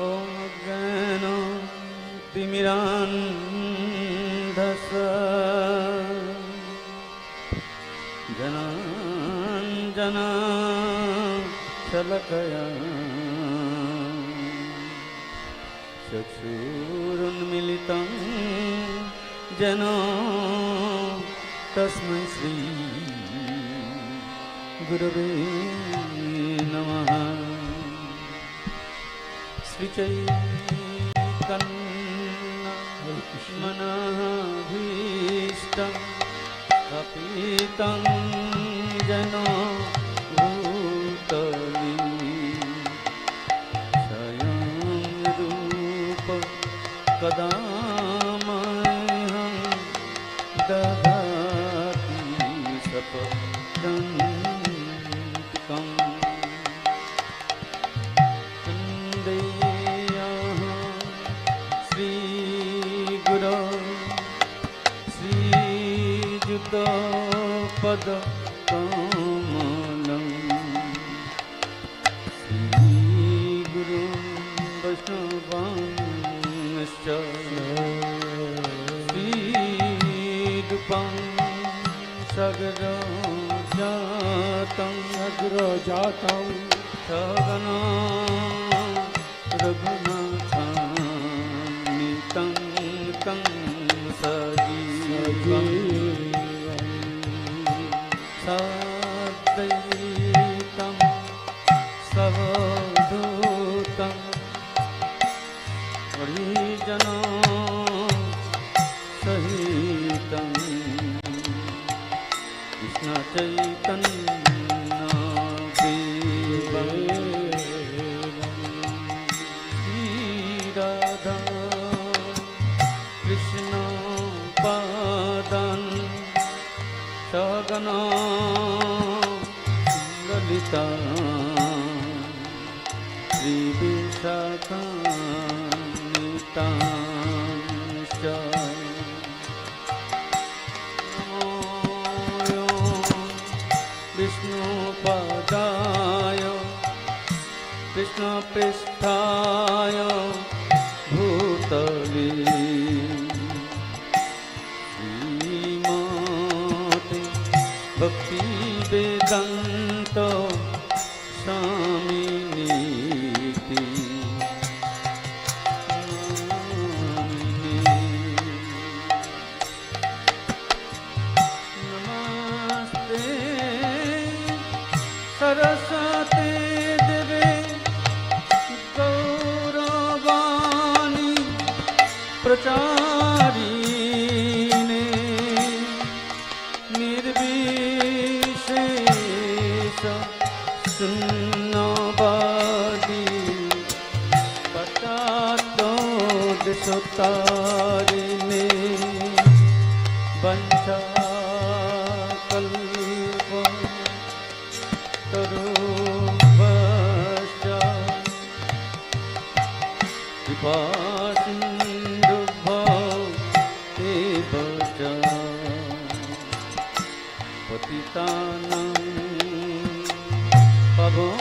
ॐ ज्ञानो तिमिरान्धस्य जनाञ्जना शलाकया चक्षुरुन्मीलितं येन तस्मै श्री गुरवे नमः। श्री चैतन्यमनःभीष्टं स्थापितं येन भूतले स्वयं रूप कदा मह्यं ददाति सपदन्तिकम्। वन्देऽहं श्रीगुरो श्रीयुतपदकमलं श्रीगुरुं वैष्णवांश्च श्रीरूपं सगरजातं सगना रघुनाथान्वितं तं सजीवं सद्वैतं सवधूतं हरिजनं सहितं कृष्ण चैतन्य राधा कृष्ण पादन सगना ललिता श्री विशाखान्वितांश्च नमो विष्णुपदाय कृष्णपृष्ठाय भूतले श्रीमते भक्तिवेदान्त स्वामिनीति नमस्ते सरस्वती देवे गौरवाणी प्रचारिणे निर्विशेष शून्यवादी पश्चात्देशतारिणे वञ्चाकल्पतरुभ्यश्च कृपासिन्धुभ्यो एव च पतितानां पावनानां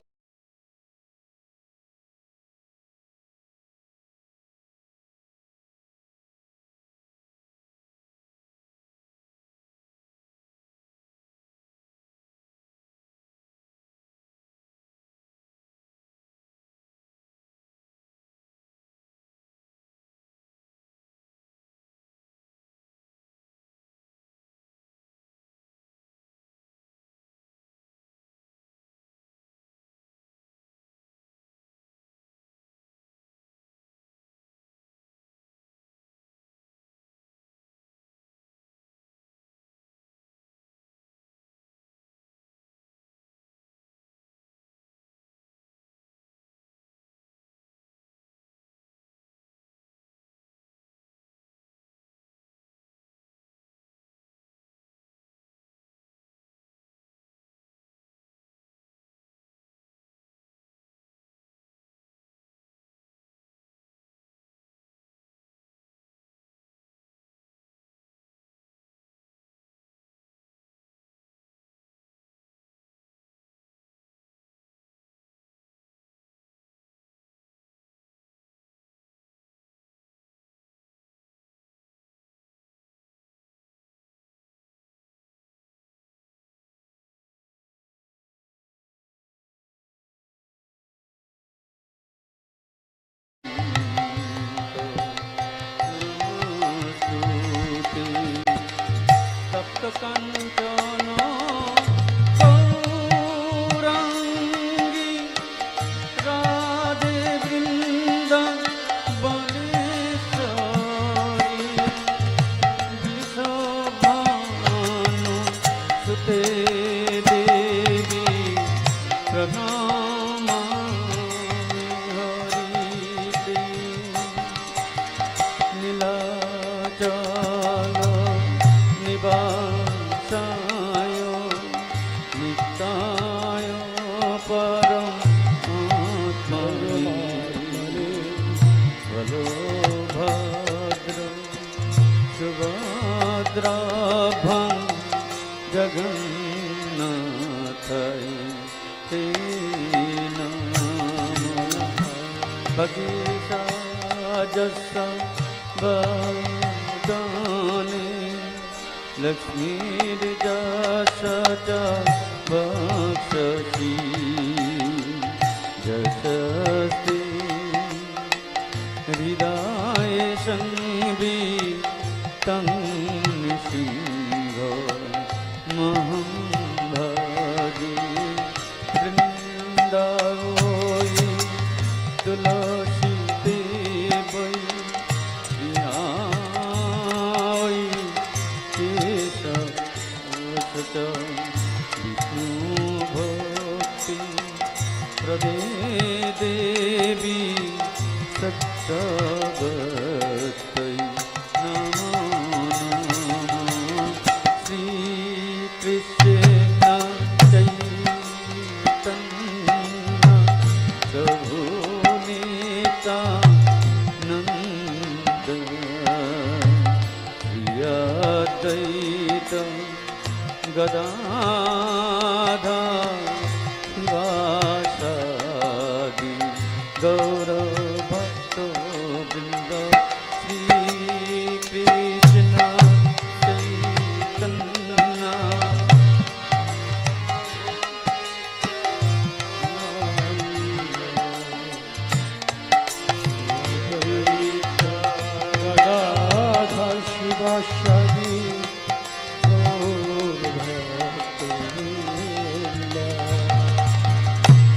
जगन्नाथाय ते नमः। भगिषाजसा वदाने लक्ष्मीर्जसा च भक्षसि जशस्ति हृदये संवितं सिंह महं भजे। वृन्दावोयि तुलसी देवै प्रियायै केशवसच विष्णु भक्ति प्रदे देवी सत्यवत्यै नमो नमः। श्री कृष्ण चैतन्य प्रभु नित्यानन्द श्री अद्वैत गदाधर शिवासादि गौरभक्तवृन्द। श्री कृष्ण चैतन्य गदाधर शिवासादि गौरभक्तवृन्द।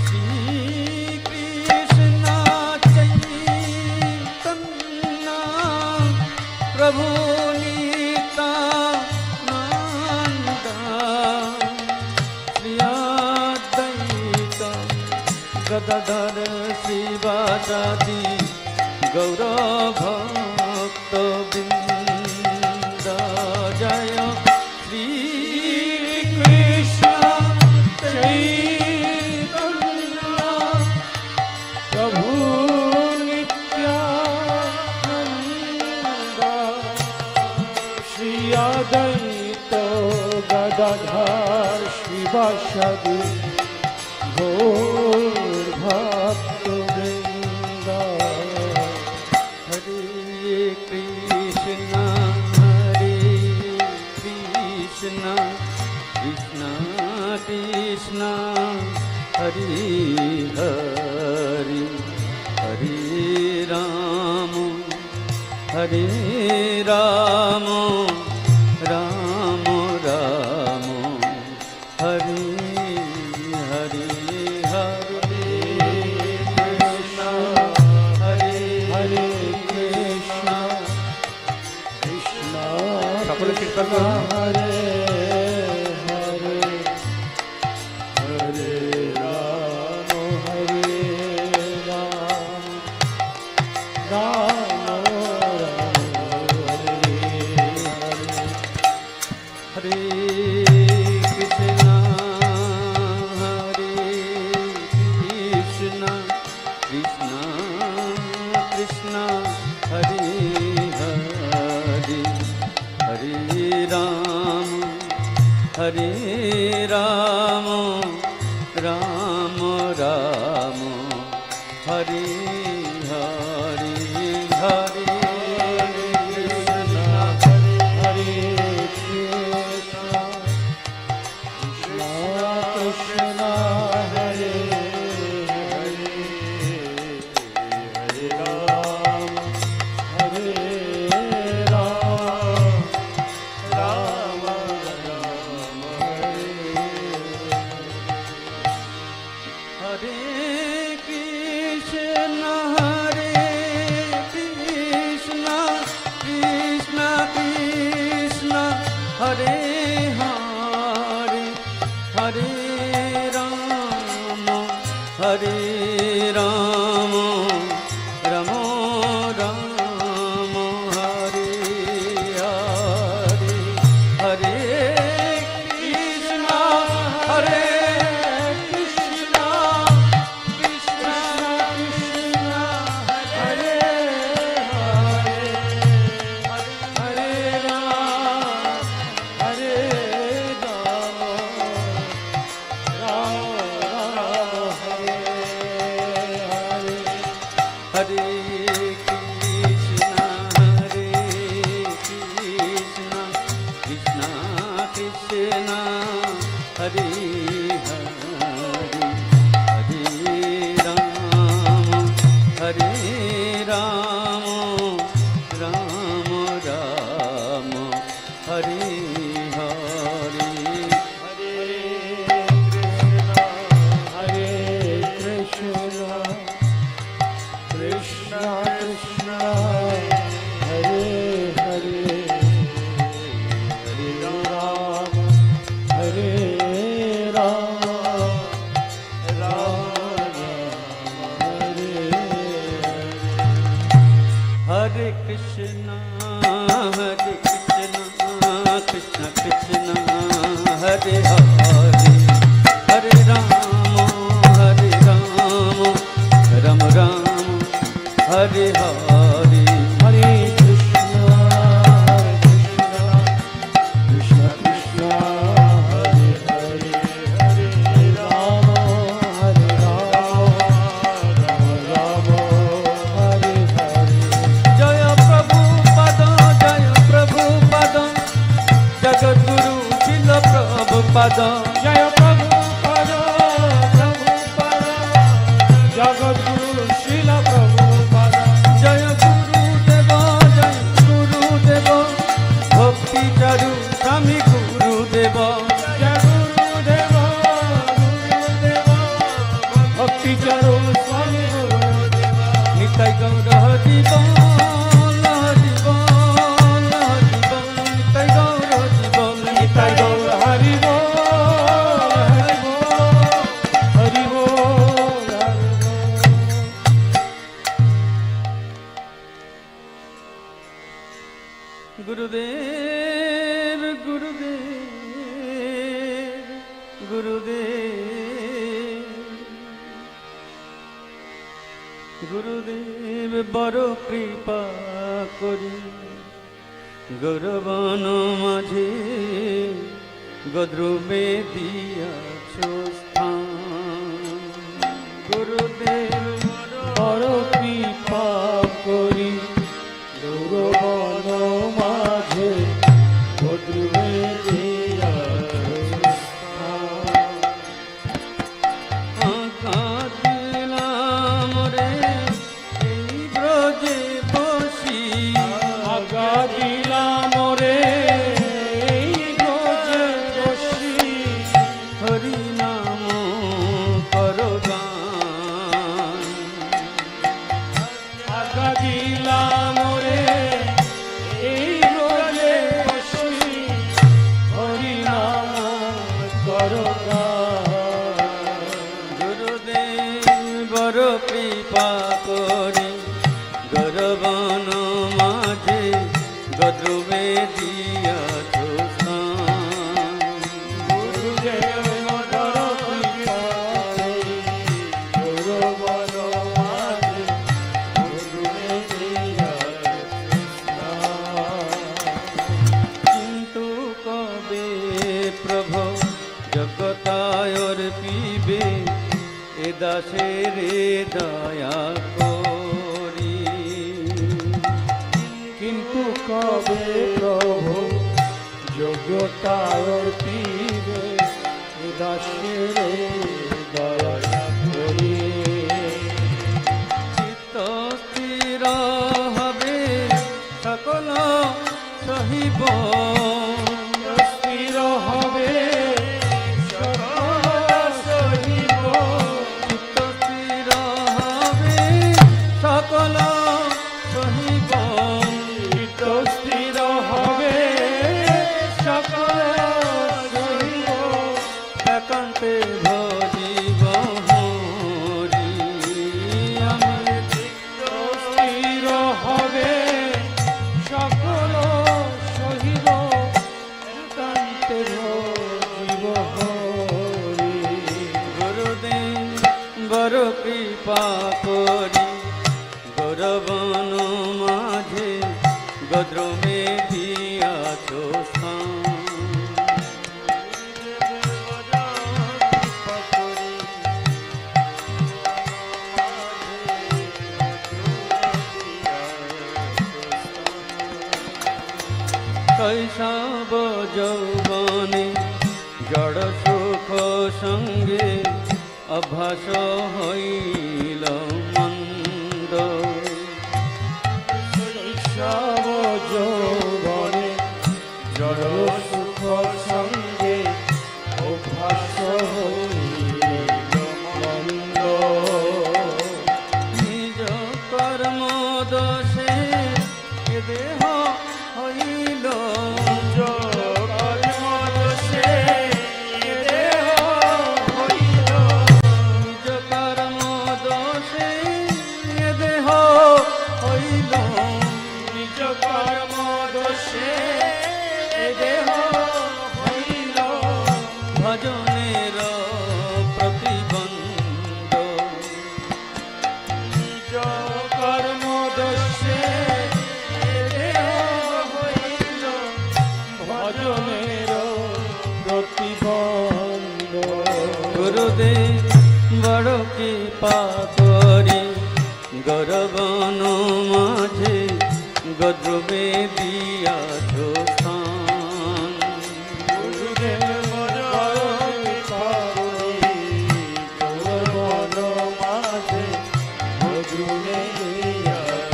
श्री कृष्ण चैतन्य प्रभु नित्यानन्द श्री अद्वैत गदाधर शिवासादि गौरभक्तवृन्द। जय श्री कृष्ण चैतन्य प्रभु नित्यानन्द श्री अद्वैत गदाधर शिवासादि गौरभक्तवृन्द। हरे कृष्ण कृष्ण कृष्ण हरे हरे हरे राम राम राम हरे हरे हरे कृष्ण हरे हरे कृष्ण कृष्ण সকলে কীর্তন করুন। हरे हरे हरे राम राम हरे हरे कृष्ण कृष्ण कृष्ण हरे हरे हरे राम राम राम हरे हरे हरे कृष्ण हरे Krishna Krishna Hare Hare Hare Ram Ram Ram Hare Hare Krishna Hare Krishna, Krishna Krishna, Hare Hare, Hare Ram, Ram Ram, Hare Hare. Hare Krishna, Krishna Krishna, Hare Hare, Hare Ram, Hare Ram, Ram Hare Hare Krishna, Krishna Krishna, Hare Hare, Hare Ram, Ram Ram, Hare Hare. Hare Krishna, Krishna Krishna, Hare Hare, Hare Ram, Hare Ram, Ram Hare Hare. Jaya Prabhupada, Jagadguru Srila Prabhupada. Jaya Prabhupada, Jagadguru Srila Prabhupada. Jaya Guru Deva, Bhakti Charu Swami Guru Deva. Jaya Guru Deva, Bhakti Charu Swami Guru Deva. Nitai Gaura Hari Bol, Hari Bol, Hari Bol. Nitai Gaura Hari Bol, Nitai Gaur Hari Bol, Hari Bol, Hari Bol, Hari Bol. Gurudev, Gurudev, Gurudev, Gurudev baro kripa kori গৌরবন মাঝে গদ্রুমে দিয়াছো স্থান। গুরুদেব বড় কৃপা করি গৌরবন মাঝে ভদ্রুমে দিলাম রে এই ব্রজে বসি, দিলাম রে এই ব্রজে বসি, হরি নাম করো গান। আগা দিলাম রে এই ব্রজে বসি, হরি নাম করো গান। গুরুদেব বড় কৃপা করি গৌরবন মাঝে গদ্রুমে দিয়াছো স্থান। গুরুদেব বড় কৃপা করি গৌরবন মাঝে ভদ্রুমে দিয়াছো স্থান। কিন্তু কবে প্রভু জগতায়র পিবে এ দাসের দয়া করি। কিন্তু কবে প্রভু যোগ্যতার পিবে দাসের দয়া করি। চিত্ত স্থির হবে সকল সহিব, স্থির হবে সকল সহিব। চিত্ত স্থির হবে সকল সহিব, চিত্ত স্থির হবে সকল সহিব। একান্তে ভজিব হরি আমি। চিত্ত স্থির হবে সকল সহিব, একান্তে ভজিব হরি। গুরুদেব বড় কৃপা করি গৌরবন মাঝে গদ্রমে দিয়াছো স্থান। শৈশব যৌবনে জড় সুখ সঙ্গে অভ্যাস হইল মন্দ। শৈশব যৌবনে জড় সুখ সঙ্গে অভ্যাস হইল মন্দ। নিজ কর্ম দোষে এ দেহ হইল, নিজ কর্ম দোষে এ দেহ হইল, নিজ কর্ম দোষে এ দেহ হইল, নিজ কর্ম দোষে এ দেহ হইল, ভজনের প্রতিবন্ধ। নিজ কর্ম দোষে এ দেহ হইল, ভজনের প্রতিবন্ধ। গুরুদেব বড় কৃপা করি গৌরবন মাঝে গদ্রবে দিয়াছ স্থান। গুরুদেব বড় কৃপা করি গৌরবন মাঝে গদ্রবে দিয়াছ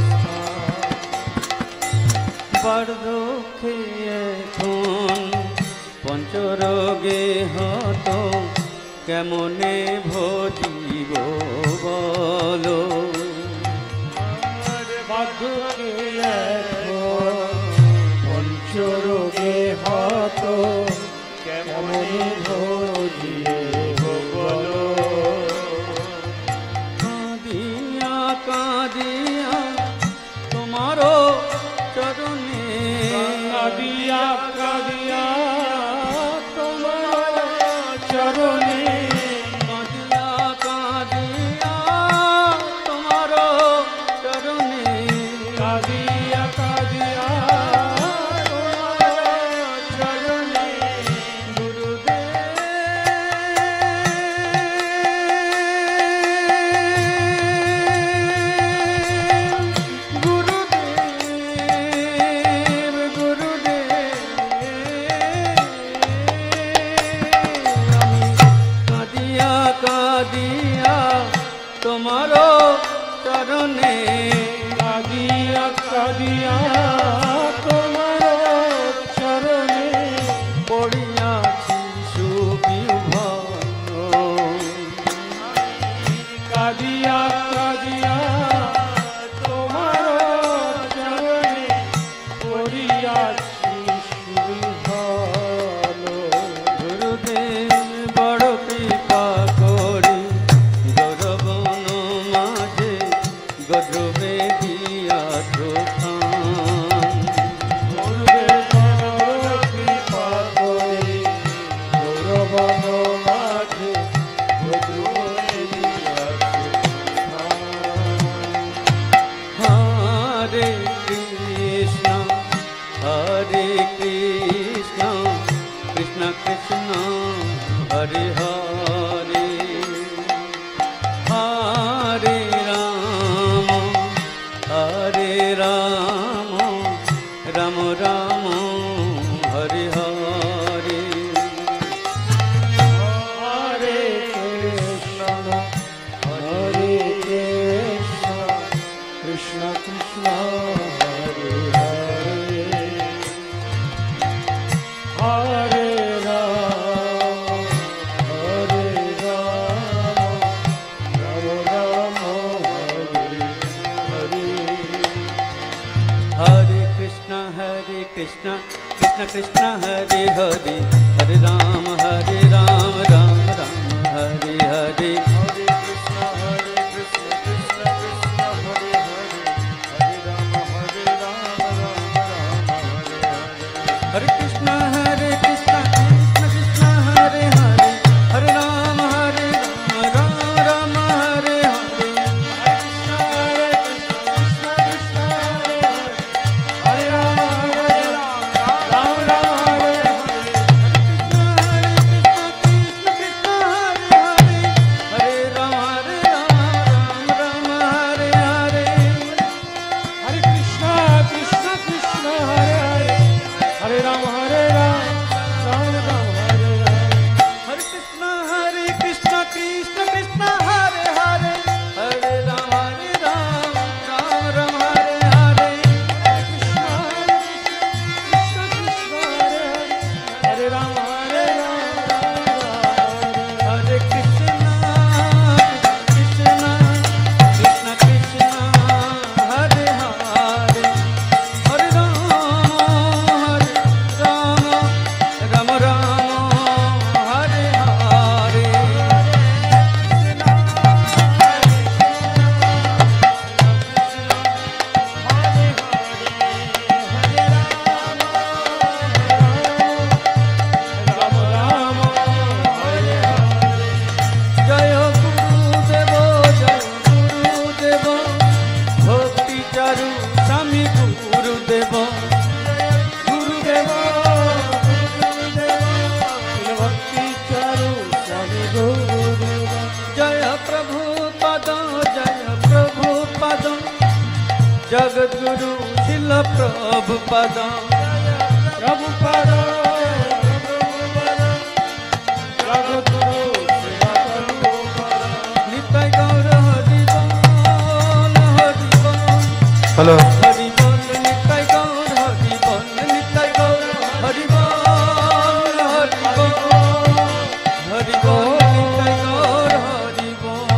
স্থান। বার্ধক্যে এখন পঞ্চরোগে হত কেমনে ভজিব বলো। বার্ধক্যে এখন পঞ্চরোগে হত কেমনে ভজিব বলো। কাঁদিয়া কাঁদিয়া তোমারও চরণে, কাঁদিয়া কাঁদিয়া তোমার চরণে, কাঁদিয়া কাঁদিয়া তোমারও চরণে, কাঁদিয়া কাঁদিয়া তোমার চরণে। গুরুদেব গুরুদেব আমি কাঁদিয়া কাঁদিয়া তোমারও চরণে, কাঁদিয়া কাঁদিয়া তোমার চরণে পড়িয়াছি সুবিভ্রম। কাঁদিয়া কাঁদিয়া তোমার চরণে পড়িয়াছি সুবিহল। গুরুদেব বড় কৃপা করি গৌরবন মাঝে গদ্রবে দিয়াছ স্থান। গুরুদেব বড় কৃপা করে গৌরবন মাঝে গদ্রবে দিয়াছ স্থান। হরে কৃষ্ণ কৃষ্ণ কৃষ্ণ হরে হরে, হরে রাম রাম রাম হরে হরে। হরে কৃষ্ণ কৃষ্ণ কৃষ্ণ হরে হরে, হরে রাম রাম রাম হরে হরে। हरे कृष्ण कृष्ण कृष्ण हरे हरे, हरे राम राम राम हरे हरे। हरे कृष्ण कृष्ण कृष्ण हरे हरे, हरे राम राम राम हरे हरे। हरे कृष्ण कृष्ण कृष्ण हरे हरे, हरे राम राम राम हरे हरे। हरे राम राम राम हरे हरे। जगद्गुरु शिल प्रभुपादा प्रभुपादा जगद्गुरु शिल प्रभुपादा निताय गौर हरि बोल हरि बोल हेलो हरि बोल निताय गौर हरि बोल निताय गौर हरि बोल हरि बोल हरि बोल निताय गौर हरि बोल।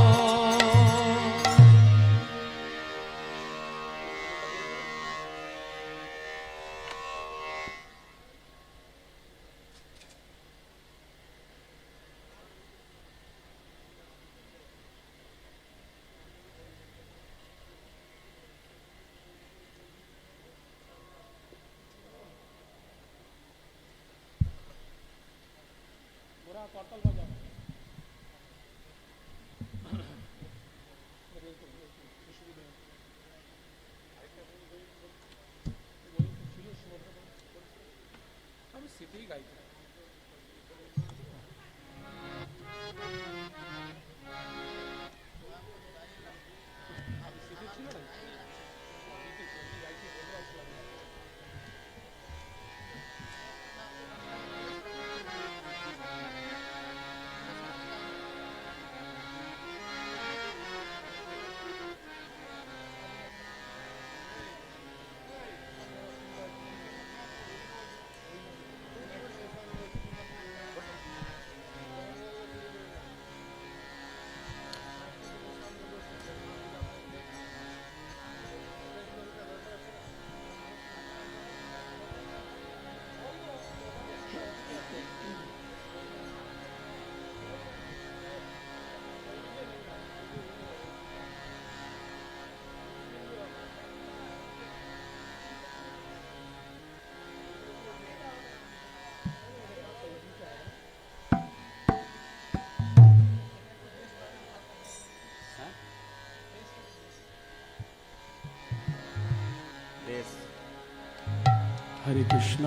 हरे कृष्ण।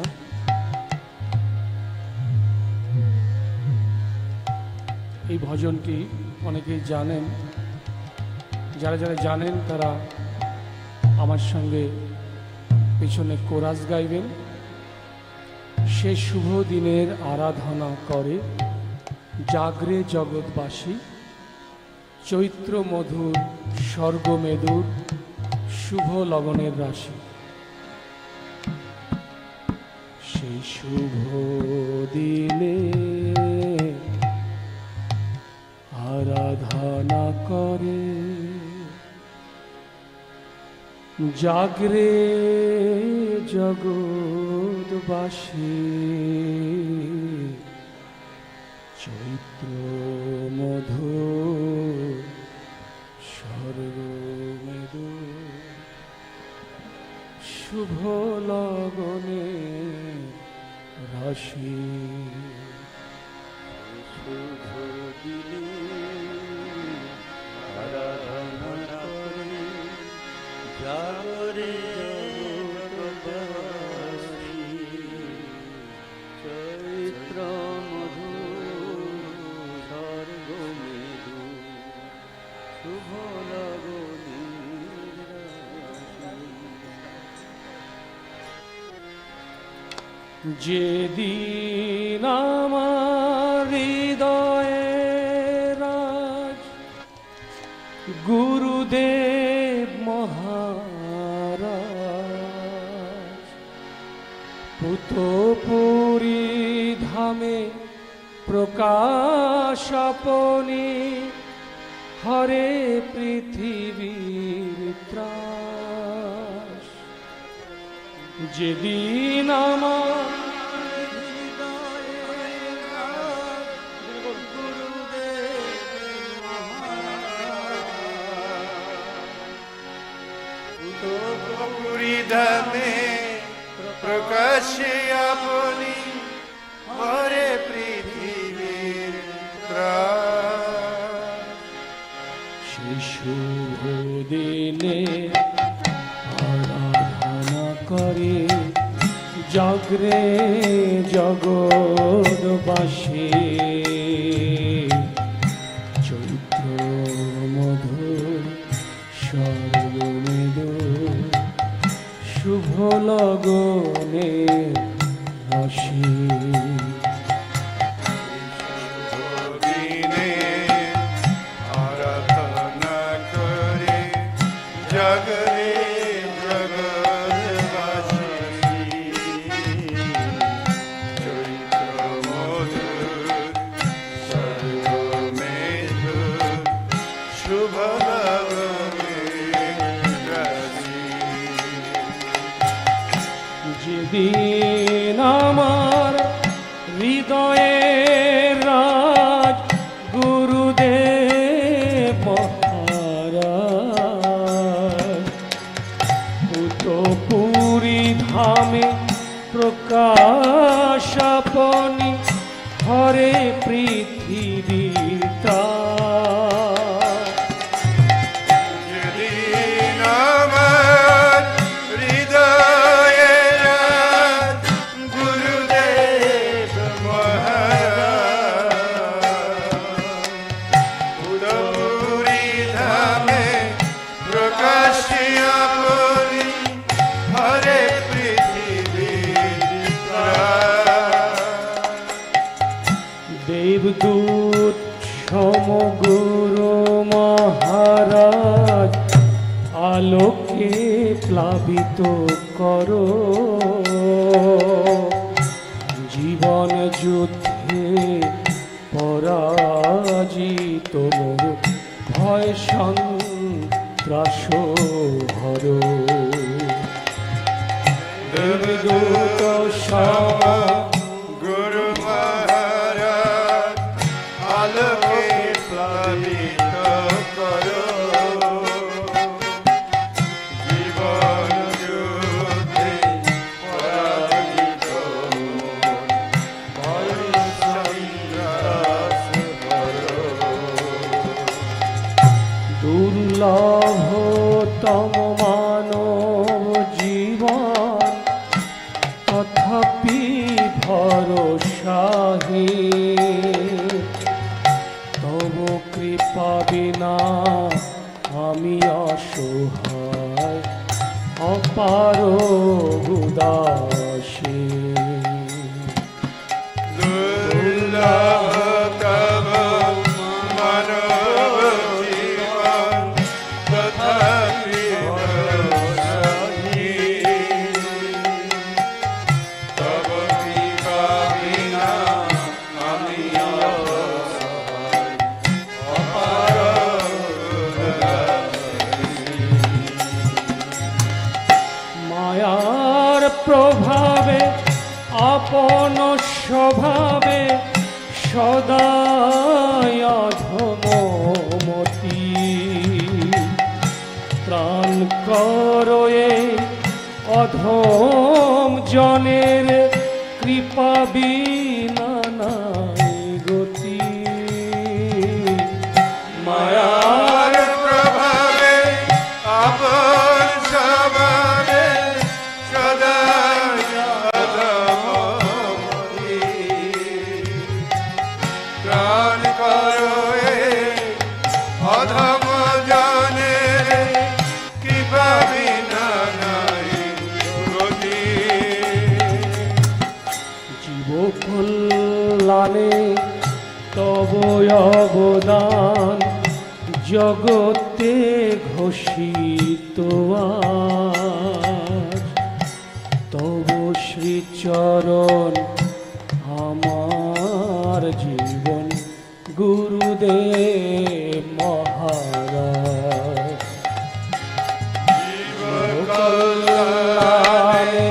এই ভজনটি অনেকেই জানেন, যারা যারা জানেন তারা আমার সঙ্গে পিছনে কোরাস গাইবেন। সে শুভ দিনের আরাধনা করে জাগরে জগৎবাসী, চৈত্র মধুর স্বর্গমেদুর শুভ লগনের রাশি। সেই শুভ দিনে আরাধনা করে জাগরে জগৎবাসী, চৈত্র মধুর স্বর্গমেদুর শুভ লগনে রাশি। শুভ দিনে আরাধনা করে জাগরে জগৎবাসী, চৈত্র মধুর স্বর্গমেদু শুভ লগনের রাশি। যেদিন আমার হৃদয়ে রাজ গুরুদেব মহারাজ পুতপুরী ধামে প্রকাশ আপনি হরে পৃথিবীর ত্রাস। যেদিন আমার ধামে প্রকাশে আপনি হরে পৃথিবীর ত্রাস। সেই শুভ দিনে আরাধনা করে জাগরে জগৎবাসী, চৈত্র মধুর স্বর্গমেদুর শুভ লগনে হাসি দিনে আরাধনা করে জগরে জগৎবাসী চৈত্র মধুর সর্বমেধুর শুভ লগনে রাশি যেদিন আমার হৃদয়ের রাজ গুরুদেব মহারাজ পুতপুরী ধামে প্রকাশাপনি হরে পৃথিবীর ত্রাণ। যেদিন আমার হৃদয়ের রাজ গুরুদেব মহারাজ পুরপুরি ধামে প্রকাশিয়া বলি হরে পৃথিবীর প্রাণ। দেবদূত সমগুরু মহারাজ আলোকে প্লাবিত করো জীবন যুদ্ধে পরাজিত মোর ভয় সন্ত্রাস হরো। দেবদূত সম গুরু মহারাজ আলোকে প্লাবিত করো জীবন যুদ্ধে পরাজিত ভয় সন্ত্রাস করো। দুর্লভতম মানব জীবন তথাপি ভরসাহীন তব কৃপা বিনা আমি অসহায় অপার উদাসীন। দুর্লভতম মানব জীবন তথাপি ভরসাহীন তব কৃপা বিনা আমি অসহায় অপার উদাসীন। মায়ার প্রভাবে আপন স্বভাবে সদাই অধমমতি ত্রাণ করয়ে অধম জনের কৃপা বিনা নাই গতি। মায়ার প্রভাবে আপন স্বভাবে সদা অধমমতি ত্রাণ করো এ অধম জনের কৃপা বিনা নাই গতি। জীব কল্যাণে তব অবদান জগতে ঘোষিত আজ তব শ্রীচরণ আমার জীবন গুরুদেব মহারাজ। জীব কল্যাণে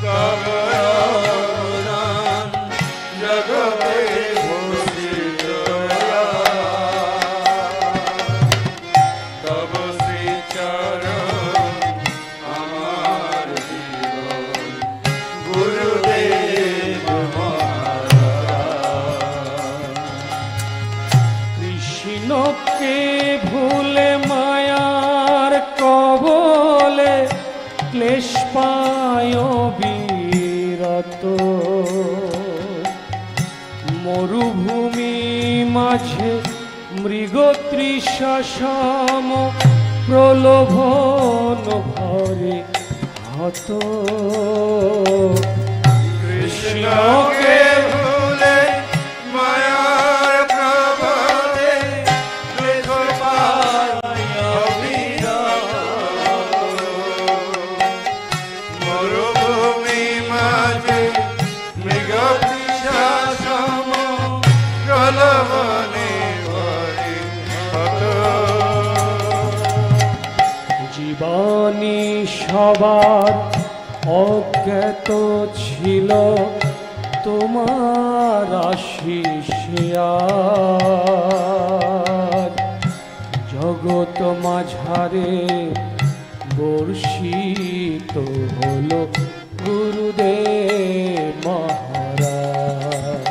তব অবদান জগতে ঘোষিত তব শ্রীচরণ আমার জীবন গুরুদেব মহারাজ। কৃষ্ণকে ভুলে মায়ার কবলে ক্লেশ পায় বিরত মরুভূমি মাঝে মৃগতৃষা সম প্রলোভন ভরে হত কৃষ্ণকে ভুলে মায়ার প্রভাবে দুঃখ পায় অবিরত। মরুভূমি মাঝে মৃগ পিশাচম প্রলোভনে পরিহত। জীবনী সবার অজ্ঞাত ছিল তোমার আশিসে আজ জগৎ মাঝারে বর্ষিত হলো গুরুদেব মহারাজ।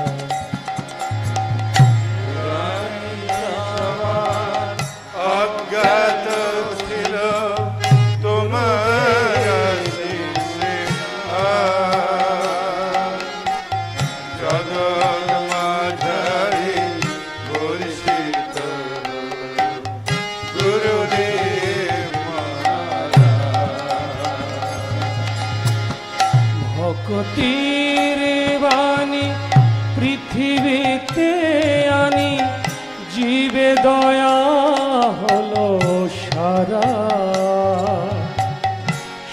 অজ্ঞাত ছিল তোমার আশিসে আজ জগৎ মাঝারে বর্ষিত গুরুদেব মহারাজ। ভক্তির বাণী পৃথিবীতে আনি জীবে দয়া হলো সারা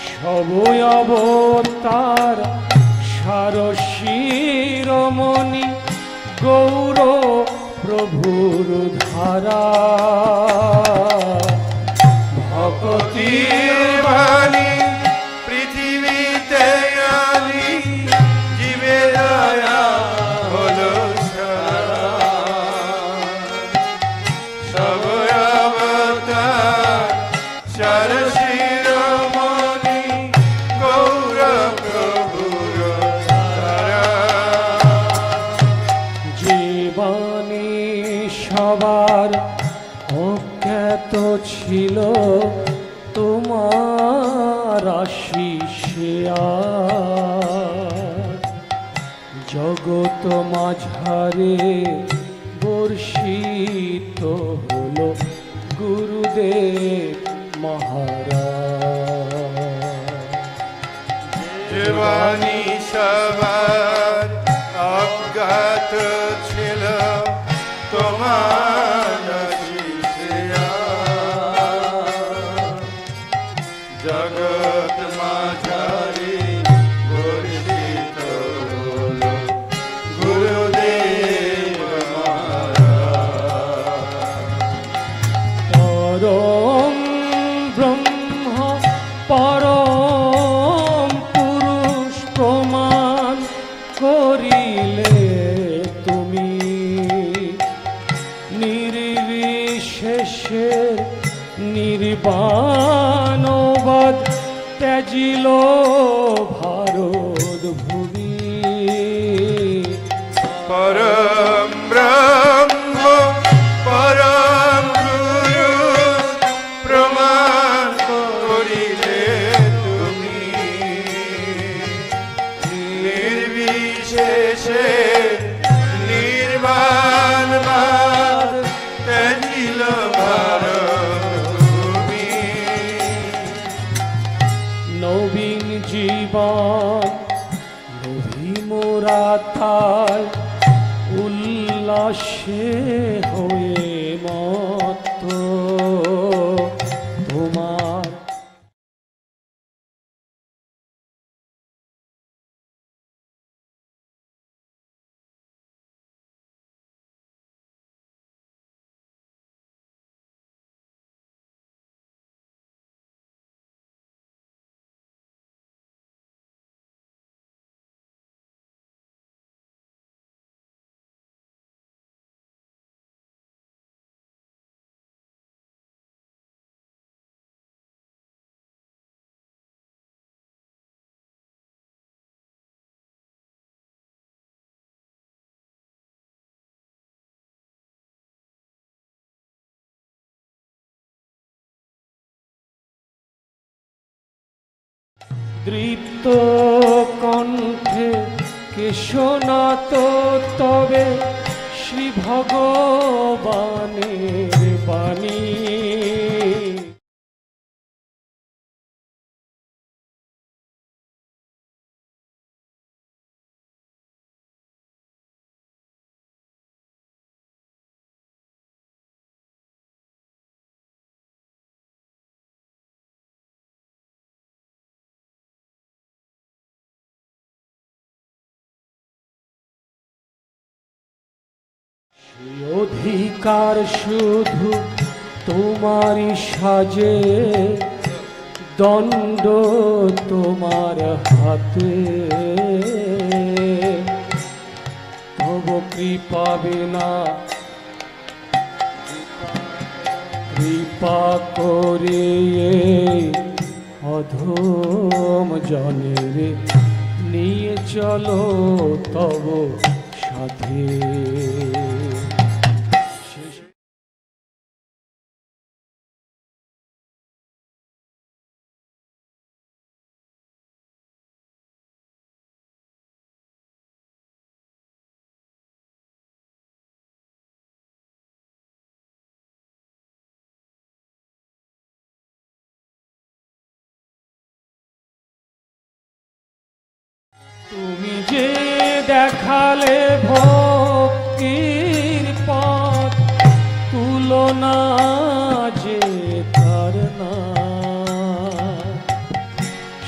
সবই অবতার সার শিরোমণি গৌর প্রভুর ধারা ভক্তির বাণী পৃথিবীতে আনি জীবে দয়া হলো সারা সব অবতার সার শিরোমণি গৌর প্রভুর ধারা। জীবনী সবার অজ্ঞাত ছিল তোমার আশিসে আজ জগৎ মাঝারে বর্ষিত হলো গুরুদেব মহারাজ। জীবনী সবার অজ্ঞাত ছিল তোমার আশিসে আজ জগৎ মাঝারে বর্ষিত হলো গুরুদেব মহারাজ। পরম ব্রহ্ম পরম পুরুষ প্রমাণ করিলে তুমি নির্বিশেষে নির্বাণবাদ ত্যাজিল ভারত ভূমি পরম ব্রহ্ম পরম গুরু প্রমাণ করিলে তুমি নির্বিশেষে নির্বাণবাদ ত্যাজিল ভারতভূমি। নবীন জীবন নবী মোরা তাই উল্লাসে হয়ে মত্ত তোমার দৃপ্ত কণ্ঠে কেশনাত তবে শ্রী ভগবানের বাণী। অধিকার শুধু তোমারই সাজে, দণ্ড তোমার হাতে, তব কৃপা বিনা কৃপা করে অধম জনের নিয়ে চলো তব সাথে। তুমি যে দেখালে ভক্তির পথ, তুলনা যে তার না,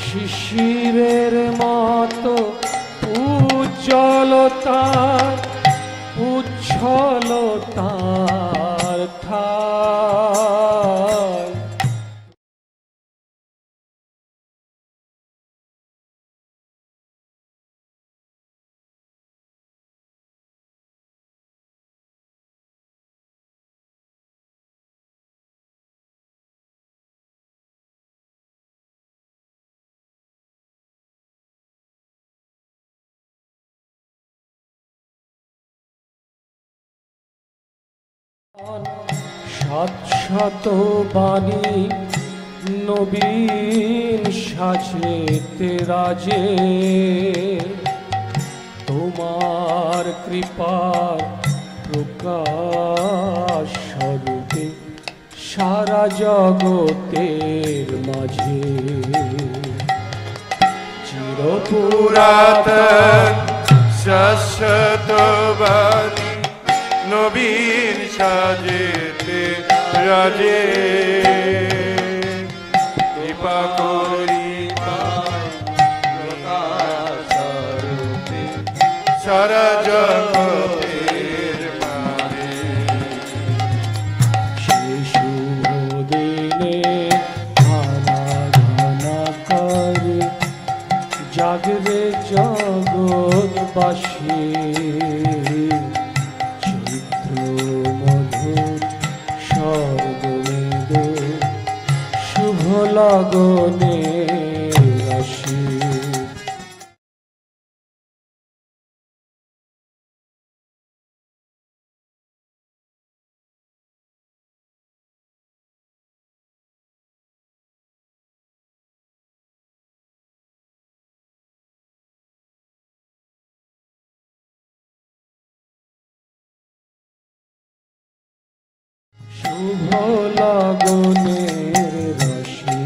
শিশিরের মতো উজ্জ্বলতার উচ্ছলতার ঠাই। শত শত বাণী নবীন সাজেতে রাজে, তোমার কৃপার প্রকাশ স্বরূপে সারা জগতের মাঝে। চিরপুরাতন শাশ্বত বাণী নবীন সাজেতে রাজে, কৃপা করি সারা জগতের মাঝে। সে শুভ দিনে আরাধনা করে জাগরে জগৎবাসী, শুভ লগনে রাশি। শুভ লগনের রাশি,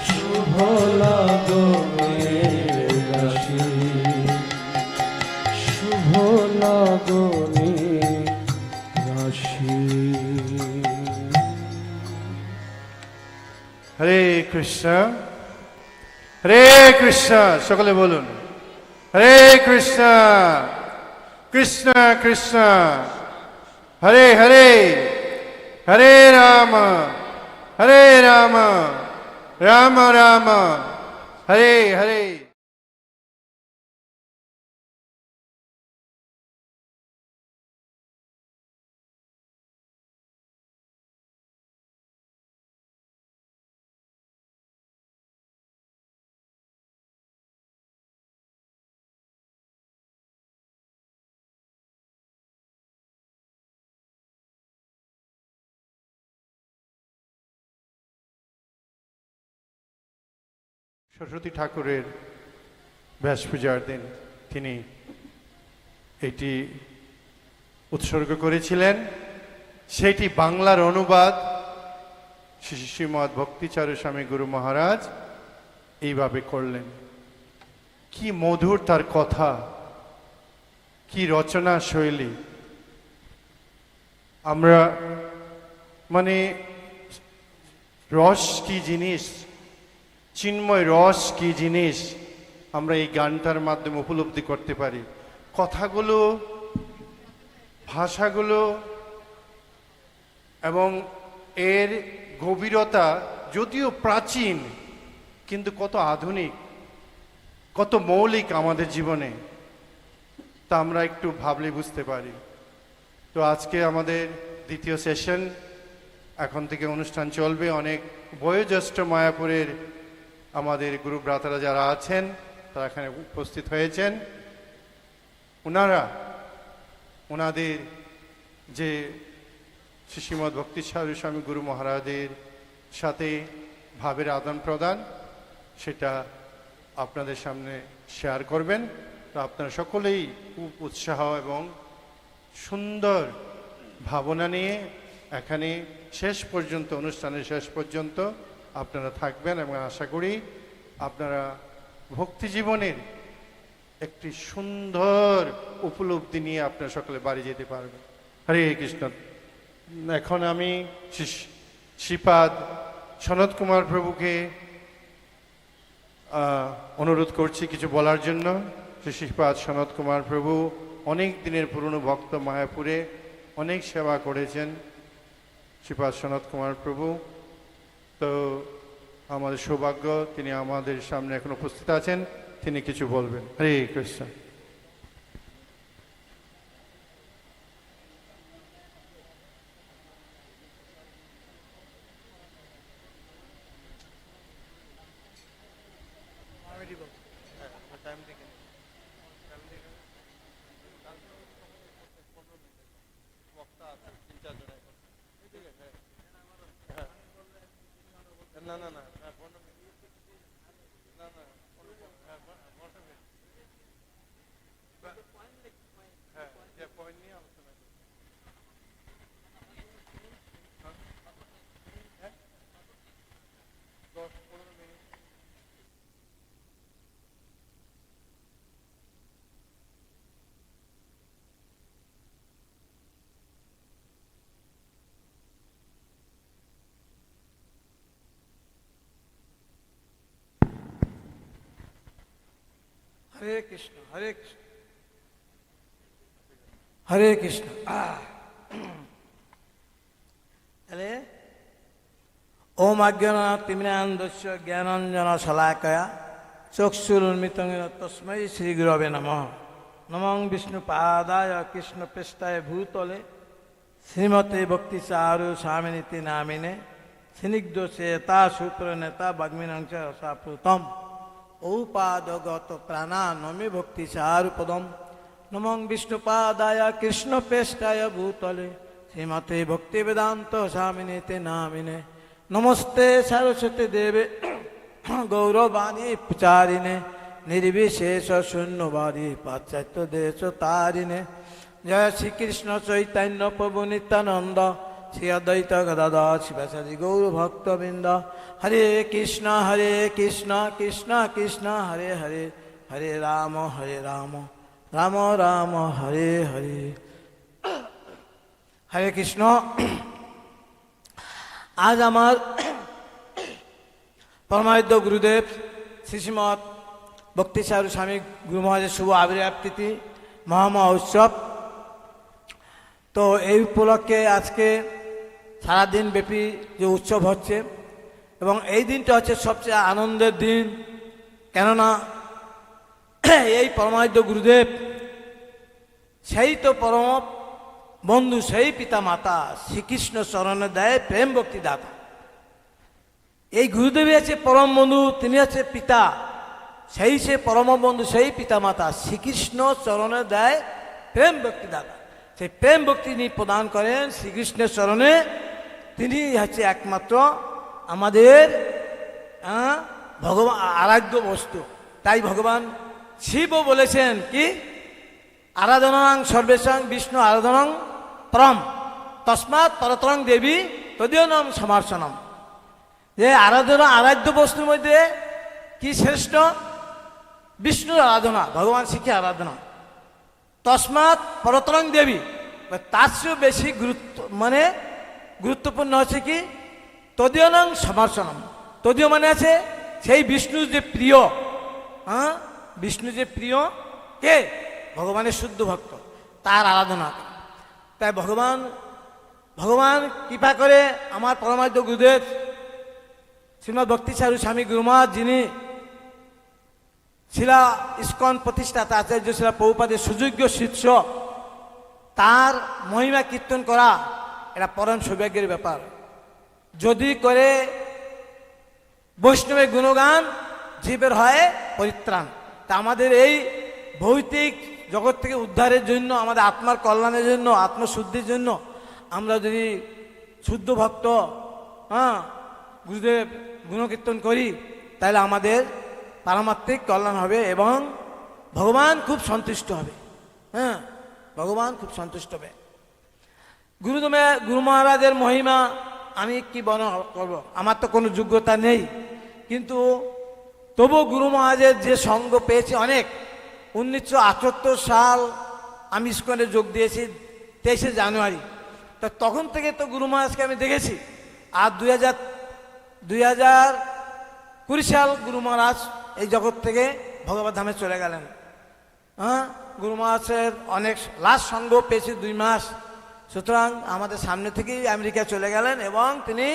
শুভ লগনের রাশি, শুভ লগনের রাশি। হরে কৃষ্ণ হরে কৃষ্ণ, সকলে বলুন হরে কৃষ্ণ কৃষ্ণ কৃষ্ণ হরে হরে, হরে রাম রাম রাম হরে হরে। সরস্বতী ঠাকুরের ব্যাস পূজার দিন তিনি এটি উৎসর্গ করেছিলেন, সেটি বাংলার অনুবাদ শ্রীমৎ ভক্তি চারু স্বামী গুরু মহারাজ এইভাবে করলেন। কি মধুর তার কথা, কি রচনা শৈলী। আমরা মানে রস কি জিনিস, চিন্ময় রস কি জিনিস আমরা এই গানটার মাধ্যমে উপলব্ধি করতে পারি। কথাগুলো ভাষাগুলো এবং এর গভীরতা যদিও প্রাচীন, কিন্তু কত আধুনিক, কত মৌলিক আমাদের জীবনে, তা আমরা একটু ভাবলে বুঝতে পারি। তো আজকে আমাদের দ্বিতীয় সেশন, এখন থেকে অনুষ্ঠান চলবে। অনেক বয়োজ্যেষ্ঠ মায়াপুরের আমাদের গুরু ভ্রাতারা যারা আছেন তারা এখানে উপস্থিত হয়েছেন। ওনাদের যে শ্রীমদ ভক্তি চারু স্বামী গুরু মহারাজের সাথে ভাবের আদান প্রদান, সেটা আপনাদের সামনে শেয়ার করবেন। তো আপনারা সকলেই খুব উৎসাহ এবং সুন্দর ভাবনা নিয়ে এখানে শেষ পর্যন্ত, অনুষ্ঠানের শেষ পর্যন্ত আপনারা থাকবেন এবং আশা করি আপনারা ভক্তি জীবনের একটি সুন্দর উপলব্ধি নিয়ে আপনারা সকলে বাড়ি যেতে পারবেন। হরে কৃষ্ণ। এখন আমি শ্রীপাদ সনত কুমার প্রভুকে অনুরোধ করছি কিছু বলার জন্য। শ্রীপাদ সনত কুমার প্রভু অনেক দিনের পুরনো ভক্ত, মায়াপুরে অনেক সেবা করেছেন। শ্রীপাদ সনত কুমার প্রভু, তো আমাদের সৌভাগ্য তিনি আমাদের সামনে এখন উপস্থিত আছেন, তিনি কিছু বলবেন। হরে কৃষ্ণ। হরে কৃষ্ণ, হরে কৃষ্ণ, হরে কৃষ্ণ। তাহলে ওম অজ্ঞানতিমিরান্ধস্য জ্ঞানাঞ্জন শলাকয়া চক্ষুরুন্মিলিতং येन তস্मै শ্রী গুরবে নমঃ। নমঃ বিষ্ণুপাদায় কৃষ্ণপৃষ্ঠায় ভূতলে শ্রীমতে ভক্তি চারু স্বামিনীতি নামিনে স্নিগ্ধচেতা সুপ্রণেতা বাগ্মিনাং চ রসাপ্লুতম ঔপাদগত প্রাণা নমে ভক্তি চারু পদম। নমঃ বিষ্ণুপাদায় কৃষ্ণপৃষ্ঠায় ভূতলে শ্রীমতে ভক্তি বেদান্ত স্বামিনীতি নামিনে নমস্তে সরস্বতী দেবে গৌরবাণী প্রচারিণে নির্বিশেষ শূন্যবাদী পাশ্চাত্য দেশ তারিণে। জয় শ্রীকৃষ্ণ চৈতন্য প্রভু নিত্যানন্দ শ্রী অদ্বৈত গদাধর শিবাচার্য গৌর ভক্তবৃন্দ। হরে কৃষ্ণ কৃষ্ণ কৃষ্ণ হরে হরে, হরে রাম রাম রাম হরে হরে। হরে কৃষ্ণ। আজ আমার পরমারাধ্য গুরুদেব শ্রীমৎ ভক্তি চারু স্বামী গুরু মহারাজের শুভ আবির্ভাব তিথি মহামহোৎসব। তো এই উপলক্ষে আজকে সারাদিন ব্যাপী যে উৎসব হচ্ছে, এবং এই দিনটা হচ্ছে সবচেয়ে আনন্দের দিন। কেননা এই পরমারাধ্য গুরুদেব সেই তো পরম বন্ধু, সেই পিতা মাতা শ্রীকৃষ্ণ চরণে দেয় প্রেম ভক্তি দাতা। এই গুরুদেবই আছে পরম বন্ধু, তিনি আছে পিতা, সেই সে পরম বন্ধু, সেই পিতা মাতা শ্রীকৃষ্ণ চরণে দেয় প্রেম ভক্তি দাতা। সেই প্রেম ভক্তি তিনি প্রদান করেন শ্রীকৃষ্ণের চরণে। তিনি হচ্ছে একমাত্র আমাদের ভগবান, আরাধ্য বস্তু। তাই ভগবান শিবও বলেছেন কি, আরাধনাং সর্বেশাং বিষ্ণু আরাধনাং পরম তস্মাৎ পরতরং দেবী তদীয় নাম সমার্শনম। যে আরাধনা, আরাধ্য বস্তুর মধ্যে কি শ্রেষ্ঠ? বিষ্ণুর আরাধনা, ভগবান শিখে আরাধনা। তস্মাৎ পরতরং দেবী, তার চেয়েও বেশি গুরুত্বপূর্ণ হচ্ছে কি তদীয় নাম সমার্শনম। তদীয় মানে আছে সেই বিষ্ণুর যে প্রিয়, বিষ্ণু যে প্রিয় কে? ভগবানের শুদ্ধ ভক্ত, তার আরাধনা। তাই ভগবান কৃপা করে আমার পরমার্থ গুরুদেব শ্রীমৎ ভক্তি চারু স্বামী গুরু মহারাজ, যিনি শিলা ইস্কন প্রতিষ্ঠাতা আচার্য শিলা প্রভুপাদের সুযোগ্য শিষ্য, তার মহিমা কীর্তন করা এটা পরম সৌভাগ্যের ব্যাপার। যদি করে বৈষ্ণবের গুণগান, জীবের হয় পরিত্রাণ। তা আমাদের এই ভৌতিক জগৎ থেকে উদ্ধারের জন্য, আমাদের আত্মার কল্যাণের জন্য, আত্মশুদ্ধির জন্য আমরা যদি শুদ্ধ ভক্ত গুরুদেব গুণকীর্তন করি, তাহলে আমাদের পারমাত্মিক কল্যাণ হবে এবং ভগবান খুব সন্তুষ্ট হবে। ভগবান খুব সন্তুষ্ট হবে। গুরু মহারাজের মহিমা আমি কি বর্ণনা করব, আমার তো কোনো যোগ্যতা নেই, কিন্তু তবু গুরু মহারাজের যে সঙ্গ পেয়েছি অনেক। 1978 সাল আমি ইস্কনে যোগ দিয়েছি 23শে জানুয়ারি। তা তখন থেকে তো গুরু মহারাজকে আমি দেখেছি। আর 2020 সাল গুরু মহারাজ এই জগৎ থেকে ভগবত ধামে চলে গেলেন। গুরু মহারাজের অনেক লাস্ট সঙ্গ পেয়েছি 2 মাস। সুতরাং আমাদের সামনে থেকেই আমেরিকা চলে গেলেন এবং তিনি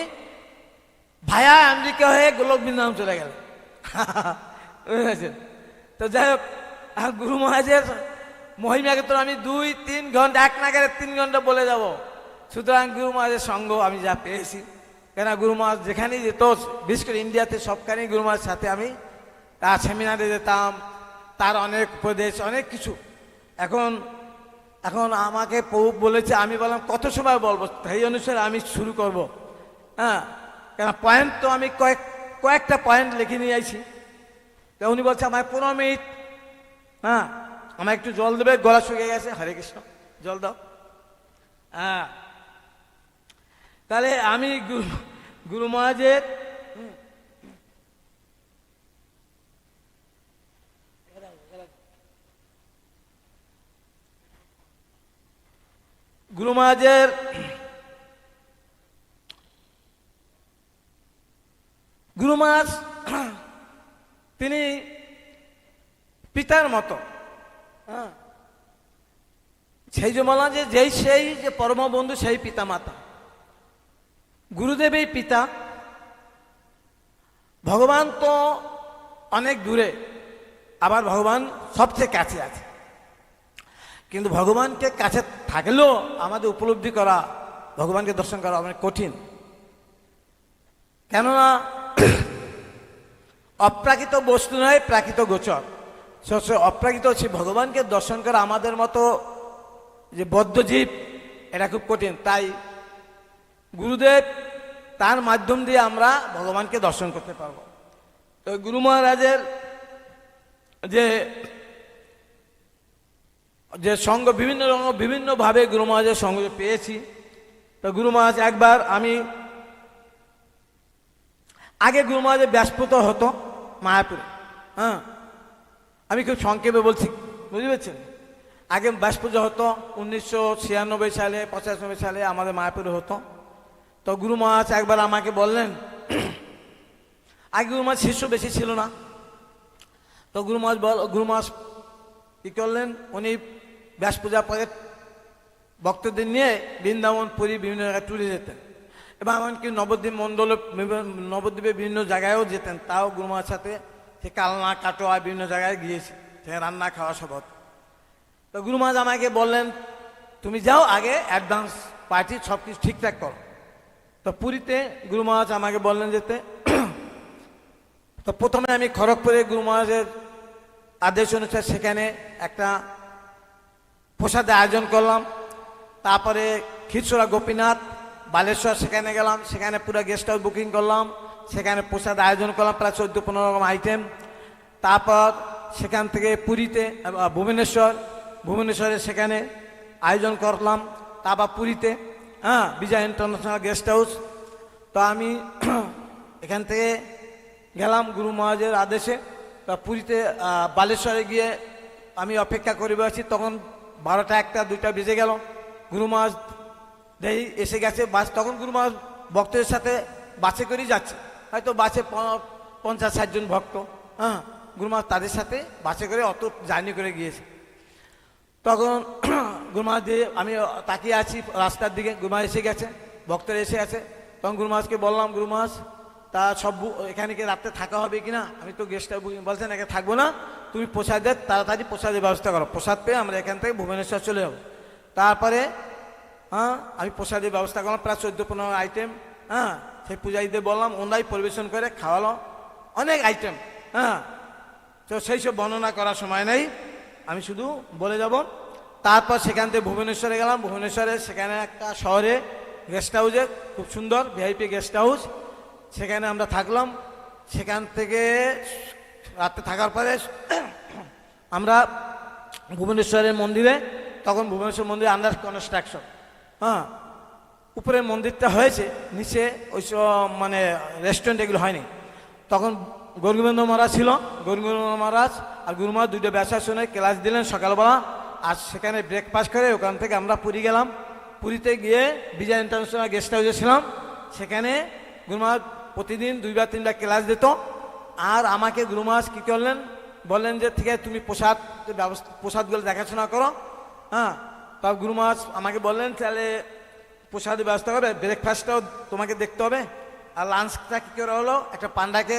ভায়া আমেরিকা হয়ে গোলক বৃন্দাবন চলে গেলেন। বুঝেছেন? তো যাই হোক, গুরু মহারাজের মহিমাকে তো আমি 2-3 ঘন্টা, এক নাগারে 3 ঘন্টা বলে যাব। সুতরাং গুরু মহারাজের সঙ্গ আমি যা পেয়েছি, কেন গুরু মহারাজ যেখানেই যেত, বিশেষ করে ইন্ডিয়াতে সবখানেই গুরু মহারাজের সাথে আমি তার সেমিনারে যেতাম, তার অনেক উপদেশ, অনেক কিছু। এখন আমাকে প্রভু বলেছে, আমি বললাম কত সময় বলবো, সেই অনুসারে আমি শুরু করব। কেন পয়েন্ট তো আমি কয়েকটা পয়েন্ট লিখে নিয়ে আইছি। তো উনি বলছে আমার 15 মিনিট। আমার একটু জল দেবে, গলা শুকিয়ে গেছে। হরে কৃষ্ণ, জল দাও। তাহলে আমি গুরু মহারাজের গুরু মহারাজ তিনি পিতার মতো। সেই যে বলা যে সেই যে পরম বন্ধু, সেই পিতা মাতা। গুরুদেব এই পিতা। ভগবান তো অনেক দূরে, আবার ভগবান সবচেয়ে কাছে আছে। কিন্তু ভগবানকে কাছে থাকলেও আমাদের উপলব্ধি করা, ভগবানকে দর্শন করা অনেক কঠিন। কেননা অপ্রাকৃত বস্তু নয়, প্রাকৃত গোচর। অপ্রাকৃত হচ্ছে ভগবানকে দর্শন করা আমাদের মতো যে বদ্ধজীব, এটা খুব কঠিন। তাই গুরুদেব, তার মাধ্যম দিয়ে আমরা ভগবানকে দর্শন করতে পারবো। তো গুরু মহারাজের যে সঙ্গ বিভিন্নভাবে গুরু মহারাজের সঙ্গ পেয়েছি। তো গুরু মহারাজ একবার আগে গুরু মহারাজের ব্যাসপুত হতো মায়াপুরে। আমি খুব সংক্ষেপে বলছি, বুঝতে পেরেছেন? আগে ব্যাসপুজা হতো 1996 সালে, 95 সালে আমাদের মায়াপুরে হতো। তো গুরু মহারাজ একবার আমাকে বললেন, আগে গুরু মহারাজ শিষ্য বেশি ছিল না। তো গুরু মহারাজ কি করলেন, উনি ব্যাস পূজা পরে ভক্তদের নিয়ে বৃন্দাবন, পুরী বিভিন্ন জায়গায় ট্যুরে যেতেন এবং এমনকি নবদ্বীপে বিভিন্ন জায়গায়ও যেতেন। তাও গুরু মহারাজের সাথে সে কালনা, কাটোয়া বিভিন্ন জায়গায় গিয়েছি, সে রান্না খাওয়া সব হতো। তো গুরু মহারাজ আমাকে বললেন, তুমি যাও, আগে অ্যাডভান্স পার্টি সব কিছু ঠিকঠাক করো। তো পুরীতে গুরু মহারাজ আমাকে বললেন যেতে। তো প্রথমে আমি খড়গপুরে গুরু মহারাজের আদেশ অনুসারে সেখানে একটা প্রসাদের আয়োজন করলাম। তারপরে খিরসরা গোপীনাথ, বালেশ্বর সেখানে গেলাম, সেখানে পুরো গেস্ট হাউস বুকিং করলাম, সেখানে প্রসাদ আয়োজন করলাম প্রায় 14-15 রকম আইটেম। তারপর সেখান থেকে পুরীতে ভুবনেশ্বরে সেখানে আয়োজন করলাম। তারপর পুরীতে বিজয় ইন্টারন্যাশনাল গেস্ট হাউস। তো আমি এখান থেকে গেলাম গুরু মহারাজের আদেশে। তা পুরীতে বালেশ্বরে গিয়ে আমি অপেক্ষা করে বসেছি। তখন 12টা, 1টা, 2টা বেজে গেল। গুরু মহারাজ দেখি এসে গেছে বাস। তখন গুরু মহারাজ ভক্তদের সাথে বাসে করেই যাচ্ছে, হয়তো বাসে 50-60 জন ভক্ত। গুরু মহারাজ তাদের সাথে বাসে করে অত জার্নি করে গিয়েছে। তখন গুরু মহারাজ দিয়ে আমি তাকিয়ে আছি রাস্তার দিকে, গুরু মহারাজ এসে গেছে, ভক্তরা এসে আছে। তখন গুরু মহারাজকে বললাম, গুরু মহারাজ তা সব এখানে কি রাত্রে থাকা হবে কিনা? আমি তো গেস্ট হাউস বলছেন এখানে থাকবো না, তুমি প্রসাদের তাড়াতাড়ি প্রসাদের ব্যবস্থা করো, প্রসাদ পেয়ে আমরা এখান থেকে ভুবনেশ্বর চলে যাবো। তারপরে আমি প্রসাদের ব্যবস্থা করলাম, প্রায় 14-15 আইটেম। সেই পূজারীদের বললাম, ওনারাই পরিবেশন করে খাওয়ালো, অনেক আইটেম। তো সেই সব বর্ণনা করার সময় নেই, আমি শুধু বলে যাব। তারপর সেখান থেকে ভুবনেশ্বরে গেলাম। ভুবনেশ্বরে সেখানে একটা শহরে গেস্ট হাউসে, খুব সুন্দর ভিআইপি গেস্ট হাউস, সেখানে আমরা থাকলাম। সেখান থেকে রাতে থাকার পরে আমরা ভুবনেশ্বরের মন্দিরে, তখন ভুবনেশ্বর মন্দিরে আন্ডার কনস্ট্রাকশন, উপরের মন্দিরটা হয়েছে, নিচে ওইসব মানে রেস্টুরেন্ট এগুলো হয়নি। তখন গৌরগোবিন্দ মহারাজ ছিল, গৌরগোবিন্দ মহারাজ আর গুরু মহারাজ দুটো ব্যাসা শুনে ক্লাস দিলেন সকালবেলা। আর সেখানে ব্রেকফাস্ট করে ওখান থেকে আমরা পুরী গেলাম। পুরীতে গিয়ে বিজয় ইন্টারন্যাশনাল গেস্ট হাউসে ছিলাম। সেখানে গুরু মহারাজ প্রতিদিন 2-3বার ক্লাস দিত। আর আমাকে গুরু মহারাজ কী করলেন, বললেন যে ঠিক আছে তুমি প্রসাদগুলো দেখাশোনা করো। তবে গুরু মহারাজ আমাকে বললেন তাহলে প্রসাদের ব্যবস্থা করবে, ব্রেকফাস্টটাও তোমাকে দেখতে হবে। আর লাঞ্চটা কী করে হলো, একটা পান্ডাকে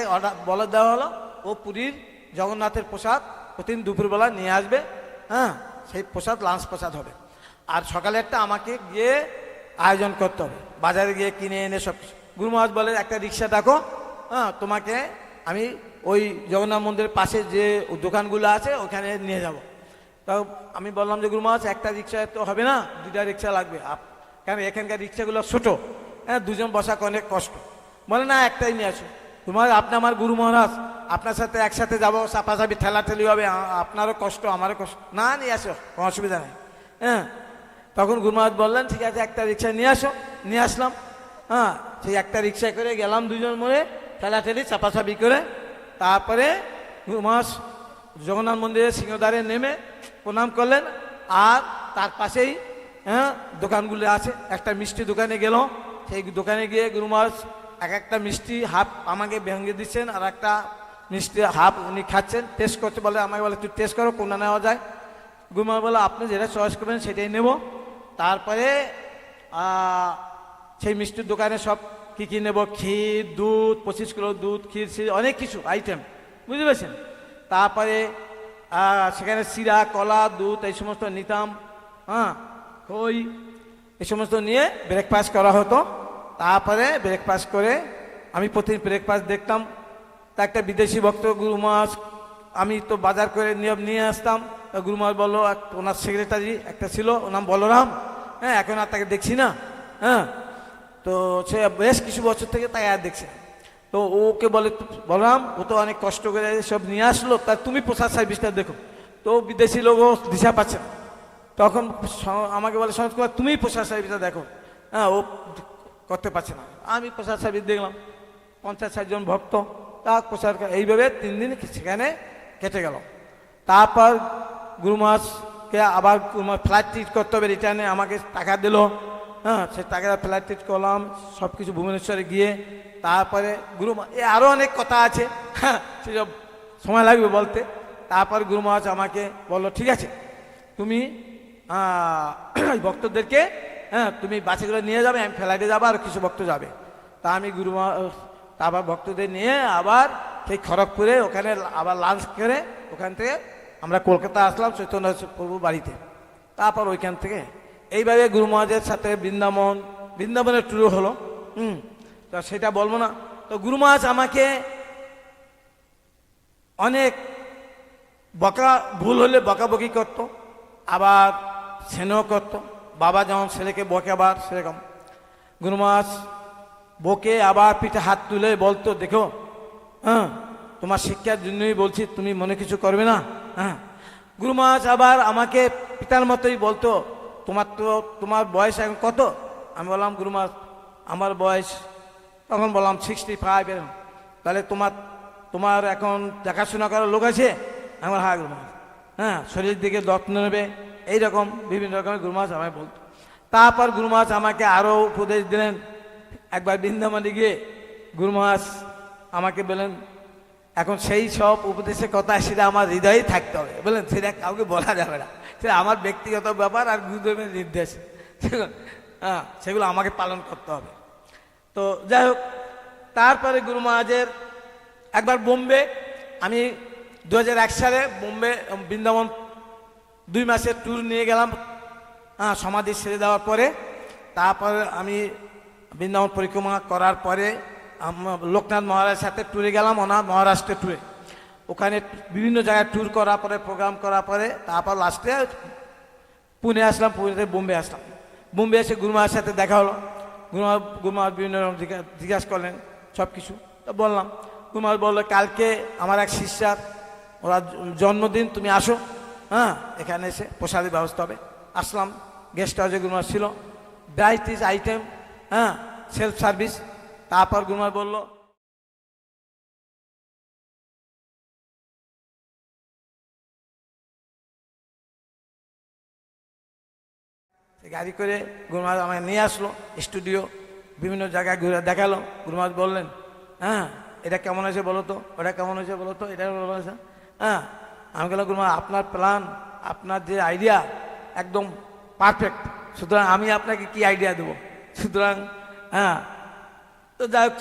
বলে দেওয়া হলো, ও পুরীর জগন্নাথের প্রসাদ প্রতিদিন দুপুরবেলা নিয়ে আসবে। সেই প্রসাদ লাঞ্চ প্রসাদ হবে। আর সকালে একটা আমাকে গিয়ে আয়োজন করতে হবে, বাজারে গিয়ে কিনে এনে সব কিছু। গুরু মহারাজ বলে একটা রিক্সা ডাকো, তোমাকে আমি ওই জগন্নাথ মন্দিরের পাশে যে দোকানগুলো আছে ওখানে নিয়ে যাব। তো আমি বললাম যে গুরু মহারাজ একটা রিক্সা তো হবে না, 2টা রিক্সা লাগবে, কারণ এখানকার রিক্সাগুলো ছোটো, দুজন বসা অনেক কষ্ট। বলে না একটাই নিয়ে আসো। তোমার আপনি আমার গুরু মহারাজ, আপনার সাথে একসাথে যাবো, চাপাচাপি ঠেলাঠেলি হবে, আপনারও কষ্ট আমারও কষ্ট, না নিয়ে আসো, কোনো অসুবিধা নেই। তখন গুরু মহারাজ বললেন ঠিক আছে একটা রিক্সা নিয়ে আসো। নিয়ে আসলাম। সেই একটা রিক্সা করে গেলাম, দুজন মনে ঠেলাঠেলি চাপাচাপি করে। তারপরে গুরু মহারাজ জগন্নাথ মন্দিরের সিংহদ্বারে নেমে প্রণাম করলেন। আর তার পাশেই দোকানগুলো আছে, একটা মিষ্টি দোকানে গেল। সেই দোকানে গিয়ে গুরু মহারাজ একটা মিষ্টি হাফ আমাকে ভেঙে দিচ্ছেন, আর একটা মিষ্টি হাফ উনি খাচ্ছেন, টেস্ট করতে বলে। আমাকে বলে তুই টেস্ট করো কোনটা নেওয়া যায়। গুরু মহারাজ বলে আপনি যেটা চয়েস করবেন সেটাই নেব। তারপরে সেই মিষ্টির দোকানে সব কী কী নেব, ক্ষীর, দুধ, 25 কিলো দুধ, ক্ষীর, অনেক কিছু আইটেম, বুঝতে পেরেছেন। তারপরে সেখানে চিরা, কলা, দুধ এই সমস্ত নিতাম। খই এই সমস্ত নিয়ে ব্রেকফাস্ট করা হতো। তারপরে ব্রেকফাস্ট করে আমি প্রতিদিন ব্রেকফাস্ট দেখতাম। তা একটা বিদেশি ভক্ত গুরু মহারাজ, আমি তো বাজার করে নিয়ে আসতাম। গুরু মহারাজ বললো, ওনার সেক্রেটারি একটা ছিল, ওর নাম বলরাম, এখন আর তাকে দেখছি না। তো সে বেশ কিছু বছর থেকে তাই আর দেখছে। তো ওকে বলে বলরাম, ও তো অনেক কষ্ট করে সব নিয়ে আসলো, তা তুমি প্রসাদ সার্ভিসটা দেখো। তো বিদেশি লোকও দিশা পাচ্ছে না। তখন আমাকে বলে সনৎ কুমার তুমি প্রসাদ সার্ভিসটা দেখো। ও করতে পারছে না। আমি প্রসাদ সার্ভিস দেখলাম, 50-60 জন ভক্ত, তা প্রসাদ এইভাবে 3 দিন সেখানে কেটে গেল। তারপর গুরু মহারাজকে আবার ফ্লাইট টিকিট করতে হবে রিটার্নে, আমাকে টাকা দিল। সে টাকা ফ্লাইট টিকিট করলাম, সব কিছু ভুবনেশ্বরে গিয়ে। তারপরে গুরু আরও অনেক কথা আছে, সেসব সময় লাগবে বলতে। তারপর গুরু মহারাজ আমাকে বললো ঠিক আছে তুমি ভক্তদেরকে তুমি বাসে করে নিয়ে যাবে, আমি ফ্লাইটে যাবো, আর কিছু ভক্ত যাবে। তা আমি গুরু তারপর ভক্তদের নিয়ে আবার সেই খড়গপুরে ওখানে আবার লাঞ্চ করে ওখান থেকে আমরা কলকাতা আসলাম চৈতন্য প্রভু বাড়িতে। তারপর ওইখান থেকে এইভাবে গুরু মহারাজের সাথে বৃন্দাবনের ট্যুর হলো। তো সেটা বলবো না। তো গুরু মহারাজ আমাকে অনেক ভুল হলে বকাবকি করতো, আবার স্নেহ করতো। বাবা যেমন ছেলেকে বকে, আবার সেরকম গুরু মহারাজ বকে আবার পিঠে হাত তুলে বলতো দেখো, তোমার শিক্ষার জন্যই বলছি, তুমি মনে কিছু করবে না। গুরু মহারাজ আবার আমাকে পিতার মতোই বলতো, তোমার বয়স এখন কত? আমি বললাম গুরু মহারাজ আমার বয়স, তখন বললাম 65 এরকম। তাহলে তোমার এখন দেখাশোনা করার লোক আছে? আমার হ্যাঁ গুরু মহারাজ, শরীরের দিকে যত্ন নেবে, এইরকম বিভিন্ন রকমের গুরু মহারাজ আমায় বলতো। তারপর গুরু মহারাজ আমাকে আরও উপদেশ দিলেন। একবার বৃন্দাবনে গিয়ে গুরু মহারাজ আমাকে বলেন, এখন সেই সব উপদেশের কথা সেটা আমার হৃদয়ে থাকতে হবে, বলেন সেটা কাউকে বলা যাবে না, সে আমার ব্যক্তিগত ব্যাপার আর গুরুদেবের নির্দেশ, হ্যাঁ সেগুলো আমাকে পালন করতে হবে। তো যাই হোক, তারপরে গুরু মহারাজের একবার বোম্বে, আমি 2001 সালে বোম্বে বৃন্দাবন 2 মাসের ট্যুর নিয়ে গেলাম, হ্যাঁ সমাধি ছেড়ে দেওয়ার পরে। তারপরে আমি বৃন্দাবন পরিক্রমা করার পরে লোকনাথ মহারাজের সাথে ট্যুরে গেলাম, ওনার মহারাষ্ট্রের ট্যুরে। ওখানে বিভিন্ন জায়গায় ট্যুর করার পরে, প্রোগ্রাম করার পরে তারপর লাস্টে পুনে আসলাম, পুনেতে বোম্বে আসলাম। বোম্বে এসে গুরু মহারাজের সাথে দেখা হলো। গুরু মহারাজ বিভিন্ন রকম জিজ্ঞাসা করলেন সব কিছু, তো বললাম। গুরু মহারাজ বললো, কালকে আমার এক শিষ্যার ওরা জন্মদিন, তুমি আসো, হ্যাঁ এখানে এসে প্রসাদের ব্যবস্থা হবে। আসলাম, গেস্ট হাউসে গুরু মহারাজ ছিল, ভ্যারাইটিস আইটেম, হ্যাঁ সেলফ সার্ভিস। তারপর গুরু মহারাজ বললো, গাড়ি করে গুরু মহারাজ আমাকে নিয়ে আসলো স্টুডিও, বিভিন্ন জায়গায় ঘুরে দেখালো। গুরু মহারাজ বললেন, হ্যাঁ এটা কেমন হয়েছে বলো তো, ওটা কেমন হয়েছে বলো তো, এটা কেমন হয়েছে, হ্যাঁ। আমি বললাম, গুরু মহারাজ আপনার প্ল্যান, আপনার যে আইডিয়া একদম পারফেক্ট, সুতরাং আমি আপনাকে কি আইডিয়া দেবো, সুতরাং হ্যাঁ। তো যাই হোক,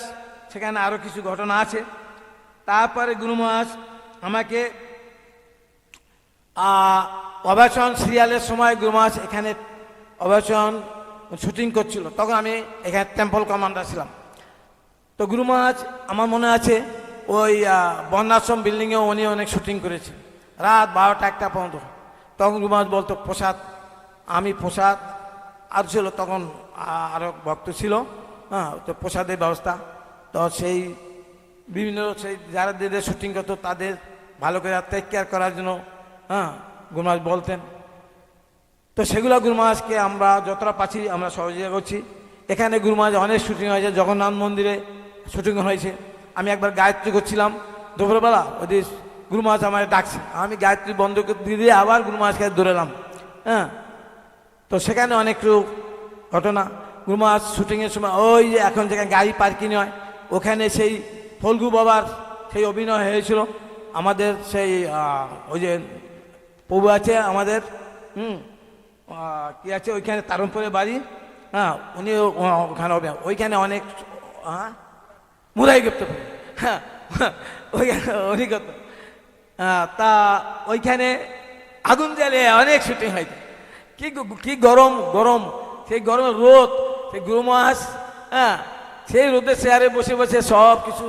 সেখানে আরও কিছু ঘটনা আছে। তারপরে গুরু মহারাজ আমাকে অবাচন সিরিয়ালের সময় গুরু মহারাজ এখানে অবাচন শুটিং করছিল, তখন আমি এখানে টেম্পল কমান্ডার ছিলাম। তো গুরু মহারাজ আমার মনে আছে ওই বর্ণাশ্রম বিল্ডিংয়ে উনি অনেক শুটিং করেছে, রাত 12টা 1টা পর্যন্ত। তখন গুরু মহারাজ বলতো প্রসাদ, আমি প্রসাদ আর ছিল তখন আরও ভক্ত ছিল, হ্যাঁ তো প্রসাদের ব্যবস্থা। তো সেই বিভিন্ন সেই যারা যাদের শুটিং করতো তাদের ভালো করে টেক কেয়ার করার জন্য, হ্যাঁ গুরু মহারাজ বলতেন। তো সেগুলো গুরু মহারাজকে আমরা যতটা পাচ্ছি আমরা সহযোগিতা করছি। এখানে গুরু মহারাজ অনেক শুটিং হয়েছে, জগন্নাথ মন্দিরে শুটিং হয়েছে। আমি একবার গায়ত্রী করছিলাম দুপুরবেলা, ওই গুরু মহারাজ আমাকে ডাকছে, আমি গায়ত্রী বন্ধ করে দিয়ে আবার গুরু মহারাজকে দৌড়ালাম, হ্যাঁ। তো সেখানে অনেক ঘটনা। গুরু মহারাজ শুটিংয়ের সময় ওই যে এখন যেখানে গাড়ি পার্কিং হয় ওখানে সেই ফল্গু বাবার সেই অভিনয় হয়েছিল আমাদের, সেই ওই যে প্রভু আছে আমাদের, কি আছে ওইখানে তারণপুরে বাড়ি, হ্যাঁ উনি ওখানে হবে, ওইখানে অনেক মুরাই করতে পারে, হ্যাঁ ওইখানে উনি করত। তা ওইখানে আগুন জ্বালিয়ে অনেক শুটিং হয়েছে, কি গরম গরম, সেই গরম রোদ, সেই গুরু মহারাজ হ্যাঁ সেই রোদে চেয়ারে বসে বসে সব কিছু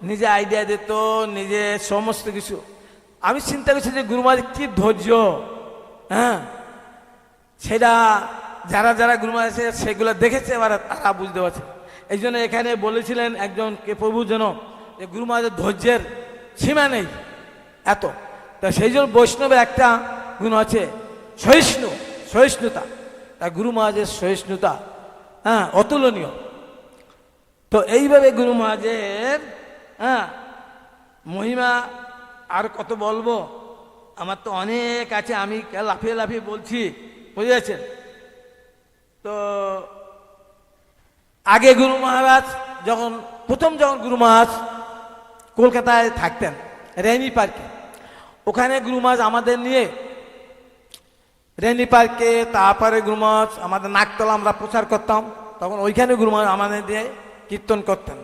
নিজে আইডিয়া দিত, নিজে সমস্ত কিছু। আমি চিন্তা করছি যে গুরু মহারাজ কি ধৈর্য, হ্যাঁ সেটা যারা যারা গুরু মহারাজ সেগুলো দেখেছে এবার তারা বুঝতে পারছে। এই জন্য এখানে বলেছিলেন একজন কে প্রভু যেন, যে গুরু মহারাজের ধৈর্যের সীমা নেই এত। তা সেই জন্য বৈষ্ণবের একটা গুণ আছে সহিষ্ণুতা, তা গুরু মহারাজের সহিষ্ণুতা হ্যাঁ অতুলনীয়। তো এইভাবে গুরু মহারাজের হ্যাঁ মহিমা আর কত বলবো, আমার তো অনেক আছে, আমি লাফিয়ে লাফিয়ে বলছি, বুঝে যাচ্ছেন। তো আগে গুরু মহারাজ প্রথম যখন গুরু মহারাজ কলকাতায় থাকতেন রেনি পার্কে, ওখানে গুরু মহারাজ আমাদের নিয়ে রেনি পার্কে, তারপরে গুরু মহারাজ আমাদের নাকতলা আমরা প্রচার করতাম, তখন ওইখানে গুরু মহারাজ আমাদের দিয়ে কীর্তন করতেন।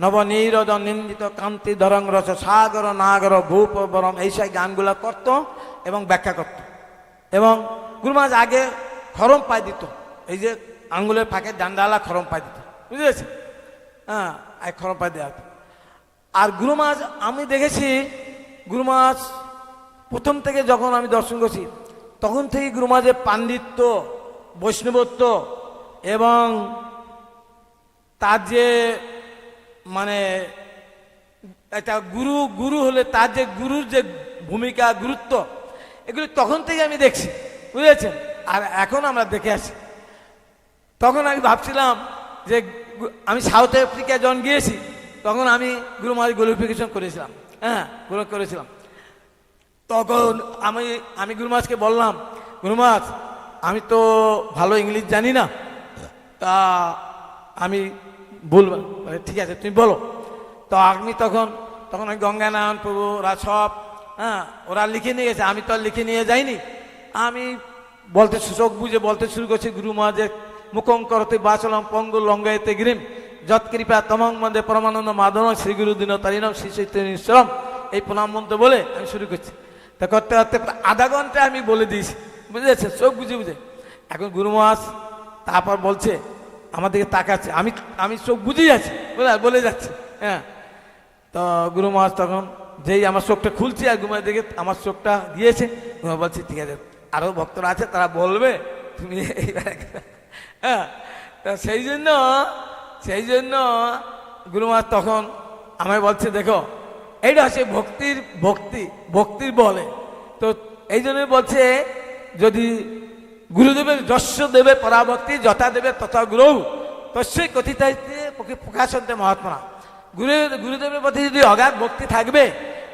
নবনীরদ নিন্দিত কান্তি ধরং রস সাগর নাগর ভূপ বরম, এইসব গানগুলো করতো এবং ব্যাখ্যা করত। এবং গুরু মহারাজ আগে খরম পাই দিত, এই যে আঙ্গুলের ফাঁকে ডান্ডালা খরম পাই দিত, বুঝেছেন, হ্যাঁ খরম পাই দেওয়া। আর গুরু মহারাজ আমি দেখেছি, গুরু মহারাজ প্রথম থেকে যখন আমি দর্শন করছি তখন থেকে গুরু মহারাজের পাণ্ডিত্য, বৈষ্ণবত্ব এবং তার যে মানে একটা গুরু হলে তার যে গুরুর যে ভূমিকা, গুরুত্ব, এগুলো তখন থেকে আমি দেখছি, বুঝেছেন। আর এখন আমরা দেখে আসি। তখন আমি ভাবছিলাম যে আমি সাউথ আফ্রিকায় যখন গিয়েছি তখন আমি গুরু মহারাজ গ্লোরিফিকেশন করেছিলাম, হ্যাঁ করেছিলাম। তখন আমি গুরু মহারাজকে বললাম, গুরু মহারাজ আমি তো ভালো ইংলিশ জানি না, তা আমি বলবো, ঠিক আছে তুমি বলো। তো আমি তখন ওই গঙ্গানারায়ণ প্রভু ওরা সব, হ্যাঁ ওরা লিখে নিয়ে গেছে, আমি তো আর লিখে নিয়ে যাইনি। আমি বলতে চোখ বুঝে বলতে শুরু করছি, গুরু মহারাজের মুখং করতে বাচলম পঙ্গু লঙ্গায়তে গিরিম যৎকৃপা তমং মধ্যে পরমানন্দ মাধব শ্রী গুরু দিন তারিণম শ্রী চৈতন্যম, এই প্রণাম মন্ত্র বলে আমি শুরু করছি। তা করতে করতে প্রায় আধা ঘন্টা আমি বলে দিয়েছি, বুঝেছে, চোখ বুঝে বুঝে। এখন গুরু মহারাজ তারপর বলছে, আমার দিকে তাকাচ্ছে, আমি চোখ বুঝেই আছি, বলে যাচ্ছি। হ্যাঁ, তো গুরু মহারাজ তখন যেই আমার চোখটা খুলছে আর গুরু মহারাজ দিকে আমার চোখটা দিয়েছে, গুরু মহারাজ বলছে ঠিক আছে, আরও ভক্তরা আছে তারা বলবে, তুমি এইবার। হ্যাঁ, তা সেই জন্য গুরু মহারাজ তখন আমায় বলছে, দেখো এইটা হচ্ছে ভক্তির বলে। তো এই জন্যই বলছে, যদি গুরুদেবের যস্য দেবে পরাভক্তি যথা দেবে তথা গুরু তস্যই কথিতাইতে প্রকাশন্তে মহাত্মা। গুরুদেবের প্রতি যদি অগাধ ভক্তি থাকবে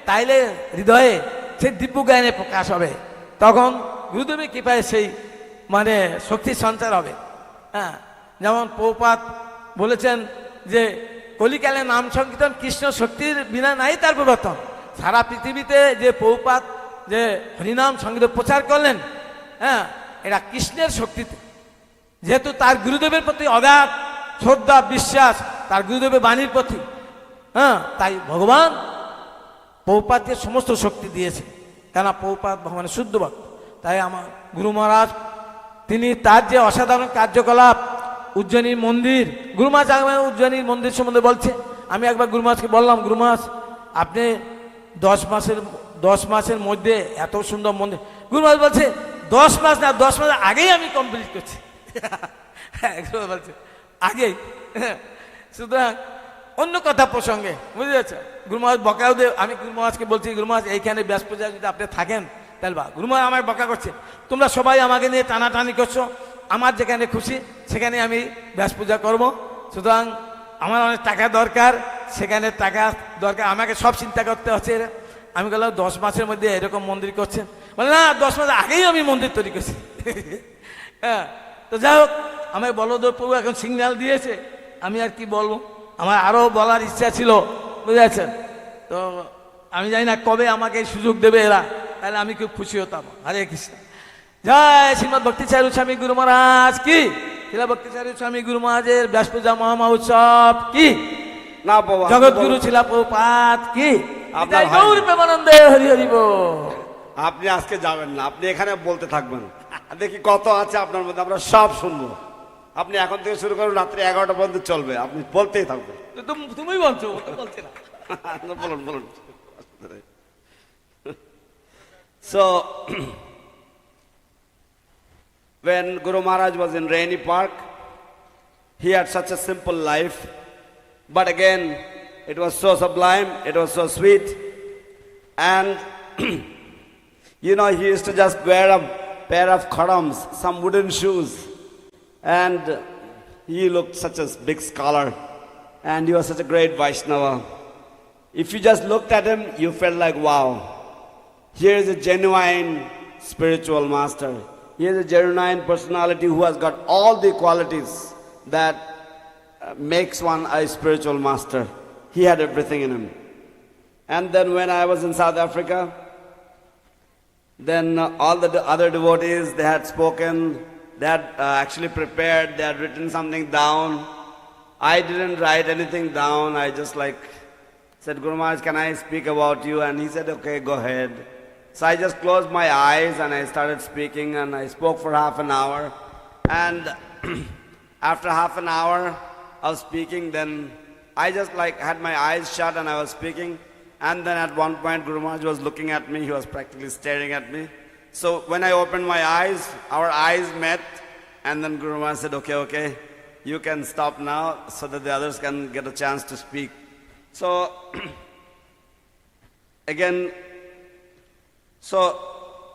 তাইলে হৃদয়ে সেই দিব্য জ্ঞানে প্রকাশ হবে, তখন গুরুদেবের কৃপায় সেই মানে শক্তি সঞ্চার হবে। হ্যাঁ, যেমন প্রভুপাদ বলেছেন যে কলিকালে নাম সংকীর্তন কৃষ্ণ শক্তির বিনা নাই তার প্রবর্তন। সারা পৃথিবীতে যে প্রভুপাদ যে হরিনাম সংগীত প্রচার করলেন, হ্যাঁ, এটা কৃষ্ণের শক্তিতে, যেহেতু তার গুরুদেবের প্রতি অগাধ শ্রদ্ধা বিশ্বাস, তার গুরুদেবের বাণীর প্রতি, হ্যাঁ, তাই ভগবান প্রভুপাদকে সমস্ত শক্তি দিয়েছে, কেন প্রভুপাদ ভগবানের শুদ্ধ ভক্ত। তাই আমার গুরু মহারাজ তিনি তার যে অসাধারণ কার্যকলাপ, উজ্জয়িনীর মন্দির, গুরু মহারাজ উজ্জয়িনীর মন্দির সম্বন্ধে বলছে। আমি একবার গুরু মহারাজকে বললাম, গুরু মহারাজ আপনি 10 মাসের মধ্যে এত সুন্দর মন্দির। গুরু মহারাজ বলছে 10 মাস না, 10 মাস আগেই আমি কমপ্লিট করছি। বলছে আগেই। সুতরাং অন্য কথা প্রসঙ্গে, বুঝতে পারছো, গুরু মহারাজ বকাও দে। আমি গুরু মহারাজকে বলছি, গুরু মহারাজ এইখানে ব্যাস পূজা যদি আপনি থাকেন তাহলে বা। গুরু মহারাজ আমাকে বকা করছে, তোমরা সবাই আমাকে নিয়ে টানাটানি করছো, আমার যেখানে খুশি সেখানে আমি ব্যাস পূজা করবো। সুতরাং আমার অনেক টাকা দরকার, সেখানে টাকা দরকার, আমাকে সব চিন্তা করতে হচ্ছে। আমি বললাম 10 মাসের মধ্যে এরকম মন্দির করছেন? বলে না, 10 মাস আগেই আমি মন্দির তৈরি করছি। হ্যাঁ, তো যাই হোক, আমাকে বলদেব প্রভু এখন সিগন্যাল দিয়েছে, আমি আর কি বলবো, আমার আরও বলার ইচ্ছা ছিল, বুঝতে পারছেন। তো আমি জানি না কবে আমাকে সুযোগ দেবে এরা, তাহলে আমি খুব খুশি হতাম। হরে কৃষ্ণ। জয় শ্রীমৎ ভক্তি চারু স্বামী গুরু মহারাজ কি, শিলা ভক্তি চারু স্বামী গুরু মহারাজের ব্যাস পূজা মহামহোৎসব কি, না বাবা, জগৎগুরু শিলা প্রভুপাদ কি, আপনার গৌর প্রেমানন্দে হরি হরি বল। আপনি আজকে যাবেন না, আপনি এখানে বলতে থাকবেন, দেখি কত আছে আপনার মধ্যে, আমরা সব শুনবো। আপনি এখন থেকে শুরু করুন, রাত্রি 11টা পর্যন্ত চলবে, আপনি বলতেই থাকবেন। তুমি বলছো, বলছি না। বলুন। So when Guru Maharaj was in Rainy Park, he had such a simple life, but again it was so sublime, it was so sweet. And you know, he used to just wear a pair of khadams, some wooden shoes, and he looked such a big scholar, and he was such a great Vaishnava. If you just looked at him, you felt like, wow, here is a genuine spiritual master. He is a genuine personality who has got all the qualities that makes one a spiritual master. He had everything in him. And then when I was in South Africa, then all the other devotees, they had spoken, they had actually prepared, they had written something down. I didn't write anything down. I just said, Guru Maharaj, can I speak about you? And he said, okay, go ahead. So I just closed my eyes and I started speaking, and I spoke for half an hour. And after half an hour of speaking, then I just had my eyes shut and I was speaking. And then at one point, Guru Maharaj was looking at me. He was practically staring at me. So when I opened my eyes, our eyes met. And then Guru Maharaj said, okay, you can stop now so that the others can get a chance to speak. So again,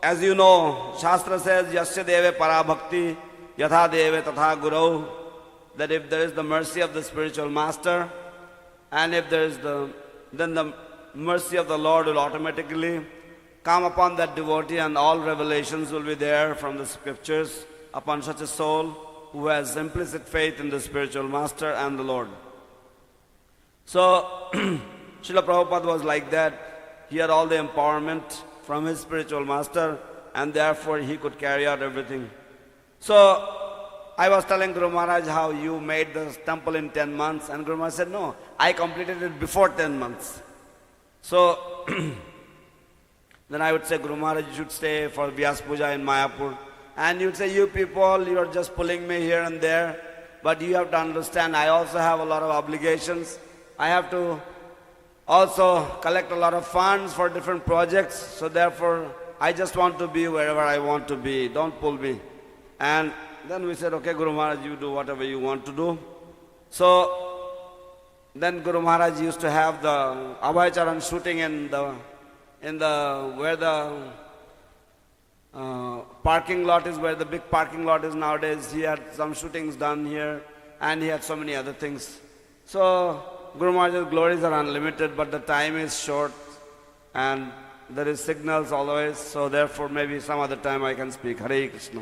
as you know, Shastra says, Yasya deve para bhakti, yatha deve tatha guru, that if there is the mercy of the spiritual master, and if there is then the mercy of the Lord will automatically come upon that devotee, and all revelations will be there from the scriptures upon such a soul who has implicit faith in the spiritual master and the Lord. So, Srila Prabhupada was like that. He had all the empowerment from his spiritual master, and therefore he could carry out everything. So I was telling Guru Maharaj how you made this temple in 10 months, and Guru Maharaj said, no, I completed it before 10 months. So then I would say, Guru Maharaj, you should stay for Vyasa Puja in Mayapur. And you'd say, you people, you are just pulling me here and there. But you have to understand, I also have a lot of obligations. I have to also collect a lot of funds for different projects. So therefore, I just want to be wherever I want to be. Don't pull me. And then we said, okay, Guru Maharaj, you do whatever you want to do. So then Guru Maharaj used to have the Abhay Charan shooting in the where the parking lot is, where the big parking lot is nowadays. He had some shootings done here, and he had so many other things. So Guru Maharaj's glories are unlimited, but the time is short, and there is signals always. So therefore, maybe some other time I can speak. Hare Krishna.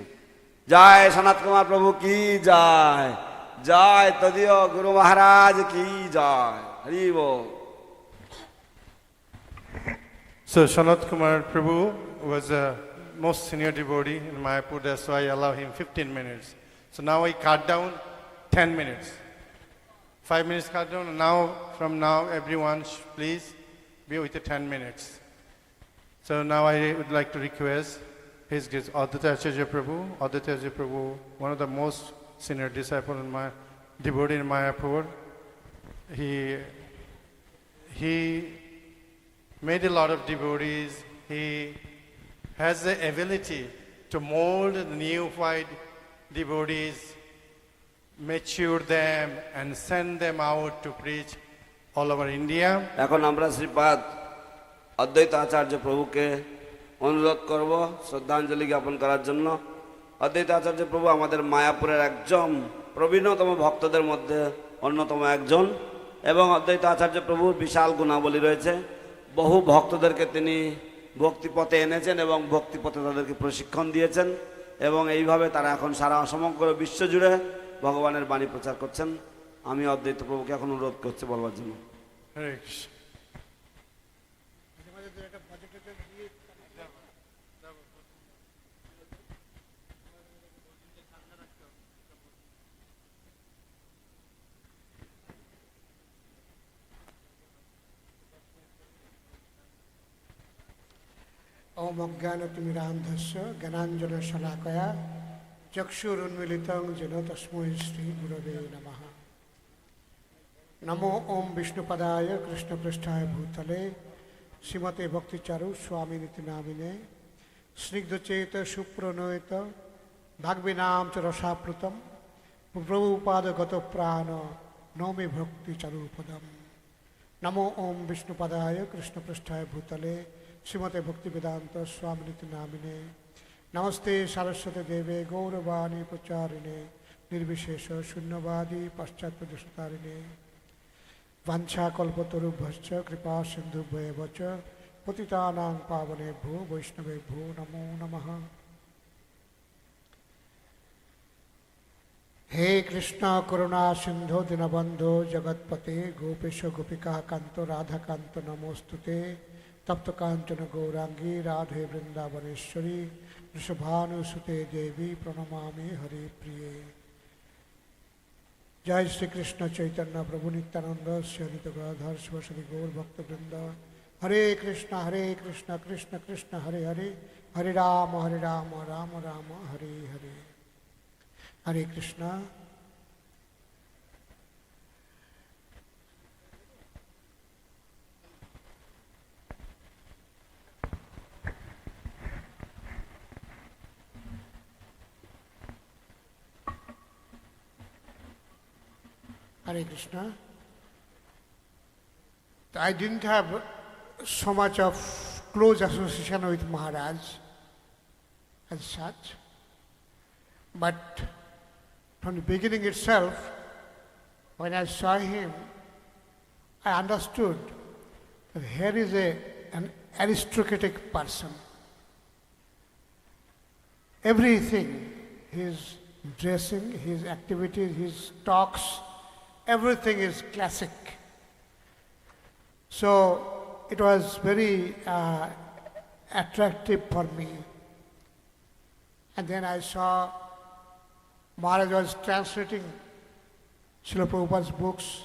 Jai Sanat Kumar Prabhu ki jai. Jai Tadiyo Guru Maharaj ki jai. Hari Bol. So Sanat Kumar Prabhu was a most senior devotee in Mayapur, that's why I allow him 15 minutes. So now I cut down 10 minutes. 5 minutes cut down, and now, from now, everyone please be with the 10 minutes. So now I would like to request His Grace Advaita Acharya Prabhu. Advaita Acharya Prabhu, one of the most senior disciple in my devotee in Mayapur. He made a lot of devotees. He has the ability to mold the neophyte devotees, mature them, and send them out to preach all over India. এখন আমরা শ্রীপাদ অদ্বৈত আচার্য প্রভুকে অনুরোধ করব শ্রদ্ধাঞ্জলি জ্ঞাপন করার জন্য। অদ্বৈত আচার্য প্রভু আমাদের মায়াপুরের একজন প্রবীণতম ভক্তদের মধ্যে অন্যতম একজন, এবং অদ্বৈত আচার্য প্রভুর বিশাল গুণাবলী রয়েছে। বহু ভক্তদেরকে তিনি ভক্তিপথে এনেছেন এবং ভক্তিপথে তাদেরকে প্রশিক্ষণ দিয়েছেন, এবং এইভাবে তারা এখন সারা সমগ্র বিশ্ব জুড়ে ভগবানের বাণী প্রচার করছেন। আমি অদ্বৈত প্রভুকে এখন অনুরোধ করছি বলবার জন্য। ओम अज्ञानतिमिरान्धस्य ज्ञानाञ्जनशलाकया चक्षुरुन्मीलितं येन तस्मै श्रीगुरवे नमः। नमो ओम विष्णुपदाय कृष्णपृष्ठाय भूतले श्रीमते भक्ति चारु स्वामी नामिने स्निग्धचेत सुप्रणोयत भाग्विनाम च रसाप्लुतं प्रभुपादगत प्राण नौमि भक्ति चारुपदम। नमो ओम विष्णुपदाय कृष्णपृष्ठाय भूतले श्रीमते भक्ति वेदांत स्वामी नामिने नमस्ते सरस्वती देवे गौरवाणी प्रचारिणे निर्विशेष शून्यवादी पाश्चात्यदेशतारिणे वाञ्छाकल्पतरुभ्यश्च कृपा सिन्धुभ्येव च पतितानां पावनेभ्यो वैष्णवेभ्यो नमो नमः। हे कृष्ण करुणा सिंधु दीनबंधो जगत्पते गोपेश गोपिका कांतो राधा कांतो नमोस्तुते तप्त कांचन गौरांगी राधे वृंदावनेश्वरी वृषभानुसुते देवी प्रणमामि हरि प्रिये। जय श्री कृष्ण चैतन्य प्रभु नित्यानंद श्री अद्वैत गदाधर शिवश्री गौर भक्तवृंद। हरे कृष्ण कृष्ण कृष्ण हरे हरे हरे राम राम राम हरे हरे। हरे Krishna. Hare Krishna. I didn't have so much of close association with Maharaj as such, but from the beginning itself, when I saw him, I understood that here is an aristocratic person. Everything, his dressing, his activities, his talks, everything is classic. So it was very attractive for me. And then I saw Maharaj was translating Srila Prabhupada's books,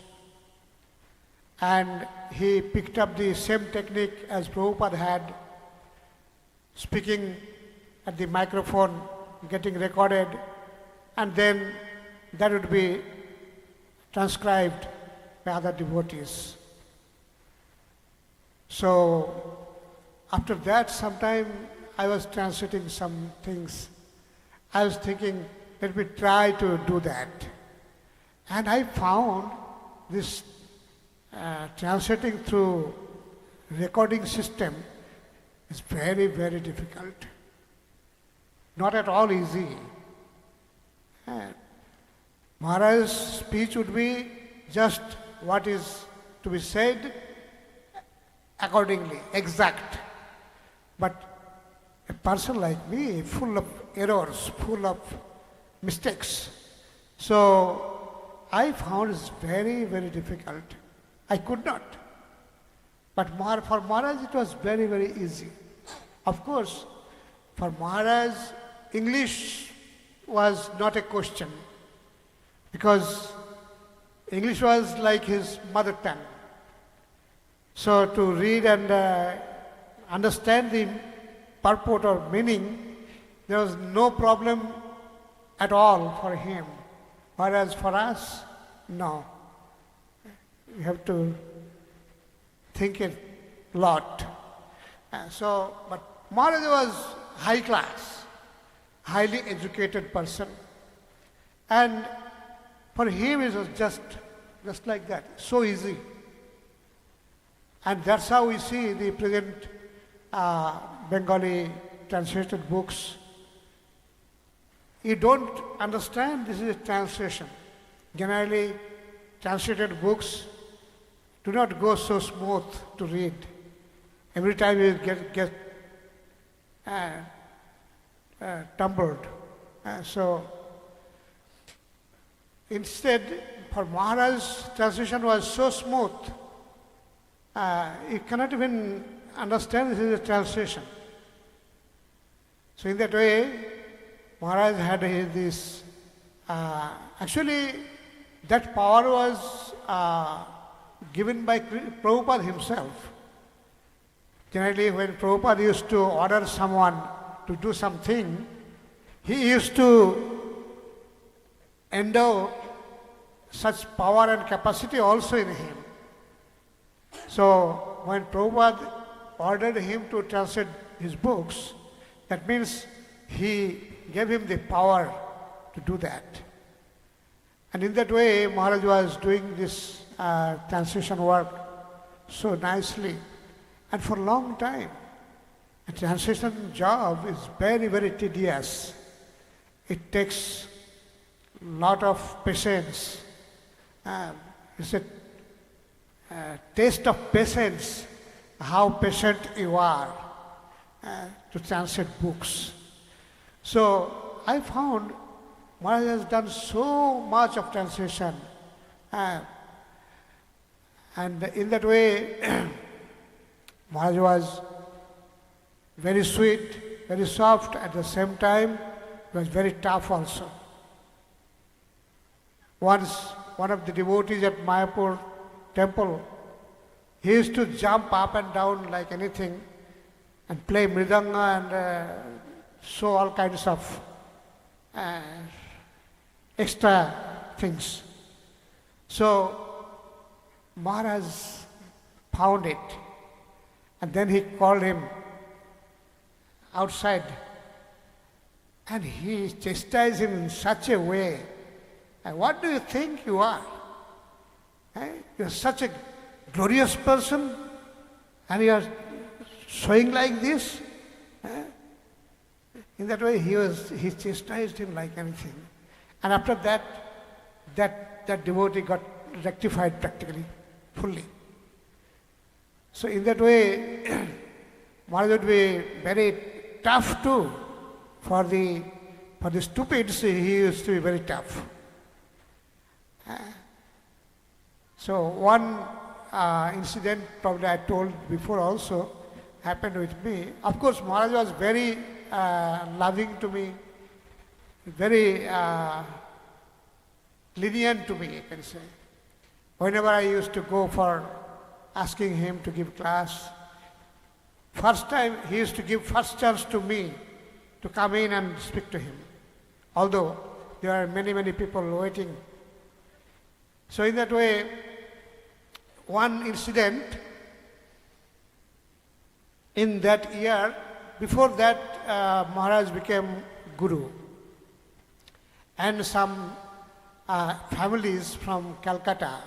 and he picked up the same technique as Prabhupada had, speaking at the microphone, getting recorded, and then that would be transcribed by other devotees. So after that, sometime I was translating some things. I was thinking, let me try to do that. And I found this translating through recording system is very, very difficult. Not at all easy. Maharaj's speech would be just what is to be said accordingly, exact. But a person like me, full of errors, full of mistakes. So I found it's very, very difficult. I could not. But for Maharaj it was very, very easy. Of course, for Maharaj, English was not a question, because English was like his mother tongue. So to read and understand the purport or meaning, there was no problem at all for him. Whereas for us, no. You have to think a lot. But Maharaj was high class, highly educated person. And for him it was just like that, so easy. And that's how we see the present Bengali translated books. You don't understand this is a translation. Generally, translated books do not go so smooth to read. Every time you get tumbled. So instead, for Maharaj's translation was so smooth, you cannot even understand this is a translation. So in that way, Maharaj had this, actually that power was given by Prabhupada himself. Generally, when Prabhupada used to order someone to do something, he used to endow such power and capacity also in him. So when Prabhupada ordered him to translate his books, that means he gave him the power to do that. And in that way, Maharaj was doing this translation work so nicely and for a long time. A translation job is very, very tedious. It takes a lot of patience. It's a taste of patience, how patient you are to translate books. So I found Maharaj has done so much of translation, and in that way Maharaj was very sweet, very soft, at the same time he was very tough also. Once one of the devotees at Mayapur temple, he used to jump up and down like anything and play mridanga and show all kinds of extra things. So Maharaj found it, and then he called him outside and he chastised him in such a way. And what do you think you are? You are such a glorious person and you are showing like this? In that way he chastised him like anything. And after that, that devotee got rectified practically, fully. So in that way, Maharaj would be very tough too. For the stupids, he used to be very tough. So one incident, probably I told before also, happened with me. Of course, Maharaj was very loving to me. very lenient to me, you can say. Whenever I used to go for asking him to give class, first time he used to give first chance to me to come in and speak to him, although there are many, many people waiting. So in that way, one incident in that year, before that Maharaj became Guru, and some families from Calcutta,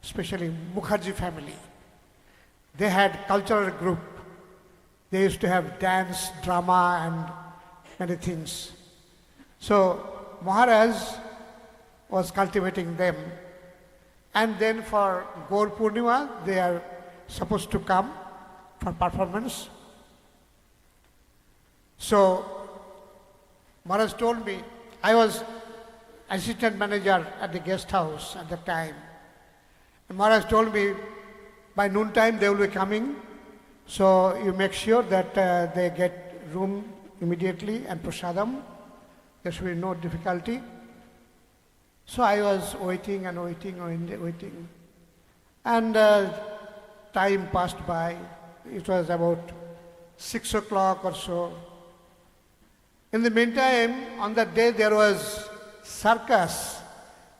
especially Mukherjee family, they had cultural group. They used to have dance, drama and many things. So Maharaj was cultivating them. And then for Gaur Purnima, they are supposed to come for performance. So Maharaj told me, I was assistant manager at the guest house at the time. And Maharaj told me, by noontime they will be coming, so you make sure that they get room immediately and prasadam. There should be no difficulty. So I was waiting and waiting. And time passed by. It was about 6 o'clock or so. In the meantime, on that day there was circus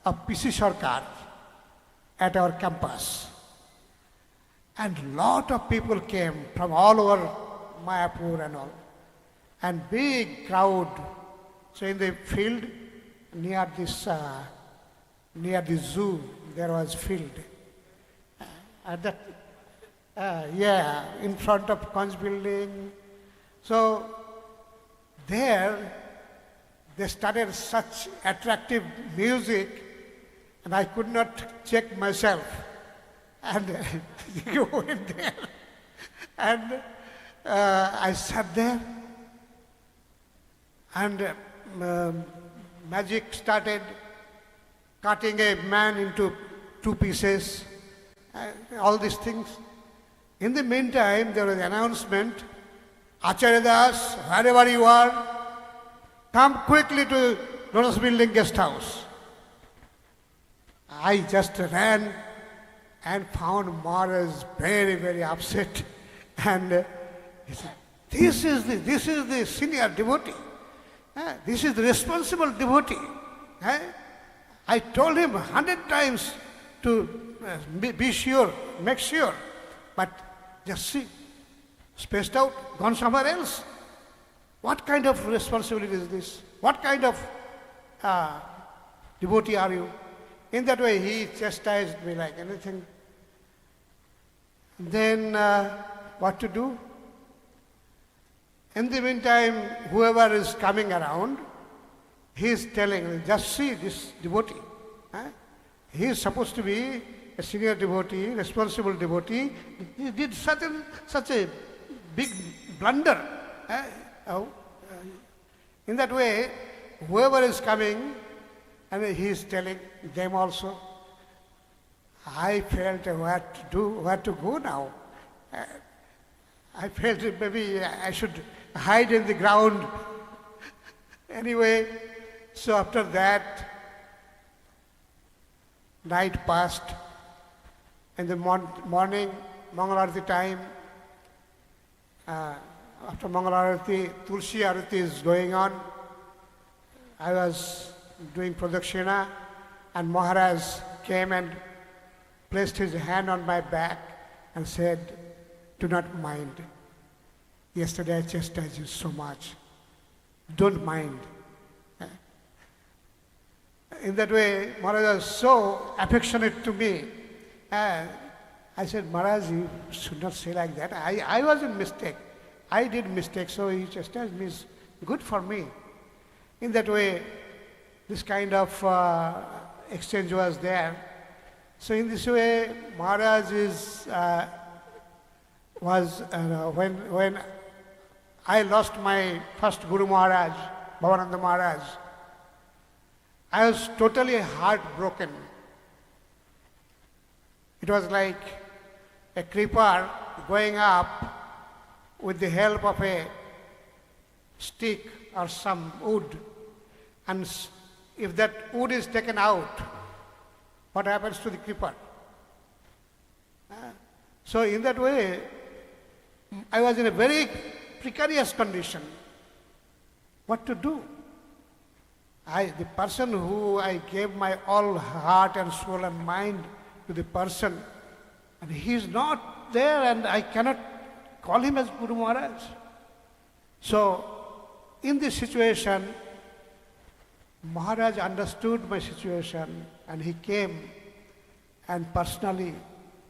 of PC Sarkar at our campus. And lot of people came from all over Mayapur and all. And big crowd. So in the field near the zoo, there was field. At that, in front of Conch building. So there, they started such attractive music, and I could not check myself. And you went there, and I sat there, and magic started cutting a man into 2 pieces, all these things. In the meantime, there was an announcement, Acharya Das, wherever you are, come quickly to Lotus Building Guest House. I just ran and found Maharaj very, very upset. And he said, this is the senior devotee. This is the responsible devotee. I told him 100 times to be sure, make sure. But just see, spaced out, gone somewhere else. What kind of responsibility is this? What kind of devotee are you? In that way, he chastised me like anything. Then what to do? In the meantime, whoever is coming around, he is telling, just see this devotee. He is supposed to be a senior devotee, responsible devotee. He did such a big blunder. In that way, whoever is coming, and he is telling them also. I felt where to go now. I felt maybe I should hide in the ground. Anyway, so after that, night passed. In the morning, Mangalarati time, after Mangalarati, Tulsi Arati is going on. I was doing Pradakshina, and Maharaj came and placed his hand on my back and said, do not mind. Yesterday I chastised you so much. Don't mind. In that way, Maharaj was so affectionate to me. I said, Maharaj, you should not say like that. I was in mistake. I did mistake, so he chastised me. It's good for me. In that way, this kind of exchange was there. So in this way, Maharaj when I lost my first Guru Maharaj, Bhavananda Maharaj, I was totally heartbroken. It was like a creeper going up with the help of a stick or some wood, And if that wood is taken out, what happens to the creeper? So in that way, I was in a very precarious condition. What to do? The person who I gave my all heart and soul and mind to the person, and he is not there, and I cannot call him as Guru Maharaj. So in this situation, Maharaj understood my situation, and he came and personally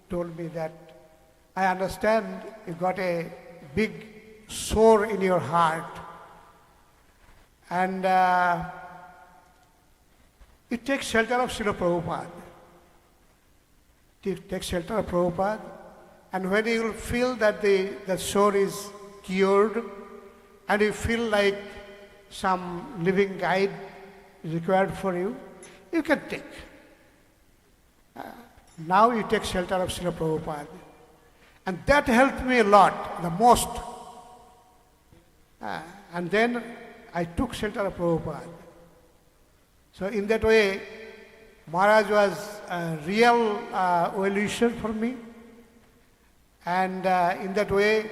told me that, I understand you got a big sore in your heart, and you take shelter of Srila Prabhupada. You take shelter of Prabhupada, and when you will feel that the sore is cured, and you feel like some living guide is required for you, you can take. Now you take shelter of Srila Prabhupada. And that helped me a lot, the most. And then I took shelter of Prabhupada. So in that way, Maharaj was a real well-wisher for me. And in that way,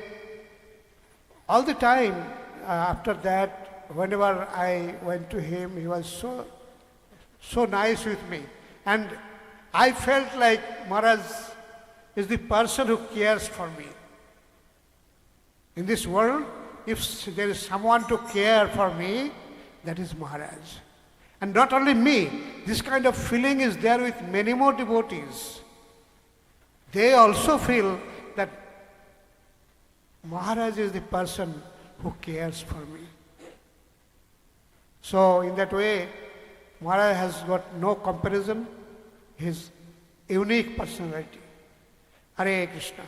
all the time after that, whenever I went to him, he was so nice with me. And I felt like Maharaj is the person who cares for me. In this world, if there is someone to care for me, that is Maharaj. And not only me, this kind of feeling is there with many more devotees. They also feel that Maharaj is the person who cares for me. So in that way, Maharaj has got no comparison, his unique personality. Hare Krishna.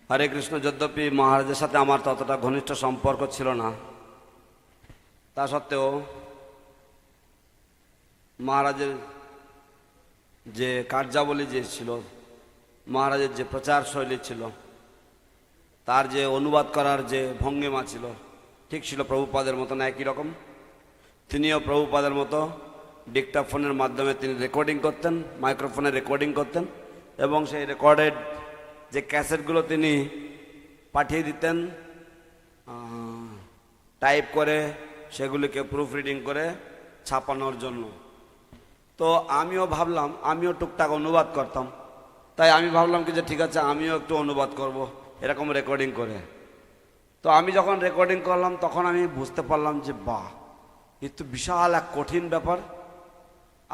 হরে কৃষ্ণ। যদ্যপি মহারাজের সাথে আমার ততটা ঘনিষ্ঠ সম্পর্ক ছিল না, তা সত্ত্বেও মহারাজের যে কার্যাবলী যে ছিল, মহারাজের যে প্রচার শৈলী ছিল, তার যে অনুবাদ করার যে ভঙ্গিমা ছিল, ঠিক ছিল প্রভুপাদের মতন একই রকম। তিনিও প্রভুপাদের মতো ডিক্টাফোনের মাধ্যমে তিনি রেকর্ডিং করতেন, মাইক্রোফোনে রেকর্ডিং করতেন, এবং সেই রেকর্ডেড যে ক্যাসেটগুলো তিনি পাঠিয়ে দিতেন টাইপ করে, সেগুলিকে প্রুফ রিডিং করে ছাপানোর জন্য। তো আমিও ভাবলাম, আমিও টুকটাক অনুবাদ করতাম, তাই আমি ভাবলাম কি যে ঠিক আছে আমিও একটু অনুবাদ করব এরকম রেকর্ডিং করে। তো আমি যখন রেকর্ডিং করলাম তখন আমি বুঝতে পারলাম যে বাহ, এ তো বিশাল এক কঠিন ব্যাপার।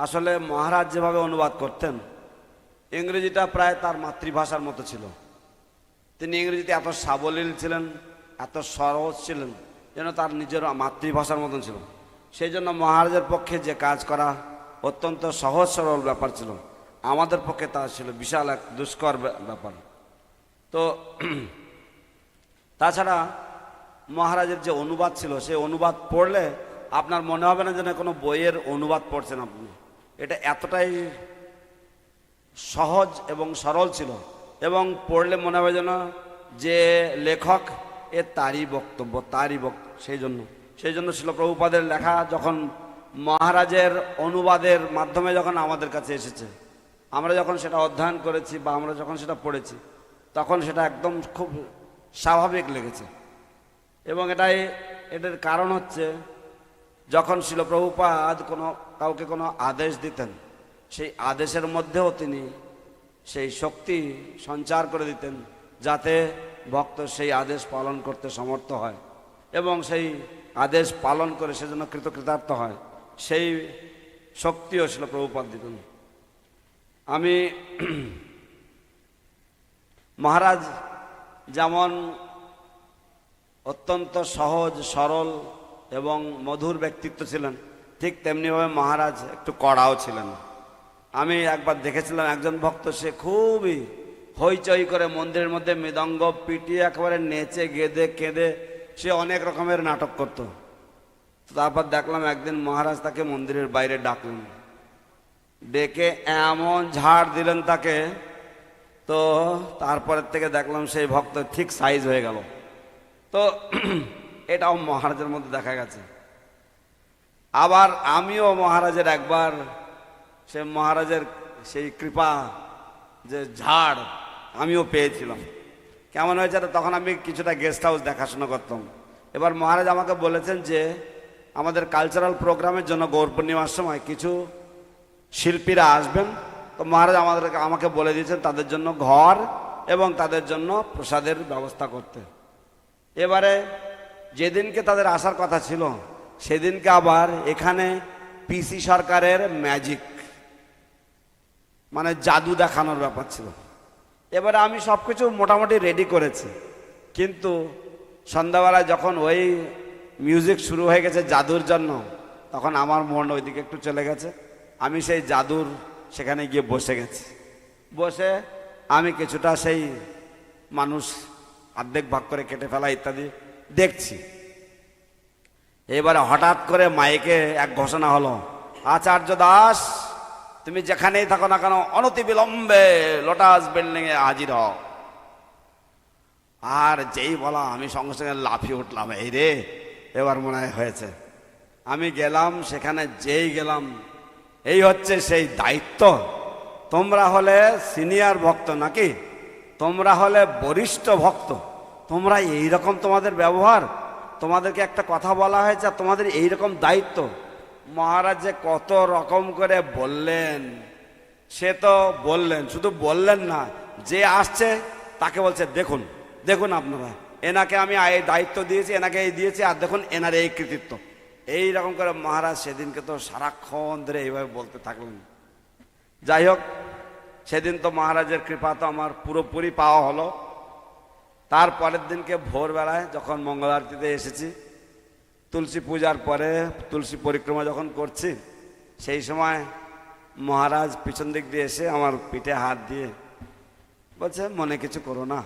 আসলে মহারাজ যেভাবে অনুবাদ করতেন, ইংরেজিটা প্রায় তার মাতৃভাষার মতো ছিল। তিনি ইংরেজিতে এত সাবলীল ছিলেন, এত সহজ ছিলেন, যেন তার নিজের মাতৃভাষার মতন ছিল। সেই জন্য মহারাজের পক্ষে যে কাজ করা অত্যন্ত সহজ সরল ব্যাপার ছিল, আমাদের পক্ষে তা ছিল বিশাল এক দুষ্কর ব্যাপার। তো তাছাড়া মহারাজের যে অনুবাদ ছিল, সেই অনুবাদ পড়লে আপনার মনে হবে না যেন কোনো বইয়ের অনুবাদ পড়ছেন আপনি। এটা এতটাই সহজ এবং সরল ছিল, এবং পড়লে মনে হবে যেন যে লেখক তারই বক্তব্য, তারই সেই জন্য ছিল প্রভুপাদের লেখা যখন মহারাজের অনুবাদের মাধ্যমে যখন আমাদের কাছে এসেছে, আমরা যখন সেটা অধ্যয়ন করেছি বা আমরা যখন সেটা পড়েছি, তখন সেটা একদম খুব স্বাভাবিক লেগেছে। এবং এটার কারণ হচ্ছে, যখন ছিল প্রভুপাদ কাউকে কোনো আদেশ দিতেন, সেই আদেশের মধ্যেও তিনি সেই শক্তি সঞ্চার করে দিতেন, যাতে ভক্ত সেই আদেশ পালন করতে সমর্থ হয় এবং সেই আদেশ পালন করে সেজন্য কৃতকৃতার্থ হয়। সেই শক্তিও ছিল প্রভুপাদ দিতেন। আমি মহারাজ যেমন অত্যন্ত সহজ সরল এবং মধুর ব্যক্তিত্ব ছিলেন, ঠিক তেমনিভাবে মহারাজ একটু কড়াও ছিলেন। আমি একবার দেখেছিলাম একজন ভক্ত, সে খুবই হইচই করে মন্দিরের মধ্যে মৃদঙ্গ পিটিয়ে একেবারে নেচে গেদে কেঁদে সে অনেক রকমের নাটক করত। তারপর দেখলাম একদিন মহারাজ তাকে মন্দিরের বাইরে ডাকলেন, ডেকে এমন ঝাড় দিলেন তাকে, তো তারপরের থেকে দেখলাম সেই ভক্ত ঠিক সাইজ হয়ে গেল। তো এটাও মহারাজের মধ্যে দেখা গেছে। আবার আমিও মহারাজের একবার সে মহারাজের সেই কৃপা যে ঝাড় আমিও পেয়েছিলাম। কেমন হয়েছে, তখন আমি কিছুটা গেস্ট হাউস দেখাশোনা করতাম। এবার মহারাজ আমাকে বলেছেন যে আমাদের কালচারাল প্রোগ্রামের জন্য গৌর পূর্ণিমার সময় কিছু শিল্পীরা আসবেন। তো মহারাজ আমাকে বলে দিয়েছেন তাদের জন্য ঘর এবং তাদের জন্য প্রসাদের ব্যবস্থা করতে। এবারে যেদিনকে তাদের আসার কথা ছিল সেদিনকে আবার এখানে পিসি সরকারের ম্যাজিক মানে জাদু দেখানোর ব্যাপার ছিল। এবারে আমি সব কিছু মোটামুটি রেডি করেছি, কিন্তু সন্ধ্যাবেলায় যখন ওই মিউজিক শুরু হয়ে গেছে জাদুর জন্য, তখন আমার মন ওইদিকে একটু চলে গেছে। আমি সেই জাদুর সেখানে গিয়ে বসে গেছি। বসে আমি কিছুটা সেই মানুষ অর্ধেক ভাগ করে কেটে ফেলা ইত্যাদি দেখছি। এবারে হঠাৎ করে মাইকে এক ঘোষণা হলো, আচার্য দাস তুমি যেখানেই থাকো না কেন অনতি বিলম্বে লোটাস বিল্ডিং এ হাজির হও। আর যেই বলা আমি সঙ্গে সঙ্গে লাফিয়ে উঠলাম, এই রে এবার মনে হয়েছে। আমি গেলাম সেখানে, যেই গেলাম এই হচ্ছে সেই দায়িত্ব। তোমরা হলে সিনিয়র ভক্ত নাকি, তোমরা হলে বরিষ্ঠ ভক্ত, তোমরা এইরকম তোমাদের ব্যবহার, তোমাদেরকে একটা কথা বলা হয়েছে আর তোমাদের এইরকম দায়িত্ব। মহারাজ যে কত রকম করে বললেন, সে তো বললেন, শুধু বললেন না, যে আসছে তাকে বলছে দেখুন দেখুন আপনারা, এনাকে আমি এই দায়িত্ব দিয়েছি, এনাকে এই দিয়েছি, আর দেখুন এনার এই কৃতিত্ব। এই রকম করে মহারাজ সেদিনকে তো সারাক্ষণ ধরে এইভাবে বলতে থাকলেন। যাই হোক, সেদিন তো মহারাজের কৃপা তো আমার পুরোপুরি পাওয়া হলো। তারপরের দিনকে ভোরবেলায় যখন মঙ্গল আরতিতে এসেছি, তুলসী পূজার পরে তুলসী পরিক্রমা যখন করছি, সেই সময় মহারাজ পিছন দিক দিয়ে এসে আমার পিঠে হাত দিয়ে বলছে মনে কিছু করো না।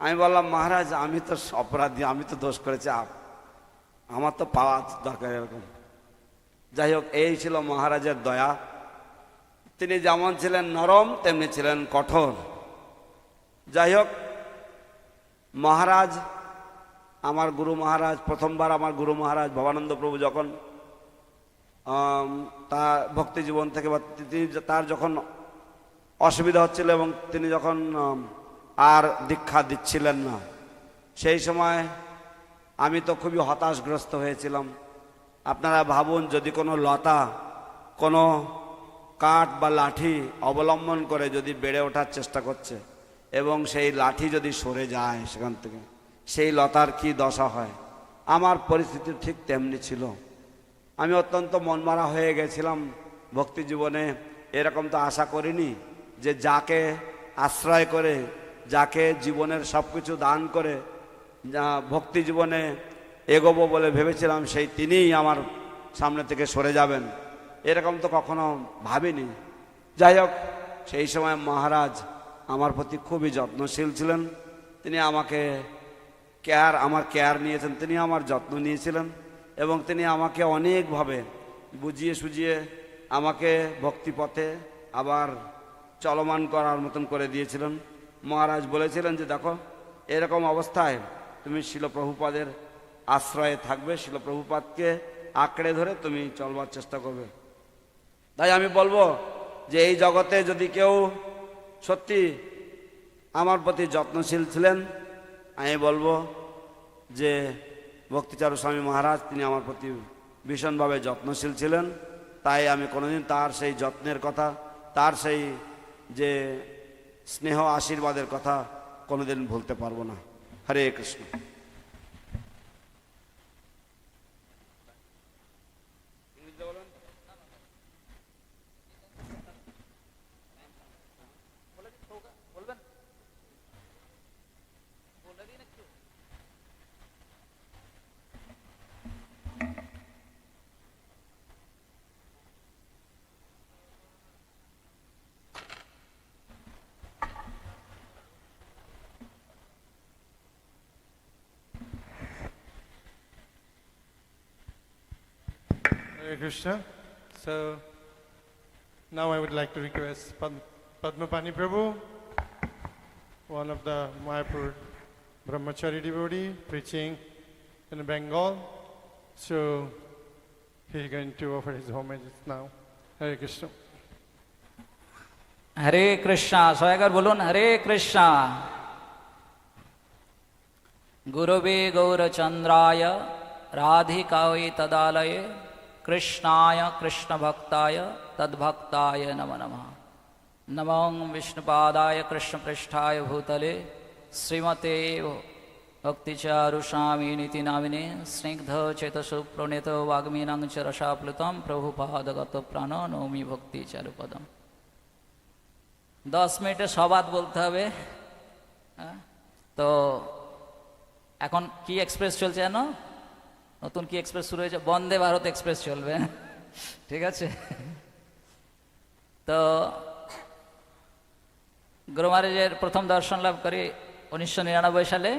আমি বললাম মহারাজ আমি তো অপরাধী, আমি তো দোষ করেছি, আমার তো পাওয়া দরকার এরকম। যাই হোক, এই ছিল মহারাজের দয়া। তিনি যেমন ছিলেন নরম তেমনি ছিলেন কঠোর। যাই হোক, মহারাজ আমার গুরু মহারাজ, প্রথমবার আমার গুরু মহারাজ ভবানন্দ প্রভু যখন তার ভক্তি জীবন থেকে বা তিনি তার যখন অসুবিধা হচ্ছিল এবং তিনি যখন আর দীক্ষা দিচ্ছিলেন না, সেই সময় আমি তো খুবই হতাশগ্রস্ত হয়েছিলাম। আপনারা ভাবুন, যদি কোনো লতা, কোনো কাঠ বা লাঠি অবলম্বন করে যদি বেড়ে ওঠার চেষ্টা করছে এবং সেই লাঠি যদি সরে যায় সেখান থেকে, সেই লতার কি দশা হয়, আমার পরিস্থিতি ঠিক তেমনি ছিল। আমি অত্যন্ত মনমারা হয়ে গেছিলাম ভক্তি জীবনে। এরকম তো আশা করিনি যে যাকে আশ্রয় করে, যাকে জীবনের সব কিছু দান করে যা ভক্তি জীবনে এগোবো বলে ভেবেছিলাম, সেই তিনিই আমার সামনে থেকে সরে যাবেন, এরকম তো কখনো ভাবিনি। যাই হোক, সেই সময় মহারাজ আমার প্রতি খুবই যত্নশীল ছিলেন। তিনি আমাকে আমার কেয়ার নিয়েছেন, তিনি আমার যত্ন নিয়েছিলেন এবং তিনি আমাকে অনেকভাবে বুঝিয়ে সুঝিয়ে আমাকে ভক্তিপথে আবার চলমান করার মতন করে দিয়েছিলেন। মহারাজ বলেছিলেন যে দেখো, এরকম অবস্থায় তুমি শিলপ্রভুপাদের আশ্রয়ে থাকবে, শিলপ্রভুপাদকে আঁকড়ে ধরে তুমি চলবার চেষ্টা করবে। তাই আমি বলবো যে এই জগতে যদি কেউ সত্যি আমার প্রতি যত্নশীল ছিলেন, আমি বলবো যে ভক্তিচারু স্বামী মহারাজ, তিনি আমার প্রতি ভীষণভাবে যত্নশীল ছিলেন। তাই আমি কোনোদিন তার সেই যত্নের কথা, তার সেই যে স্নেহ আশীর্বাদের কথা কোনোদিন ভুলতে পারবো না। হরে Krishna. Hare Krishna. So now I would like to request Padmapani Prabhu, one of the Mayapur Brahmachari devotee preaching in Bengal. So he's going to offer his homages now. Hare Krishna. Hare Krishna. Soyagar bolun Hare Krishna. Gurave Gaura Chandraya Radhikavai Tadalaye Krishnaya Krishna Bhaktaya Tadbhaktaya Nama Namaha. Namam Vishnupadaya Krishna Prishtaya Bhutale Srimate Bhakti Charu Swami Niti Namine Snigdha Chetasu Pranita Vagminang Charashaplutam Prabhupada Gata Prana Nomi Bhakti Charu Padam. 10 মিনিটে সবাদ বলতে হবে। তো এখন কি express চলছে জানো? নতুন কি এক্সপ্রেস শুরু হয়েছে? বন্দে ভারত এক্সপ্রেস চলবে, ঠিক আছে? তো গুরু মহারাজের প্রথম দর্শন লাভ করি 1999 সালে।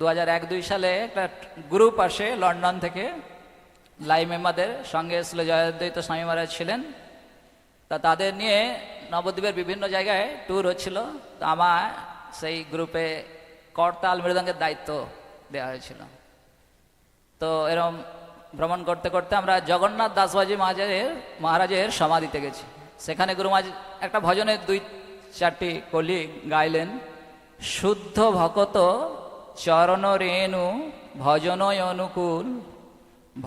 2001-2 সালে একটা গ্রুপ আসে লন্ডন থেকে, লাই মেম্বারদের সঙ্গে এসেছিল জয়াদ্বৈত স্বামী মহারাজ ছিলেন। তা তাদের নিয়ে নবদ্বীপের বিভিন্ন জায়গায় ট্যুর হচ্ছিল। তো আমার সেই গ্রুপে করতাল মৃদঙ্গের দায়িত্ব দেওয়া হয়েছিল। তো এরকম ভ্রমণ করতে করতে আমরা জগন্নাথ দাসবাজি মহারাজের সমাধিতে গেছি। সেখানে গুরু মহারাজ একটা ভজনের 2-4টি কলি গাইলেন। শুদ্ধ ভকত চরণ রেণু ভজনয় অনুকূল,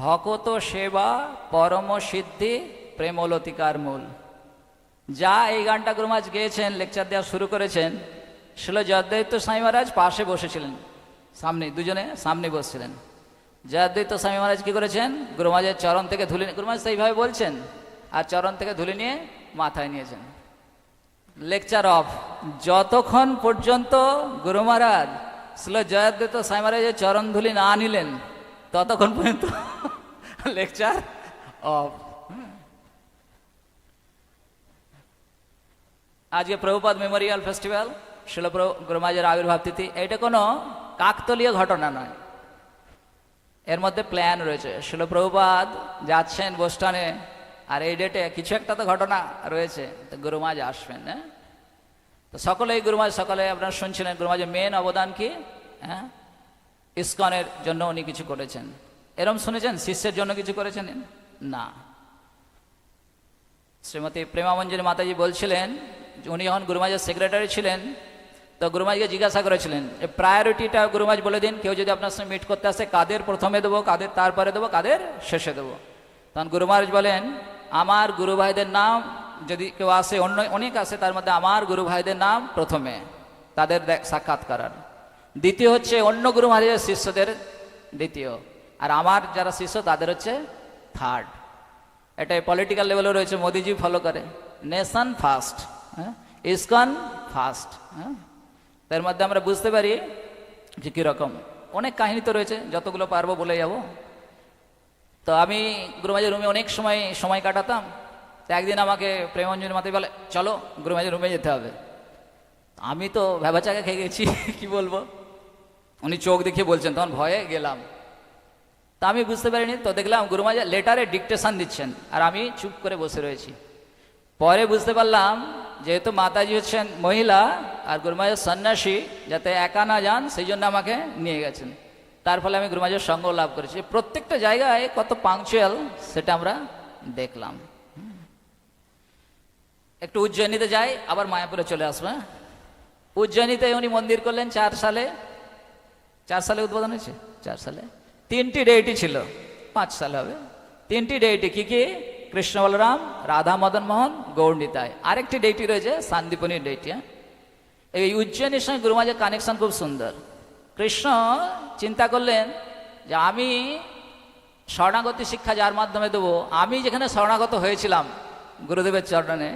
ভকত সেবা পরম সিদ্ধি প্রেমলতিকার মূল। যা এই গানটা গুরু মহারাজ গেয়েছেন, লেকচার দেওয়া শুরু করেছেন, ছিল জয়াদ্বৈত স্বামী মহারাজ পাশে বসেছিলেন, সামনে দুজনে সামনে বসছিলেন। জয়াদ্বৈত স্বামী মহারাজ কি করেছেন? গুরু মহারাজের চরণ থেকে ধুলি, গুরু মহারাজ সেইভাবে বলছেন, আর চরণ থেকে ধুলি নিয়ে মাথায় নিয়েছেন। Lecture of. যতক্ষণ পর্যন্ত গুরু মহারাজ ছিল জয়াদ্বৈত স্বামী মহারাজের চরণ ধুলি না নিলেন, ততক্ষণ পর্যন্ত লেকচার অফ। আজকে প্রভুপাদ মেমোরিয়াল ফেস্টিভ্যাল, শিল গুরু মহারাজের আবির্ভাব তিথি। এটা কোনো কাকতলীয় ঘটনা নয়, এর মধ্যে প্ল্যান রয়েছে। শিল প্রভুপাদ যাচ্ছেন বোস্টনে, আর এই ডেটে কিছু একটা তো ঘটনা রয়েছে, তো গুরু মহারাজ আসবেন। হ্যাঁ, তো সকলেই গুরু মহারাজ, সকলে আপনারা শুনছিলেন গুরু মহারাজের মেন অবদান কি? হ্যাঁ, ইসকনের জন্য উনি কিছু করেছেন। এরম শুনেছেন শিষ্যের জন্য কিছু করেছেন? না। শ্রীমতী প্রেমামঞ্জনী মাতাজি বলছিলেন, উনি যখন গুরু মহারাজের সেক্রেটারি ছিলেন, তো গুরু মহারাজকে জিজ্ঞাসা করেছিলেন যে প্রায়োরিটিটা গুরু মহারাজ বলে দিন, কেউ যদি আপনার সঙ্গে মিট করতে আসে কাদের প্রথমে দেবো, কাদের তারপরে দেবো, কাদের শেষে দেবো। তখন গুরু মহারাজ বলেন, আমার গুরু ভাইদের নাম যদি কেউ আসে, অনেক আসে, তার মধ্যে আমার গুরু ভাইদের নাম প্রথমে, তাদের সাক্ষাৎ করার। দ্বিতীয় হচ্ছে অন্য গুরু মহারাজের শিষ্যদের দ্বিতীয়, আর আমার যারা শিষ্য তাদের হচ্ছে থার্ড। এটা পলিটিক্যাল লেভেলে রয়েছে, মোদিজি ফলো করে। নেশন ফার্স্ট, হ্যাঁ, ইসকন ফার্স্ট। হ্যাঁ, তার মধ্যে আমরা বুঝতে পারি যে কীরকম। অনেক কাহিনী তো রয়েছে, যতগুলো পারবো বলে যাব। তো আমি গুরু মহারাজের রুমে অনেক সময় কাটাতাম। তো একদিন আমাকে প্রেমাঞ্জনী মাতাজি বলে, চলো গুরু মহারাজের রুমে যেতে হবে। আমি তো ভেবাচাকা খেয়ে গেছি, কি বলবো। উনি চোখ দেখিয়ে বলছেন, তখন ভয়ে গেলাম। তা আমি বুঝতে পারিনি। তো দেখলাম গুরু মহারাজ লেটারে ডিকটেশন দিচ্ছেন, আর আমি চুপ করে বসে রয়েছি। পরে বুঝতে পারলাম যেহেতু মাতাজি হচ্ছেন মহিলা আর গুরু মহারাজ সন্ন্যাসী, যাতে একা না যান সেই জন্য আমাকে নিয়ে গেছেন। তার ফলে আমি গুরু মহারাজের সঙ্গ লাভ করেছি। প্রত্যেকটা জায়গায় কত পাংচুয়াল সেটা আমরা দেখলাম। একটু উজ্জয়িনীতে যাই, আবার মায়াপুরে চলে আসবো। উজ্জয়িনীতে উনি মন্দির করলেন 4 সালে। 4 সালে উদ্বোধন হয়েছে। 4 সালে 3টি ডেইটি ছিল, 5 সালে হবে। 3টি ডেইটি কি কি? কৃষ্ণ বলরাম, রাধা মদন মোহন, গৌর নিতাই। আরেকটি ডেইটি রয়েছে শান্তিপনির ডেইটি। এই উজ্জয়িনীর সঙ্গে গুরু মহারাজের কানেকশন খুব সুন্দর। কৃষ্ণ চিন্তা করলেন যে আমি শরণাগতি শিক্ষা যার মাধ্যমে দেবো, আমি যেখানে শরণাগত হয়েছিলাম গুরুদেবের চরণে,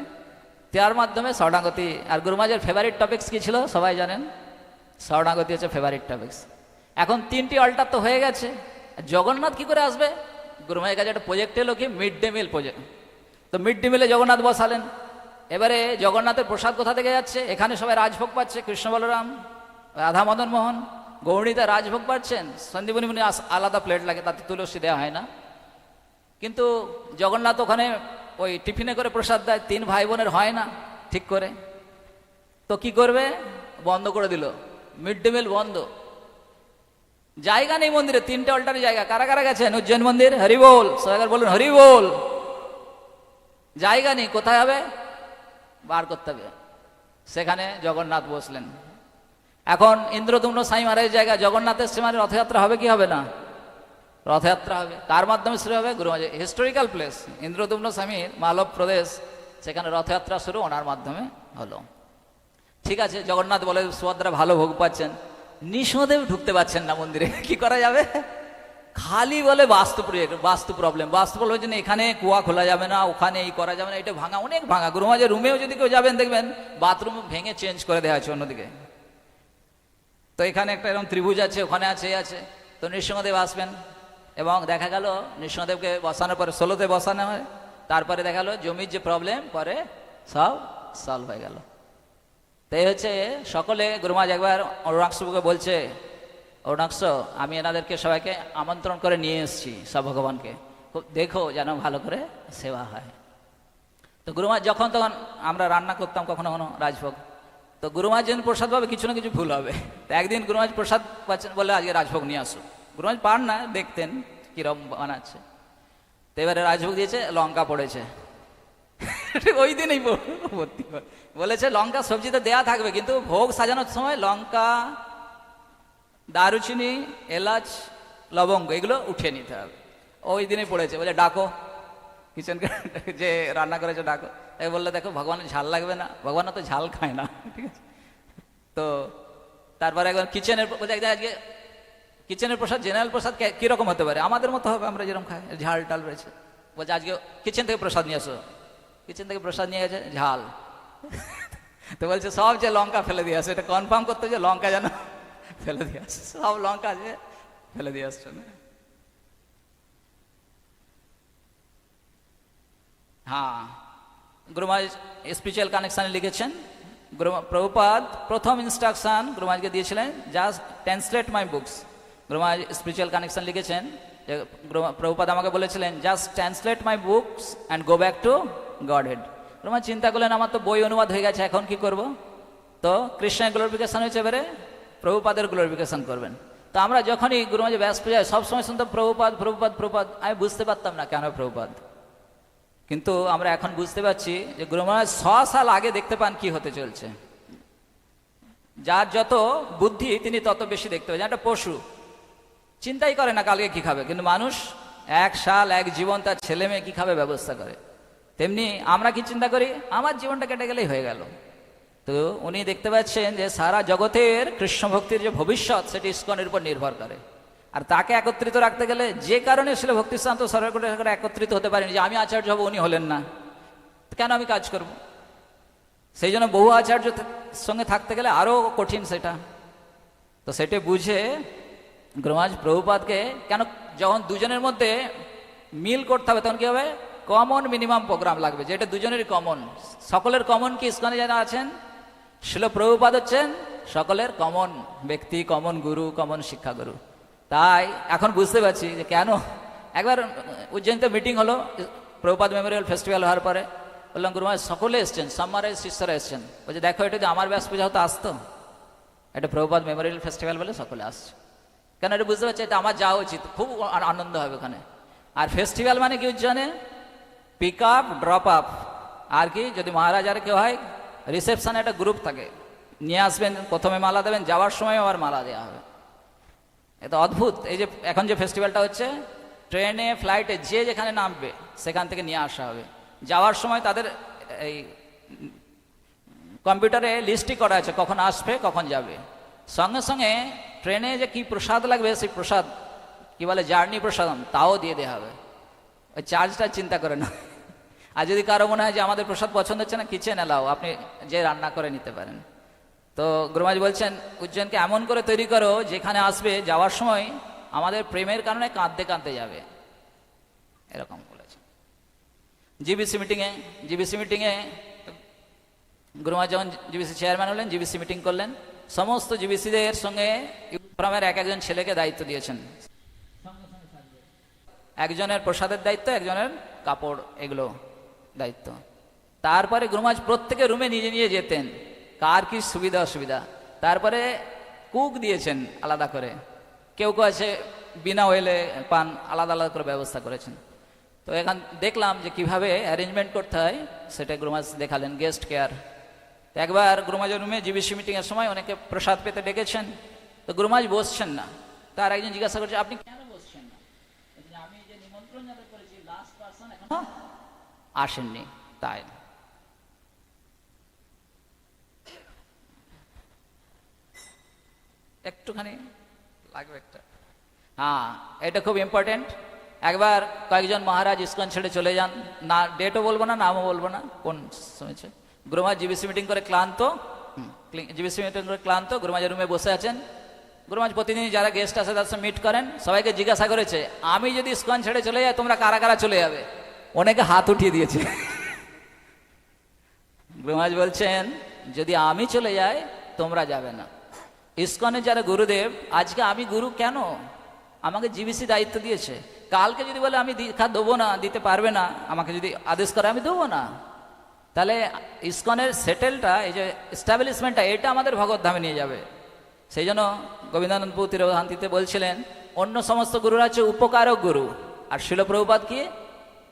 তার মাধ্যমে শরণাগতি। আর গুরু মহারাজের ফেভারিট টপিক্স কি ছিল সবাই জানেন, শরণাগতি হচ্ছে ফেভারিট টপিক্স। এখন 3টি অল্টার তো হয়ে গেছে, জগন্নাথ কি করে আসবে? গুরু মহারাজের কাছে একটা প্রজেক্ট এলো কি, মিড ডে মিল প্রজেক্ট। তো মিড ডে মিলে জগন্নাথ বসালেন। এবারে জগন্নাথের প্রসাদ কোথা থেকে যাচ্ছে? এখানে সবাই রাজভোগ পাচ্ছে, কৃষ্ণ বলরাম, রাধা মদন মোহন, গৌরীতে রাজভোগ পাচ্ছেন। সন্দীপনী আলাদা প্লেট লাগে, তাতে তুলসী দেওয়া হয় না। কিন্তু জগন্নাথ ওখানে ওই টিফিনে করে প্রসাদ দেয়, 3 ভাই বোনের হয় না ঠিক করে, তো কি করবে, বন্ধ করে দিল, মিড ডে মিল বন্ধ, জায়গা নেই মন্দিরে, 3টে অল্টারি জায়গা। কারা কারা গেছেন উজ্জৈন মন্দির? হরি বল, সবাই বলুন হরি বল। জায়গা নেই, কোথায় হবে, বার করতে হবে। সেখানে জগন্নাথ বসলেন। এখন ইন্দ্রদুম্ন স্বামী মহারাজের জায়গা, জগন্নাথের সীমানে রথযাত্রা হবে কি হবে না? রথযাত্রা হবে। কার মাধ্যমে শুরু হবে? গুরু মহারাজ, হিস্টোরিক্যাল প্লেস ইন্দ্রদুম্ন স্বামীর মালব প্রদেশ, সেখানে রথযাত্রা শুরু ওনার মাধ্যমে হলো। ঠিক আছে, জগন্নাথ বলে সুভদ্রা ভালো ভোগ পাচ্ছেন, নৃসিংহদেব ঢুকতে পারছেন না মন্দিরে, কি করা যাবে? খালি বলে বাস্তু প্রবলেম, বাস্তু প্রবলেম জন্য এখানে কুয়া খোলা যাবে না, ওখানে এই করা যাবে না, এটা ভাঙা, অনেক ভাঙা। গুরু মহারাজের রুমেও যদি কেউ যাবেন দেখবেন বাথরুম ভেঙে চেঞ্জ করে দেওয়া আছে অন্যদিকে। তো এখানে একটা এরকম ত্রিভুজ আছে, ওখানে আছে, এই আছে। তো নৃসিংহদেব আসবেন এবং দেখা গেল নৃসিংহদেবকে বসানোর পরে 16তে বসানো হয়, তারপরে দেখা গেল জমির যে প্রবলেম পরে সব সলভ হয়ে গেল। তাই হচ্ছে সকলে গুরু মহারাজ একবার অরুণাক্ষকে বলছে, অরুণাক্ষ আমি এনাদেরকে সবাইকে আমন্ত্রণ করে নিয়ে এসেছি, সব ভগবানকে, খুব দেখো যেন ভালো করে সেবা হয়। তো গুরু মহারাজ যখন তখন আমরা রান্না করতাম কখনো কখনো রাজভোগ, তো গুরু মহারাজ যেন প্রসাদ পাবে কিছু না কিছু ভুল হবে। তো একদিন গুরু মহারাজ প্রসাদ পাচ্ছেন, বলে আজকে রাজভোগ নিয়ে আসো। গুরু মহারাজ পান না, দেখতেন কিরম বানাচ্ছে। তো এবারে রাজভোগ দিয়েছে, লঙ্কা পড়েছে, ওই দিনই ভর্তি বলেছে লঙ্কা সবজিতে দেয়া থাকবে, কিন্তু ভোগ সাজানোর সময় লঙ্কা, দারুচিনি, এলাচ, লবঙ্গ এগুলো উঠিয়ে নিতে হবে। ওই দিনই পড়েছে, বলে ডাকো কিচেন যে রান্না করেছে ডাকো। তাই বললে দেখো ভগবানের ঝাল লাগবে না, ভগবান তো ঝাল খায় না, ঠিক আছে। তো তারপরে একবার কিচেনের আজকে কিচেনের প্রসাদ, জেনারেল প্রসাদ কিরকম হতে পারে? আমাদের মতো হবে, আমরা যেরকম খাই, ঝাল টাল রয়েছে। বলছে আজকে কিচেন থেকে প্রসাদ নিয়ে আসো। কিচেন থেকে প্রসাদ নিয়ে গেছে, ঝাল। তো বলছে সব যে লঙ্কা ফেলে দিয়ে আসে, এটা কনফার্ম করতে যে লঙ্কা যেন ফেলে দিয়ে আসছে, সব লঙ্কা যে ফেলে দিয়ে আসছে না। হ্যাঁ, গুরু মহারাজ স্পিরিচুয়াল কানেকশনে লিখেছেন, প্রভুপাদ প্রথম ইনস্ট্রাকশন গুরু মহারাজকে দিয়েছিলেন, জাস্ট ট্রান্সলেট মাই বুকস। গুরু মহারাজ স্পিরিচুয়াল কানেকশন লিখেছেন যে প্রভুপাদ আমাকে বলেছিলেন just translate my books and go back to god head. গুরু মহারাজ চিন্তা করলেন আমার তো বই অনুবাদ হয়ে গেছে, এখন কি করব? তো কৃষ্ণের গ্লোরিফিকেশন হয়েছে, এবারে প্রভুপাদের গ্লোরিফিকেশন করবেন। তো আমরা যখনই গুরু মহারাজ ব্যাস পূজায় সবসময় শুনতাম প্রভুপাদ প্রভুপাদ প্রভুপাদ, আমি বুঝতে পারতাম না কেন প্রভুপাদ। কিন্তু আমরা এখন বুঝতে পারছি যে গুরু মহারাজ 100 সাল আগে দেখতে পান কি হতে চলছে। যার যত বুদ্ধি তিনি তত বেশি দেখতে পান। একটা পশু চিন্তাই করে না কালকে কি খাবে, কিন্তু মানুষ 1 সাল 1 জীবন তার ছেলে মেয়ে কি খাবে ব্যবস্থা করে। তেমনি আমরা কি চিন্তা করি, আমার জীবনটা কেটে গেলেই হয়ে গেল। তো উনি দেখতে পাচ্ছেন যে সারা জগতের কৃষ্ণ ভক্তির যে ভবিষ্যৎ সেটি ইস্কনের উপর নির্ভর করে। আর তাকে একত্রিত রাখতে গেলে যে কারণে ছিল ভক্তিস্থান্ত সর্বকরে একত্রিত হতে পারেনি, যে আমি আচার্য হব উনি হলেন না, কেন আমি কাজ করব? সেই জন্য বহু আচার্য সঙ্গে থাকতে গেলে আরো কঠিন সেটা। তো সেটা বুঝে গুরু মহারাজ প্রভুপাদকে, কেন যখন দুজনের মধ্যে মিল করতে হবে তখন কি হবে, কমন মিনিমাম প্রোগ্রাম লাগবে, যেটা দুজনেরই কমন। সকলের কমন কি ইস্কনে যারা আছেন, শিল প্রভুপাদ হচ্ছেন সকলের কমন ব্যক্তি, কমন গুরু, কমন শিক্ষাগুরু। তাই এখন বুঝতে পারছি যে কেন। একবার উজ্জয়িনীতে মিটিং হলো প্রভুপাদ মেমোরিয়াল ফেস্টিভ্যাল হওয়ার পরে, বললাম গুরু মহারাজ সকলে এসছেন, সম্মানের শিষ্যরা এসছেন। বলছে দেখো এটা যদি আমার ব্যাস পূজা হতো আসতো, এটা প্রভুপাদ মেমোরিয়াল ফেস্টিভ্যাল বলে সকলে আসছে। কেন এটা বুঝতে পারছি, এটা আমার যাওয়া উচিত, খুব আনন্দ হবে ওখানে। আর ফেস্টিভ্যাল মানে কি উজ্জয়নে, পিক আপ ড্রপ আপ। আর কি যদি মহারাজ আর কেউ হয়, রিসেপশনে একটা গ্রুপ থাকে, নিয়ে আসবেন, প্রথমে মালা দেবেন, যাওয়ার সময় আবার মালা দেওয়া হবে। এটা অদ্ভুত। এই যে এখন যে ফেস্টিভ্যালটা হচ্ছে, ট্রেনে ফ্লাইটে যে যেখানে নামবে সেখান থেকে নিয়ে আসা হবে। যাওয়ার সময় তাদের এই কম্পিউটারে লিস্টই করা আছে কখন আসবে কখন যাবে। সঙ্গে সঙ্গে ট্রেনে যে কি প্রসাদ লাগবে সেই প্রসাদ, কি বলে জার্নি প্রসাদম, তাও দিয়ে দেওয়া হবে। ওই চার্জটা চিন্তা করে না। আর যদি কারো মনে হয় যে আমাদের প্রসাদ পছন্দ হচ্ছে না, কিচেন এলাও, আপনি যে রান্না করে নিতে পারেন। তো গুরু মহারাজ বলছেন উজ্জয়নকে এমন করে তৈরি করো যেখানে আসবে যাওয়ার সময় আমাদের প্রেমের কারণে কাঁদতে কাঁদতে যাবে, এরকম বলেছেন। জিবিসি মিটিংয়ে গুরু মহারাজ যখন জিবিসি চেয়ারম্যান হলেন, জিবিসি মিটিং করলেন, সমস্ত জিবিসিদের সঙ্গে ইউপ্রামের এক একজন ছেলেকে দায়িত্ব দিয়েছেন। একজনের প্রসাদের দায়িত্ব, একজনের কাপড় এগুলো দায়িত্ব। তারপরে গুরুমাজ প্রত্যেকে রুমে নিজে নিয়ে যেতেন, কার কি সুবিধা অসুবিধা। তারপরে কুক দিয়েছেন আলাদা করে, কেউ কেউ আছে বিনা ওয়েলে পান, আলাদা আলাদা করে ব্যবস্থা করেছেন। তো এখান দেখলাম যে কিভাবে অ্যারেঞ্জমেন্ট করতে হয়, সেটা গুরুমাজ দেখালেন, গেস্ট কেয়ার। একবার গুরুমাজের রুমে জিবিসি মিটিংয়ের সময় অনেকে প্রসাদ পেতে ডেকেছেন, তো গুরুমাজ বসছেন না। তার একজন জিজ্ঞাসা করছে, আপনি কেন বসছেন না? আমি যে নিমন্ত্রণ যাদের করেছি লাস্ট পারসন এখনো আসেননি, তাই। একটুখানি লাগবে একটা, হ্যাঁ এটা খুব ইম্পর্টেন্ট। একবার কয়েকজন মহারাজ ইসকন ছেড়ে চলে যান, না ডেটও বলবো না, নামও বলবো না কোন শুনেছে। গুরুমাজ জিবিসি মিটিং করে ক্লান্ত, গুরুমাজের রুমে বসে আছেন। গুরুমাজ প্রতিদিন যারা গেস্ট আছে তাদের সাথে মিট করেন, সবাইকে জিজ্ঞাসা করেছে, আমি যদি ইসকন ছেড়ে চলে যাই তোমরা কারা কারা চলে যাবে? অনেকে হাত উঠিয়ে দিয়েছে। গুরুমাজ বলছেন, যদি আমি চলে যাই তোমরা যাবে না। ইসকনের যারা গুরুদেব, আজকে আমি গুরু কেন? আমাকে জিবিসি দায়িত্ব দিয়েছে, কালকে যদি বলে আমি দীক্ষা দেবো না, দিতে পারবে না, আমাকে যদি আদেশ করে আমি দেবো না। তাহলে ইসকনের সেটেলটা, এই যে এস্টাবলিশমেন্টটা, এটা আমাদের ভগবত ধামে নিয়ে যাবে। সেই জন্য গোবিন্দানন্দ প্রভু তিরোধান্তিতে বলছিলেন, অন্য সমস্ত গুরুরা হচ্ছে উপকারক গুরু, আর শিল প্রভুপাদ কি?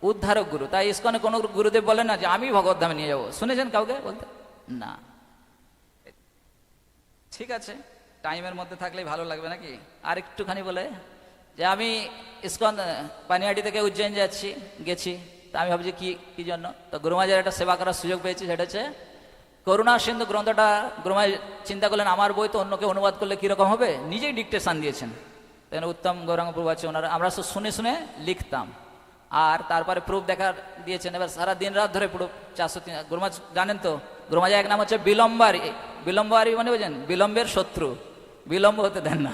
উদ্ধারক গুরু। তাই ইসকনে কোনো গুরুদেব বলেন না যে আমি ভগবত ধামে নিয়ে যাবো। শুনেছেন কাউকে বলতে? না। ঠিক আছে, টাইমের মধ্যে থাকলেই ভালো লাগবে নাকি? আর একটুখানি বলে যে আমি ইসকন পানিহাটি থেকে উজ্জয়ন গেছি, তা আমি ভাবছি কি জন্য, তো গুরুমাজের একটা সেবা করার সুযোগ পেয়েছি। সেটা হচ্ছে করুণা সিন্ধু গ্রন্থটা গুরুমাজ চিন্তা করলেন, আমার বই তো অন্যকে অনুবাদ করলে কীরকম হবে, নিজেই ডিকটেশন দিয়েছেন। তেন উত্তম গৌরাঙ্গ প্রভু আছে, ওনারা আমরা সব শুনে শুনে লিখতাম, আর তারপরে প্রুফ দেখার দিয়েছেন। এবার সারা দিন রাত ধরে প্রুফ 403। গুরুমাজ জানেন তো, গুরুমাজের এক নাম হচ্ছে বিলম্বারি। বিলম্বারি মানে বোঝেন, বিলম্বের শত্রু, বিলম্ব হতে দেন না।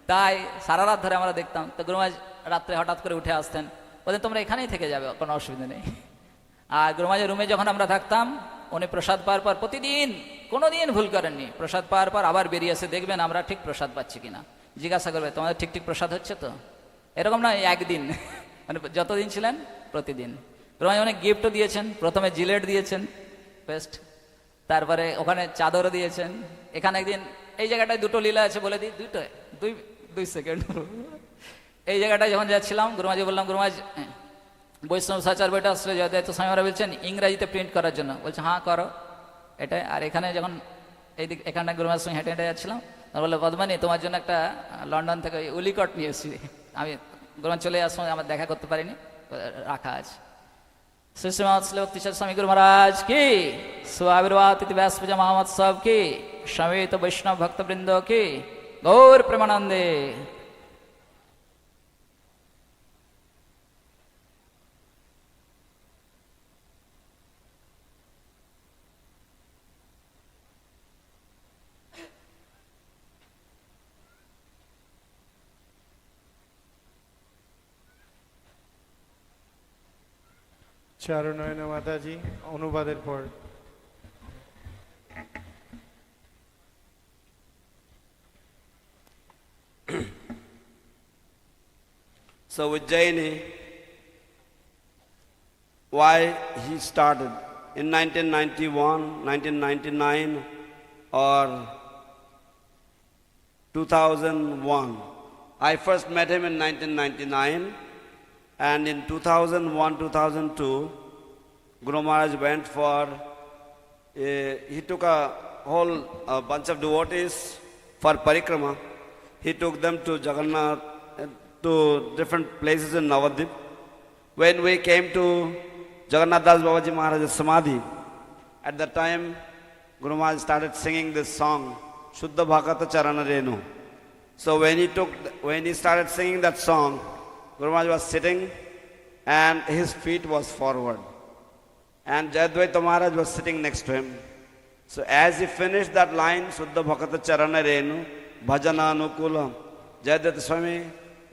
তাই সারা রাত ধরে আমরা দেখতাম। তো গুরুমাজ রাত্রে হঠাৎ করে উঠে আসতেন, বলতেন তোমরা এখানেই থেকে যাবে, কোনো অসুবিধা নেই। আর গুরুমাজের রুমে যখন আমরা থাকতাম, উনি প্রসাদ পাওয়ার পর প্রতিদিন, কোনোদিন ভুল করেননি, প্রসাদ পাওয়ার পর আবার বেরিয়ে এসে দেখবেন আমরা ঠিক প্রসাদ পাচ্ছি কিনা, জিজ্ঞাসা করবে তোমাদের ঠিক ঠিক প্রসাদ হচ্ছে তো? এরকম না একদিন, মানে যতদিন ছিলেন প্রতিদিন। গুরুমাজ অনেক গিফটও দিয়েছেন, প্রথমে জিলেট দিয়েছেন পেস্ট, তারপরে ওখানে চাদরও দিয়েছেন। এখানে একদিন এই জায়গাটায় দুটো লীলা আছে, বলে দিই, দুই সেকেন্ড। এই জায়গাটায় যখন যাচ্ছিলাম, গুরুমাজি বললাম, গুরুমাজ বৈষ্ণব সাচার বইটা আসলে জয়দায়িত্ব স্বামী মহারাজ বলছেন ইংরাজিতে প্রিন্ট করার জন্য, বলছে হ্যাঁ করো এটাই। আর এখানে যখন এখানে গুরুমার সঙ্গে হেঁটে হেঁটে যাচ্ছিলাম, বললো পদ্মানি তোমার জন্য একটা লন্ডন থেকে উলিকট নিয়ে এসেছি। আমি গুরুমার চলে আসবো, আমার দেখা করতে পারিনি, রাখা আছে। শ্রী শ্রী ভক্তি চারু স্বামী গুরু মহারাজ কি, स्वाविर्भाव तिथि व्यास पूजा महोत्सव की, समेत वैष्णव भक्तवृंद की गौर प्रेमानंदे। চারু নয়না মাতাজি অনুবাদের পর। So Ujjaini, why he started in 1991, 1999 or 2001. I first met him in 1999, and in 2001, 2002, Guru Maharaj went for, he took a whole bunch of devotees for parikrama. He took them to Jagannath, to different places in Navadvip. When we came to Jagannath Das Babaji Maharaj's Samadhi, at that time Guru Maharaj started singing this song, Shuddha Bhakata Charana Renu. So when he started singing that song, Guru Maharaj was sitting and his feet was forward, and Jayadvaita Maharaj was sitting next to him. So as he finished that line, Shuddha Bhakata Charana Renu, Bhajana Anukula, Jayadvaita Swami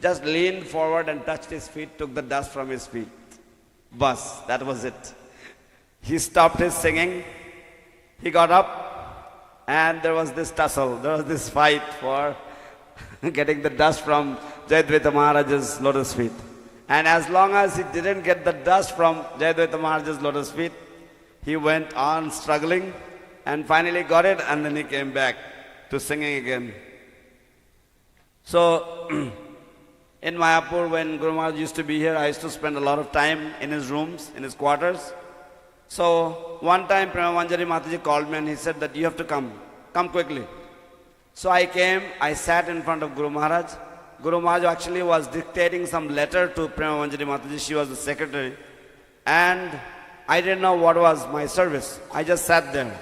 just leaned forward and touched his feet, took the dust from his feet. Bas, that was it. He stopped his singing, he got up, and there was this tussle, there was this fight for getting the dust from Jayadvaita Maharaj's lotus feet. And as long as he didn't get the dust from Jayadvaita Maharaj's lotus feet, he went on struggling and finally got it, and then he came back to singing again. So, in Mayapur, when Guru Maharaj used to be here, I used to spend a lot of time in his rooms, in his quarters. So, one time Premamanjari Mataji called me and he said that you have to come quickly. So I came, I sat in front of Guru Maharaj. Guru Maharaj actually was dictating some letter to Premamanjari Mataji, she was the secretary. And I didn't know what was my service. I just sat there.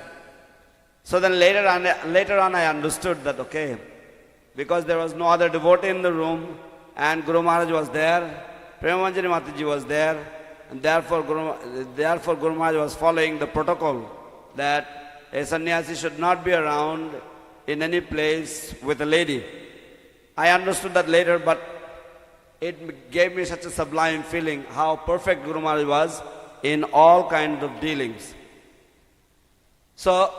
So then later on I understood that, okay, because there was no other devotee in the room, and Guru Maharaj was there, Premamanjari Mataji was there, and therefore Guru Maharaj was following the protocol that a sannyasi should not be around in any place with a lady. I understood that later, but it gave me such a sublime feeling how perfect Guru Maharaj was in all kinds of dealings. So,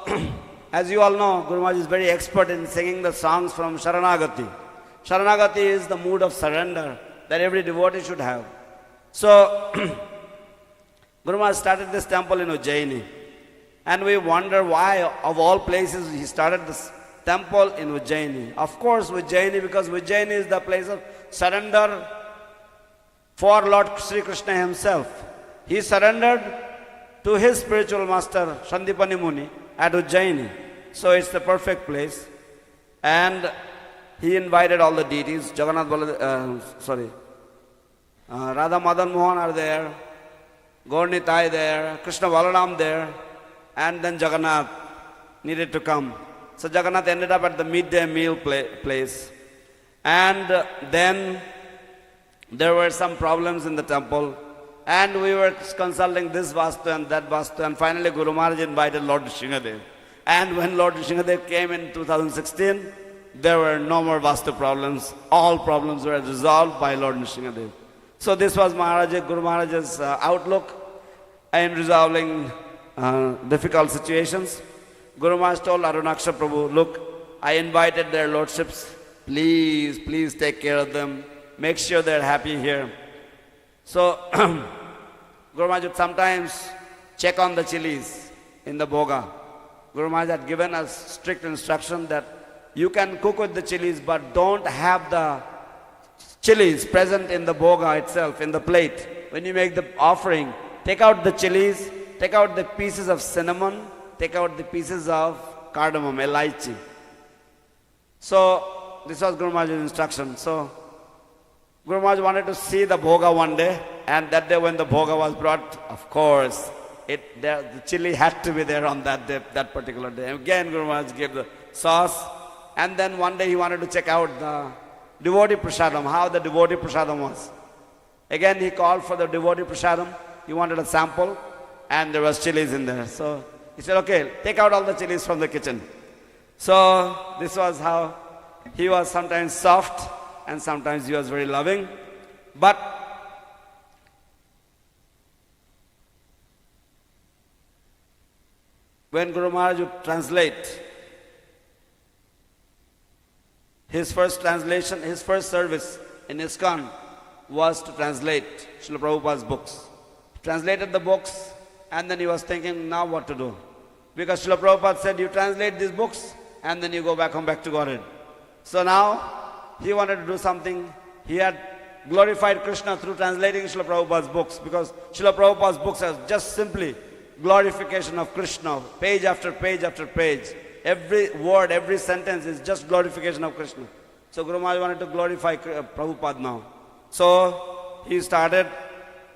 as you all know, Guru Maharaj is very expert in singing the songs from Sharanagati. Sharanagati is the mood of surrender that every devotee should have. So, Guru Maharaj started this temple in Ujjaini. And we wonder why, of all places, he started this temple in Ujjaini. Of course, Ujjaini, because Ujjaini is the place of surrender for Lord Sri Krishna himself. He surrendered to his spiritual master, Sandipani Muni, at Ujjaini. So it's the perfect place. And he invited all the deities. Radha Madan Mohan are there, Gaurnitai there, Krishna Balaram there, and then Jagannath needed to come. So Jagannath ended up at the midday meal place. And then there were some problems in the temple. And we were consulting this Vastu and that Vastu. And finally Guru Maharaj invited Lord Nrsingadev. And when Lord Nrsingadev came in 2016, there were no more Vastu problems. All problems were resolved by Lord Nrsingadev. So this was Guru Maharaj's outlook in resolving difficult situations. Guru Maharaj told Arunaksha Prabhu, look, I invited their lordships. Please take care of them. Make sure they're happy here. So, Guru Maharaj would sometimes check on the chilies in the bhoga. Guru Maharaj had given us strict instruction that you can cook with the chilies, but don't have the chilies present in the bhoga itself, in the plate. When you make the offering, take out the chilies, take out the pieces of cinnamon, take out the pieces of cardamom, elaichi. So, this was Guru Maharaj's instruction. So, Guru Maharaj wanted to see the bhoga one day, and that day when the bhoga was brought, of course, the chili had to be there on that day, that particular day. Again, Guru Maharaj gave the sauce, and then one day he wanted to check out the devotee prasadam, how the devotee prasadam was. Again, he called for the devotee prasadam. He wanted a sample, and there was chilies in there. So, he said, okay, take out all the chilies from the kitchen. So, this was how he was sometimes soft and sometimes he was very loving. But when Guru Maharaj would translate, his first service in ISKCON was to translate Srila Prabhupada's books. He translated the books, and then he was thinking, now what to do? Because Srila Prabhupada said, you translate these books, and then you go back home, back to Godhead. So now, he wanted to do something. He had glorified Krishna through translating Srila Prabhupada's books, because Srila Prabhupada's books are just simply glorification of Krishna, page after page after page. Every word, every sentence is just glorification of Krishna. So Guru Maharaj wanted to glorify Prabhupada now. So he started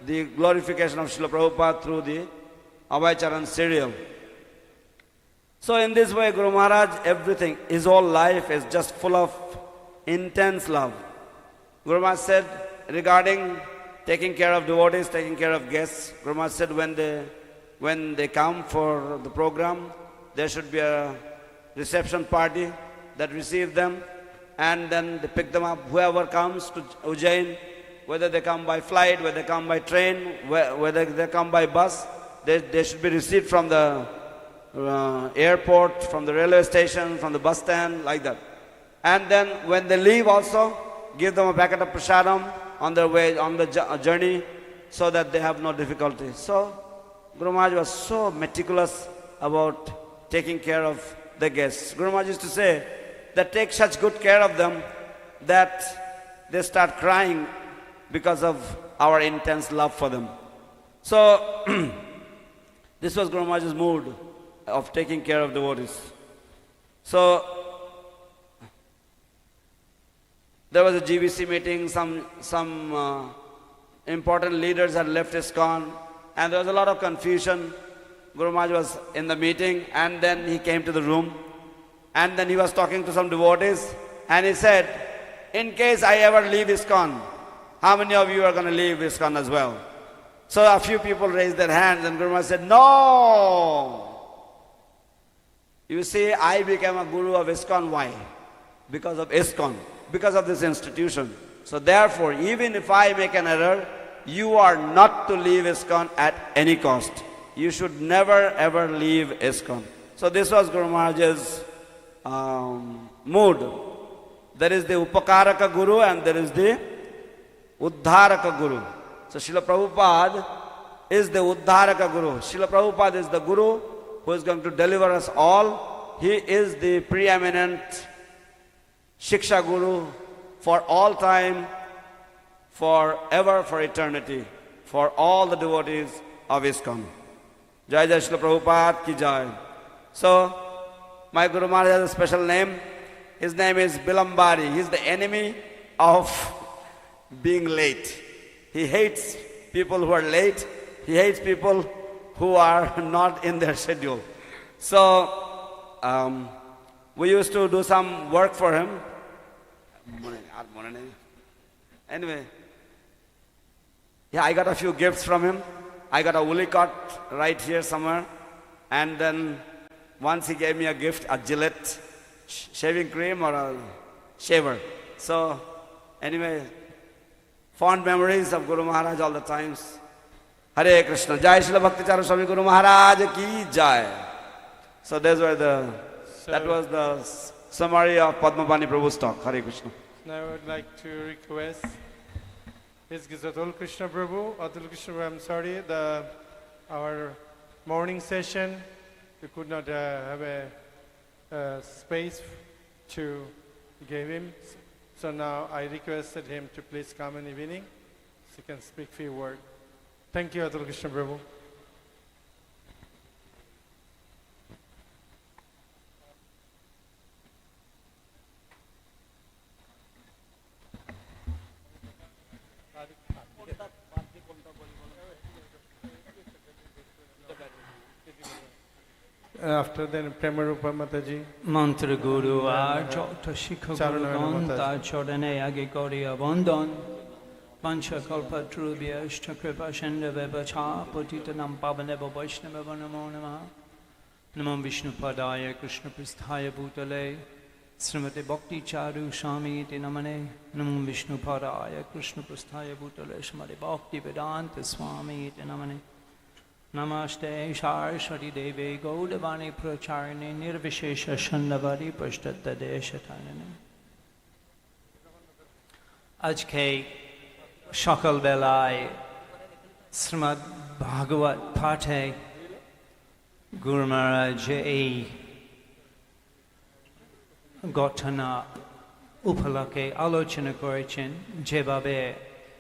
the glorification of Srila Prabhupada through the Abhay Charan serial. So in this way, Guru Maharaj, everything, his whole life is just full of intense love. Guru Maharaj said regarding taking care of devotees, taking care of guests, Guru Maharaj said when they come for the program, there should be a reception party that receives them, and then they pick them up. Whoever comes to Ujjain, whether they come by flight, whether they come by train, whether they come by bus, they should be received from the airport, from the railway station, from the bus stand, like that. And then when they leave also, give them a packet of prasadam, on their way, on the journey, so that they have no difficulty. So Guru Maharaj was so meticulous about taking care of the guests. Guru Maharaj used to say that take such good care of them that they start crying because of our intense love for them. So this was Guru Maharaj's mood of taking care of devotees. So there was a GBC meeting, some important leaders had left ISKCON, and there was a lot of confusion. Guru Maharaj was in the meeting, and then he came to the room, and then he was talking to some devotees, and he said, in case I ever leave ISKCON, how many of you are going to leave ISKCON as well? So a few people raised their hands, and Guru Maharaj said, no! You see, I became a guru of ISKCON. Why? Because of ISKCON, because of this institution. So therefore, even if I make an error, you are not to leave ISKCON at any cost. You should never ever leave ISKCON. So this was Guru Maharaj's mood. There is the Upakaraka Guru and there is the Uddharaka Guru. So Srila Prabhupada is the Uddharaka Guru. Srila Prabhupada is the Guru who is going to deliver us all. He is the preeminent Shiksha Guru for all time, forever, for eternity, for all the devotees of ISKCON. Jai Jai Srila Prabhupada ki Jai. So, my Guru Maharaj has a special name. His name is Bilambari. He is the enemy of being late. He hates people who are late. He hates people who are not in their schedule. So, we used to do some work for him. Anyway, yeah, I got a few gifts from him. I got a woolly cut right here somewhere. And then once he gave me a gift, a Gillette shaving cream or a shaver. So, anyway, fond memories of Guru Maharaj all the times. Hare Krishna. Jai Srila Bhakti Charu Swami Guru Maharaj ki Jai. So those were that was the summary of Padmapani Prabhu's talk. Hare Krishna. Now I would like to request His Atul Krishna Prabhu. Atul Krishna Prabhu, I'm sorry, our morning session, we could not have a space to give him. So now I requested him to please come in the evening so he can speak a few words. Thank you, Atul Krishna Prabhu. After then, Premarupa Mataji. Mantra Guru Ajota Shikha Guru Ganta Chodane Age Gauriya Vandan Pancha Kalpa Trubhya Ishtakripa Shendava Cha Patitanam Pavaneva Vaishnava Namo Namaha Namam Vishnu Padaya Krishna Pristhaya Bhutale Srimati Bhakti Charu Swami iti Namane Namam Vishnu Padaya Krishna Pristhaya Bhutale Srimati Bhakti Vedanta Swami iti Namane Namaste Saraswati Devi Gaudavani Pracharine Nirvishesha Shandavari Prashtata Deshatanane. Ajke Shakal Belai Srimad Bhagavat Pate Guru Maharaj ei Gotana Upalake Alochana Korichin Jebabe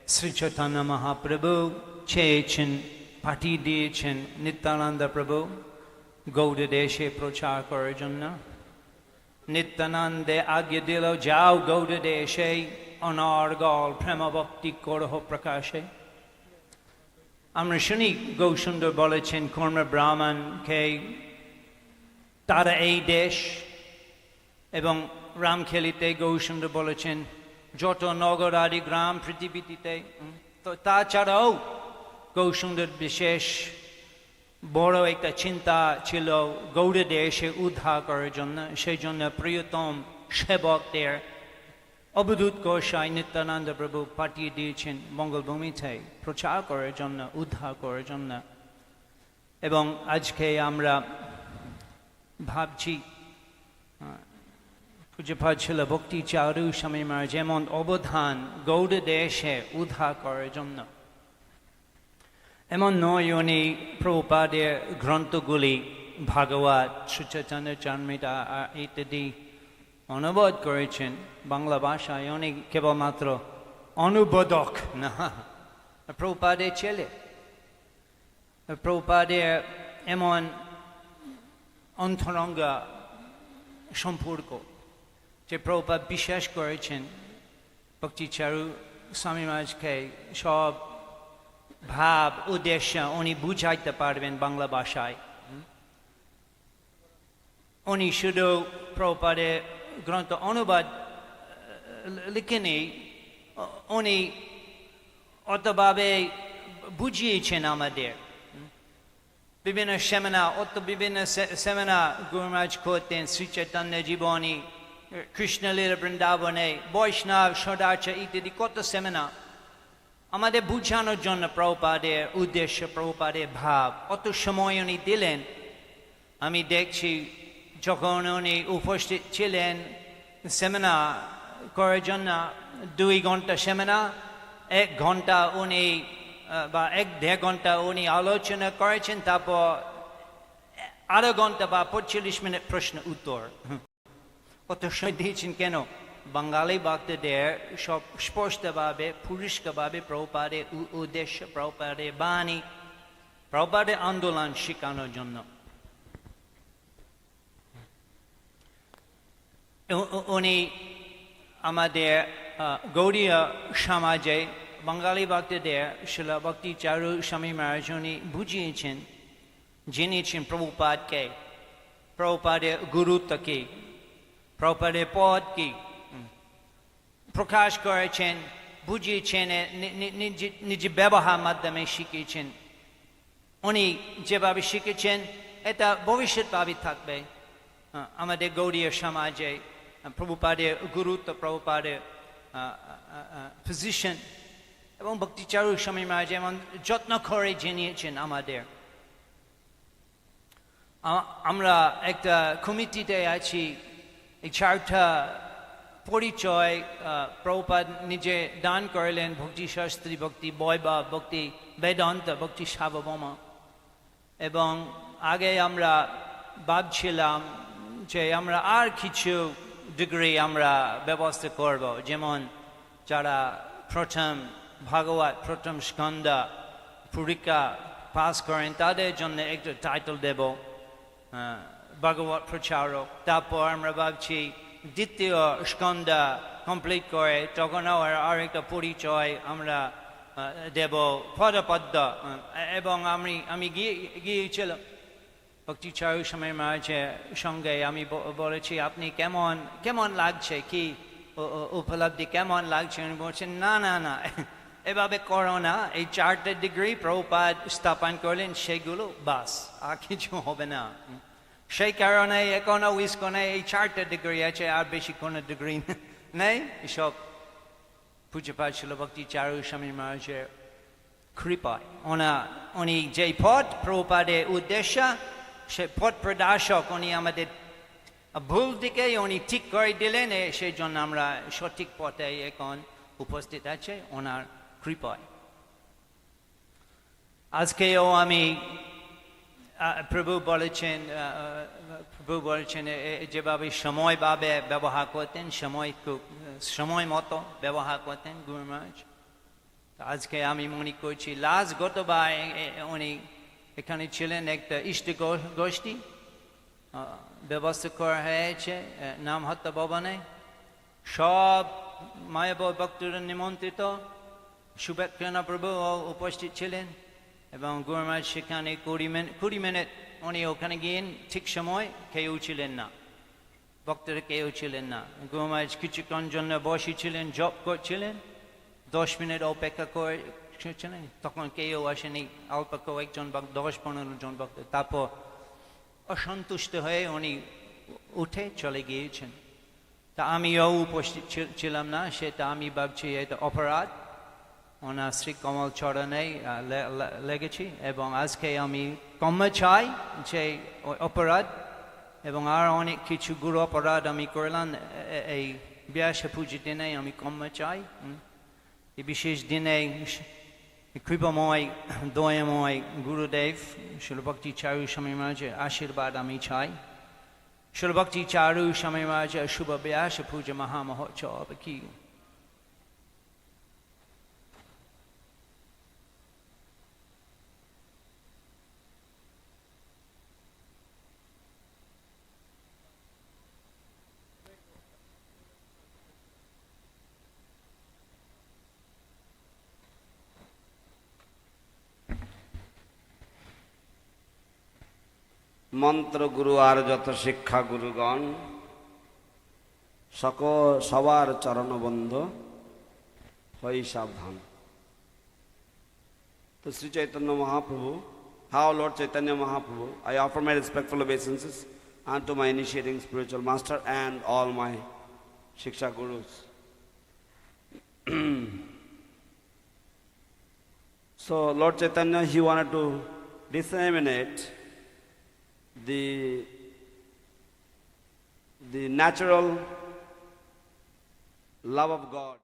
Sri Chaitanya Mahaprabhu Chechin Pati diyechen Nityananda Prabhu Gauda Deshe Prochar karaর জন্য Nityanande Agya Dilo Jao Gauda Deshe Anargal Prema Bhakti Koroho Prakashe আমরা শুনি গৌসুন্দর বলেছেন কর্ম ব্রাহ্মণ কে তারা এই দেশ এবং রামখেলিতে গৌসুন্দর বলেছেন যত নগর আদি গ্রাম পৃথিবীতে তো তাছাড়াও গৌসুন্দর বিশেষ বড় একটা চিন্তা ছিল গৌড় দেশে উদ্ধার করার জন্য সেই জন্য প্রিয়তম সেবকদের অবধূত গোসাই নিত্যানন্দ প্রভু পাঠিয়ে দিয়েছেন মঙ্গলভূমিতে প্রচার করার জন্য উদ্ধার করার জন্য এবং আজকে আমরা ভাবছি পূজ্যপাদ ছিল ভক্তি চারু স্বামী মহারাজ যেমন অবদান গৌড় দেশে উদ্ধার করার জন্য, এমন নয় উনি প্রভুপাদের গ্রন্থগুলি ভাগবত, শ্রী চৈতন্য চরিতামৃত ইত্যাদি অনুবাদ করেছেন বাংলা ভাষায়। উনি কেবলমাত্র অনুবাদক না, প্রভুপাদের ছেলে। প্রভুপাদের এমন অন্তরঙ্গ সম্পর্ক যে প্রভুপাদ বিশ্বাস করেছেন ভক্তি চারু স্বামী মহারাজকে সব ভাব উদ্দেশ্য উনি বুঝাইতে পারবেন বাংলা ভাষায়। উনি শুধু প্রভুপাদের গ্রন্থ অনুবাদ লিখেনি, উনি অতভাবে বুঝিয়েছেন আমাদের। বিভিন্ন সেমিনার গুরু মহারাজ করতেন, শ্রী চৈতন্য জীবনী, কৃষ্ণলীলা বৃন্দাবনে, বৈষ্ণব সদাচার ইত্যাদি কত সেমিনার আমাদের বুঝানোর জন্য প্রভুপাদের উদ্দেশ্য, প্রভুপাদের ভাব অত সময় উনি দিলেন। আমি দেখছি যখন উনি উপস্থিত ছিলেন সেমিনার করার জন্য, 2 ঘন্টা সেমিনার, 1 ঘন্টা উনি বা 1-1.5 ঘন্টা উনি আলোচনা করেছেন, তারপর আধা ঘন্টা বা 45 মিনিট প্রশ্ন উত্তর। অত সময় দিয়েছেন কেন? বাঙালি ভক্তদের সব স্পষ্টভাবে পরিষ্কারভাবে প্রভুপাদের উদ্দেশ্য, প্রভুপাদের বাণী, প্রভুপাদের আন্দোলন শেখানোর জন্য। উনি আমাদের গৌড়ীয় সমাজে বাঙালি ভক্তদের শিল ভক্তি চারু স্বামী মহারাজ উনি বুঝিয়েছেন, জেনেছেন প্রভুপাদকে, প্রভুপাদের গুরুত্ব কি, প্রভুপাদের পদ কি, প্রকাশ করেছেন, বুঝিয়েছেন, নিজ ব্যবহার মাধ্যমে শিখিয়েছেন। উনি যেভাবে শিখেছেন এটা ভবিষ্যৎভাবে থাকবে আমাদের গৌড়ীয় সমাজে। প্রভুপাদের গুরুত্ব, প্রভুপাদের পজিশন এবং ভক্তি চারু স্বামী মহারাজ যেমন যত্ন করে জেনিয়েছেন আমাদের। আমরা একটা কমিটিতে আছি, এই 4টা পরিচয় প্রভুপাদ নিজে দান করলেন: ভক্তি শাস্ত্রী, ভক্তি বৈভব, ভক্তি বেদান্ত, ভক্তি সার্বভৌম। এবং আগে আমরা ভাবছিলাম যে আমরা আর কিছু ডিগ্রি আমরা ব্যবস্থা করব, যেমন যারা প্রথম ভাগবত, প্রথম স্কন্দ পরীক্ষা পাস করেন তাদের জন্য একটা টাইটেল দেব, ভাগবত প্রচারক। তারপর আমরা ভাবছি দ্বিতীয় স্কন্দ কমপ্লিট করে তখন আর একটা পরিচয় আমরা দেব, পদপদ্ম। এবং আমি গিয়েছিলাম ভক্তি চারু স্বামী মহারাজের সঙ্গে, আমি বলেছি আপনি কেমন লাগছে, কি উপলব্ধি কেমন লাগছে? উনি বলছেন না না না, এভাবে করো না, এই 4টা ডিগ্রি প্রভুপাদ স্থাপন করলেন, সেগুলো বাস, আর কিছু হবে না। সেই কারণে এখনো ইসকনে এই 4টা ডিগ্রি আছে, আর বেশি কোনো ডিগ্রি নেই। এসব পূজ্যপাদ ছিল ভক্তি চারু স্বামী মহারাজের কৃপায়। উনি যে পথ প্রভুপাদের উদ্দেশ্য, সে পথ প্রদর্শক, উনি আমাদের ভুল দিকে উনি ঠিক করে দিলেন, সেই জন্য আমরা সঠিক পথে এখন উপস্থিত আছে ওনার কৃপায়। আজকেও আমি প্রভু বলেছেন যেভাবে সময়ভাবে ব্যবহার করতেন, সময় মতো ব্যবহার করতেন গুরু মহারাজ। আজকে আমি মনে করছি গতবার উনি এখানে ছিলেন, একটা ইষ্ট গোষ্ঠী ব্যবস্থা করা হয়েছে নামহট্টা ভবনে, সব মায়াপুর ভক্তরা নিমন্ত্রিত, শুভেচ্ছা প্রভু উপস্থিত ছিলেন। এবং গুরু মহারাজ সেখানে 20 মিনিট উনি ওখানে গিয়েন, ঠিক সময় কেউ ছিলেন না, ভক্তরা কেউ ছিলেন না। গুরু মহারাজ কিছুক্ষণ জন্য বসেছিলেন, জপ করছিলেন, 10 মিনিট অপেক্ষা করেছিলেন, তখন কেউ আসেনি, অল্প কয়েকজন 10-15 জন ভক্ত। তারপর অসন্তুষ্ট হয়ে উনি উঠে চলে গিয়েছেন। তা আমিও উপস্থিত ছিলাম না, সেটা আমি ভাবছি এটা অপরাধ, ওনার শ্রী কমল চরণে লেগেছি। এবং আজকে আমি ক্ষমা চাই যে অপরাধ এবং আর অনেক কিছু গুরু অপরাধ আমি করলাম এই ব্যাসা পুজোর দিনে আমি ক্ষমা চাই। এই বিশেষ দিনে কৃপাময় দয়াময় গুরুদেব শ্রী ভক্তি চারু স্বামী মহারাজের আশীর্বাদ আমি চাই। শ্রী ভক্তি চারু স্বামী মহারাজের শুভ ব্যাসা পুজো মহামহোৎসব কি মন্ত্র গুরু আর যত শিক্ষা গুরুগণ সবার চরণবন্ধ হই সাবধান। তো Shri Chaitanya Mahaprabhu, how Lord Chaitanya Mahaprabhu, I offer my respectful obeisances unto my initiating spiritual master and all my Shiksha Gurus. So Lord Chaitanya, he wanted to disseminate the natural love of God.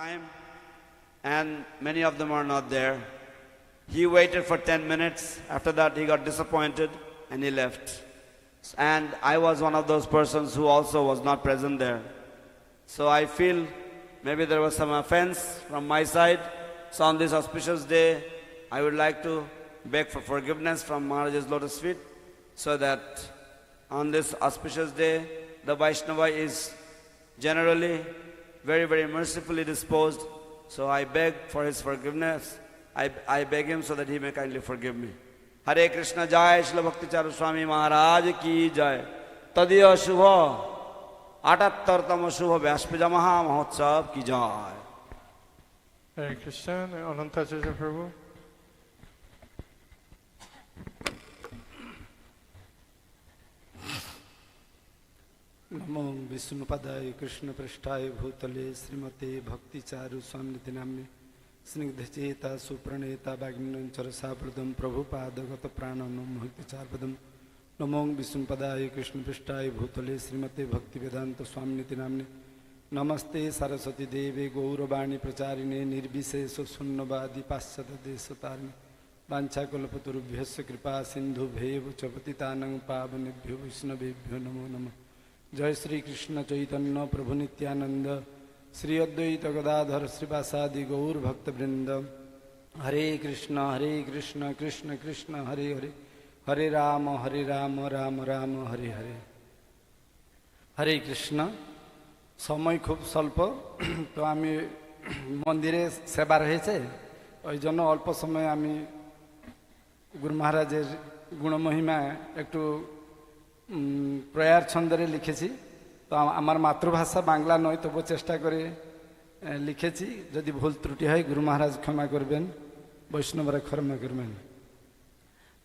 Time, and many of them are not there. He waited for 10 minutes. After that, he got disappointed and he left. And I was one of those persons who also was not present there. So I feel maybe there was some offense from my side. So on this auspicious day, I would like to beg for forgiveness from Maharaj's lotus feet, so that on this auspicious day, the Vaishnava is generally very, very mercifully disposed. So I beg for his forgiveness. I beg him so that he may kindly forgive me. Hare Krishna Jai Shri Bhakti Charu Swami Maharaj ki Jai. Tadiya Shubha 78tm Shubha Vyasa Puja Maha Mahotsav ki Jai. Hare Krishna, Anantacharya Prabhu. नमो विष्णुपदाय कृष्ण पृष्ठाय भूतले श्रीमते भक्ति चारु स्वामी नाम्ने स्निग्धचेता सुप्रणेता वाग्मिनंचरसावृतम प्रभुपादगत प्राणनो मोहित चार्वदम नमो विष्णुपदाय कृष्ण पृष्ठाय भूतले श्रीमते भक्ति वेदांत स्वामी नाम्ने नमस्ते सरस्वती देवे गौरवाणी प्रचारिणे निर्विशेष शून्यवादी पाश्चात्य देशतारिणे वाञ्छाकल्पतरुभ्यश्च कृपा सिन्धुभ्येव च पतितानां पावनेभ्यो वैष्णवेभ्यो नमो नमः। जय श्री कृष्ण चैतन्य प्रभु नित्यानंद श्री अद्वैत गदाधर श्रीवासादि गौर भक्तवृंद हरे कृष्ण कृष्ण कृष्ण हरे हरे हरे राम राम राम हरे हरे। हरे कृष्ण। समय खूब स्वल्प तो आमी मंदिरे सेवा रही ओई जन अल्प समय आमी गुरु महाराजेर गुणमहिमा एकटू प्रयार छंदरे लिखेছি तो आमार मातृभाषा बांगला नय तबु चेष्टा करे लिखेছি यदि भूल त्रुटि है गुरु महाराज क्षमा करबेन वैष्णवरा क्षमा करबेन।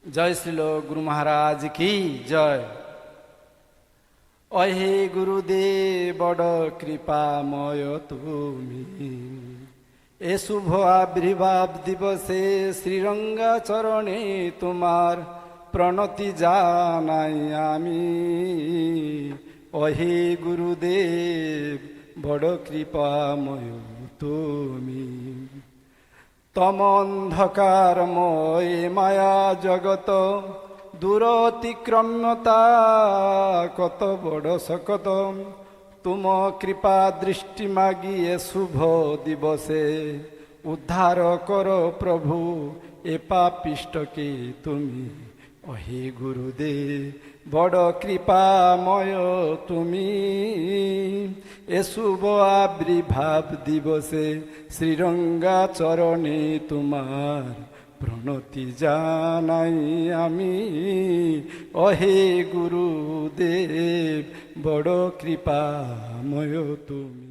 जय श्रील गुरु महाराज की जय। अहे गुरुदेव बड़ कृपामय तुमी ए शुभ आविर्भाव दिवसे श्रीरंगा चरणे तुमार प्रणति जानाई आमी अहे गुरुदेव बड़ कृपामय तुमी तम अंधकारमय माया जगत दूरतिक्रम्यता कत बड़ सकत तुम कृपा दृष्टि मागी ए शुभ दिवसे उद्धार कर प्रभु ए पापिष्ट के तुमी अहे गुरुदेव बड़ कृपामय तुमी ए शुभ आविर्भाव दिवसे श्रीरंगा चरणे तुमार प्रणति जानाई आमी अहे गुरुदेव बड़ कृपामय तुमी।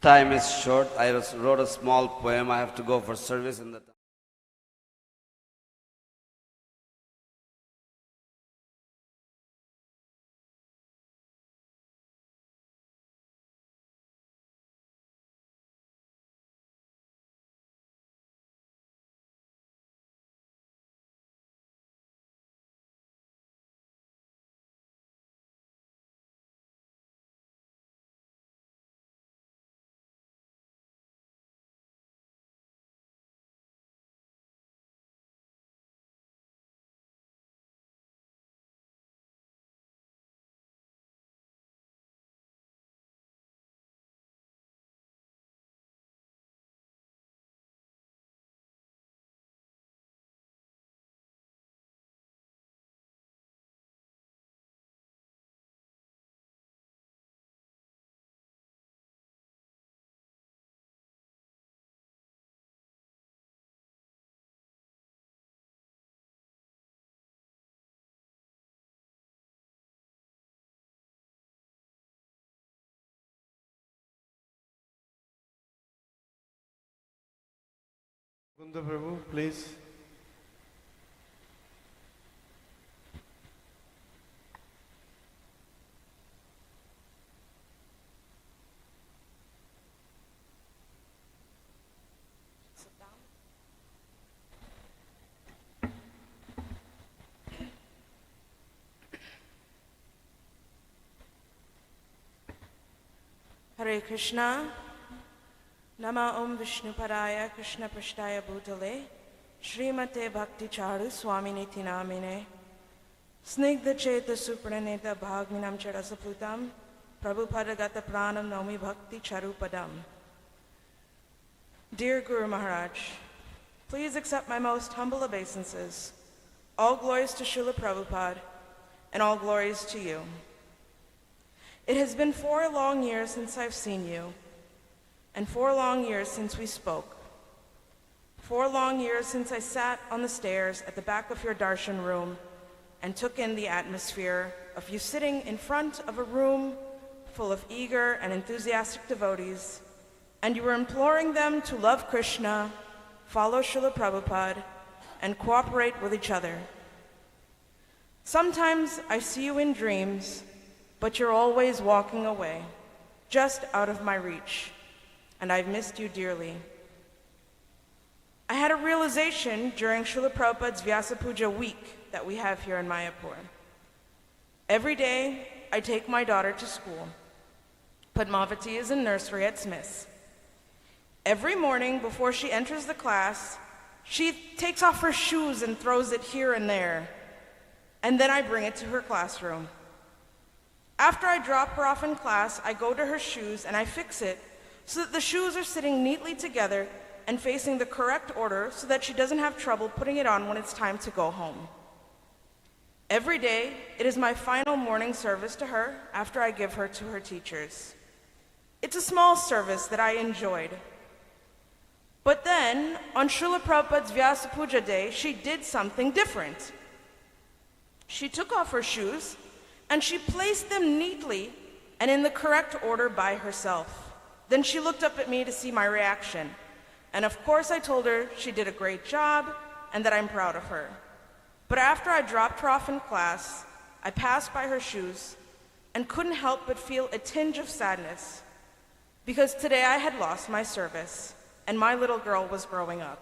Time is short. I wrote a small poem. I have to go for service in the time. Kunda Prabhu, please. Hare Krishna, Nama Om Vishnu Paraya Krishna Prashtaya Bhutale, Srimate Bhakti Charu Swami Namine, Snigdha Cheta Supraneta Bhagminam Charasaputam, Prabhupada Gata Pranam Nomi Bhakti Charu Padam. Dear Guru Maharaj, please accept my most humble obeisances. All glories to Srila Prabhupada, and all glories to you. It has been 4 long years since I've seen you, and 4 long years since we spoke. 4 long years since I sat on the stairs at the back of your darshan room and took in the atmosphere of you sitting in front of a room full of eager and enthusiastic devotees, and you were imploring them to love Krishna, follow Srila Prabhupada, and cooperate with each other. Sometimes I see you in dreams, but you're always walking away, just out of my reach, and I've missed you dearly. I had a realization during Srila Prabhupada's Vyasa Puja week that we have here in Mayapur. Every day, I take my daughter to school. Padmavati is in nursery at Smith's. Every morning before she enters the class, she takes off her shoes and throws it here and there, and then I bring it to her classroom. After I drop her off in class, I go to her shoes and I fix it so that the shoes are sitting neatly together and facing the correct order so that she doesn't have trouble putting it on when it's time to go home. Every day, it is my final morning service to her after I give her to her teachers. It's a small service that I enjoyed. But then, on Srila Prabhupada's Vyasa Puja day, she did something different. She took off her shoes and she placed them neatly and in the correct order by herself. Then she looked up at me to see my reaction. And of course I told her she did a great job and that I'm proud of her. But after I dropped her off in class, I passed by her shoes and couldn't help but feel a tinge of sadness because today I had lost my service and my little girl was growing up.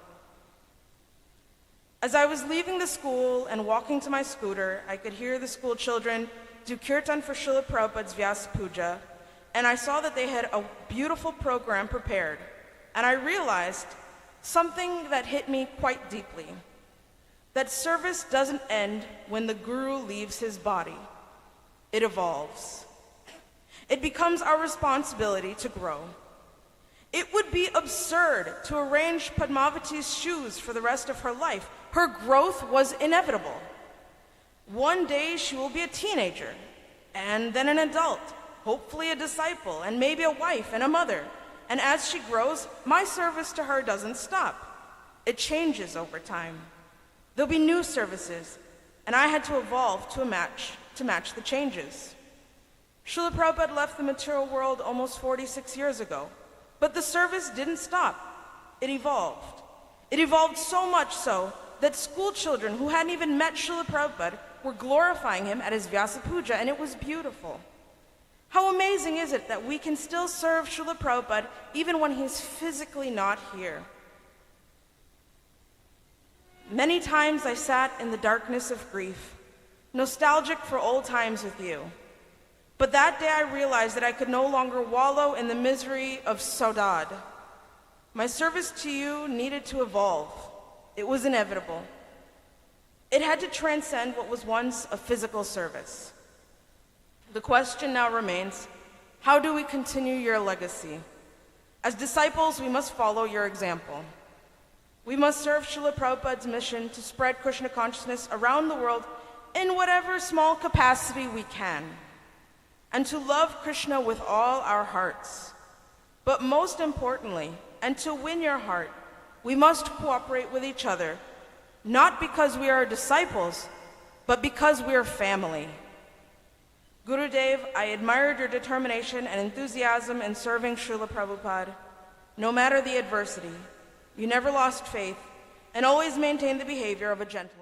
As I was leaving the school and walking to my scooter, I could hear the school children do kirtan for Srila Prabhupada's Vyasa Puja, and I saw that they had a beautiful program prepared, and I realized something that hit me quite deeply, that service doesn't end when the Guru leaves his body. It evolves. It becomes our responsibility to grow. It would be absurd to arrange Padmavati's shoes for the rest of her life. Her growth was inevitable. One day she will be a teenager, and then an adult, hopefully a disciple, and maybe a wife and a mother. And as she grows, my service to her doesn't stop. It changes over time. There'll be new services, and I had to evolve to match the changes. Srila Prabhupada left the material world almost 46 years ago. But the service didn't stop. It evolved. It evolved so much so that school children who hadn't even met Srila Prabhupada were glorifying him at his Vyasa Puja, and it was beautiful. How amazing is it that we can still serve Srila Prabhupada even when he's physically not here? Many times I sat in the darkness of grief, nostalgic for old times with you. But that day I realized that I could no longer wallow in the misery of saudade. My service to you needed to evolve. It was inevitable. It had to transcend what was once a physical service. The question now remains, how do we continue your legacy? As disciples, we must follow your example. We must serve Srila Prabhupada's mission to spread Krishna consciousness around the world in whatever small capacity we can, and to love Krishna with all our hearts. But most importantly, and to win your heart, we must cooperate with each other, not because we are disciples, but because we are family. Gurudev, I admired your determination and enthusiasm in serving Srila Prabhupada. No matter the adversity, you never lost faith and always maintained the behavior of a gentleman.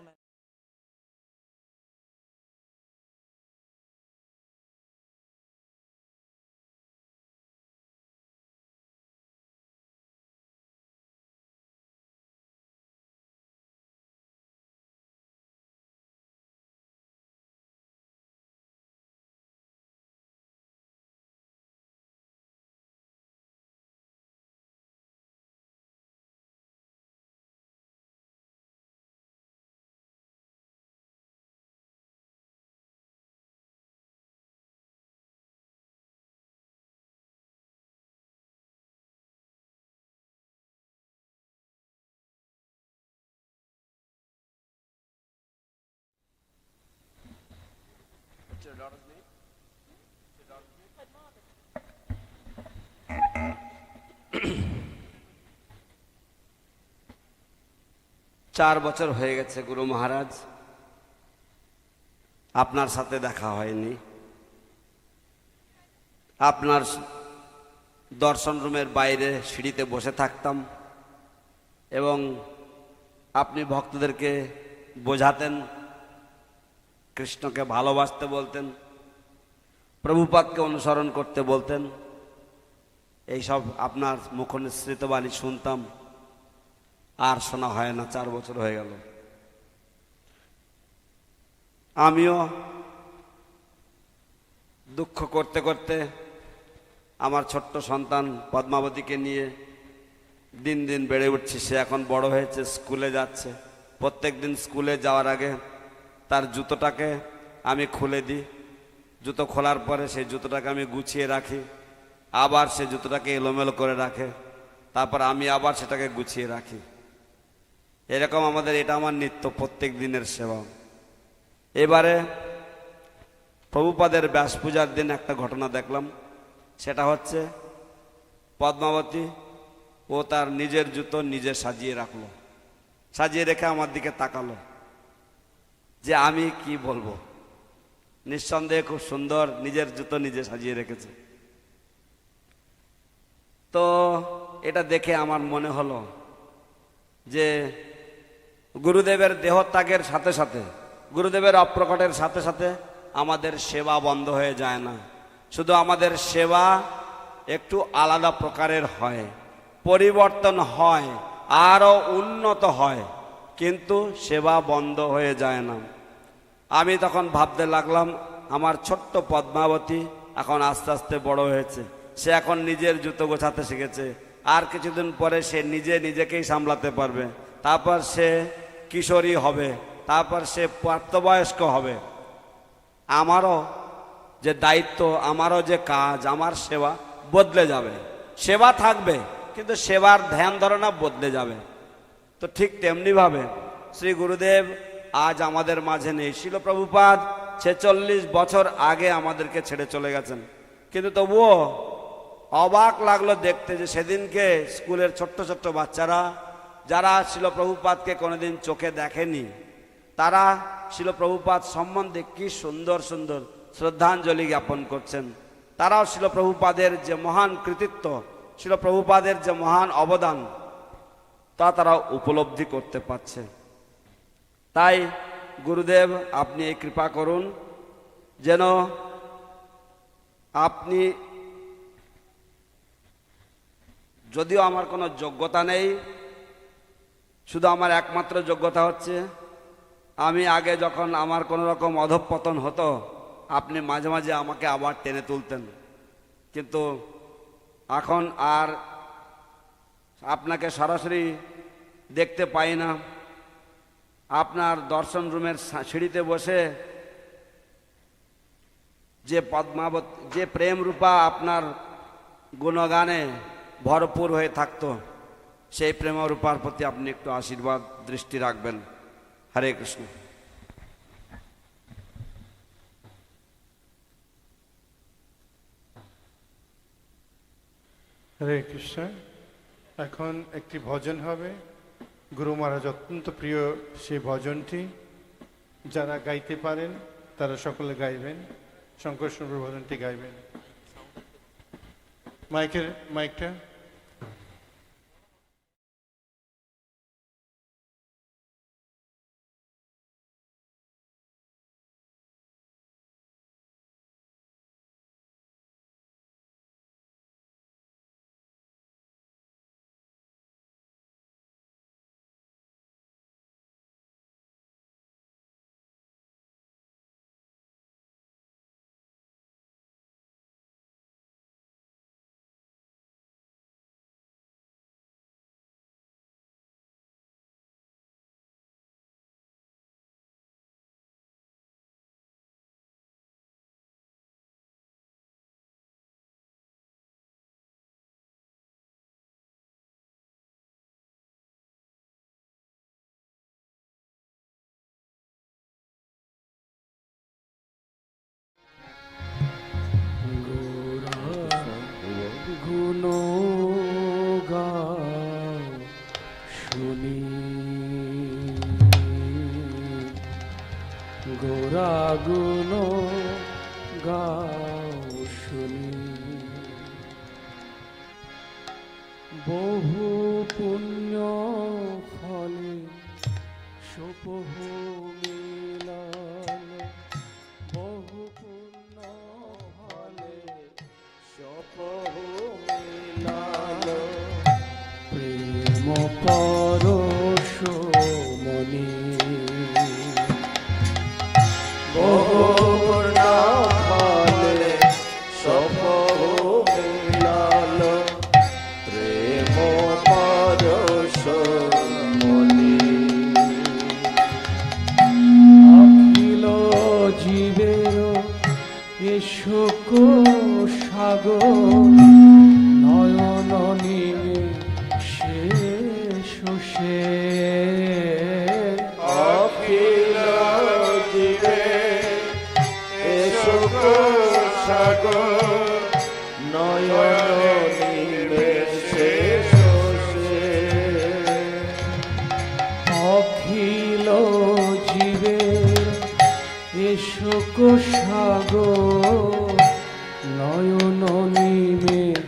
চার বছর হয়ে গেছে গুরু মহারাজ, আপনার সাথে দেখা হয়নি। আপনার দর্শন রুমের বাইরে সিঁড়িতে বসে থাকতাম এবং আপনি ভক্তদেরকে বোঝাতেন, কৃষ্ণকে ভালোবাসতে বলতেন, প্রভুপাদকে অনুসরণ করতে বলতেন। এইসব আপনার মুখনিসৃত বাণী শুনতাম, আর শোনা হয় না। 4 বছর হয়ে গেল। আমিও দুঃখ করতে করতে আমার ছোট্ট সন্তান পদ্মাবতীকে নিয়ে দিন দিন বেড়ে উঠছি। সে এখন বড় হয়েছে, স্কুলে যাচ্ছে। প্রত্যেক দিন স্কুলে যাওয়ার আগে তার জুতোটাকে আমি খুলে দিই। জুতো খোলার পরে সেই জুতোটাকে আমি গুছিয়ে রাখি, আবার সে জুতোটাকে এলোমেলো করে রাখে, তারপর আমি আবার সেটাকে গুছিয়ে রাখি। এরকম আমাদের, এটা আমার নিত্য প্রত্যেক দিনের সেবা। এবারে প্রভুপাদের ব্যাস পূজার দিন একটা ঘটনা দেখলাম। সেটা হচ্ছে পদ্মাবতী ও তার নিজের জুতো নিজে সাজিয়ে রাখলো, সাজিয়ে রেখে আমার দিকে তাকালো। যে আমি কি বলবো, নিঃসন্দেহে খুব সুন্দর নিজের জুতো নিজে সাজিয়ে রেখেছে। তো এটা দেখে আমার মনে হলো যে গুরুদেবের দেহত্যাগের সাথে সাথে, গুরুদেবের অপ্রকটের সাথে সাথে আমাদের সেবা বন্ধ হয়ে যায় না। শুধু আমাদের সেবা একটু আলাদা প্রকারের হয়, পরিবর্তন হয়, আরও উন্নত হয়, কিন্তু সেবা বন্ধ হয়ে যায় না। আমি তখন ভাবতে লাগলাম, আমার ছোট্ট পদ্মাবতী এখন আস্তে আস্তে বড় হয়েছে, সে এখন নিজের জুতো গোছাতে শিখেছে। আর কিছুদিন পরে সে নিজেকেই সামলাতে পারবে। তারপর সে কিশোরী হবে, তারপর সে প্রাপ্তবয়স্ক হবে। আমারও যে দায়িত্ব, আমারও যে কাজ, আমার সেবা বদলে যাবে। সেবা থাকবে কিন্তু সেবার ধ্যান ধারণা বদলে যাবে। তো ঠিক তেমনিভাবে শ্রী গুরুদেব আজ আমাদের মাঝে নেই। শিল প্রভুপাদ 46 বছর আগে আমাদেরকে ছেড়ে চলে গেছেন, কিন্তু তবুও অবাক লাগলো দেখতে যে সেদিনকে স্কুলের ছোট্ট ছোট্ট বাচ্চারা যারা শিল প্রভুপাদকে কোনোদিন চোখে দেখেনি, তারা শিল প্রভুপাদ সম্বন্ধে কি সুন্দর সুন্দর শ্রদ্ধাঞ্জলি জ্ঞাপন করছেন। তারাও শিল প্রভুপাদের যে মহান কৃতিত্ব শিল প্রভুপাদের যে মহান অবদান তা তারা উপলব্ধি করতে পারছে। তাই গুরুদেব আপনি এই কৃপা করুন যেন আপনি, যদিও আমার কোনো যোগ্যতা নেই, শুধু আমার একমাত্র যোগ্যতা হচ্ছে আমি আগে যখন আমার কোনো রকম অধঃপতন হতো আপনি মাঝে মাঝে আমাকে আবার টেনে তুলতেন, কিন্তু এখন আর আপনাকে সরাসরি দেখতে পাই না। আপনার দর্শন রুমের সিঁড়িতে বসে যে পদ্মাবতী, যে প্রেম রূপা আপনার গুণগানে ভরপুর হয়ে থাকতো, সেই প্রেম রূপার প্রতি আপনি একটু আশীর্বাদ দৃষ্টি রাখবেন। হরে কৃষ্ণ। হরে কৃষ্ণ। এখন একটি ভজন হবে, গুরু মহারাজ অত্যন্ত প্রিয় সেই ভজনটি। যারা গাইতে পারেন তারা সকলে গাইবেন, শঙ্কর সুন্দর ভজনটি গাইবেন। মাইকটা গুণ গাও শুনি, বহু পুণ্য ফলে সুপহু মিলন, বহু পুণ্য ফলে সুপহু মিলন, প্রেম পরশ মনি, বহু পুণ্য ফলে সুপহু মিলন, প্রেম পরশ মনি, অখিল জীবের এসুক সাগর, নয়ন নিমেষে শোষে, অখিল জীবের এসুক সাগর, নয়ন নিমেষে শোষে, অখিল জীবের এসুক সাগর, নয়ন নিমেষে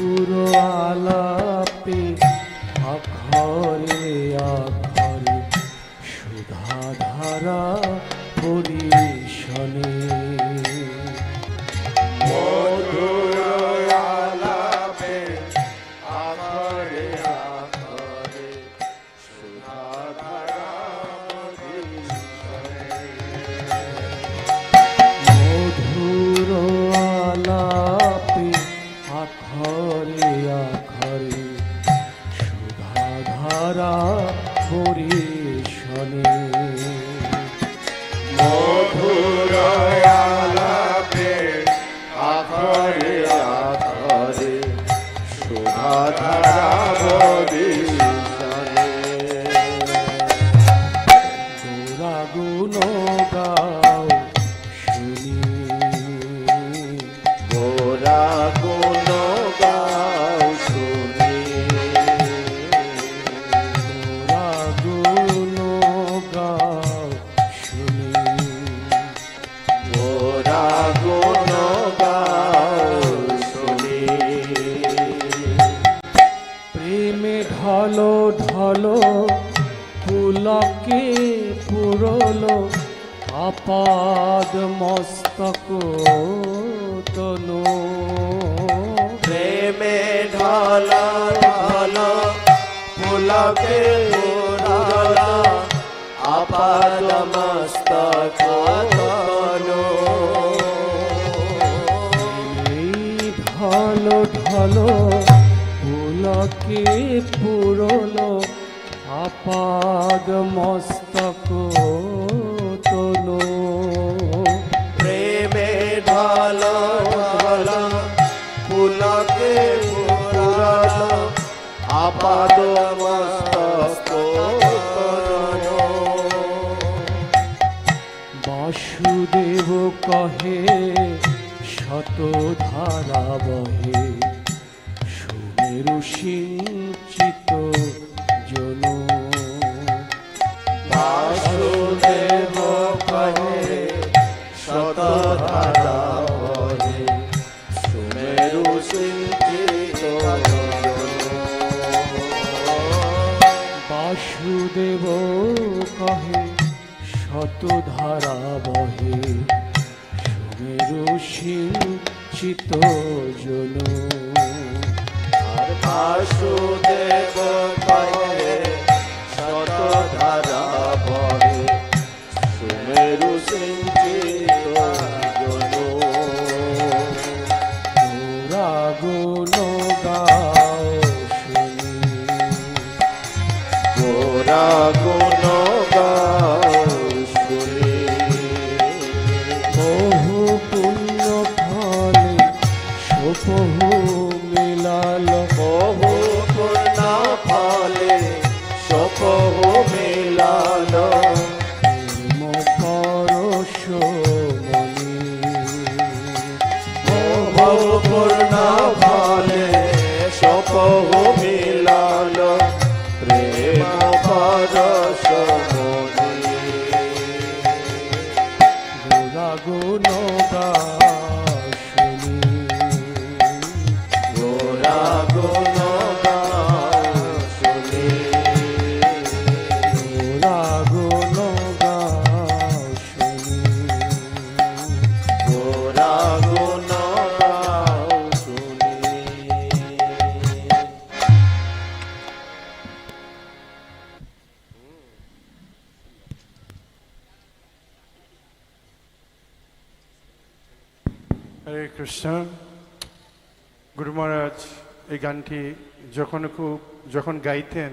মধুর আলাপে আখরে আখরে সুধাধারা পরিশনে মধুর আলাপে আখরে আখরে সুধাধারা পরিশনে মধুর আলাপে আখরে আখরে সুধাধারা পরিশনে মধুর আলাপে আখরে আখরে সুধাধারা পরিশনে গোরা গুণ গাও শুনি গোরা গুণ গাও শুনি গোরা গুণ গাও শুনি গোরা গুণ গাও শুনি প্রেমে ঢলো ঢলো পুলকে পুরলো আপাদ মস্তক তনু প্রেমে ঢলো ঢলো পুলকে পুরলো আপাদ মস্তক তনু ঢলো ঢলো পুলকে পুরলো আপাদ মস্তক তনু প্রেমে ঢলো ঢলো পুলকে পুরলো আপাদ মস্তক তনু বাসুদেব কহে শতধারা বহে সুমেরু সিঞ্চিত জনু বাসুদেব কহে শতধারা বহে সুমেরু সিঞ্চিত জনু বাসুদেব কহে শতধারা বহে সুমেরু সিঞ্চিত জনু আর বাসুদেব কহে শতধারা বহে সুমেরু সিঞ্চিত জনু গোরা গুণ গাও শুনি গোরা গুণ গাও শুনি বহু পুণ্য ফলে সোপহু মিলাল বহু পুণ্য ফলে সোপহু মিলাল প্রেম পরশ মনি বহু পুণ্য ফলে সোপহু মিলাল প্রেম পরশ মনি গোরা গুণ গাও শুনি গোরা গুণ গাও শুনি গোরা গুণ গাও শুনি গোরা গুণ গাও শুনি হরে কৃষ্ণ। গুরু মহারাজ এই গানটি যখন গাইতেন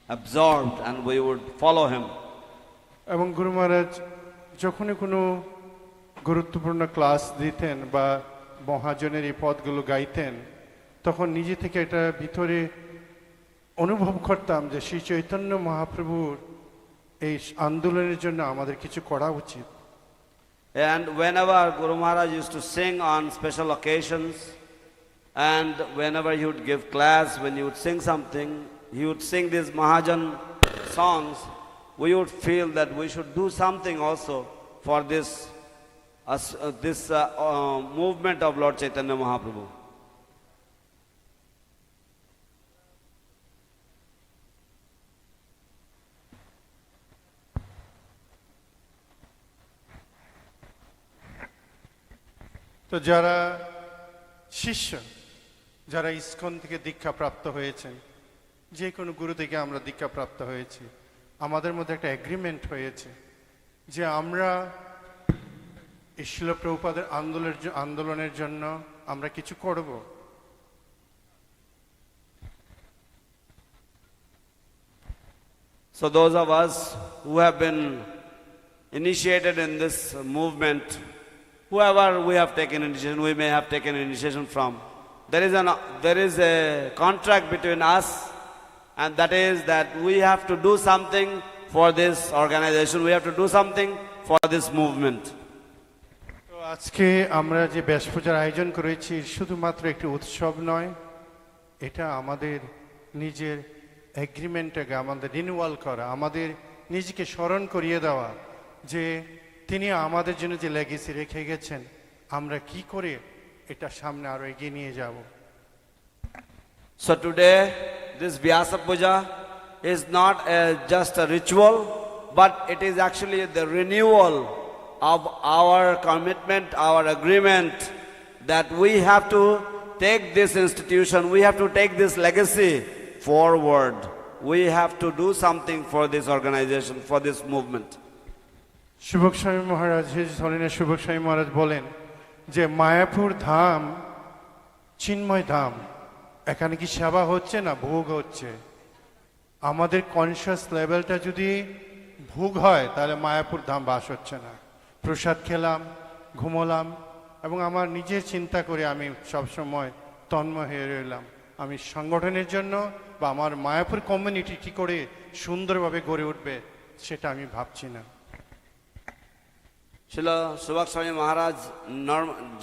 absorbed and we would follow him. এবং গুরু মহারাজ যখনই কোনো গুরুত্বপূর্ণ ক্লাস দিতেন বা মহাজনের এই পদগুলো গাইতেন তখন নিজে থেকে এটা ভিতরে অনুভব করতাম যে শ্রী চৈতন্য মহাপ্রভুর এই আন্দোলনের জন্য আমাদের কিছু করা উচিত। And whenever Guru Maharaj used to sing on special occasions and whenever he would give class, when he would sing something, he would sing these Mahajan songs, we would feel that we should do something also for this movement of Lord Chaitanya Mahaprabhu. তো যারা শিষ্য, যারা ISKCON থেকে দীক্ষা প্রাপ্ত হয়েছেন, যে কোনো গুরু থেকে আমরা দীক্ষা প্রাপ্ত হয়েছি, আমাদের মধ্যে একটা এগ্রিমেন্ট হয়েছে যে আমরা শিল প্রভুপাদের আন্দোলনের জন্য আমরা কিছু করব। So those of us who have been initiated in this movement, whoever we have taken initiation, we may have taken initiation from, there is a contract between us, and that is that we have to do something for this organization, we have to do something for this movement. তো আজকে আমরা যে ব্যাস পূজার আয়োজন করেছি শুধুমাত্র একটি উৎসব নয়, এটা আমাদের নিজের এগ্রিমেন্টটাকে আমাদের রিনিউয়াল করা, আমাদের নিজেকে স্মরণ করিয়ে দেওয়া যে তিনি আমাদের জন্য যে লেগেসি রেখে গেছেন, আমরা কি করে এটা সামনে আরো এগিয়ে নিয়ে যাব। So today this Vyasa Puja is not just a ritual, but it is actually the renewal of our commitment, our agreement that we have to take this institution, we have to take this legacy forward. We have to do something for this organization, for this movement. শুভক স্বামী মহারাজ, হরিণের শুভক স্বামী মহারাজ বলেন যে মায়াপুর ধাম চিন্ময় ধাম, এখানে কি সেবা হচ্ছে না ভোগ হচ্ছে। আমাদের কনসিয়াস লেভেলটা যদি ভোগ হয় তাহলে মায়াপুর ধাম বাস হচ্ছে না। প্রসাদ খেলাম, ঘুমোলাম, এবং আমার নিজের চিন্তা করে আমি সবসময় তন্ময় হয়ে রইলাম। আমি সংগঠনের জন্য বা আমার মায়াপুর কমিউনিটি কি করে সুন্দরভাবে গড়ে উঠবে সেটা আমি ভাবছি না। Srila Subhak Swami Maharaj,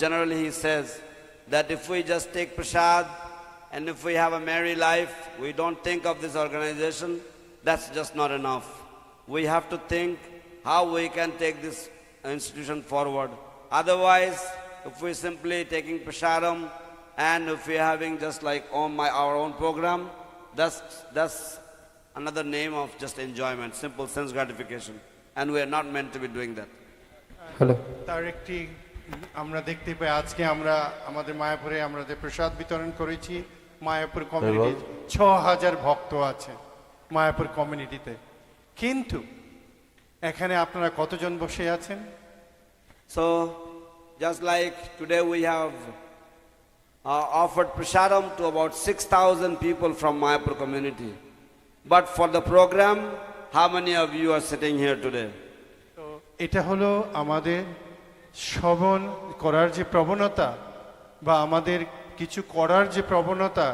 generally he says that if we just take prasad and if we have a merry life, we don't think of this organization, that's just not enough. We have to think how we can take this institution forward. Otherwise, if we simply taking prasadam and if we are having just like our own program, that's another name of just enjoyment, simple sense gratification, and we are not meant to be doing that. তার একটি আমরা দেখতে পাই, আজকে আমরা আমাদের মায়াপুরে আমরা যে প্রসাদ বিতরণ করেছি, মায়াপুর কমিউনিটি ৬,০০০ ভক্ত আছে মায়াপুর কমিউনিটিতে, কিন্তু এখানে আপনারা কতজন বসে আছেন? So just like today we have offered prasadam to about 6,000 people from Mayapur community, but for the program, how many of you are sitting here today? এটা হলো আমাদের শ্রবণ করার যে প্রবণতা বা আমাদের কিছু করার যে প্রবণতা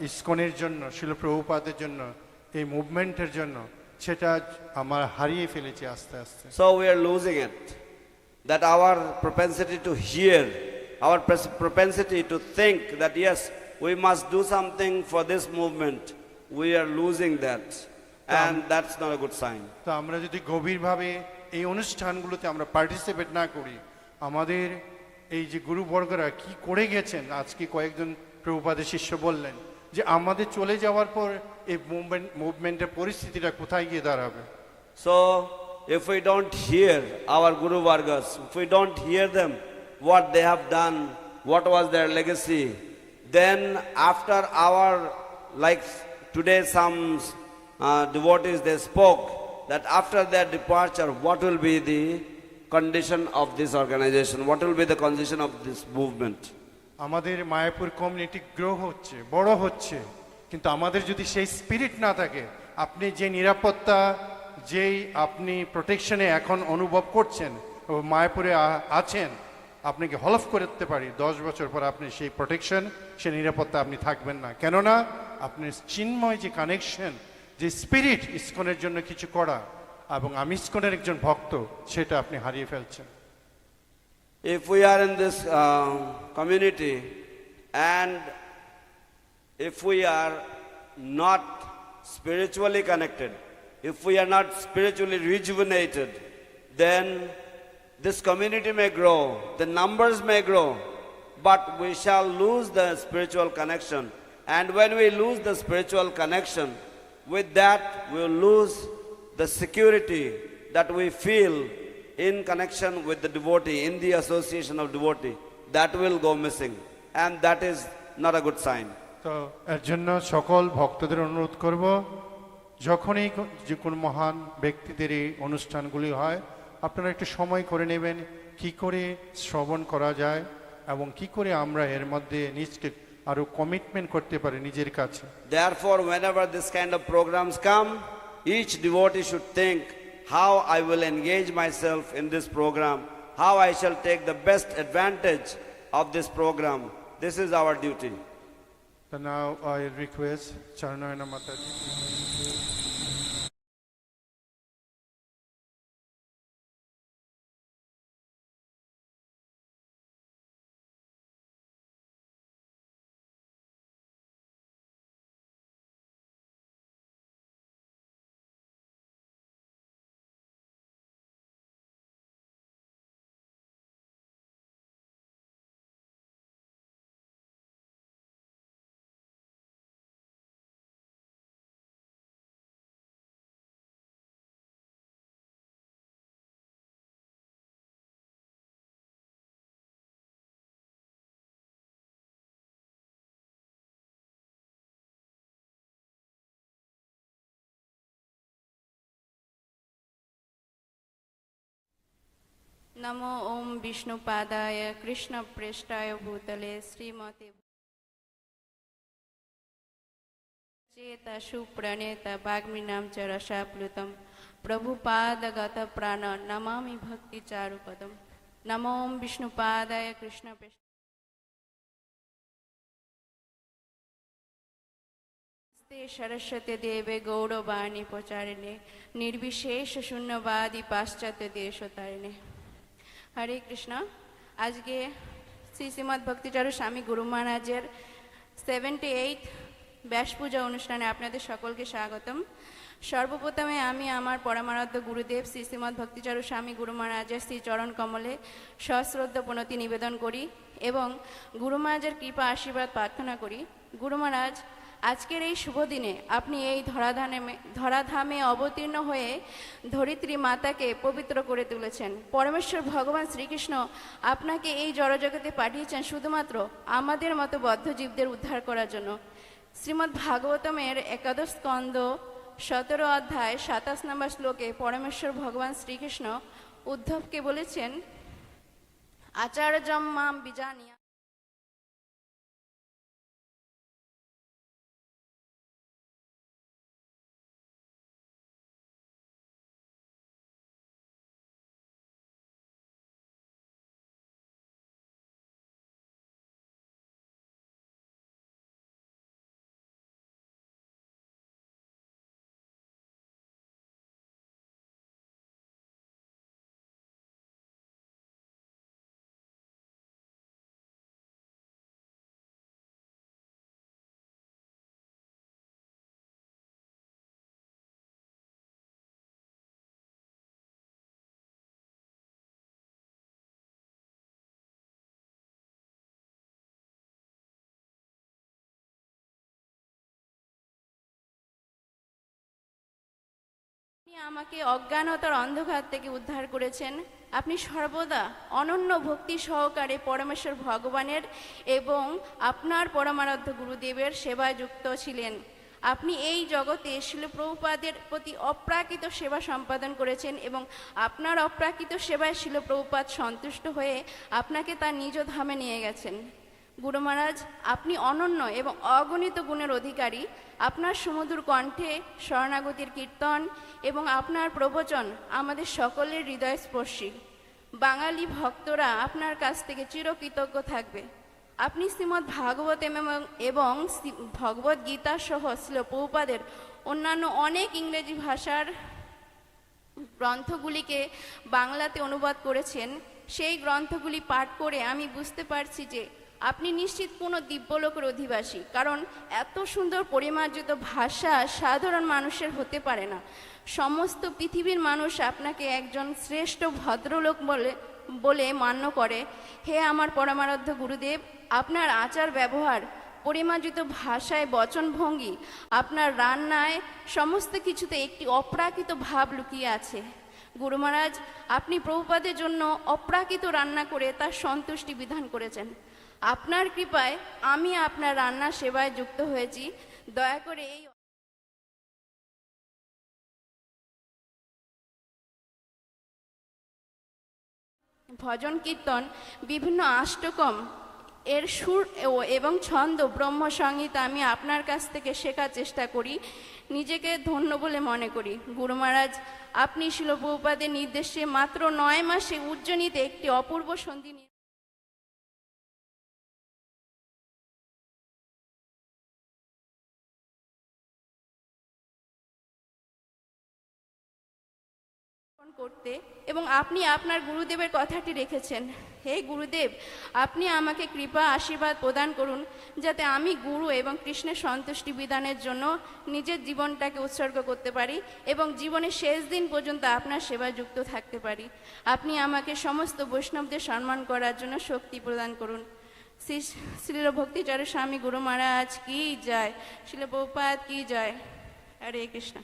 ইসকনের জন্য, শিল প্রভুপাদের জন্য, এই মুভমেন্টের জন্য, সেটা আমরা হারিয়ে ফেলেছি আস্তে আস্তে। So we are losing it, that our propensity to hear, our propensity to think that yes, we must do something for this movement, we are losing that, and that's not a good sign. তো আমরা যদি গভীরভাবে এই অনুষ্ঠানগুলোতে আমরা participate না করি, আমাদের এই যে গুরুবর্গরা কি করে গেছেন, আজকে কয়েকজন প্রভুপাদের শিষ্য বললেন যে আমাদের চলে যাওয়ার পর এই মুভমেন্টের পরিস্থিতিটা কোথায় গিয়ে দাঁড়াবে। So if we don't hear our Guru Vargas, if we don't hear them, what they have done, what was their legacy, then after our, like today some devotees they spoke, that after their departure, what will be the condition of this organization, what will be the condition of this movement? আমাদের Mayapur community grow হচ্ছে, বড় হচ্ছে, কিন্তু আমাদের যদি সেই spirit না থাকে, আপনি যে নিরাপত্তা, যেই আপনি প্রোটেকশনে এখন অনুভব করছেন ও মায়াপুরে আছেন, আপনাকে হলফ করতে পারি 10 বছর পর আপনি সেই প্রোটেকশন, সেই নিরাপত্তা আপনি থাকবেন না। কেননা আপনার চিন্ময় যে কানেকশন, যে স্পিরিট ইসকনের জন্য কিছু করা, এবং আমি ইসকনের একজন ভক্ত, সেটা আপনি হারিয়ে ফেলছেন। If we are in this community and if we are not spiritually connected, if we are not spiritually rejuvenated, then this community may grow, the numbers may grow, but we shall lose the spiritual connection. And when we lose the spiritual connection, with that we will lose the security that we feel in connection with the devotee, in the association of devotee. That will go missing, and that is not a good sign. তো এর জন্য সকল ভক্তদের অনুরোধ করব, যখনই যে কোনো মহান ব্যক্তিদের এই অনুষ্ঠানগুলি হয়, আপনারা একটু সময় করে নেবেন কি করে শ্রবণ করা যায় এবং কি করে আমরা এর মধ্যে নিজকে আরো কমিটমেন্ট করতে পারি নিজের কাছে। Therefore, whenever this kind of programs come, each devotee should think how I will engage myself in this program, how I shall take the best advantage of this program. This is our duty. So now I request Charunayana Mataji. नमो ओम विष्णुपादाय कृष्ण प्रेष्ठाय भूतले श्रीमते चेता सुप्रणेता वाग्मीनाम च रसाप्लुतम प्रभुपादगत प्राण नमामि भक्ति चारु पदम। नमो ओम विष्णुपादाय कृष्ण प्रेष्ठाय सरस्वती देवे गौरवाणी प्रचारिणे निर्विशेष शून्यवादी पाश्चात्य देशतारिणे। हरे कृष्ण। आज के श्रीमद भक्ति चारु स्वामी गुरु महाराजेर 78th व्यास पूजा अनुष्ठाने आपनादेर सकलके स्वागतम। सर्वप्रथमे आमी आमार परमाराध्य गुरुदेव श्रीमद भक्ति चारु स्वामी गुरु महाराजेर श्री चरण कमले सश्रद्धा प्रणति निवेदन करी एवं गुरु महाराजेर कृपा आशीर्वाद प्रार्थना करी। गुरु महाराज आजकेर এই শুভ দিনে আপনি এই ধরাধামে অবতীর্ণ হয়ে ধরিত্রী মাতাকে পবিত্র করে তুলেছেন। পরমেশ্বর ভগবান শ্রীকৃষ্ণ আপনাকে এই জড়জগতে পাঠিয়েছেন শুধুমাত্র আমাদের মতো বদ্ধ জীবদের উদ্ধার করার জন্য। শ্রীমদ্ ভাগবতমের একাদশ স্কন্ধ 17 অধ্যায় 27 নম্বর শ্লোকে পরমেশ্বর ভগবান শ্রীকৃষ্ণ উদ্ধবকে বলেছেন, আচার্যম মাম বিজানিয়া। আমাকে অজ্ঞানতার অন্ধকার থেকে উদ্ধার করেছেন। আপনি সর্বদা অনন্য ভক্তি সহকারে পরমেশ্বর ভগবানের এবং আপনার পরমারাধ্য গুরুদেবের সেবায় যুক্ত ছিলেন। আপনি এই জগতে শিল প্রভুপাদের প্রতি অপ্রাকৃত সেবা সম্পাদন করেছেন এবং আপনার অপ্রাকৃত সেবায় শিল প্রভুপাদ সন্তুষ্ট হয়ে আপনাকে তার নিজ ধামে নিয়ে গেছেন। গুরু মহারাজ, আপনি অনন্য এবং অগণিত গুণের অধিকারী। আপনার সুমধুর কণ্ঠে শরণাগতির কীর্তন এবং আপনার প্রবচন আমাদের সকলের হৃদয়স্পর্শী। বাঙালি ভক্তরা আপনার কাছ থেকে চিরকৃতজ্ঞ থাকবে। আপনি শ্রীমদ্ ভাগবত এবং ভগবদ গীতা সহ শ্রীল প্রভুপাদের অন্যান্য অনেক ইংরেজি ভাষার গ্রন্থগুলিকে বাংলাতে অনুবাদ করেছেন। সেই গ্রন্থগুলি পাঠ করে আমি বুঝতে পারছি যে আপনি নিশ্চিত কোনো দিব্যলোকের অধিবাসী, কারণ এত সুন্দর পরিমার্জিত ভাষা সাধারণ মানুষের হতে পারে না। সমস্ত পৃথিবীর মানুষ আপনাকে একজন শ্রেষ্ঠ ভদ্রলোক বলে মান্য করে। হে আমার পরমারাধ্য গুরুদেব, আপনার আচার ব্যবহার, পরিমার্জিত ভাষায় বচনভঙ্গি, আপনার রান্নায়, সমস্ত কিছুতে একটি অপ্রাকৃত ভাব লুকিয়ে আছে। গুরু মহারাজ, আপনি প্রভুপাদের জন্য অপ্রাকৃত রান্না করে তার সন্তুষ্টি বিধান করেছেন। আপনার কৃপায় আমি আপনার রান্না সেবায় যুক্ত হয়েছি। দয়া করে এই ভজন কীর্তন, বিভিন্ন অষ্টকম এর সুর এবং ছন্দ, ব্রহ্মসংগীতা আমি আপনার কাছ থেকে শেখার চেষ্টা করি, নিজেকে ধন্য বলে মনে করি। গুরু মহারাজ, আপনি শিল প্রভুপাদের নির্দেশে মাত্র 9 মাসে উজ্জয়িনীতে একটি অপূর্ব সন্ধি করতে, এবং আপনি আপনার গুরুদেবের কথাটি রেখেছেন। হে গুরুদেব, আপনি আমাকে কৃপা আশীর্বাদ প্রদান করুন, যাতে আমি গুরু এবং কৃষ্ণের সন্তুষ্টি বিধানের জন্য নিজের জীবনটাকে উৎসর্গ করতে পারি এবং জীবনের শেষ দিন পর্যন্ত আপনার সেবায় যুক্ত থাকতে পারি। আপনি আমাকে সমস্ত বৈষ্ণবদের সম্মান করার জন্য শক্তি প্রদান করুন। শ্রী ভক্তি চারু স্বামী গুরু মহারাজ কি জয়, শিল প্রভুপাদ কি জয়। হরে Krishna.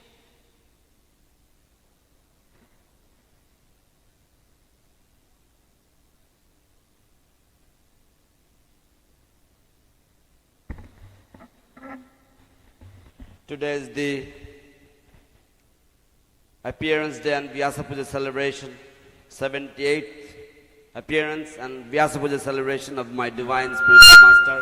Today is the appearance day and Vyasa Puja celebration, 78th appearance and Vyasa Puja celebration of my divine spiritual master.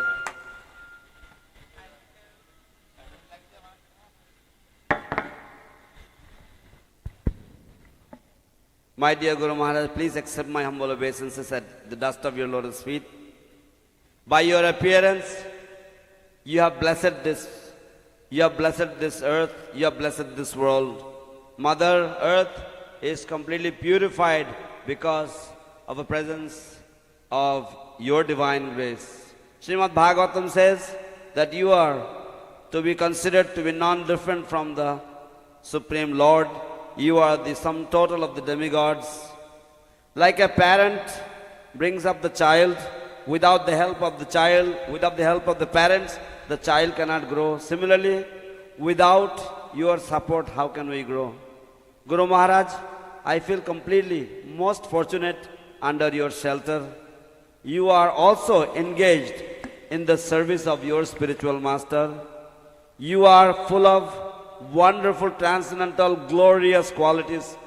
My dear Guru Maharaj, please accept my humble obeisances at the dust of your lotus feet. By your appearance, you have blessed this earth, you have blessed this world. Mother Earth is completely purified because of the presence of your divine grace. Srimad Bhagavatam says that you are to be considered to be non-different from the Supreme Lord. You are the sum total of the demigods. Like a parent brings up the child, without the help of the child, without the help of the parents, the child cannot grow. Similarly, without your support, how can we grow? Guru Maharaj, I feel completely most fortunate under your shelter. You are also engaged in the service of your spiritual master. You are full of wonderful, transcendental, glorious qualities.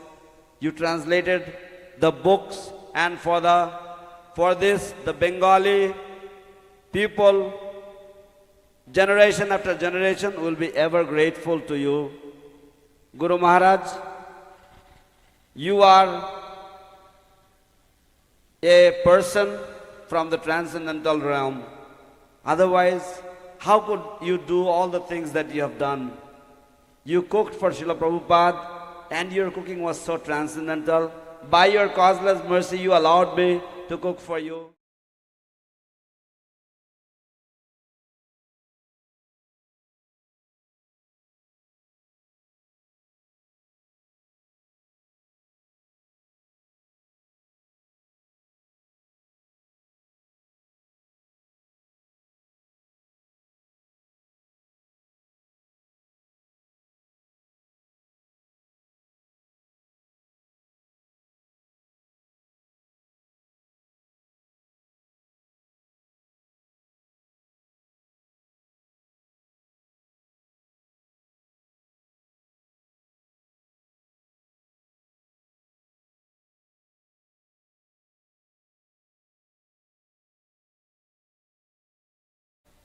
You translated the books, and for this, the Bengali people, generation after generation, will be ever grateful to you. Guru Maharaj, you are a person from the transcendental realm. Otherwise, how could you do all the things that you have done? You cooked for Srila Prabhupada, and your cooking was so transcendental. By your causeless mercy, you allowed me to cook for you.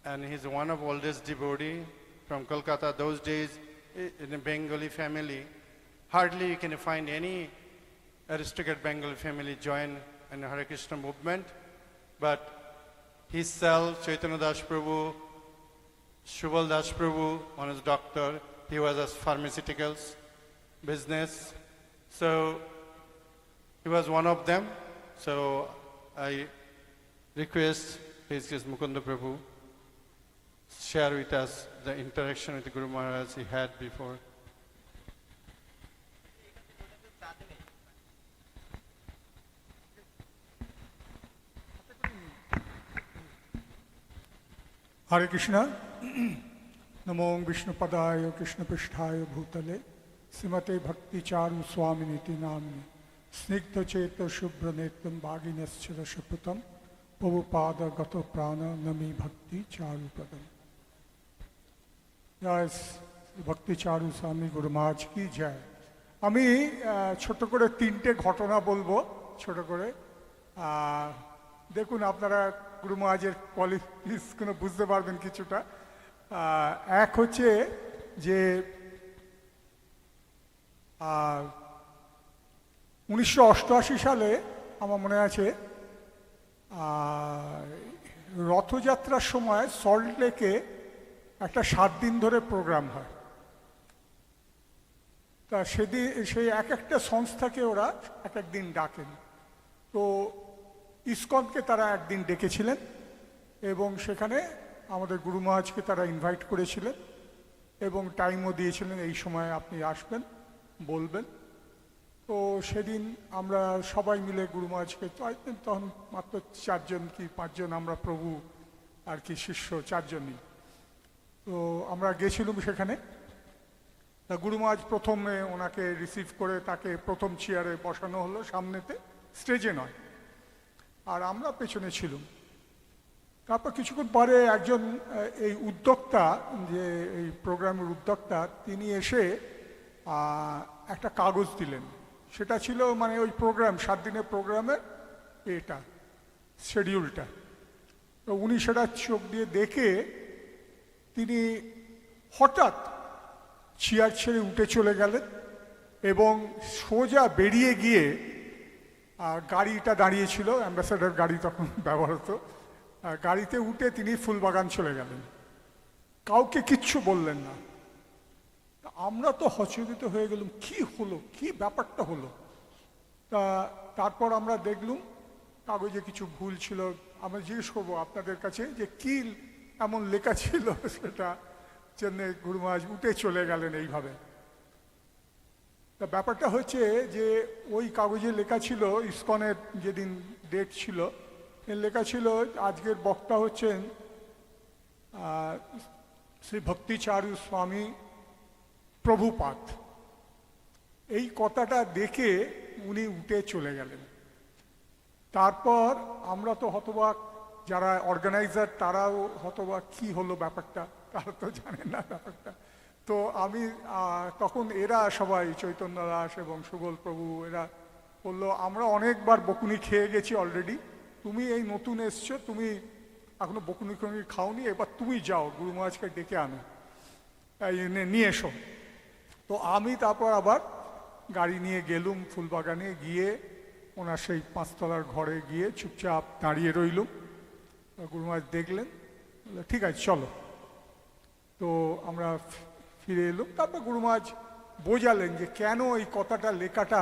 And he's one of oldest devotee from Kolkata. Those days, in a Bengali family, hardly you can find any aristocrat Bengali family join in Hare Krishna movement. But himself, Chaitanya Das Prabhu, Shubal Das Prabhu, one is doctor, he was a pharmaceuticals business. So he was one of them. So I request His Grace Mukunda Prabhu share with us the interaction with the Guru Maharaj he had before. Hare Krishna, Namo Vishnu Padaya Krishna Prishtaya Bhutale, Srimate Bhakti Charu Swami Namni, Snigdha Cheta Shubhra Netam Bhagineschara Shaputam, Prabhupada Gato Prana Nami Bhakti Charu Padam. Yes, Bhakti Charu Swami Guru Maharaj ki jai. আমি ছোট করে তিনটে ঘটনা বলবো ছোট করে দেখুন আপনারা গুরু মহারাজের কোয়ালিটিসগুলো বুঝতে পারবেন কিছুটা এক হচ্ছে যে 1988 সালে আমার মনে আছে রথযাত্রার সময় সল্ট লেকে একটা 7 দিন ধরে প্রোগ্রাম হয় তা সেদিন সেই এক একটা সংস্থাকে ওরা এক এক দিন ডাকেন তো ইসকনকে তারা একদিন ডেকেছিলেন এবং সেখানে আমাদের গুরু মহারাজকে তারা ইনভাইট করেছিলেন এবং টাইমও দিয়েছিলেন এই সময় আপনি আসবেন বলবেন তো সেদিন আমরা সবাই মিলে গুরু মহারাজকে তখন মাত্র 4 জন কি 5 জন আমরা প্রভু আর কি শিষ্য 4 জনই তো আমরা গেছিলাম সেখানে তা গুরু মহারাজ প্রথমে ওনাকে রিসিভ করে তাকে প্রথম চেয়ারে বসানো হলো সামনেতে স্টেজে নয় আর আমরা পেছনে ছিলাম তারপর কিছুক্ষণ পরে একজন এই উদ্যোক্তা যে এই প্রোগ্রামের উদ্যোক্তা তিনি এসে একটা কাগজ দিলেন সেটা ছিল মানে ওই প্রোগ্রাম 7 দিনের প্রোগ্রামের এটা শিডিউলটা তো উনি সেটা চোখ দিয়ে দেখে তিনি হঠাৎ চেয়ার ছেড়ে উঠে চলে গেলেন এবং সোজা বেরিয়ে গিয়ে গাড়িটা দাঁড়িয়েছিল অ্যাম্বাসেডার গাড়ি তখন ব্যবহার হতো গাড়িতে উঠে তিনি ফুলবাগান চলে গেলেন কাউকে কিচ্ছু বললেন না আমরা তো হচকিত হয়ে গেলাম কি হলো কি ব্যাপারটা হলো তারপর আমরা দেখলুম কাগজে কিছু ভুল ছিল আমরা জিজ্ঞেস করবো আপনাদের কাছে যে কি এমন লেখা ছিল সেটা জন্য গুরু মহারাজ উঠে চলে গেলেন এইভাবে তা ব্যাপারটা হচ্ছে যে ওই কাগজে লেখা ছিল ইসকনের যেদিন ডেট ছিল লেখা ছিল আজকের বক্তা হচ্ছেন শ্রী ভক্তি চারু স্বামী প্রভুপাদ এই কথাটা দেখে উনি উঠে চলে গেলেন তারপর আমরা তো হতবাক যারা অর্গানাইজার তারাও হতবাক কি হলো ব্যাপারটা তারা তো জানেন না ব্যাপারটা তো আমি তখন এরা সবাই চৈতন্য দাস এবং সুবল প্রভু এরা বললো আমরা অনেকবার বকুনি খেয়ে গেছি অলরেডি তুমি এই নতুন এসছো তুমি এখনো বকুনি খাওনি এবার তুমি যাও গুরু মহারাজকে ডেকে আনো নিয়ে এসো তো আমি তারপর আবার গাড়ি নিয়ে গেলুম ফুলবাগানে গিয়ে ওনার সেই 5 তলার ঘরে গিয়ে চুপচাপ দাঁড়িয়ে রইলুম গুরু মহারাজ দেখলেন বললো ঠিক আছে চলো তো আমরা ফিরে এলুম তারপর গুরু মহারাজ বোঝালেন যে কেন এই কথাটা লেখাটা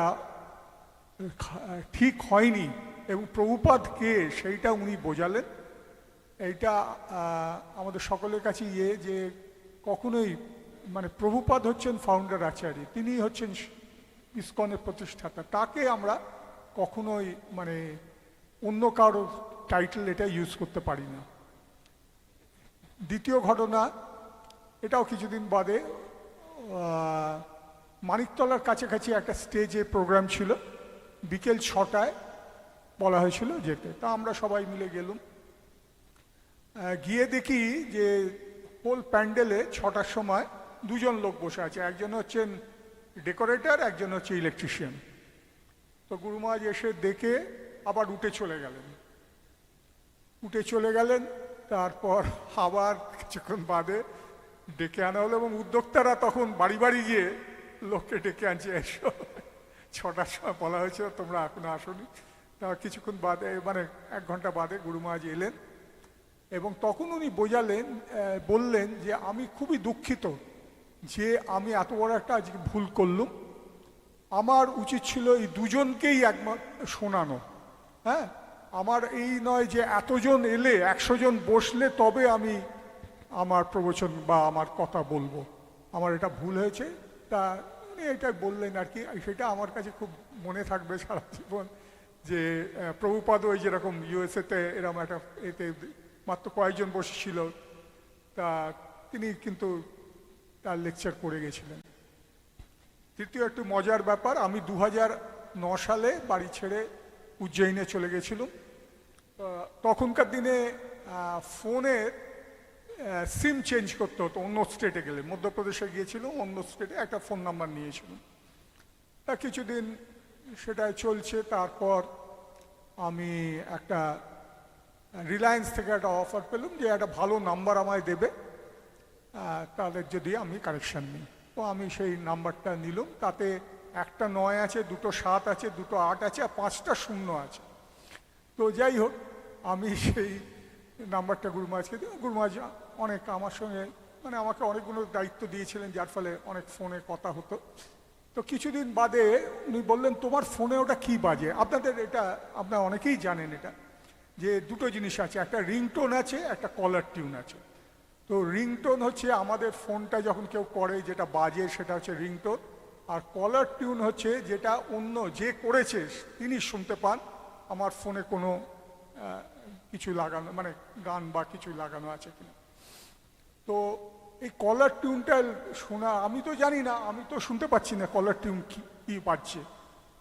ঠিক হয়নি এবং প্রভুপাদ কে সেইটা উনি বোঝালেন এইটা আমাদের সকলের কাছে যে কখনোই মানে প্রভুপাদ হচ্ছেন ফাউন্ডার আচার্য তিনি হচ্ছেন ইসকনের প্রতিষ্ঠাতা তাকে আমরা কখনোই মানে অন্য কারো টাইটেল এটা ইউজ করতে পারি না দ্বিতীয় ঘটনা এটাও কিছুদিন বাদে মানিকতলার কাছাকাছি একটা স্টেজে প্রোগ্রাম ছিল বিকেল 6টায় বলা হয়েছিল যেতে তা আমরা সবাই মিলে গেলুম গিয়ে দেখি যে হোল প্যান্ডেলে 6টার সময় 2 জন লোক বসে আছে একজন হচ্ছেন ডেকোরেটর একজন হচ্ছে ইলেকট্রিশিয়ান তো গুরু মহারাজ এসে দেখে আবার উঠে চলে গেলেন তারপর আবার কিছুক্ষণ বাদে ডেকে আনা হলো এবং উদ্যোক্তারা তখন বাড়ি বাড়ি গিয়ে লোককে ডেকে আনছে এসো 6টার সময় বলা হয়েছিল তোমরা এখনো আসোনি তা কিছুক্ষণ বাদে মানে 1 ঘন্টা বাদে গুরু মহারাজ এলেন এবং তখন উনি বললেন যে আমি খুবই দুঃখিত যে আমি এত বড় একটা আজকে ভুল করলুম আমার উচিত ছিল এই 2 জনকেই একবার শোনানো হ্যাঁ আমার এই নয় যে এতজন এলে 100 জন বসলে তবে আমি আমার প্রবচন বা আমার কথা বলবো, আমার এটা ভুল হয়েছে। তা উনি এটা বললেন আর কি, সেটা আমার কাছে খুব মনে থাকবে সারা জীবন, যে প্রভুপাদ ওই যেরকম ইউএসএতে এরকম একটা এতে মাত্র কয়েকজন বসেছিল, তা তিনি কিন্তু তার লেকচার করে গেছিলেন। তৃতীয় একটু মজার ব্যাপার, আমি 2009 সালে বাড়ি ছেড়ে উজ্জয়িনে চলে গেছিলাম। তখনকার দিনে ফোনের সিম চেঞ্জ করতে হতো অন্য স্টেটে গেলে। মধ্যপ্রদেশে গিয়েছিলাম, অন্য স্টেটে একটা ফোন নাম্বার নিয়েছিলাম। তা কিছুদিন সেটা চলছে, তারপর আমি একটা রিলায়েন্স থেকে একটা অফার পেলাম যে একটা ভালো নাম্বার আমায় দেবে তাদের যদি আমি কানেকশান নিই। তো আমি সেই নাম্বারটা নিলাম, তাতে একটা 9 আছে, দুটো 7 আছে, দুটো 8 আছে, আর 5টা 0 আছে। তো যাই হোক, আমি সেই নাম্বারটা গুরু মহারাজকে দিই। গুরু মহারাজ অনেক আমার সঙ্গে মানে আমাকে অনেকগুলো দায়িত্ব দিয়েছিলেন, যার ফলে অনেক ফোনে কথা হতো। তো কিছুদিন বাদে উনি বললেন, তোমার ফোনে ওটা কি বাজে? আপনাদের এটা আপনারা অনেকেই জানেন এটা, যে দুটো জিনিস আছে, একটা রিংটোন আছে, একটা কলার টিউন আছে। তো রিংটোন হচ্ছে আমাদের ফোনটা যখন কেউ করে যেটা বাজে সেটা হচ্ছে রিংটোন, আর কলার টিউন হচ্ছে যেটা অন্য যে করেছে তিনি শুনতে পান আমার ফোনে কোনো কিছু লাগানো, মানে গান বা কিছু লাগানো আছে কিনা। তো এই কলার টিউনটা শোনা, আমি তো জানি না, আমি তো শুনতে পাচ্ছি না কলার টিউন কি বাজছে।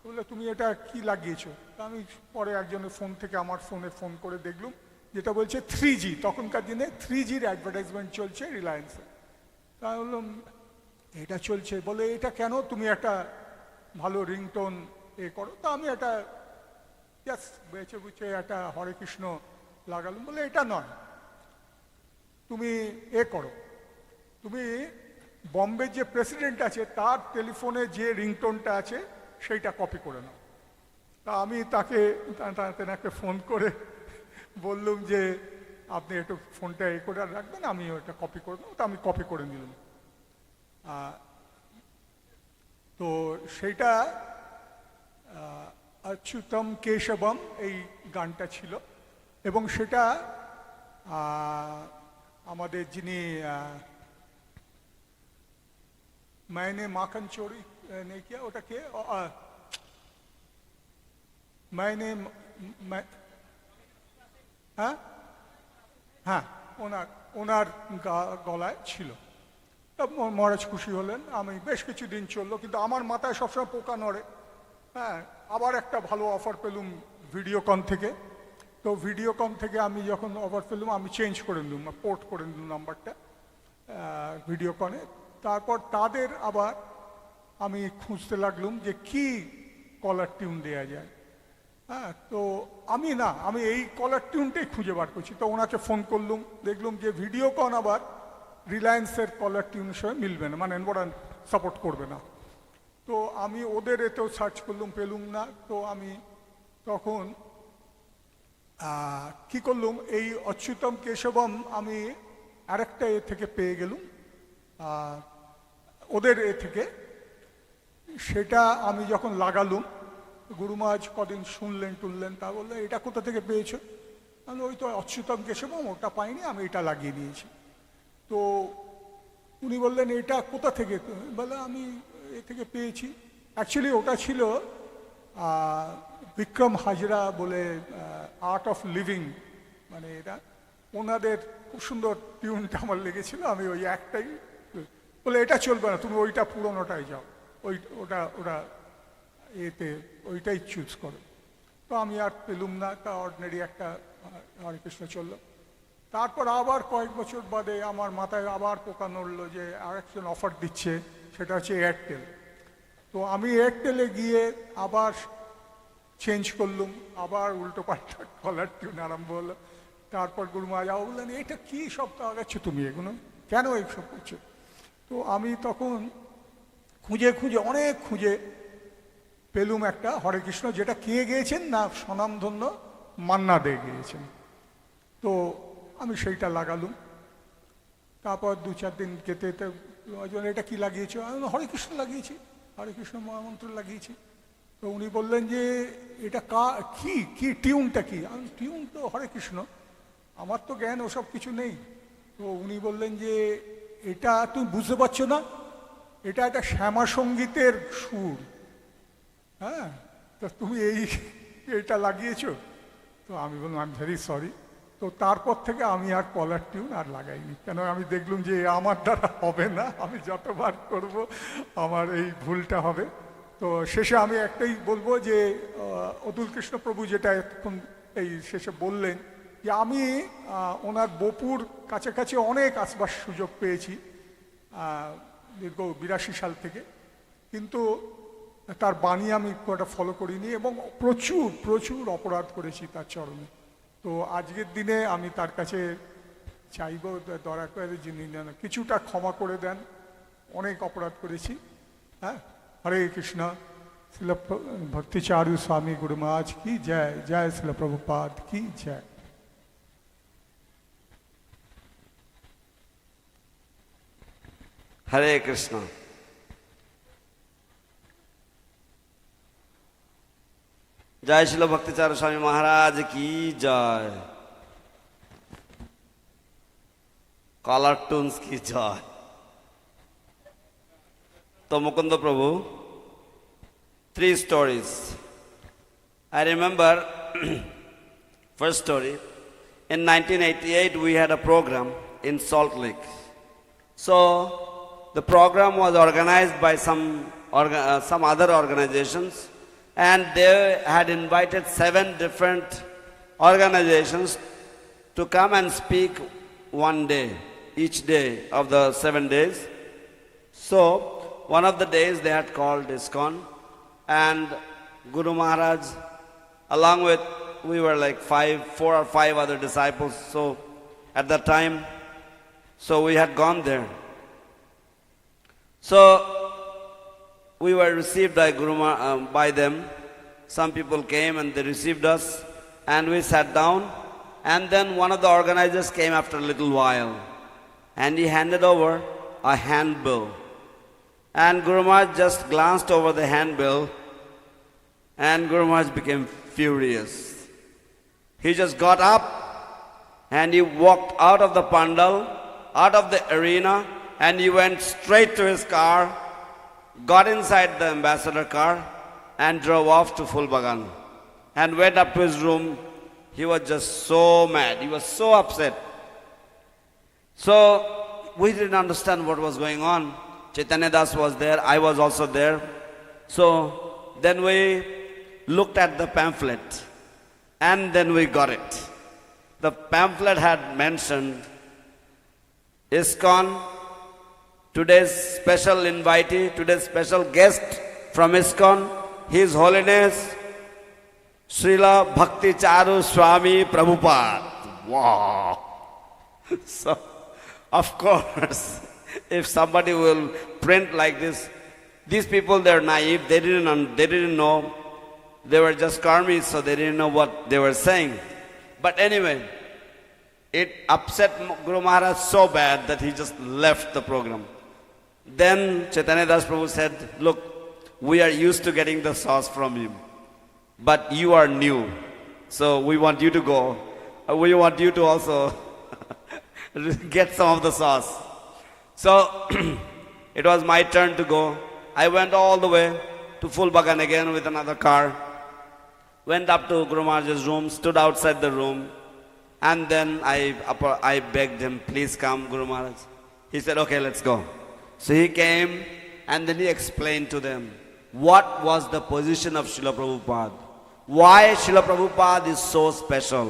বললে তুমি এটা কি লাগিয়েছো? তা আমি পরে একজনের ফোন থেকে আমার ফোনে ফোন করে দেখলুম, যেটা বলছে 3G, তখনকার দিনে 3Gর অ্যাডভার্টাইজমেন্ট চলছে রিলায়েন্সে। তা বললাম এটা চলছে, বলে এটা কেন, তুমি একটা ভালো রিংটোন করো। তা আমি একটা জাস্ট বেছে বুঝে একটা হরে কৃষ্ণ লাগালাম। বলে এটা নয়, তুমি করো, তুমি বম্বের যে প্রেসিডেন্ট আছে তার টেলিফোনে যে রিংটোনটা আছে সেইটা কপি করে নাও। তা আমি তাকে তেনাকে ফোন করে বললুম যে আপনি একটু ফোনটা করে রাখবেন, আমি ওটা কপি করে নেব। তো আমি কপি করে নিলাম। তো সেইটা অচ্যুতম কেশবম এই গানটা ছিল, এবং সেটা আমাদের যিনি मैंने माखन चोरी नहीं किया, ওটা কে, मैंने হ্যাঁ হ্যাঁ ওনার গলায় ছিল। মহারাজ খুশি হলেন। আমি বেশ কিছুদিন চললো, কিন্তু আমার মাথায় সবসময় পোকা নড়ে। হ্যাঁ, আবার একটা ভালো অফার পেলুম ভিডিওকন থেকে। তো ভিডিওকন থেকে আমি যখন অফার পেলুম আমি চেঞ্জ করে নিলাম, পোর্ট করে নিলাম নাম্বারটা ভিডিওকনে। তারপর তাদের আবার আমি খুঁজতে লাগলাম যে কি কলার টিউন দেওয়া যায়। হ্যাঁ, তো আমি এই কলার টিউনটাই খুঁজে বার করছি। তো ওনাকে ফোন করলুম, দেখলুম যে ভিডিওকন আবার রিলায়েন্সের কলার টিউনের সঙ্গে মিলবে না, মানে ওরা সাপোর্ট করবে না। তো আমি ওদের এতেও সার্চ করলুম, পেলুম না। তো আমি তখন কি করলুম, এই অচ্যুতম কেশবম আমি আরেকটা থেকে পেয়ে গেলুম ওদের থেকে। সেটা আমি যখন লাগালুম, গুরু মহারাজ কদিন শুনলেন টুনলেন, তা বললেন এটা কোথা থেকে পেয়েছো? আমি ওই তো অচ্যুতম কেশবম, ওটা পাইনি, আমি এটা লাগিয়ে নিয়েছি। তো উনি বললেন এটা কোথা থেকে? বলে আমি এ থেকে পেয়েছি। অ্যাকচুয়ালি ওটা ছিল বিক্রম হাজরা বলে আর্ট অফ লিভিং, মানে এটা ওনাদের খুব সুন্দর টিউনটা আমার লেগেছিল। আমি ওই একটাই বলে এটা চলবে না, তুমি ওইটা পুরোনোটাই যাও, ওটা এতে ওইটাই চুজ করো। তো আমি আর পেলুম না, তা অর্ডিনারি একটা হরে কৃষ্ণ চললো। তারপর আবার কয়েক বছর বাদে আমার মাথায় আবার পোকা নড়লো যে আরেকজন অফার দিচ্ছে, সেটা হচ্ছে এয়ারটেল। তো আমি এয়ারটেলে গিয়ে আবার চেঞ্জ করলুম, আবার উল্টো পাল্টা কলার টিউন আরম্ভ হলো। তারপর গুরু মহারাজ বললেন এটা কি সব লাগাচ্ছ তুমি, এগুলো কেন এইসব করছো? তো আমি তখন অনেক খুঁজে পেলুম একটা হরে কৃষ্ণ, যেটা কে গেয়েছেন না স্বনামধন্য মান্না দে গিয়েছেন। তো আমি সেইটা লাগালুম। তারপর 2-4 দিন যেতে এটা কি লাগিয়েছো? আমি হরে কৃষ্ণ লাগিয়েছি, হরে কৃষ্ণ মহামন্ত্র লাগিয়েছি। তো উনি বললেন যে এটা কি কি টিউনটা কি? আমি টিউন তো হরে কৃষ্ণ, আমার তো জ্ঞান ওসব কিছু নেই। তো উনি বললেন যে এটা তুমি বুঝতে পারছো না, এটা একটা শ্যামা সঙ্গীতের সুর, হ্যাঁ, তো তুমি এইটা লাগিয়েছো। তো আমি বললাম আই এম ভেরি সরি। তো তারপর থেকে আমি আর কলার টিউন আর লাগাইনি, কেন আমি দেখলাম যে আমার দ্বারা হবে না, আমি যতবার করব আমার এই ভুলটা হবে। তো শেষে আমি একটাই বলবো যে অতুল কৃষ্ণ প্রভু যেটা এখন এই শেষে বললেন যে আমি ওনার বপুর কাছাকাছি অনেক আসবার সুযোগ পেয়েছি দীর্ঘ 82 সাল থেকে, কিন্তু তার বাণী আমি খুব একটা ফলো করিনি এবং প্রচুর প্রচুর অপরাধ করেছি তার চরণে। তো আজকের দিনে আমি তার কাছে চাইব দয়া করে যিনি কিছুটা ক্ষমা করে দেন, অনেক অপরাধ করেছি। হ্যাঁ, হরে কৃষ্ণ। শিল ভক্তি চারু স্বামী গুরু মহারাজ কি জয়, জয় শিল প্রভুপাদ কি জয়। Hare Krishna. Jai Srila Bhakti Charu Swami Maharaj ki jai. Color tunes ki jai. To Mukunda Prabhu, 3 stories. I remember first story, in 1988 we had a program in Salt Lake. So the program was organized by some other organizations, and they had invited 7 different organizations to come and speak one day, each day of the 7 days. So one of the days they had called ISKCON, and Guru Maharaj, along with, we were like 4 or 5 other disciples, so at that time, so we had gone there. So we were received by them. Some people came and they received us, and we sat down, and then one of the organizers came after a little while, and he handed over a handbill. And Guru Maharaj just glanced over the handbill, and Guru Maharaj became furious. He just got up and he walked out of the pandal, out of the arena, and he went straight to his car, got inside the ambassador car, and drove off to Fulbagan, and went up to his room. He was just so mad. He was so upset. So we didn't understand what was going on. Chaitanya Das was there. I was also there. So then we looked at the pamphlet, and then we got it. The pamphlet had mentioned ISKCON, today's special invitee, today's special guest from ISKCON, His Holiness Srila Bhakti Charu Swami Prabhupada. Wow! So, of course, if somebody will print like this, these people, they're naive, they didn't know, they were just karmis, so they didn't know what they were saying. But anyway, it upset Guru Maharaj so bad that he just left the program. Then Chaitanya Das Prabhu said, look, we are used to getting the sauce from him, but you are new, so we want you to go. We want you to also get some of the sauce. So it was my turn to go. I went all the way to Fulbagan again with another car, went up to Guru Maharaj's room, stood outside the room, and then I begged him, please come, Guru Maharaj. He said, okay, let's go. So he came, and then he explained to them what was the position of Srila Prabhupada, why Srila Prabhupada is so special,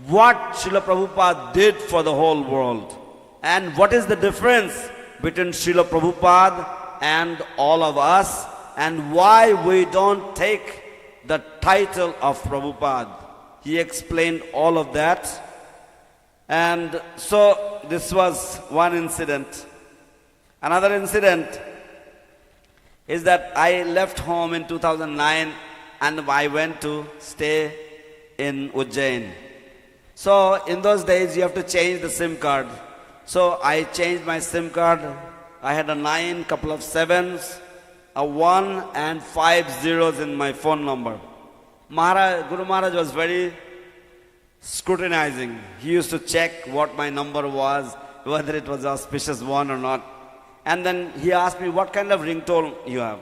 what Srila Prabhupada did for the whole world, and what is the difference between Srila Prabhupada and all of us, and why we don't take the title of Prabhupada. He explained all of that. And so this was one incident. Another incident is that I left home in 2009 and I went to stay in Ujjain. So in those days you have to change the SIM card. So I changed my SIM card. I had a 9, couple of 7s, a 1 and 5 zeros in my phone number. Guru Maharaj was very scrutinizing. He used to check what my number was, whether it was auspicious one or not. And then he asked me, what kind of ringtone you have?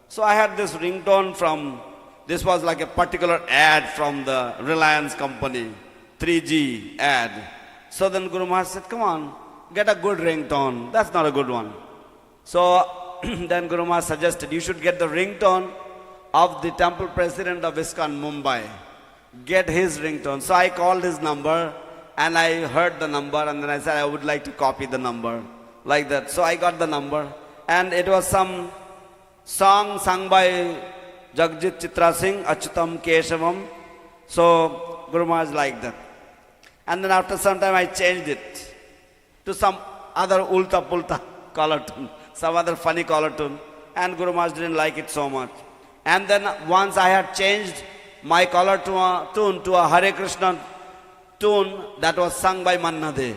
So I had this ringtone from, this was like a particular ad from the Reliance company, 3G ad. So then Guru Maharaj said, come on, get a good ringtone. That's not a good one. So then Guru Maharaj suggested, you should get the ringtone of the temple president of ISKCON Mumbai. Get his ringtone. So I called his number and I heard the number and then I said, I would like to copy the number. Like that. So I got the number and it was some song sung by Jagjit Chitra Singh, Achyutam Keshavam. So Guru Maharaj liked that. And then after some time I changed it to some other ulta pulta color tune, some other funny color tune. And Guru Maharaj didn't like it so much. And then once I had changed my color tune to a Hare Krishna tune that was sung by Manna De.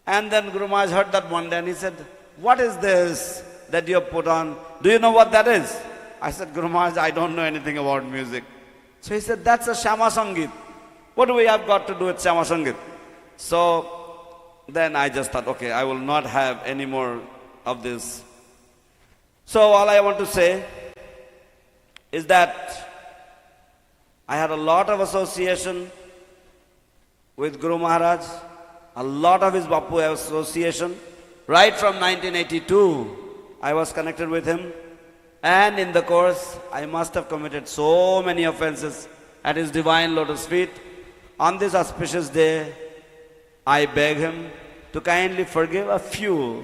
And then Guru Maharaj heard that one day and he said, what is this that you have put on? Do you know what that is? I said, Guru Maharaj, I don't know anything about music. So he said, that's a Shama Sangit. What do we have got to do with Shama Sangit? So then I just thought, okay, I will not have any more of this. So all I want to say is that I had a lot of association with Guru Maharaj, a lot of his Bapu association. Right from 1982, I was connected with him. And in the course, I must have committed so many offenses at his divine lotus feet. On this auspicious day, I beg him to kindly forgive a few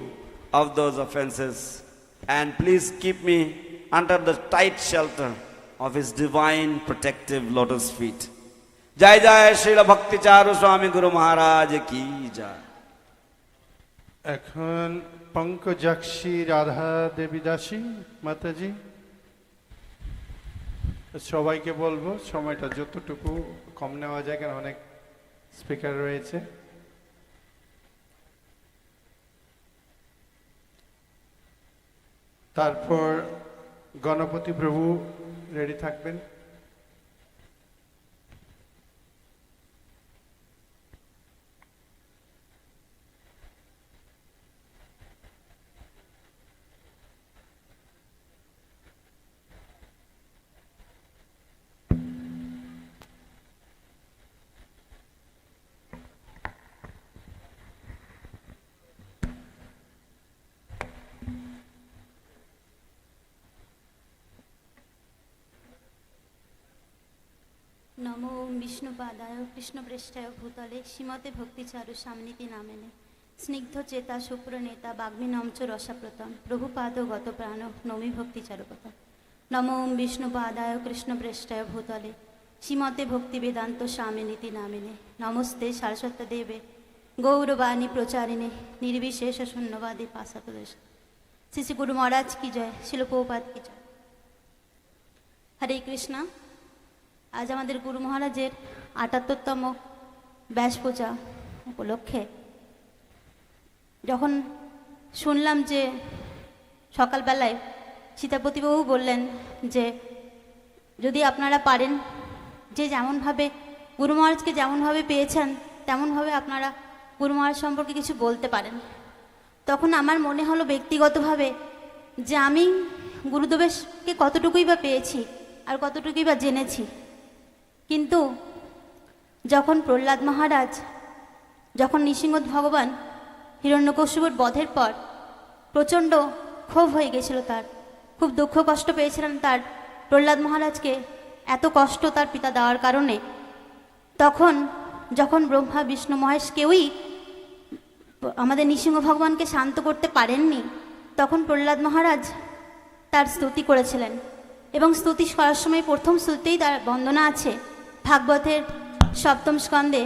of those offenses. And please keep me under the tight shelter of his divine protective lotus feet. Jai Jai Sri Bhakti Charu Swami Guru Maharaj ki jai. এখন পঙ্কজাক্ষী রাধা দেবী দাসী মাতাজি, সবাইকে বলবো সময়টা যতটুকু কম নেওয়া যায়, কেন অনেক স্পিকার রয়েছে। তারপর গণপতি প্রভু রেডি থাকবেন। नमो विष्णुपादाय कृष्णप्रेष्ठाय भूतले श्रीमते भक्ति चारु स्वामी नामेने स्निग्ध चेता सुप्रणेता वाग्मीनाम च रसाप्रतम प्रभुपाद गत प्राण नौमी भक्ति चारुपत। नमो विष्णुपादाय कृष्णप्रेष्ठाय भूतले श्रीमते भक्ति वेदांत स्वामी नामेने नमस्ते सरस्वती देवे गौरवाणी प्रचारिणे निर्विशेष शून्यवादी पाशाप्रदेश। श्री श्री गुरु महाराज की जय, शिल प्रभुपाद की जय। हरे कृष्णा। आज हमारे गुरु महाराजेर 78तम व्यास पूजा उपलक्षे जखन शुनलाम जे सकाल बेलाय सीतापति बाबू बोलें जे यदि आपनारा पारें जे जेमन भावे गुरु महाराज के जेमन भावे पेयेछेन तेमन भावे आपनारा गुरु महाराज सम्पर्के किछु बोलते पारें। तखन आमार मने हलो व्यक्तिगत भावे जे आमी गुरुदेवके कतटुकुई बा पेयेछि आर कतटुकुई बा जेनेछि। किन्तु जखन प्रह्लाद महाराज जखन नृसिंह भगवान हिरण्यकशिपुर बधेर पर प्रचंड क्षोभ हो गेछिलो, तार खूब दुख कष्ट पेयेछिलेन तार प्रह्लाद महाराज के एत कष्ट तार पिता देওয়ার कारणे, तखन जखन ब्रह्मा विष्णु महेश केउई आमादेर नृसिंह भगवान के शांत करते पारेनনি, तखन प्रह्लाद महाराज तार स्तुति करेছিলেন এবং स्तुति করার সময় प्रथम स्तुतिতেই तार वंदना आछे भागवतेर सप्तम स्कंदे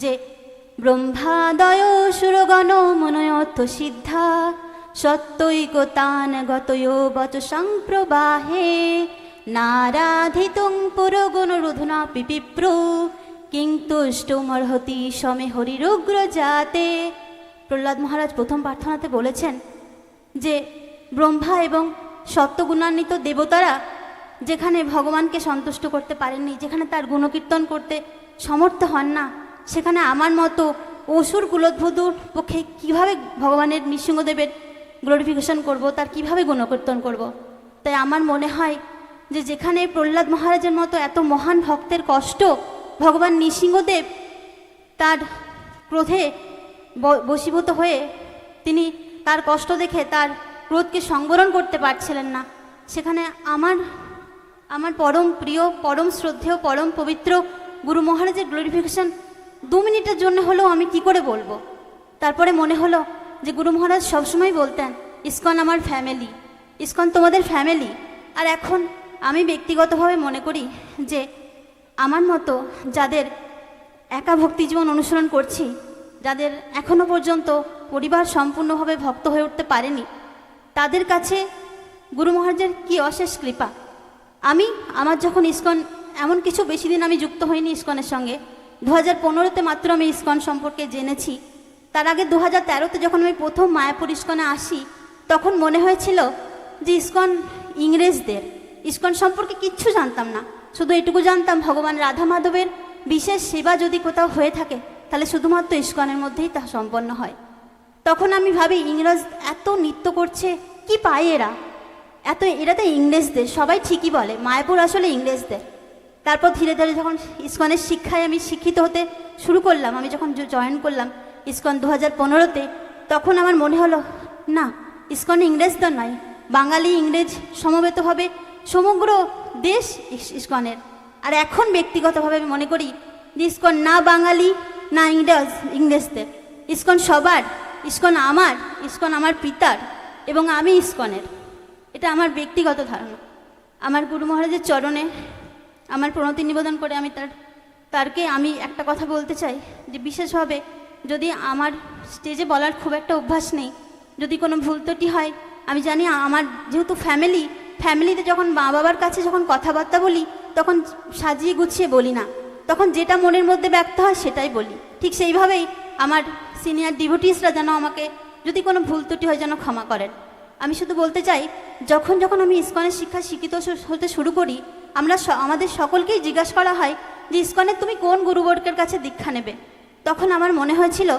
जे ब्रह्मादय सुरगण मनयत सिद्धा सत्तैकतान गतयो वचसं प्रवाहे नाराधितं पुरगुणरुधना पिपिप्रो किंतुष्टुमर्हति समे हरिरुग्र जाते। प्रह्लाद महाराज प्रथम प्रार्थनाते बोलेছেন যে ब्रह्मा एवं সত্যগুণান্বিত দেবতারা যেখানে ভগবানকে সন্তুষ্ট করতে পারেননি, যেখানে তার গুণকীর্তন করতে সমর্থ হন না, সেখানে আমার মতো অসুর কুলোদ্ভূতুর পক্ষে কীভাবে ভগবানের নৃসিংহদেবের গ্লোরিফিকেশন করব, তার কিভাবে গুণকীর্তন করব। তাই আমার মনে হয় যে যেখানে প্রহ্লাদ মহারাজের মতো এত মহান ভক্তের কষ্ট, ভগবান নৃসিংহদেব তার ক্রোধে বশীভূত হয়ে তিনি তার কষ্ট দেখে তার ক্রোধকে সংবরণ করতে পারছিলেন না, সেখানে আমার পরম প্রিয়, পরম শ্রদ্ধেয়, পরম পবিত্র গুরু মহারাজের গ্লোরিফিকেশন 2 মিনিটের জন্য হলেও আমি কি করে বলবো। তারপরে মনে হলো যে গুরু মহারাজ সবসময় বলতেন, ইসকন আমার ফ্যামিলি, ইসকন তোমাদের ফ্যামিলি। আর এখন আমি ব্যক্তিগতভাবে মনে করি যে আমার মতো যাদের একা ভক্তি জীবন অনুসরণ করছি, যাদের এখনো পর্যন্ত পরিবার সম্পূর্ণভাবে ভক্ত হয়ে উঠতে পারেনি, তাদের কাছে গুরু মহারাজের কি অশেষ কৃপা। আমার যখন ইসকন, এমন কিছু বেশি দিন আমি যুক্ত হইনি ইসকনের সঙ্গে, 2015-তে মাত্র আমি ইসকন সম্পর্কে জেনেছি। তার আগে 2013-তে যখন আমি প্রথম মায়াপুর ইসকনে আসি, তখন মনে হয়েছিল যে ইসকন ইংরেজদের, ইসকন সম্পর্কে কিচ্ছু জানতাম না, শুধু এটুকু জানতাম ভগবান রাধা মাধবের বিশেষ সেবা যদি কোথাও হয়ে থাকে তাহলে শুধুমাত্র ইসকনের মধ্যেই তা সম্পন্ন হয়। তখন আমি ভাবি, ইংরেজ এত নৃত্য করছে, কি পায় এরা তো ইংরেজদের, সবাই ঠিকই বলে মায়াপুর আসলে ইংরেজদের। তারপর ধীরে ধীরে যখন ইসকনের শিক্ষায় আমি শিক্ষিত হতে শুরু করলাম, আমি যখন জয়েন করলাম ইসকন 2015-তে, তখন আমার মনে হলো না, ইসকন ইংরেজদের নয়, বাঙালি ইংরেজ সমবেতভাবে সমগ্র দেশ ইসকনের। আর এখন ব্যক্তিগতভাবে আমি মনে করি যে ইসকন না বাঙালি না ইংরেজদের, ইসকন সবার, ইসকন আমার পিতার এবং আমি ইসকনের। এটা আমার ব্যক্তিগত ধারণা। আমার গুরু মহারাজের চরণে আমার প্রণতি নিবেদন করে আমি তারকে আমি একটা কথা বলতে চাই যে বিশেষভাবে যদি আমার স্টেজে বলার খুব একটা অভ্যাস নেই, যদি কোনো ভুল ত্রুটি হয়, আমি জানি আমার যেহেতু ফ্যামিলিতে যখন মা বাবার কাছে যখন কথাবার্তা বলি তখন সাজিয়ে গুছিয়ে বলি না, তখন যেটা মনের মধ্যে ব্যক্ত হয় সেটাই বলি। ঠিক সেইভাবেই আমার সিনিয়র ডিভোটিসরা যেন আমাকে যদি কোনো ভুল ত্রুটি হয় যেন ক্ষমা করেন। আমি শুধু বলতে চাই, যখন আমি ইসকনের শিক্ষা শিক্ষিত হতে শুরু করি, আমাদের সকলকেই জিজ্ঞাসা করা হয় যে ইসকনের তুমি কোন গুরুবর্গের কাছে দীক্ষা নেবে। তখন আমার মনে হয়েছিল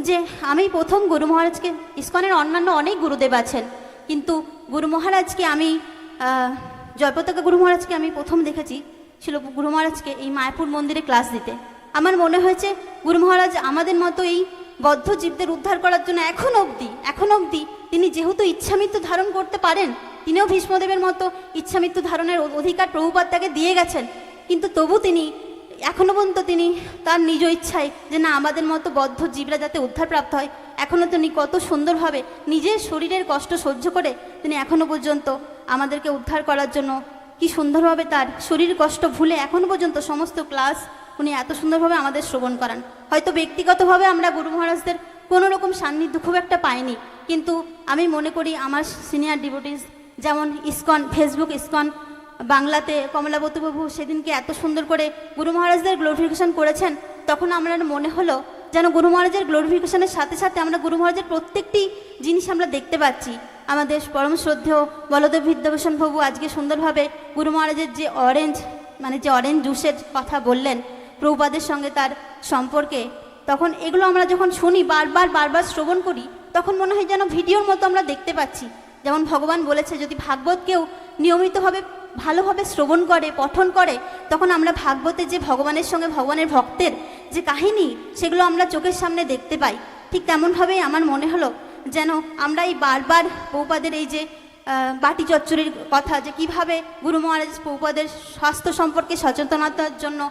যে আমি প্রথম গুরু মহারাজকে, ইসকনের অন্যান্য অনেক গুরুদেব আছেন, কিন্তু গুরু মহারাজকে আমি জয়পতাকা গুরু মহারাজকে আমি প্রথম দেখেছি ছিল গুরু মহারাজকে এই মায়াপুর মন্দিরে ক্লাস দিতে। আমার মনে হয়েছে গুরু মহারাজ আমাদের মতো এই বদ্ধ জীবদের উদ্ধার করার জন্য এখন অবধি তিনি যেহেতু ইচ্ছামৃত্যু ধারণ করতে পারেন, তিনিও ভীষ্মদেবের মতো ইচ্ছামৃত্যু ধারণের অধিকার প্রভুপাদ তাকে দিয়ে গেছেন, কিন্তু তবু তিনি এখনও পর্যন্ত তিনি তার নিজ ইচ্ছায় যে না, আমাদের মতো বদ্ধ জীবরা যাতে উদ্ধারপ্রাপ্ত হয়, এখনও তিনি কত সুন্দরভাবে নিজের শরীরের কষ্ট সহ্য করে তিনি এখনও পর্যন্ত আমাদেরকে উদ্ধার করার জন্য কি সুন্দরভাবে তার শরীর কষ্ট ভুলে এখনও পর্যন্ত সমস্ত ক্লাস উনি এত সুন্দরভাবে আমাদের শ্রবণ করান। হয়তো ব্যক্তিগতভাবে আমরা গুরু মহারাজদের কোনো রকম সান্নিধ্য খুব একটা পাইনি, কিন্তু আমি মনে করি আমার সিনিয়র ডিভোটিস যেমন ইসকন, ফেসবুক ইসকন বাংলাতে কমলাবতী প্রভু সেদিনকে এত সুন্দর করে গুরু মহারাজদের গ্লোরিফিকেশন করেছেন, তখন আমার মনে হলো যেন গুরু মহারাজের গ্লোরিফিকেশনের সাথে সাথে আমরা গুরু মহারাজের প্রত্যেকটি জিনিস আমরা দেখতে পাচ্ছি। আমাদের পরম শ্রদ্ধেয় বলদেব বিদ্যাভূষণ প্রভু আজকে সুন্দরভাবে গুরু মহারাজের যে অরেঞ্জ জুসের কথা বললেন প্রভুপাদের সঙ্গে তার সম্পর্কে, তখন এগুলো আমরা যখন শুনি, বারবার শ্রবণ করি, তখন মনে হয় যেন ভিডিওর মতো আমরা দেখতে পাচ্ছি। যেমন ভগবান বলেছে, যদি ভাগবত কেউ নিয়মিতভাবে ভালোভাবে শ্রবণ করে, পঠন করে, তখন আমরা ভাগবতে যে ভগবানের সঙ্গে ভগবানের ভক্তের যে কাহিনী, সেগুলো আমরা চোখের সামনে দেখতে পাই। ঠিক তেমনভাবেই আমার মনে হলো যেন আমরা এই বারবার প্রভুপাদের এই যে বাটি চচ্চড়ির কথা, যে কিভাবে গুরু মহারাজ প্রভুপাদের স্বাস্থ্য সম্পর্কে সচেতনতার জন্য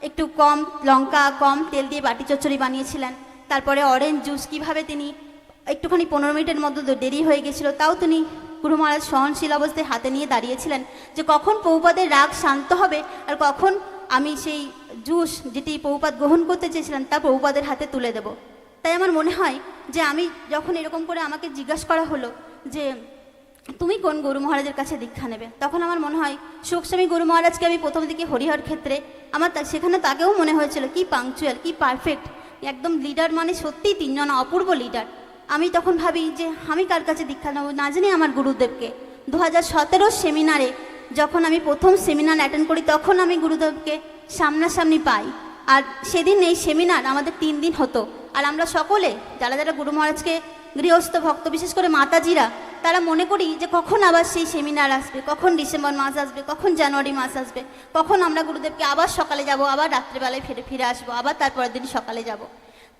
একটু কম লঙ্কা, কম তেল দিয়ে বাটি চচ্চড়ি বানিয়েছিলেন, তারপরে অরেঞ্জ জুস কিভাবে তিনি একটুখানি 15 মিনিটের মধ্যে দেরি হয়ে গেছিল, তাও তিনি গুরু মহারাজ সহনশীল অবস্থায় হাতে নিয়ে দাঁড়িয়েছিলেন যে কখন প্রভুপাদের রাগ শান্ত হবে আর কখন আমি সেই জুস যেটি প্রভুপাদ গ্রহণ করতে চেয়েছিলেন তা প্রভুপাদের হাতে তুলে দেব। তাই আমার মনে হয় যে আমি যখন এরকম করে আমাকে জিজ্ঞাসা করা হলো যে তুমি কোন গুরু মহারাজের কাছে দীক্ষা নেবে, তখন আমার মনে হয় সুখস্বামী গুরু মহারাজকে আমি প্রথম দিকে হরিহর ক্ষেত্রে আমার সেখানে তাকেও মনে হয়েছিল কি পাংচুয়াল, কি পারফেক্ট, একদম লিডার, মানে সত্যিই 3 জন অপূর্ব লিডার। আমি তখন ভাবি যে আমি কার কাছে দীক্ষা নেব, না জানি আমার গুরুদেবকে। 2017 সেমিনারে যখন আমি প্রথম সেমিনার অ্যাটেন্ড করি তখন আমি গুরুদেবকে সামনাসামনি পাই। আর সেদিন এই সেমিনার আমাদের 3 দিন হতো। আর আমরা সকলে যারা যারা গুরু মহারাজকে গৃহস্থ ভক্ত, বিশেষ করে মাতাজিরা, তারা মনে করি যে কখন আবার সেই সেমিনার আসবে, কখন ডিসেম্বর মাস আসবে, কখন জানুয়ারি মাস আসবে, কখন আমরা গুরুদেবকে আবার সকালে যাব, আবার রাত্রেবেলায় ফিরে আসবো, আবার তারপরের দিন সকালে যাব।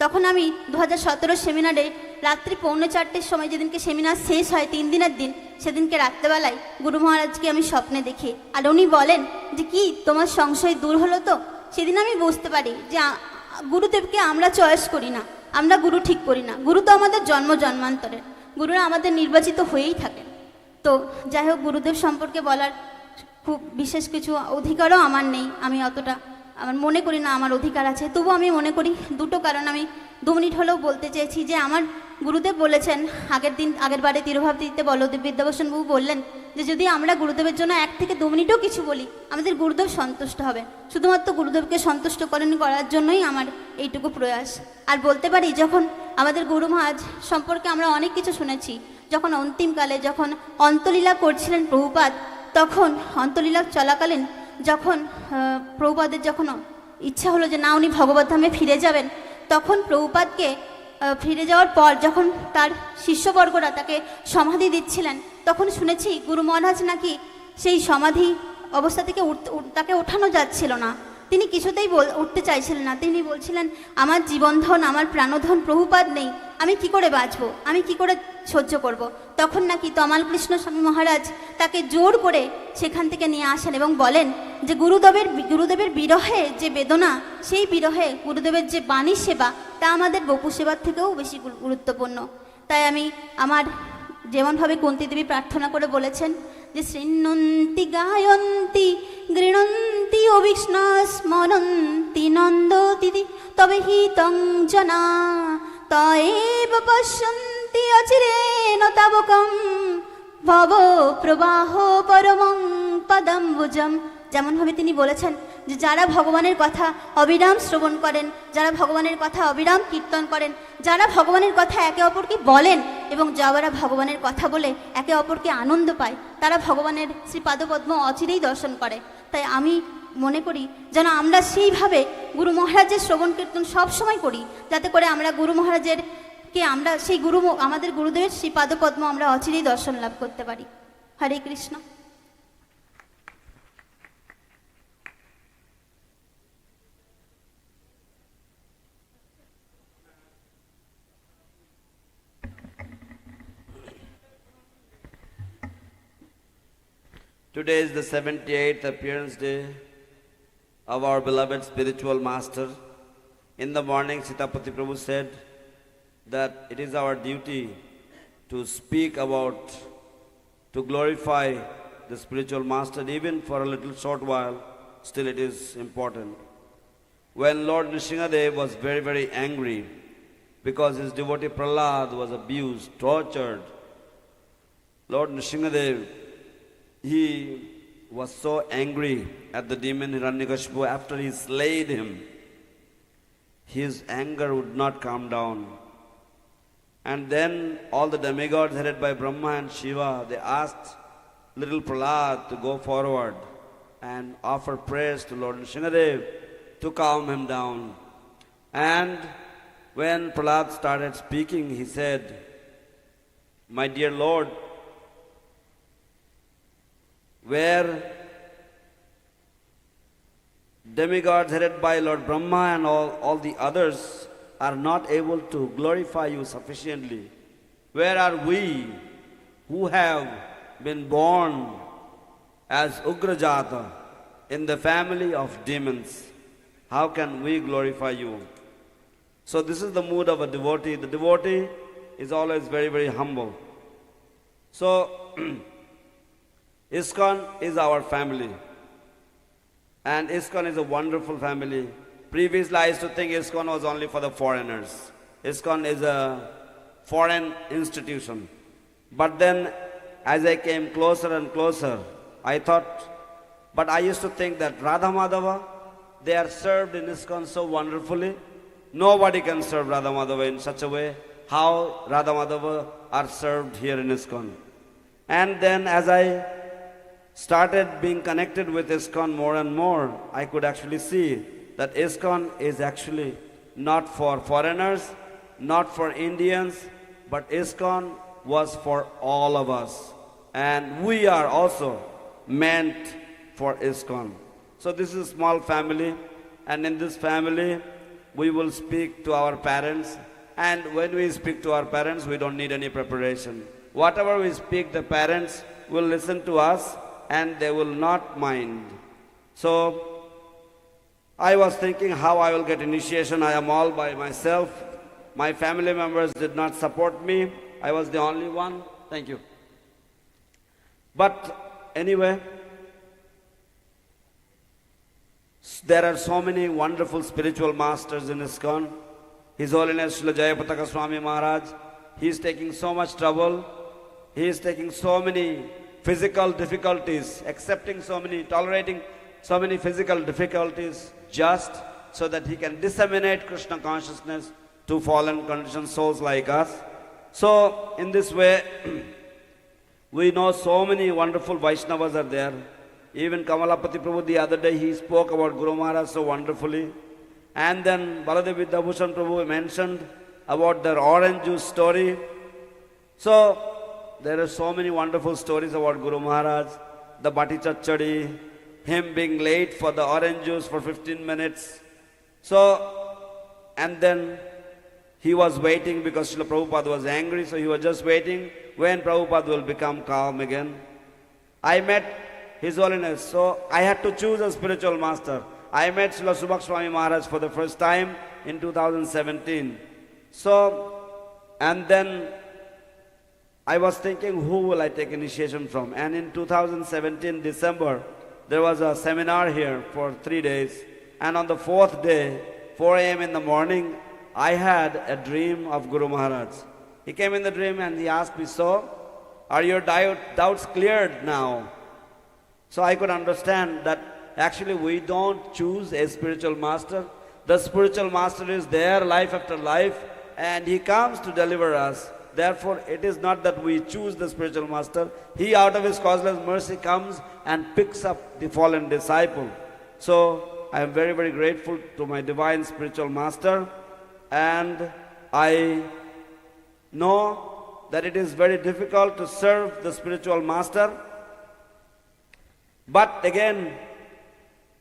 তখন আমি 2017 সেমিনারে রাত্রি 3:45-র সময়, যেদিনকে সেমিনার শেষ হয় 3 দিনের দিন, সেদিনকে রাত্রেবেলায় গুরু মহারাজকে আমি স্বপ্নে দেখি। আর উনি বলেন যে কি তোমার সংশয় দূর হলো তো? সেদিন আমি বুঝতে পারি যে গুরুদেবকে আমরা চয়েস করি না, আমরা গুরু ঠিক করি না। গুরু তো আমাদের জন্ম জন্মান্তরের, গুরুরা আমাদের নির্বাচিত হয়েই থাকেন। তো যাই হোক, গুরুদেব সম্পর্কে বলার খুব বিশেষ কিছু অধিকারও আমার নেই, আমি অতটা আমার মনে করি না আমার অধিকার আছে। তবু আমি মনে করি দুটো কারণ আমি 2 মিনিট হলেও বলতে চেয়েছি। যে আমার গুরুদেব বলেছেন আগের বারে তিরোভাব দিতে বলদেব বিদ্যাভূষণ বাবু বললেন যে যদি আমরা গুরুদেবের জন্য 1 থেকে 2 মিনিটও কিছু বলি, আমাদের গুরুদেব সন্তুষ্ট হবে। শুধুমাত্র গুরুদেবকে সন্তুষ্ট করার জন্যই আমার এইটুকু প্রয়াস। আর বলতে পারি, যখন আমাদের গুরু মহারাজ সম্পর্কে আমরা অনেক কিছু শুনেছি, যখন অন্তিমকালে যখন অন্তলীলা করছিলেন প্রভুপাদ, তখন অন্তলীলা চলাকালীন যখন প্রভুপাদের যখন ইচ্ছা হলো যে না উনি ভগবত ধামে ফিরে যাবেন, তখন প্রভুপাদকে ফিরে যাওয়ার পর যখন তার শিষ্যবর্গরা তাকে সমাধি দিচ্ছিলেন, তখন শুনেছি গুরু মহারাজ নাকি সেই সমাধি অবস্থা থেকে তাকে ওঠানো যাচ্ছিল না, তিনি কিছুতেই উঠতে চাইছিলেন না। তিনি বলছিলেন আমার জীবনধন, আমার প্রাণধন প্রভুপাদ নেই, আমি কি করে বাঁচবো, আমি কি করে সহ্য করব। তখন নাকি তমাল কৃষ্ণ স্বামী মহারাজ তাকে জোর করে সেখান থেকে নিয়ে আসেন এবং বলেন যে গুরুদেবের বিরহে যে বেদনা, সেই বিরহে গুরুদেবের যে বাণী সেবা, তা আমাদের বপু সেবার থেকেও বেশি গুরুত্বপূর্ণ। তাই আমি আমার যেমনভাবে কুন্তী দেবী প্রার্থনা করে বলেছেন যে শৃণ্বন্তি গায়ন্তি গৃণন্তি অবিষ্ণা স্মরন্তি নন্দতি তবে হি তং জনা তয়েব পশ্যন্তি অচিরেণ তাবকম ভব প্রবাহ পরমং পদম্বুজম। যেমনভাবে তিনি বলেছেন যে যারা ভগবানের কথা অবিরাম শ্রবণ করেন, যারা ভগবানের কথা অবিরাম কীর্তন করেন, যারা ভগবানের কথা একে অপরকে বলেন এবং যারা ভগবানের কথা বলে একে অপরকে আনন্দ পায়, তারা ভগবানের শ্রীপাদপদ্ম অচিরেই দর্শন করে। তাই আমি মনে করি যেন আমরা সেইভাবে গুরু মহারাজের শ্রবণ কীর্তন সবসময় করি, যাতে করে আমরা গুরু মহারাজের আমরা সেই আমাদের গুরুদেবের শ্রীপাদপদ্ম আমরা অচিরেই দর্শন লাভ করতে পারি। হরে Krishna. Today is the 78th appearance day of our beloved spiritual master. In the morning, Sitapati Prabhu said that it is our duty to speak about, to glorify the spiritual master even for a little short while. Still it is important. When Lord Nrsingadev was very, very angry because his devotee Prahlad was abused, tortured, Lord Nrsingadev, he was so angry at the demon Hiranyakashipu after he slayed him. His anger would not calm down. And then all the demigods headed by Brahma and Shiva, they asked little Prahlad to go forward and offer prayers to Lord Nrsingadev to calm him down. And when Prahlad started speaking, he said, "My dear Lord, where demigods headed by Lord Brahma and all the others are not able to glorify you sufficiently, where are we who have been born as Ugrajata in the family of demons? How can we glorify you?" So this is the mood of a devotee. The devotee is always very, very humble. So ISKCON is our family, and ISKCON is a wonderful family. Previously I used to think ISKCON was only for the foreigners. ISKCON is a foreign institution. But then as I came closer and closer, I thought, but I used to think that Radha Madhava, they are served in ISKCON so wonderfully. Nobody can serve Radha Madhava in such a way how Radha Madhava are served here in ISKCON. And then as I started being connected with ISKCON more and more, I could actually see that ISKCON is actually not for foreigners, not for Indians, but ISKCON was for all of us. And we are also meant for ISKCON. So this is a small family, and in this family, we will speak to our parents. And when we speak to our parents, we don't need any preparation. Whatever we speak, the parents will listen to us, and they will not mind. So I was thinking how I will get initiation. I am all by myself. My family members did not support me. I was the only one. Thank you. But anyway, there are so many wonderful spiritual masters in ISKCON. His Holiness Srila Jayapataka Swami Maharaj, he is taking so much trouble. He is taking so many physical difficulties, tolerating so many physical difficulties just so that he can disseminate Krishna consciousness to fallen conditioned souls like us. So in this way, we know so many wonderful Vaishnavas are there. Even Kamalapati Prabhu the other day, he spoke about Guru Maharaj so wonderfully. And then Baladev Vidyabhushan Prabhu mentioned about their orange juice story. So there are so many wonderful stories about Guru Maharaj, the Bhati Chachadi, him being late for the orange juice for 15 minutes. So, and then he was waiting because Srila Prabhupada was angry, so he was just waiting when Prabhupada will become calm again. I met His Holiness, so I had to choose a spiritual master. I met Srila Subhak Swami Maharaj for the first time in 2017. So, and then I was thinking, who will I take initiation from? And in 2017, December, there was a seminar here for 3 days. And on the 4th day, 4 a.m. in the morning, I had a dream of Guru Maharaj. He came in the dream and he asked me, so, are your doubts cleared now? So I could understand that actually we don't choose a spiritual master. The spiritual master is there life after life, and he comes to deliver us. Therefore, it is not that we choose the spiritual master. He, out of his causeless mercy, comes and picks up the fallen disciple. So, I am very, very grateful to my divine spiritual master. And I know that it is very difficult to serve the spiritual master. But again,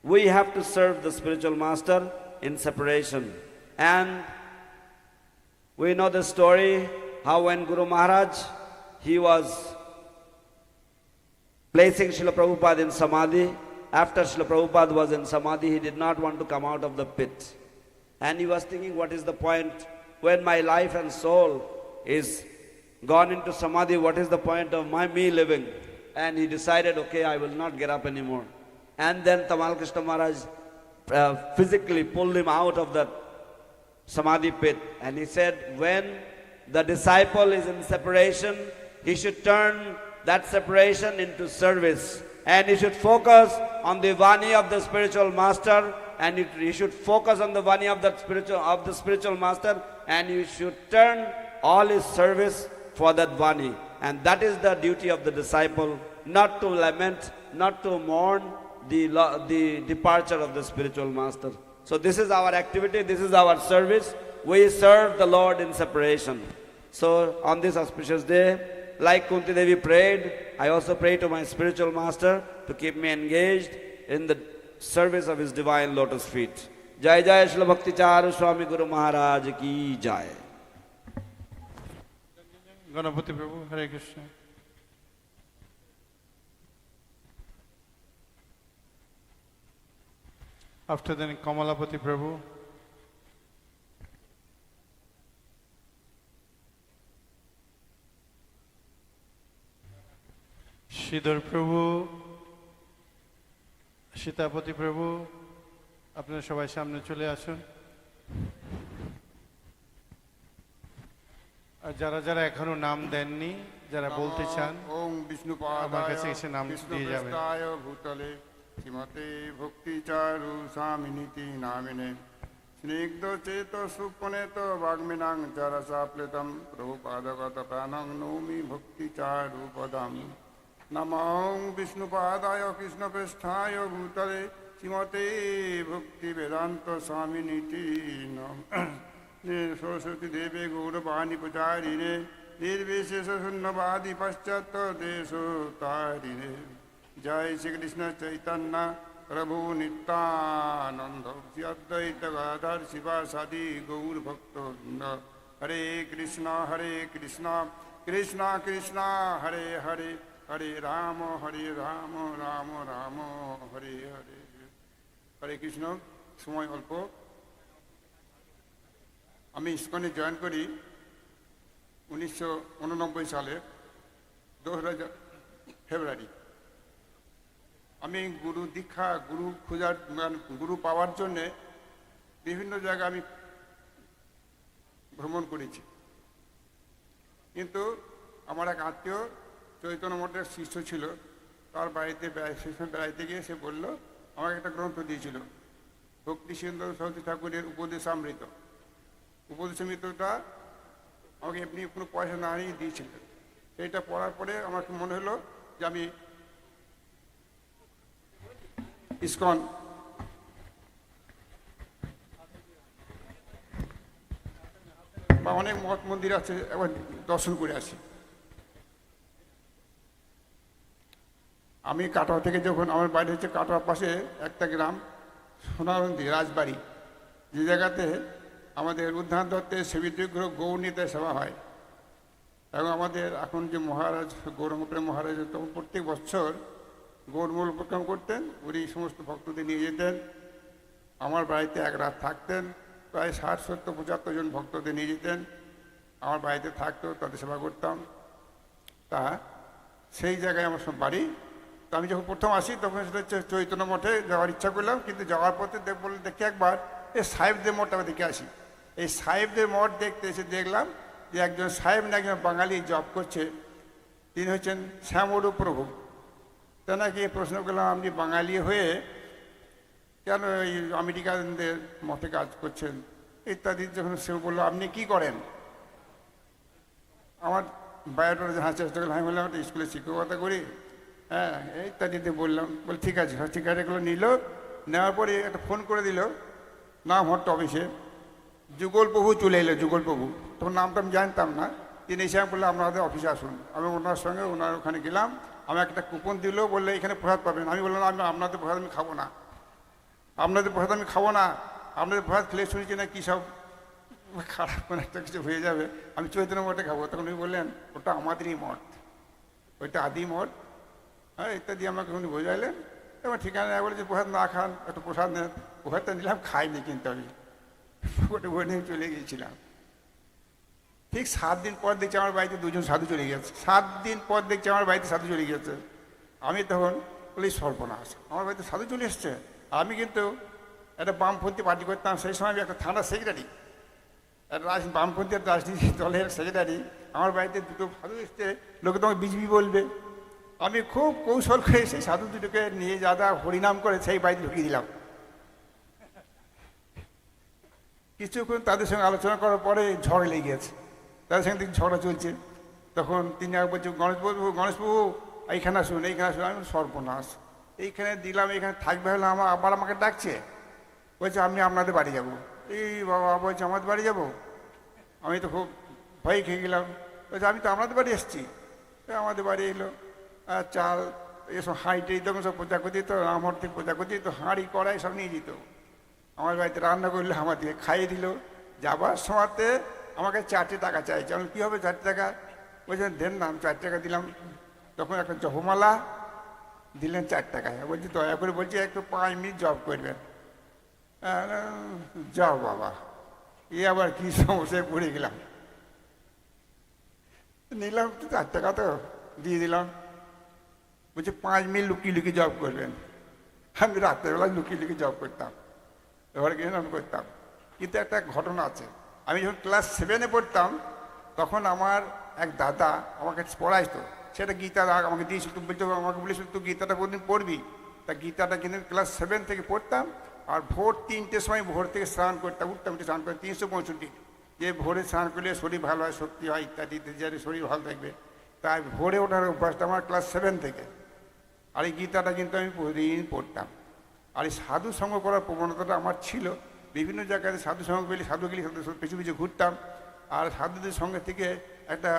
we have to serve the spiritual master in separation. And we know the story how when Guru Maharaj, he was placing Srila Prabhupada in Samadhi. After Srila Prabhupada was in Samadhi, he did not want to come out of the pit. And he was thinking, what is the point? When my life and soul is gone into Samadhi, what is the point of me living? And he decided, okay, I will not get up anymore. And then Tamal Krishna Maharaj physically pulled him out of that Samadhi pit. And he said, when the disciple is in separation, he should turn that separation into service. And he should focus on the Vani of the spiritual master, and he should focus on the Vani of the spiritual master, and he should turn all his service for that Vani. And that is the duty of the disciple, not to lament, not to mourn the departure of the spiritual master. So this is our activity, this is our service. We serve the Lord in separation. So on this auspicious day, like Kunti Devi prayed, I also pray to my spiritual master to keep me engaged in the service of his divine lotus feet. Jai Jai Shri Bhakti Charu Swami Guru Maharaj ki Jai. Ganapati Prabhu, Hare Krishna. After then, Kamalapati Prabhu. Shridhar Prabhu, Sitapati Prabhu, আপনারা সবাই সামনে চলে আসুন। আর যারা যারা এখনো নাম দেননি, যারা বলতে চান, ওম আমার কাছে এসে নাম দিয়ে যাবেন। ভূতলে শ্রীমতে ভক্তি চারু স্বামিনীতি নামিনে স্নিগ্ধচেত সুপনেত বাগ্মিনাং চরসাপ্লিতম প্রভুপাদগত প্রাণং নৌমি ভক্তি চারু পদম নমঃ বিষ্ণুপাদায় কৃষ্ণপৃষ্ঠায় ভূতলে শ্রীমতে ভক্তি বেদান্ত স্বামিনীতি সরস্বতী দেবে গৌরবাণী প্রচারিণে নির্বিশেষ শূন্যবাদী পাশ্চাত্য দেশ তারিণে জয় শ্রীকৃষ্ণ চৈতন্য প্রভু নিত্যানন্দ শ্রী অদ্বৈত গদাধর শিবাসাদি গৌর ভক্তবৃন্দ হরে কৃষ্ণ কৃষ্ণ কৃষ্ণ হরে হরে হরে রাম রাম রাম হরে হরে। হরে কৃষ্ণ। সময় অল্প। আমি ইসকনে জয়েন করি 1989 সালে 2 ফেব্রুয়ারি। আমি গুরু দীক্ষা গুরু খোঁজার গুরু পাওয়ার জন্যে বিভিন্ন জায়গায় আমি ভ্রমণ করেছি, কিন্তু আমার এক আত্মীয় চৈতন্য মঠের শিষ্য ছিল, তার বাড়িতে বেড়াইতে গিয়ে সে বলল, আমাকে একটা গ্রন্থ দিয়েছিল ভক্তি সিন্ধু সরস্বতী ঠাকুরের উপদেশামৃত। উপদেশামৃতটা আমাকে এমনি কোনো পয়সা না নিয়ে দিয়েছিলেন। সেইটা পড়ার পরে আমার মনে হলো যে আমি ইসকন বা অনেক মঠ মন্দির আছে, একবার দর্শন করে আসি। আমি কাটোয়া থেকে যখন, আমার বাড়ি হচ্ছে কাটোয়ার পাশে একটা গ্রাম সোনারন্দি রাজবাড়ি, যে জায়গাতে আমাদের উদ্ধান দত্তের সেবিতৃগ্রহ গৌরনীতায় সেবা হয়। এবং আমাদের এখন যে মহারাজ গৌরমুখের মহারাজ, তখন প্রত্যেক বছর গৌরমূল উপক্রম করতেন, উনি সমস্ত ভক্তদের নিয়ে যেতেন। আমার বাড়িতে এক রাত থাকতেন, প্রায় 60, 70, 75 জন ভক্তদের নিয়ে যেতেন, আমার বাড়িতে থাকতো, তাদের সেবা করতাম। তা সেই জায়গায় আমার সব বাড়ি। তো আমি যখন প্রথম আসি তখন সেটা হচ্ছে চৈতন্য মঠে যাওয়ার ইচ্ছা করলাম, কিন্তু যাওয়ার পথে বললে দেখি একবার এই সাহেবদের মঠটা আমি দেখে আসি। এই সাহেবদের মঠ দেখতে এসে দেখলাম যে একজন সাহেব না একজন বাঙালি জব করছে, তিনি হচ্ছেন শ্যামরূপ প্রভু। তা নাকি প্রশ্ন করলাম, আপনি বাঙালি হয়ে কেন এই আমেরিকানদের মতে কাজ করছেন ইত্যাদি। যখন সে বললো, আপনি কি করেন? আমার বায়োডাটা জানার চেষ্টা করলাম। আমি বললাম, স্কুলে শিক্ষকতা করি, হ্যাঁ ইত্যাদিতে বললাম। বলে ঠিক আছে, ঠিক আছে। এগুলো নিল, নেওয়ার পরে একটা ফোন করে দিল নাম হট্ট অফিসে, যুগল প্রভু চলে এলো। যুগল প্রভু, তখন নামটা আমি জানতাম না। তিনি এসে বললো, আপনাদের অফিসে আসুন। আমি ওনার সঙ্গে ওখানে গেলাম। আমি একটা কুপন দিল, বললে এখানে প্রসাদ পাবেন। আমি বললাম, আমি আপনাদের প্রসাদ আমি খাবো না, আপনাদের প্রসাদ আমি খাবো না। আপনাদের প্রসাদ খেলে শুনেছি না কি সব খারাপ কোনো একটা কিছু হয়ে যাবে, আমি চৈতন্য মঠে খাবো। তখন উনি বললেন, ওটা আমাদেরই মঠ, ওইটা আদি মঠ, হ্যাঁ ইত্যাদি আমাকে উনি বোঝাইলেন। এবার ঠিকানা বলে যে প্রসাদ না খান, একটু প্রসাদ নেন। প্রসাদটা নিলাম, খাইনি, কিন্তু আমি ওটা বই নিয়ে চলে গিয়েছিলাম। ঠিক 7 দিন পর দেখছি আমার বাড়িতে 2 জন সাধু চলে গেছে। 7 দিন পর দেখছি আমার বাড়িতে সাধু চলে গেছে। আমি তখন বলি, সর্বনাশ, আমার বাড়িতে সাধু চলে এসছে। আমি কিন্তু একটা বামপন্থী পার্টি করতাম, সেই সময় আমি একটা থানার সেক্রেটারি, বামপন্থী রাজনীতি দলের সেক্রেটারি। আমার বাড়িতে 2টো সাধু এসছে, লোকে তোমাকে বিজেপি বলবে। আমি খুব কৌশল করে সেই সাধু দুটোকে নিয়ে যাদা হরিনাম করে সেই বাড়িতে ঢুকিয়ে দিলাম। কিছুক্ষণ তাদের সঙ্গে আলোচনা করার পরে ঝড় লেগে গেছে, তাদের সঙ্গে ঝগড়া চলছে। তখন তিনি এক বলছে, গণেশবাবু এইখানে আসুন, এইখানে আসুন। আমি সর্বনাশ, এইখানে দিলাম, এইখানে থাকবে হলে আবার আমাকে ডাকছে, বলছে আমি আপনাদের বাড়ি যাব। এই বাবা বলছে, আমাদের বাড়ি যাব? আমি তো খুব ভয় খেয়ে গেলাম। বলছে, আমি তো আপনাদের বাড়ি এসেছি। আমাদের বাড়ি এলো, চাল এসব হাঁড়ি তখন সব পূজা করতে দিত, রামহর থেকে পূজা করতে দিত, হাঁড়ি কড়াই সব নিয়ে যেত। আমার বাড়িতে রান্না করলে আমাদেরকে খাইয়ে দিল। যাবার সময়তে আমাকে 4 টাকা চাইছে। আমি কী হবে 4 টাকা? বলছেন দেন না। আমি 4 টাকা দিলাম। তখন একটা জপমালা দিলেন 4 টাকায়। বলছি দয়া করে, বলছি একটু 5 মিনিট জব করবেন। যাও বাবা, এ আবার কি সমস্যায় পড়ে গেলাম। নিলাম 4 টাকা, তো দিয়ে দিলাম। বলছে 5 মিনিট লুকিয়ে লুকিয়ে জব করবেন। আমি রাত্রেবেলা লুকিয়ে লুকিয়ে জব করতাম, এবারে গিয়ে আমি করতাম। কিন্তু একটা ঘটনা আছে, আমি যখন ক্লাস 7-এ পড়তাম তখন আমার এক দাদা আমাকে পড়াইতো, সেটা গীতা আমাকে দিয়েছিল। বলতো, আমাকে বলেছিল তুই গীতাটা কোনদিন পড়বি। তা গীতাটা কিন্তু ক্লাস 7 থেকে পড়তাম। আর ভোর 3টের সময় ভোর থেকে স্নান করতাম, উঠতাম স্নান করে 365, যে ভোরে স্নান করলে শরীর ভালো হয়, শক্তি হয় ইত্যাদি ইত্যাদি, শরীর ভালো থাকবে। তাই ভোরে ওঠার অভ্যাসটা আমার ক্লাস 7 থেকে। আর এই গীতাটা কিন্তু আমি প্রতিদিন পড়তাম। আর এই সাধু সঙ্গ করার প্রবণতাটা আমার ছিল। বিভিন্ন জায়গায় সাধু সঙ্গ পেলে সাধু পিছু পিছু ঘুরতাম। আর সাধুদের সঙ্গে থেকে একটা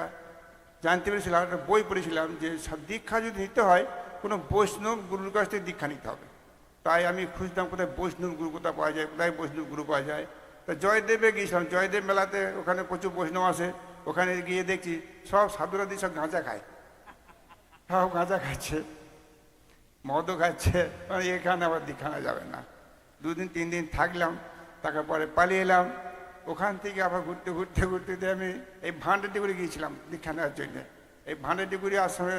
জানতে পেরেছিলাম, একটা বই পড়েছিলাম যে দীক্ষা যদি নিতে হয় কোনো বৈষ্ণব গুরুর কাছ থেকে দীক্ষা নিতে হবে। তাই আমি খুঁজতাম কোথায় বৈষ্ণব গুরু কোথায় পাওয়া যায়, কোথায় বৈষ্ণব গুরু পাওয়া যায়। তা জয়দেবে গিয়েছিলাম, জয়দেব মেলাতে, ওখানে প্রচুর বৈষ্ণব আসে। ওখানে গিয়ে দেখছি সব সাধুরা দিয়ে সব গাঁজা খায়, সব গাঁজা খাচ্ছে, মদও খাচ্ছে। মানে এখানে আবার দীক্ষা নেওয়া যাবে না। 2 দিন 3 দিন থাকলাম, তারপরে পালিয়ে এলাম। ওখান থেকে আবার ঘুরতে ঘুরতে ঘুরতে আমি এই ভান্ডারটিগুড়ি গিয়েছিলাম দীক্ষা নেওয়ার জন্যে। এই ভান্ডারটিগুড়ি আশ্রমে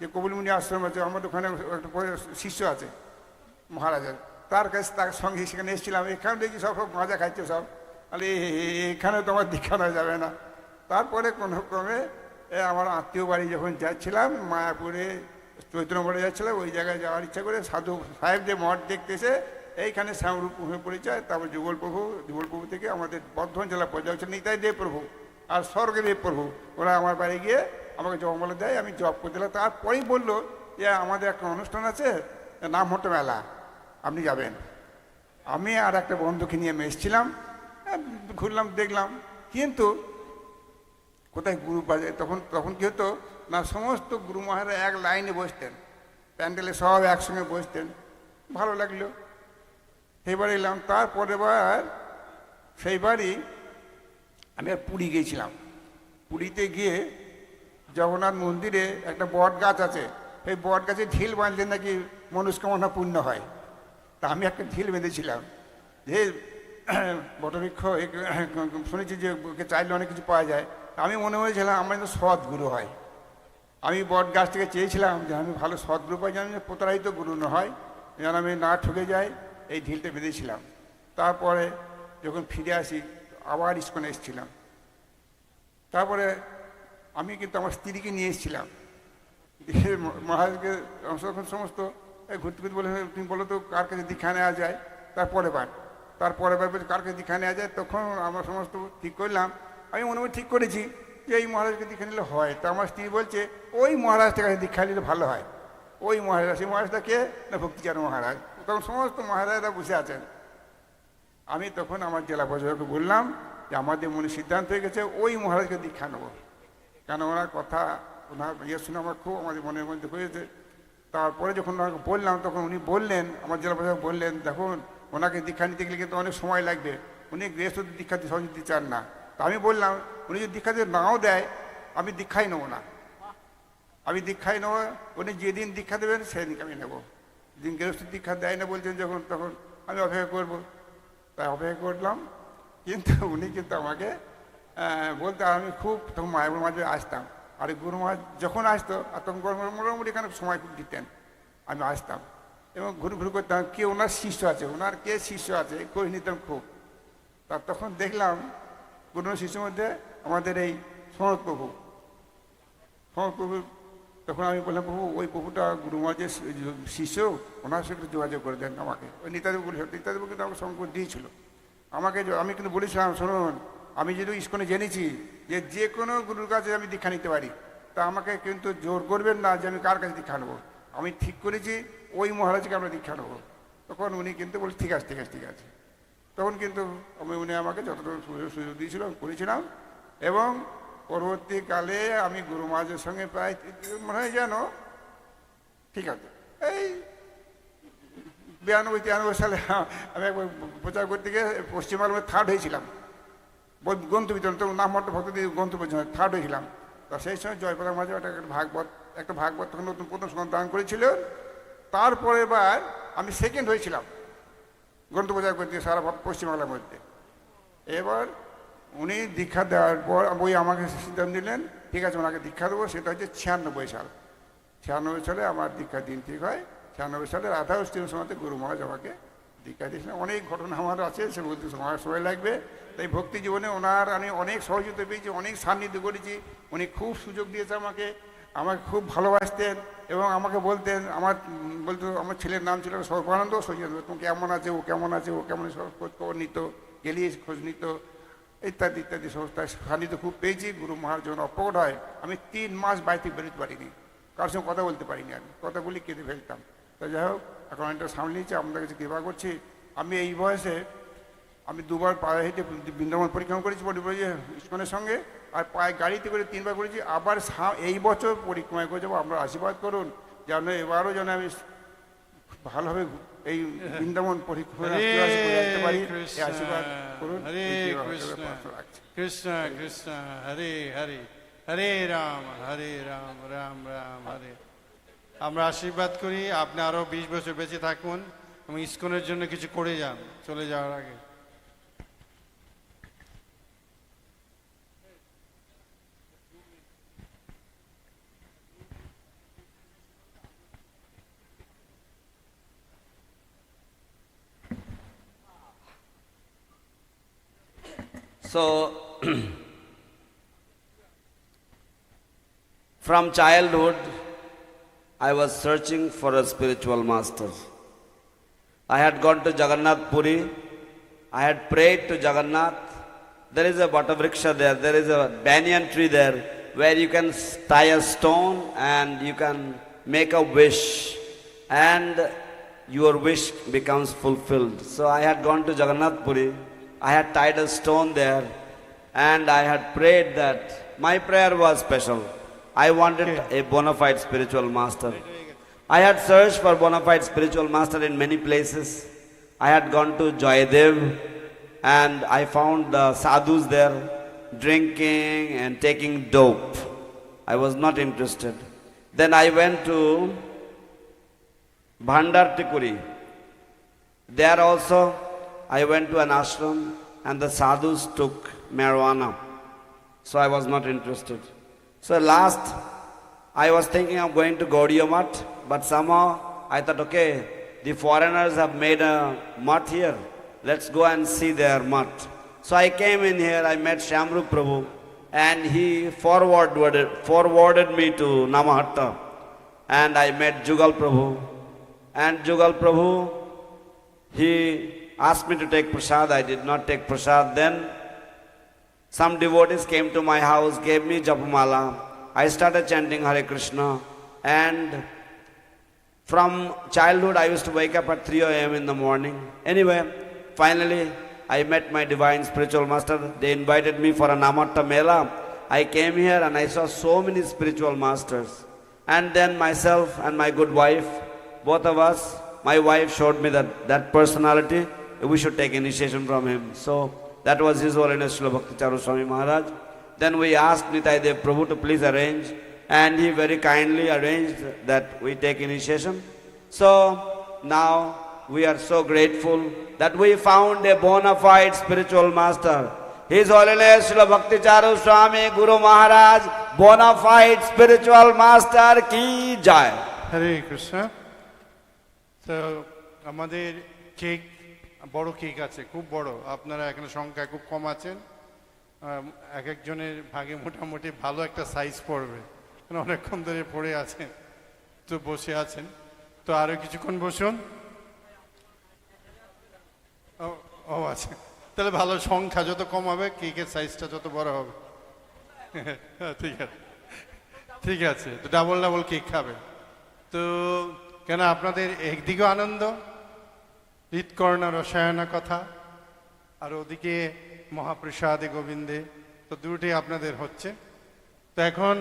যে কপিলমুনি আশ্রম আছে, আমাদের ওখানে একটা শিষ্য আছে মহারাজের, তার সঙ্গে সেখানে এসেছিলাম। এখানে দেখি সব গাঁজা খাচ্ছে সব। তাহলে এখানে তো আমার দীক্ষা নেওয়া যাবে না। তারপরে কোনো ক্রমে আমার আত্মীয় বাড়ি যখন যাচ্ছিলাম, মায়াপুরে চৈতন্য মঠে যাচ্ছিলাম, ওই জায়গায় যাওয়ার ইচ্ছা করে সাধু সাহেবদের মঠ দেখতে এসে এইখানে শ্যামরূপ পরিচয়, তারপর যুগল প্রভু থেকে আমাদের বর্ধমান জেলা পর্যায়ে হচ্ছে নিতাই দেব প্রভু আর স্বর্গদেব প্রভু, ওরা আমার বাড়ি গিয়ে আমাকে জপমালা দেয়, আমি জপ করে দিলাম। তারপরেই বললো যে আমাদের একটা অনুষ্ঠান আছে, নামহট্ট মেলা, আপনি যাবেন। আমি আর একটা বন্ধুকে নিয়ে আমি এসেছিলাম, ঘুরলাম দেখলাম। কিন্তু কোথায় গুরু বাজে, তখন কী হতো না, সমস্ত গুরু মহারাজ এক লাইনে বসতেন, প্যান্ডেলে সব একসঙ্গে বসতেন, ভালো লাগলো। সেইবার এলাম। তারপরে বার সেইবারই আমি আর পুরী গিয়েছিলাম। পুরীতে গিয়ে জগন্নাথ মন্দিরে একটা বট গাছ আছে, সেই বট গাছে ঢিল বাঁধলে নাকি মনস্কামনা পূর্ণ হয়। তা আমি একটা ঢিল বেঁধেছিলাম যে বটবৃক্ষ শুনেছি যে ওকে চাইলে অনেক কিছু পাওয়া যায়। আমি মনে হয়েছিলাম আমার যেন সৎ গুরু হয়। আমি বট গাছ থেকে চেয়েছিলাম যে আমি ভালো সৎ গুরু পাই, যেন প্রতারিত গুরু না হয়, যেন আমি না ঠকে যাই। এই ঢিলটা বেঁধেছিলাম। তারপরে যখন ফিরে আসি আবার ইস্কনে এসেছিলাম। তারপরে আমি কিন্তু আমার স্ত্রীকে নিয়ে এসেছিলাম। মহারাজকে সমস্ত ঘুরতে ঘুরতে বলে, তুমি বলো তো কার কাছে দীক্ষা নেওয়া যায়। তারপরে বার কার কাছে দীক্ষা নেওয়া যায়। তখন আমরা সমস্ত ঠিক করলাম। আমি মনে মনে ঠিক করেছি যে এই মহারাজকে দীক্ষা নিলে হয়। তা আমার স্ত্রী বলছে ওই মহারাজটার কাছে দীক্ষা নিলে ভালো হয়। ওই মহারাজ, সেই মহারাজটা কে না ভক্তি চারু মহারাজ। তখন সমস্ত মহারাজরা বসে আছেন। আমি তখন আমার জেলা পরিষদকে বললাম যে আমাদের মনে সিদ্ধান্ত হয়ে গেছে ওই মহারাজকে দীক্ষা নেব। কেন ওনার কথা, ওনার ইয়ে শুনে আমার খুব আমাদের মনের মধ্যে হয়েছে। তারপরে যখন ওনাকে বললাম তখন উনি বললেন, আমার জেলা পরিষদ বললেন, দেখুন ওনাকে দীক্ষা নিতে গেলে কিন্তু অনেক সময় লাগবে, উনি গৃহস্থ দীক্ষা সহজে দিতে চান না। তা আমি বললাম উনি যদি দীক্ষা দিয়ে নাও দেয় আমি দীক্ষাই নেবো না, আমি দীক্ষাই নেবো। উনি যেদিন দীক্ষা দেবেন সেদিনকে আমি নেবো। যেদিন গৃহস্থ দীক্ষা দেয় না বলছেন যখন, তখন আমি অপেক্ষা করবো। তাই অপেক্ষা করলাম। কিন্তু উনি কিন্তু আমাকে বলতে, আমি খুব তখন মায়ের মাঝে আসতাম। আর গুরু মহারাজ যখন আসতো আর তখন মোটামুটি এখানে সময় দিতেন, আমি আসতাম এবং ঘুরু করতাম কে ওনার শিষ্য আছে, ওনার কে শিষ্য আছে খোঁজ নিতাম খুব। তা তখন দেখলাম গুরু শিষ্যের মধ্যে আমাদের এই সনৎ প্রভু। তখন আমি বললাম, প্রভু ওই প্রভুটা গুরু মহারাজের শিষ্য, ওনার সাথে যোগাযোগ করে দেন আমাকে। ওই নেতাদেব বলেছিল, নেতাদেব কিন্তু আমাকে সংকট দিয়েছিল আমাকে। আমি কিন্তু বলেছিলাম, শুনুন আমি যদি ইস্কনে জেনেছি যে কোনো গুরুর কাছে আমি দীক্ষা নিতে পারি, তা আমাকে কিন্তু জোর করবেন না যে আমি কার কাছে দীক্ষা নেবো। আমি ঠিক করেছি ওই মহারাজকে আমরা দীক্ষা নেবো। তখন উনি কিন্তু বলে ঠিক আছে ঠিক আছে ঠিক আছে। তখন কিন্তু উনি আমাকে যতটুকু সুযোগ দিয়েছিল আমি করেছিলাম। এবং পরবর্তীকালে আমি গুরু মহারাজের সঙ্গে প্রায় মনে হয় যেন ঠিক আছে এই 92-93 সালে আমি একবার প্রচার করতে গিয়ে পশ্চিমবঙ্গের 3rd হয়েছিলাম গ্রন্থ বিতরণ। তখন নামহট্ট ভক্তদের গ্রন্থ পর্যন্ত 3rd হয়েছিলাম। তা সেই সময় জয়প্রদার মাঝে একটা ভাগবত তখন নতুন প্রথম দান করেছিল। তারপরে এবার আমি 2nd হয়েছিলাম গ্রন্থ প্রচার করতে সারা পশ্চিমবাংলার মধ্যে। এবার উনি দীক্ষা দেওয়ার পর ওই আমাকে সিদ্ধান্ত দিলেন ঠিক আছে ওনাকে দীক্ষা দেবো। সেটা হচ্ছে 96 সাল। 96 সালে আমার দীক্ষার দিন ঠিক হয়। 96 সালের 28 সময়তে গুরু মহারাজ আমাকে দীক্ষা দিয়েছিলেন। অনেক ঘটনা আমার আছে, সে বলতে সময় লাগবে। তাই ভক্তি জীবনে ওনার আমি অনেক সহযোগিতা পেয়েছি, অনেক সান্নিধ্য করেছি। উনি খুব সুযোগ দিয়েছে আমাকে। আমাকে খুব ভালোবাসতেন এবং আমাকে বলতেন, বলতো আমার ছেলের নাম ছিল সর্বানন্দ সচিদানন্দ, তুমি কেমন আছে, ও কেমন আছে, ও কেমন সব খোঁজ খবর নিত, গেলিয়ে খোঁজ নিত, ইত্যাদি ইত্যাদি সমস্ত সান্নিধ্য খুব পেয়েছি। গুরু মহারাজ যখন অপকট হয়, আমি 3 মাস বাড়িতে বেরোতে পারিনি, কারোর সঙ্গে কথা বলতে পারিনি, আমি কথা বলি কেঁদে ফেলতাম। তো যাই হোক, এখন অনেকটা সামনে নিয়েছি, আপনাদের কাছে কৃপা করছি। আমি এই বয়সে আমি 2 বার পায়ে হেঁটে বৃন্দাবন পরিক্রমা করেছি ইস্কনের সঙ্গে, আর পায়ে গাড়িতে করে 3 বার করেছি। আবার এই বছর পরিক্রমা করে যাবো, আমরা আশীর্বাদ করুন যেন এবারও যেন আমি ভালোভাবে এই বৃন্দাবন পরিক্রমা আসতে পারি, আশীর্বাদ করুন। কৃষ্ণ কৃষ্ণ হরে হরে, হরে রাম রাম রাম হরে। আমরা আশীর্বাদ করি আপনি আরো 20 বছর বেঁচে থাকুন এবং ইস্কনের জন্য কিছু করে যান চলে যাওয়ার আগে। So, from childhood, I was searching for a spiritual master. I had gone to Jagannath Puri. I had prayed to Jagannath. There is a Vatavriksha there. There is a banyan tree there where you can tie a stone and you can make a wish and your wish becomes fulfilled. So I had gone to Jagannath Puri. I had tied a stone there and I had prayed that my prayer was special. I wanted a bona fide spiritual master. I had searched for bona fide spiritual master in many places. I had gone to Joydev and I found the sadhus there drinking and taking dope. I was not interested. Then I went to Bhandar Tikuri. There also I went to an ashram and the sadhus took marijuana. So I was not interested. So last I was thinking of going to Gaudiya Math, but somehow I thought, okay, the foreigners have made a math here. Let's go and see their math. So I came in here, I met Shamru Prabhu and he forwarded me to Namahatta and I met Jugal Prabhu. And Jugal Prabhu, he asked me to take prasad. I did not take prasad. Then some devotees came to my house, gave me japamala. I started chanting Hare Krishna, and from childhood I used to wake up at 3 a.m. in the morning. Anyway, finally I met my divine spiritual master. They invited me for a Namatta Mela. I came here and I saw so many spiritual masters. And then myself and my good wife, both of us, my wife showed me that personality, we should take initiation from him. So that was His Holiness Srila Bhakti Charu Swami Maharaj. Then we asked Nitai Dev Prabhu to please arrange, and he very kindly arranged that we take initiation. So now we are so grateful that we found a bona fide spiritual master. His Holiness Srila Bhakti Charu Swami Guru Maharaj, bona fide spiritual master ki jai. Hare Krishna. So আমাদের cake বড় cake আছে, খুব বড়, আপনারা এখানে সংখ্যা খুব কম আছেন, এক একজনের ভাগে মোটামুটি ভালো একটা সাইজ পড়বে, অনেকক্ষণ ধরে পড়ে আছেন তো বসে আছেন, তো আরো কিছুক্ষণ বসুন। ও আচ্ছা, তাহলে ভালো, সংখ্যা যত কম হবে কেকের সাইজটা যত বড় হবে। ঠিক আছে, ঠিক আছে, তো ডাবল ডাবল কেক খাবে তো কেন, আপনাদের একদিকেও আনন্দ, হৃৎকর্ণ রসায়না কথা, আর ওদিকে মহাপ্রসাদে গোবিন্দে, তো দুটি আপনাদের হচ্ছে। তো এখন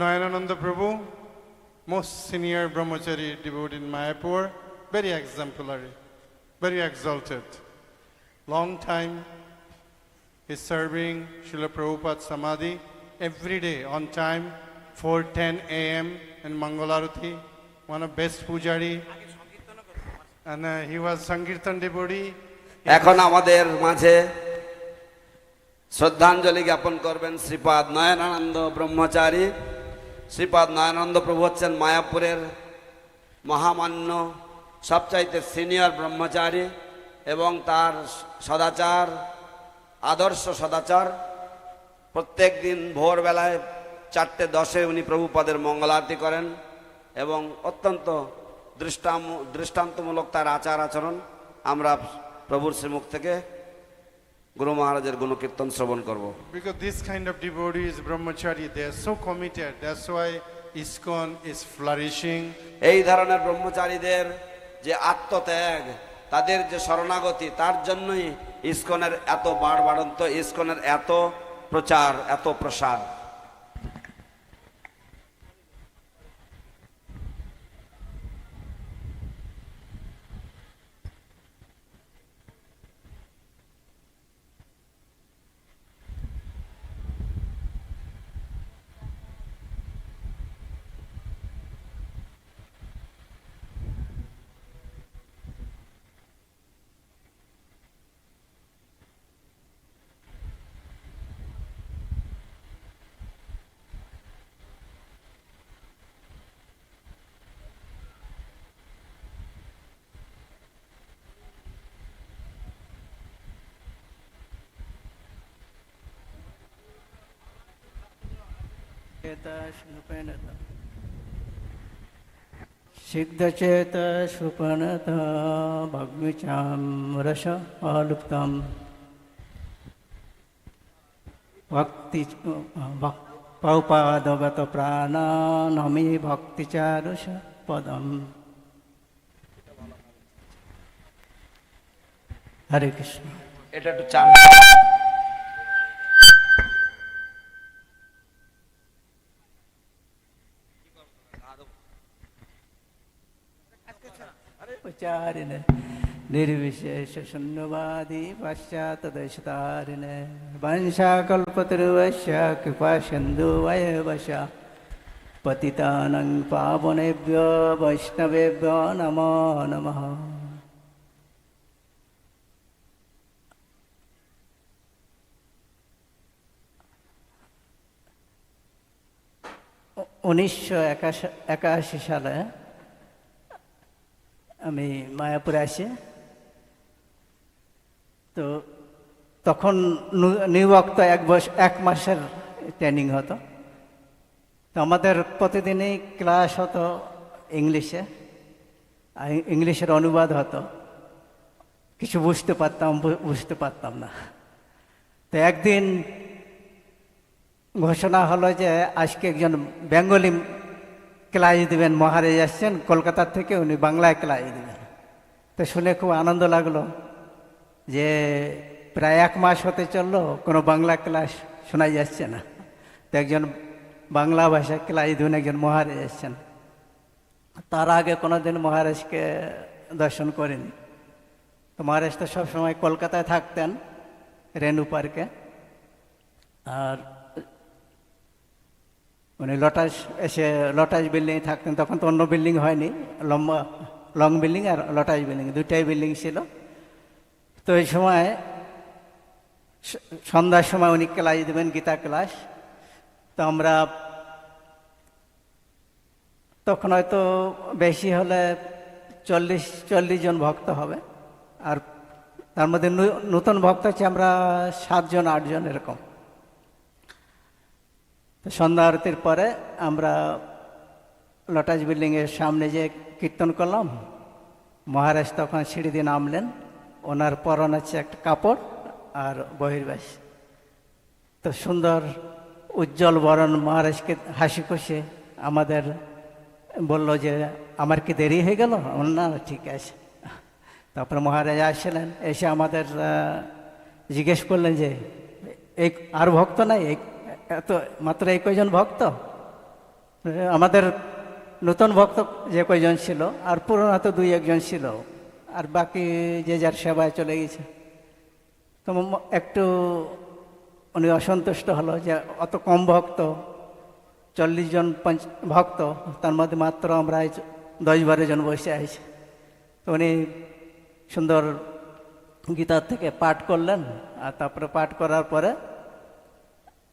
নয়নানন্দ প্রভু, most senior brahmachari devotee in Mayapur, very exemplary, very exalted. Long time he's serving Srila Prabhupada Samadhi every day on time, 4:10 a.m. in Mangalarati, one of best pujari, and he was Sankirtan devotee. এখন আমাদের মাঝে শ্রদ্ধাঞ্জলি জ্ঞাপন করবেন শ্রীপাদ নয়নানন্দ ব্রহ্মচারী। শ্রীপাদ নয়নানন্দ প্রভু হচ্ছেন মায়াপুরের মহামান্য সবচাইতে সিনিয়র ব্রহ্মচারী এবং তার সদাচার, আদর্শ সদাচার, প্রত্যেক দিন ভোরবেলায় 4:10 উনি প্রভুপাদের মঙ্গলারতি করেন এবং অত্যন্ত দৃষ্টান্তমূলক তার আচার আচরণ আমরা প্রভুর শ্রীমুখ থেকে গুরু মহারাজের গুণকীর্তন শ্রবণ করব। Because this kind of devotees, brahmachari, they are so committed. That's why ISKCON is flourishing. এই ধরনের ব্রহ্মচারীদের যে আত্মত্যাগ, তাদের যে শরণাগতি, তার জন্যই ইসকনের এত বাড়বাড়ন্ত, ইসকনের এত প্রচার, এত প্রসার। सिद्धचेत सुपनत भग्मिचाम रस आलुप्तम भक्ति पौपादगत प्राण नमी भक्ति चारु पदम। हरे कृष्ण। এটা একটু চান। उच्चारिण निर्विशेष शून्यवादी पश्चात देशतारिण वंशाकल्पतरुवश्य कृपा सिन्धु वयवशा पतितानं पावनेभ्यो वैष्णवेभ्यो नमो नमः। উনিশশো একাশি সালে আমি মায়াপুরে আসি। তো তখন নিউইয়র্ক এক মাসের ট্রেনিং হতো। তো আমাদের প্রতিদিনই ক্লাস হতো ইংলিশে, ইংলিশের অনুবাদ হতো। কিছু বুঝতে পারতাম না। তো একদিন ঘোষণা হলো যে আজকে একজন বেঙ্গলি ক্লাস দেবেন, মহারাজ আসছেন কলকাতার থেকে, উনি বাংলায় ক্লাস দেবেন। তো শুনে খুব আনন্দ লাগলো যে প্রায় এক মাস হতে চললো কোনো বাংলা ক্লাস শোনা যাচ্ছে না। তো একজন বাংলা ভাষায় ক্লাস দেবেন একজন মহারাজ আসছেন। তার আগে কোনোদিন মহারাজকে দর্শন করিনি। তো মহারাজ তো সবসময় কলকাতায় থাকতেন রেনু পার্কে, আর উনি লটাস বিল্ডিংয়ে থাকতেন। তখন তো অন্য বিল্ডিং হয়নি, লং বিল্ডিং আর লটাস বিল্ডিং, দুটাই বিল্ডিং ছিল। তো এই সময় সন্ধ্যার সময় উনি ক্লাস দেবেন, গীতা ক্লাস। তো আমরা তখন হয়তো বেশি হলে 40 জন ভক্ত হবে, আর তার মধ্যে নতুন ভক্ত হচ্ছে আমরা 7 জন 8 জন এরকম। সন্ধ্যা আরতির পরে আমরা লটাস বিল্ডিংয়ের সামনে যে কীর্তন করলাম, মহারাজ তখন সিঁড়ি দিয়ে নামলেন। ওনার পরন আছে একটা কাপড় আর বহির্বাস। তো সুন্দর উজ্জ্বল বরণ, মহারাজকে হাসি খুশি আমাদের বলল যে আমার কি দেরি হয়ে গেল? না, ঠিক আছে। তারপরে মহারাজ আসলেন, এসে আমাদের জিজ্ঞেস করলেন যে এই আর ভক্ত নাই, এত মাত্র এই কয়জন ভক্ত? আমাদের নতুন ভক্ত যে কয়জন ছিল আর পুরনো তো 2-1 ছিল, আর বাকি যে যার সেবায় চলে গেছে। তো একটু উনি অসন্তুষ্ট হলো যে অত কম ভক্ত, 40 জন ভক্ত, তার মধ্যে মাত্র আমরা 10-12 জন বসে আছি। তো উনি সুন্দর গীতার থেকে পাঠ করলেন, আর তারপরে পাঠ করার পরে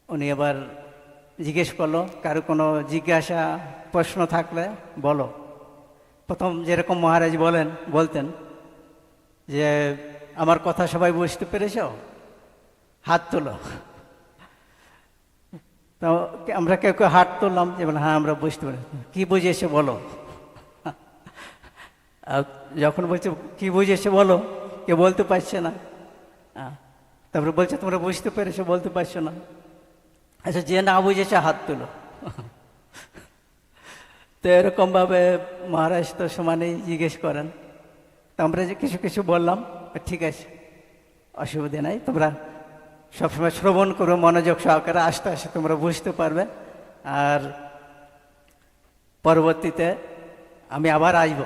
উনি এবার জিজ্ঞেস করলো কারো কোনো জিজ্ঞাসা প্রশ্ন থাকলে বলো। প্রথম যেরকম মহারাজ বলতেন যে আমার কথা সবাই বুঝতে পেরেছ, হাত তোলো। তো আমরা কেউ কেউ হাত তুললাম যে বলে হ্যাঁ আমরা বুঝতে পারি, কী বুঝেছে বলো। আর যখন বলছে কী বুঝেছে বলো, কেউ বলতে পারছে না। তারপরে বলছে তোমরা বুঝতে পেরেছো, বলতে পারছো না। আচ্ছা, যে না বুঝেছে হাত তুলো। তো এরকমভাবে মহারাজ তো সমানেই জিজ্ঞেস করেন। তো আমরা যে কিছু কিছু বললাম, ঠিক আছে অসুবিধা নাই, তোমরা সবসময় শ্রবণ করো মনোযোগ সহকারে, আস্তে আস্তে তোমরা বুঝতে পারবে। আর পরবর্তীতে আমি আবার আসবো।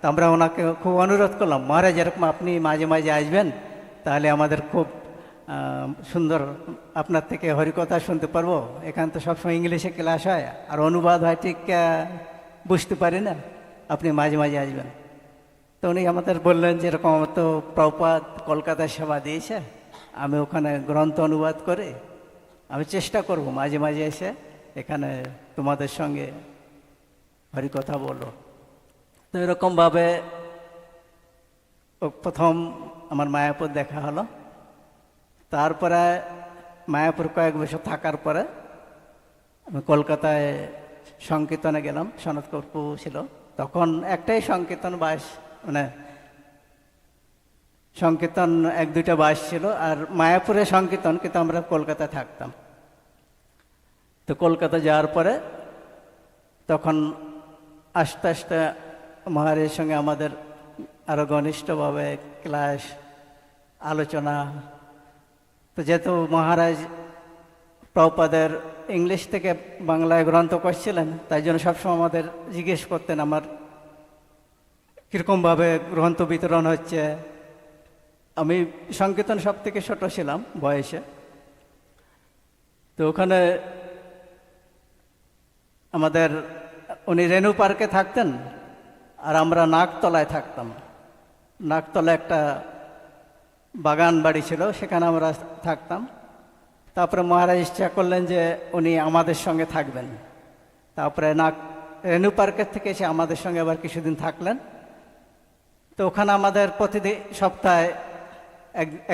তো আমরা ওনাকে খুব অনুরোধ করলাম, মহারাজ এরকম আপনি মাঝে মাঝে আসবেন, তাহলে আমাদের খুব সুন্দর আপনার থেকে হরিকথা শুনতে পারবো। এখানে তো সবসময় ইংলিশে ক্লাস হয় আর অনুবাদ হয়, ঠিক বুঝতে পারি না, আপনি মাঝে মাঝে আসবেন। তো উনি আমাদের বললেন যে এরকম আমার তো প্রভুপাদ কলকাতায় সেবা দিয়েছে, আমি ওখানে গ্রন্থ অনুবাদ করে আমি চেষ্টা করব মাঝে মাঝে এসে এখানে তোমাদের সঙ্গে হরিকথা বলো। তো এরকমভাবে প্রথম আমার মায়াপুর দেখা হলো। তারপরে মায়াপুর কয়েক বছর থাকার পরে আমি কলকাতায় সংকীর্তনে গেলাম, সনত কর্পু ছিল তখন, একটাই সংকীর্তন বাস, মানে সংকীর্তন এক দুইটা বাস ছিল, আর মায়াপুরে সংকীর্তন, কিন্তু আমরা কলকাতায় থাকতাম। তো কলকাতা যাওয়ার পরে তখন আস্তে আস্তে মহারাজের সঙ্গে আমাদের আরও ঘনিষ্ঠভাবে ক্লাস আলোচনা। তো যেহেতু মহারাজ প্রভুপাদের ইংলিশ থেকে বাংলায় গ্রন্থ করছিলেন, তাই জন্য সবসময় আমাদের জিজ্ঞেস করতেন আমার কীরকমভাবে গ্রন্থ বিতরণ হচ্ছে। আমি সংকীর্তন সব থেকে ছোট ছিলাম বয়সে। তো ওখানে আমাদের উনি রেণু পার্কে থাকতেন আর আমরা নাগতলায় থাকতাম। নাগতলায় একটা বাগান বাড়ি ছিল, সেখানে আমরা থাকতাম। তারপরে মহারাজ ইচ্ছা করলেন যে উনি আমাদের সঙ্গে থাকবেন। তারপরে রেণু পার্কের থেকে এসে আমাদের সঙ্গে আবার কিছুদিন থাকলেন। তো ওখানে আমাদের প্রতিদিন সপ্তাহে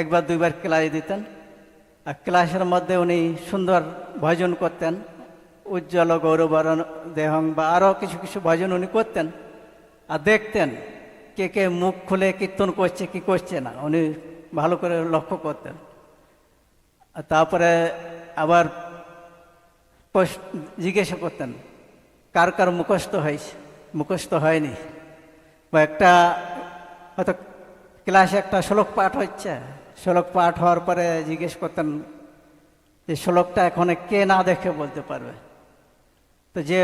একবার দুইবার ক্লাস দিতেন। আর ক্লাসের মধ্যে উনি সুন্দর ভজন করতেন, উজ্জ্বল গৌরবরণ দেহং বা আরও কিছু কিছু ভজন উনি করতেন। আর দেখতেন কে কে মুখ খুলে কীর্তন করছে কি করছে না, উনি ভালো করে লক্ষ্য করতেন। আর তারপরে আবার জিজ্ঞাসা করতেন কার কার মুখস্থ হয়েছে, মুখস্থ হয়নি, বা একটা হয়তো ক্লাসে একটা শ্লোক পাঠ হচ্ছে, শ্লোক পাঠ হওয়ার পরে জিজ্ঞেস করতেন যে শ্লোকটা এখন কে না দেখে বলতে পারবে। তো যে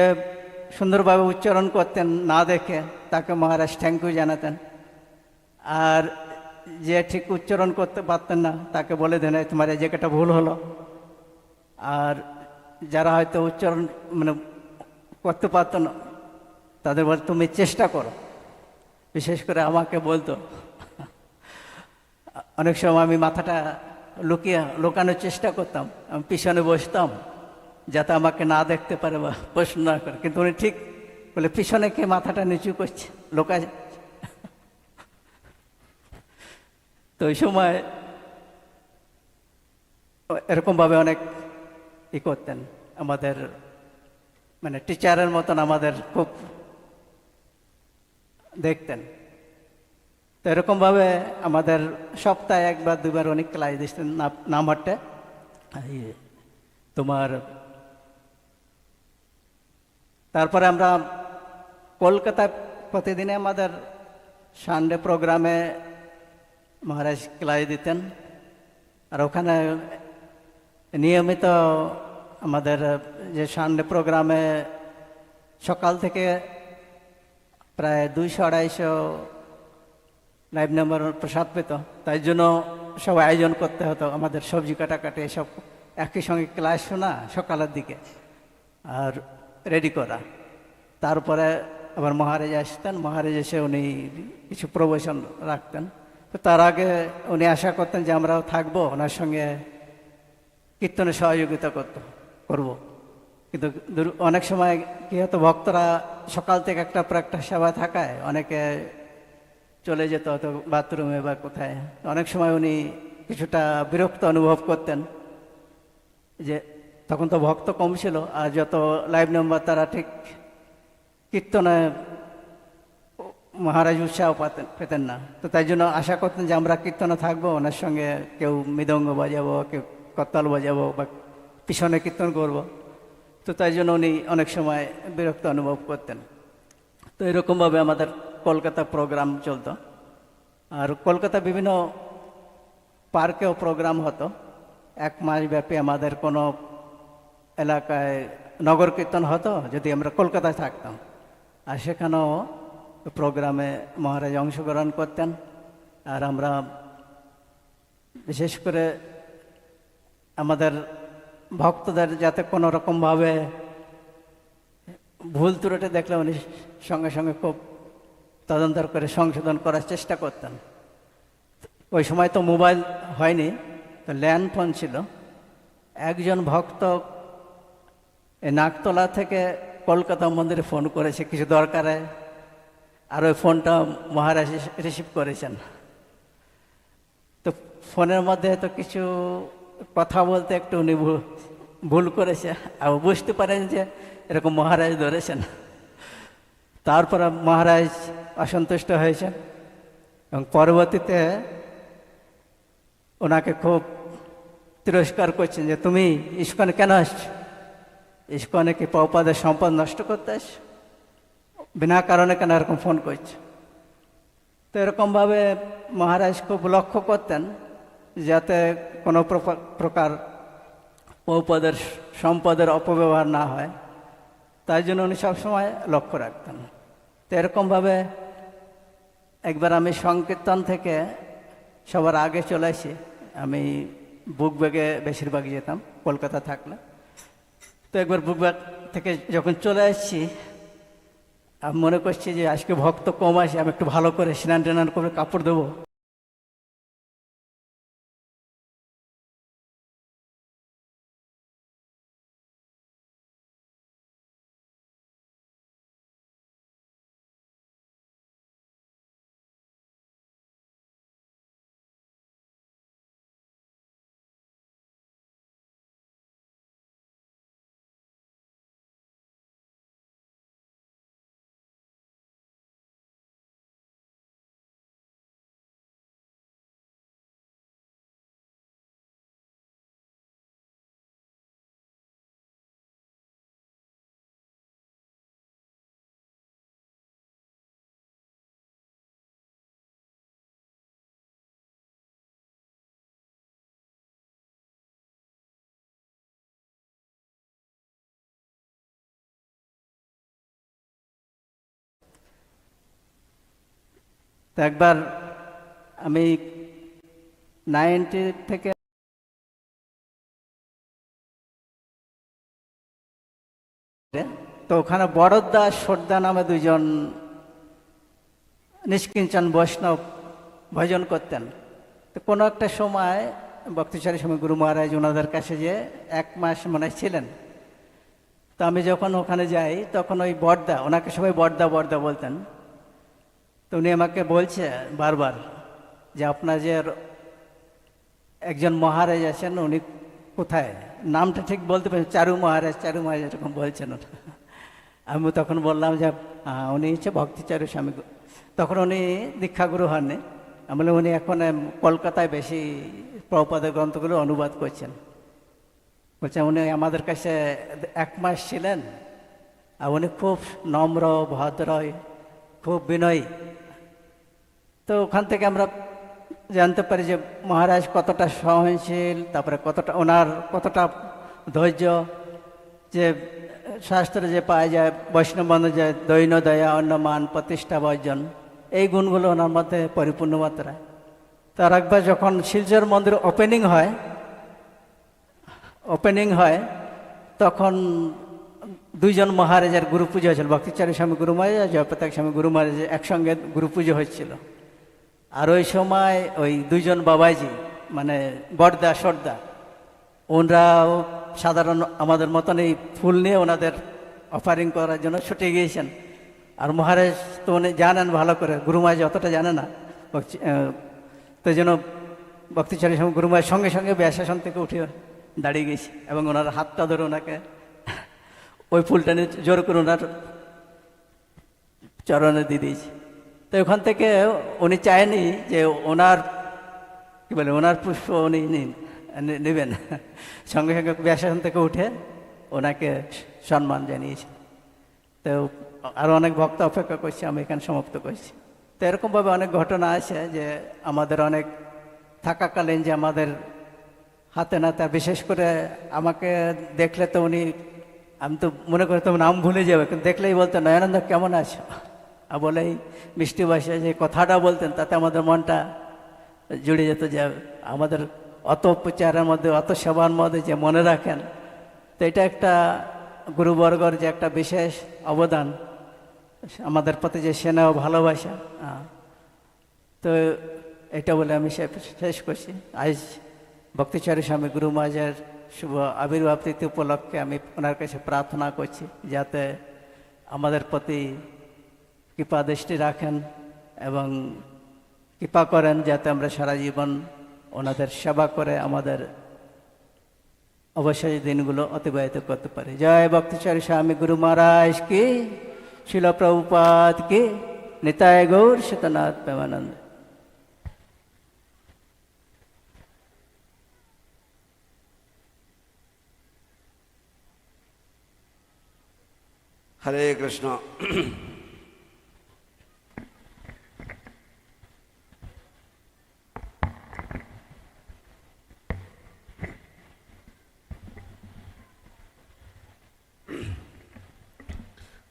সুন্দরভাবে উচ্চারণ করতেন না দেখে তাকে মহারাজ থ্যাংক ইউ জানাতেন। আর যে ঠিক উচ্চারণ করতে পারতেন না তাকে বলে দেন তোমার এই জায়গাটা ভুল হলো। আর যারা হয়তো উচ্চারণ মানে করতে পারত না তাদের বল তুমি চেষ্টা করো। বিশেষ করে আমাকে বলতো, অনেক সময় আমি মাথাটা লুকানোর চেষ্টা করতাম, আমি পিছনে বসতাম যাতে আমাকে না দেখতে পারে বা প্রশ্ন না করে, কিন্তু উনি ঠিক বলে পিছনে কে মাথাটা নিচু করছে লোকা। তো ওই সময় এরকমভাবে অনেক করতেন, আমাদের মানে টিচারের মতন আমাদের খুব দেখতেন। তো এরকমভাবে আমাদের সপ্তাহে একবার দুবার অনেক ক্লাস দিচ্ছেন নামহাটে। তোমার তারপরে আমরা কলকাতায় প্রতিদিনে আমাদের সানডে প্রোগ্রামে মহারাজ ক্লাস দিতেন। আর ওখানে নিয়মিত আমাদের যে সানডে প্রোগ্রামে সকাল থেকে প্রায় 200-250 লাইভ নাম্বার প্রসাদ পেত, তাই জন্য সব আয়োজন করতে হতো, আমাদের সবজি কাটাকাটি এসব একই সঙ্গে ক্লাস শোনা সকালের দিকে আর রেডি করা। তারপরে আবার মহারাজ আসতেন, মহারাজ এসে উনি কিছু প্রবচন রাখতেন। তো তার আগে উনি আশা করতেন যে আমরাও থাকবো, ওনার সঙ্গে কীর্তনে সহযোগিতা করব। কিন্তু অনেক সময় কী হতো, ভক্তরা সকাল থেকে একটা পর একটা সেবা থাকায় অনেকে চলে যেত হয়তো বাথরুমে বা কোথায়। অনেক সময় উনি কিছুটা বিরক্ত অনুভব করতেন যে তখন তো ভক্ত কম ছিল, আর যত লাইভ মেম্বার তারা ঠিক কীর্তনে মহারাজ উৎসাহ পেতেন না। তো তাই জন্য আশা করতেন যে আমরা কীর্তনে থাকবো, ওনার সঙ্গে কেউ মৃদঙ্গ বাজাবো, কেউ করতাল বাজাবো বা পিছনে কীর্তন করব। তো তাই জন্য উনি অনেক সময় বিরক্ত অনুভব করতেন। তো এরকমভাবে আমাদের কলকাতা প্রোগ্রাম চলতো। আর কলকাতা বিভিন্ন পার্কেও প্রোগ্রাম হতো। 1 মাস ব্যাপী আমাদের কোনো এলাকায় নগর কীর্তন হতো যদি আমরা কলকাতায় থাকতাম, আর সেখানেও প্রোগ্রামে মহারাজ অংশগ্রহণ করতেন। আর আমরা বিশেষ করে আমাদের ভক্তদের যাতে কোনো রকমভাবে ভুল ত্রুটি দেখলে উনি সঙ্গে সঙ্গে খুব তদন্ত করে সংশোধন করার চেষ্টা করতেন। ওই সময় তো মোবাইল হয়নি, তো ল্যান্ড ফোন ছিল। একজন ভক্ত নাকতলা থেকে কলকাতা মন্দিরে ফোন করেছে কিছু দরকারে, আর ওই ফোনটা মহারাজ রিসিভ করেছেন। তো ফোনের মধ্যে তো কিছু কথা বলতে একটু উনি ভুল করেছে, আর বুঝতে পারেন যে এরকম মহারাজ ধরেছেন। তারপর মহারাজ অসন্তুষ্ট হয়েছেন এবং পরবর্তীতে ওনাকে খুব তিরস্কার করছেন যে তুমি ইস্কনে কেন আসছো? ইস্কনে কি প্রভুপাদের সম্পদ নষ্ট করতে আসছো? বিনা কারণে কেন এরকম ফোন করছো? তো এরকমভাবে মহারাজ খুব লক্ষ্য করতেন যাতে কোনো প্রকার প্রভুপাদের সম্পদের অপব্যবহার না হয়, তাই জন্য উনি সবসময় লক্ষ্য রাখতেন। তো এরকমভাবে একবার আমি সংকীর্তন থেকে সবার আগে চলে আসি। আমি বুকব্যাগে বেশিরভাগ যেতাম কলকাতা থাকলে। তো একবার বুকব্যাগ থেকে যখন চলে আসছি, আমি মনে করছি যে আজকে ভক্ত কম আসে, আমি একটু ভালো করে স্নান টান করে কাপড় দেবো। তো একবার আমি 90 থেকে তো ওখানে বড়দা সর্দা নামে দুজন নিষ্কিঞ্চন বৈষ্ণব ভজন করতেন। তো কোনো একটা সময় ভক্তি চারু স্বামী গুরু মহারাজ ওনাদের কাছে যে 1 মাস মনে ছিলেন। তো আমি যখন ওখানে যাই তখন ওই বড়দা, ওনাকে সবাই বড়দা বড়দা বলতেন। তো উনি আমাকে বলছে বারবার যে আপনার যে একজন মহারাজ আছেন উনি কোথায়, নামটা ঠিক বলতে পারেন, চারু মহারাজ এরকম বলছেন। আমি তখন বললাম যে উনি হচ্ছে ভক্তি চারু স্বামী। তখন উনি দীক্ষাগুরু হননি। আমি বললাম উনি এখন কলকাতায় বেশি প্রভুপাদের গ্রন্থগুলো অনুবাদ করছেন। বলছেন উনি আমাদের কাছে 1 মাস ছিলেন, আর উনি খুব নম্র ভদ্র, খুব বিনয়ী। তো ওখান থেকে আমরা জানতে পারি যে মহারাজ কতটা সহনশীল, তারপরে কতটা ধৈর্য, যে শাস্ত্রে যে পাওয়া যায় বৈষ্ণব যে দৈন্য দয়া অন্নমান প্রতিষ্ঠা বর্জন, এই গুণগুলো ওনার মধ্যে পরিপূর্ণ মাত্রায়। তার একবার যখন শিলচর মন্দির ওপেনিং হয় তখন 2 জন মহারাজের গুরু পুজো হয়েছিল। ভক্তি চারু স্বামী গুরু মহারাজ আর জয়প্রতাপ স্বামী গুরু মহারাজ একসঙ্গে গুরু পুজো হচ্ছিল। আর ওই সময় ওই 2 জন বাবাজি মানে বড়দা সর্দা, ওনারাও সাধারণ আমাদের মতন এই ফুল নিয়ে ওনাদের অফারিং করার জন্য ছুটে গিয়েছেন। আর মহারাজ তো উনি জানেন ভালো করে, গুরু মহারাজ অতটা জানে না। তো যেন ভক্তি চারু স্বামী গুরু মহারাজ সঙ্গে সঙ্গে ব্যাসাসন থেকে উঠে দাঁড়িয়ে গেছি এবং ওনার হাতটা ধরে ওনাকে ওই ফুলটা নিয়ে জোর করে ওনার চরণে দিয়ে দিয়েছি। তো ওখান থেকে উনি চায়নি যে ওনার কী বলে ওনার পুষ্প উনি নেবেন, সঙ্গে সঙ্গে ব্যাসাসন থেকে উঠে ওনাকে সম্মান জানিয়েছে। তো আরও অনেক ভক্ত অপেক্ষা করছে, আমি এখানে সমাপ্ত করছি। তো এরকমভাবে অনেক ঘটনা আছে যে আমাদের অনেক থাকাকালীন যে আমাদের হাতে নাতে, বিশেষ করে আমাকে দেখলে তো উনি, আমি তো মনে করতাম নাম ভুলে যাবে, কিন্তু দেখলেই বলতেন নয়নন্দ কেমন আছো, আর বলেই মিষ্টি ভাষায় যে কথাটা বলতেন তাতে আমাদের মনটা জুড়ে যেত যে আমাদের অত উপচারের মধ্যে অত সেবার মধ্যে যে মনে রাখেন। তো এটা একটা গুরুবর্গর যে একটা বিশেষ অবদান, আমাদের প্রতি যে স্নেহ ভালোবাসা। তো এটা বলে আমি শেষ করছি। আজ ভক্তি চারু স্বামী গুরু মহারাজের শুভ আবির্ভাব তিথি উপলক্ষে আমি ওনার কাছে প্রার্থনা করছি যাতে আমাদের প্রতি কৃপা দৃষ্টি রাখেন এবং কৃপা করেন যাতে আমরা সারা জীবন ওনাদের সেবা করে আমাদের অবশ্যই দিনগুলো অতিবাহিত করতে পারি। জয় ভক্তি চারু স্বামী গুরু মহারাজ কি, শিল প্রভুপাদ কি, Nitai Gour Sitanath Premananda. Hare Krishna.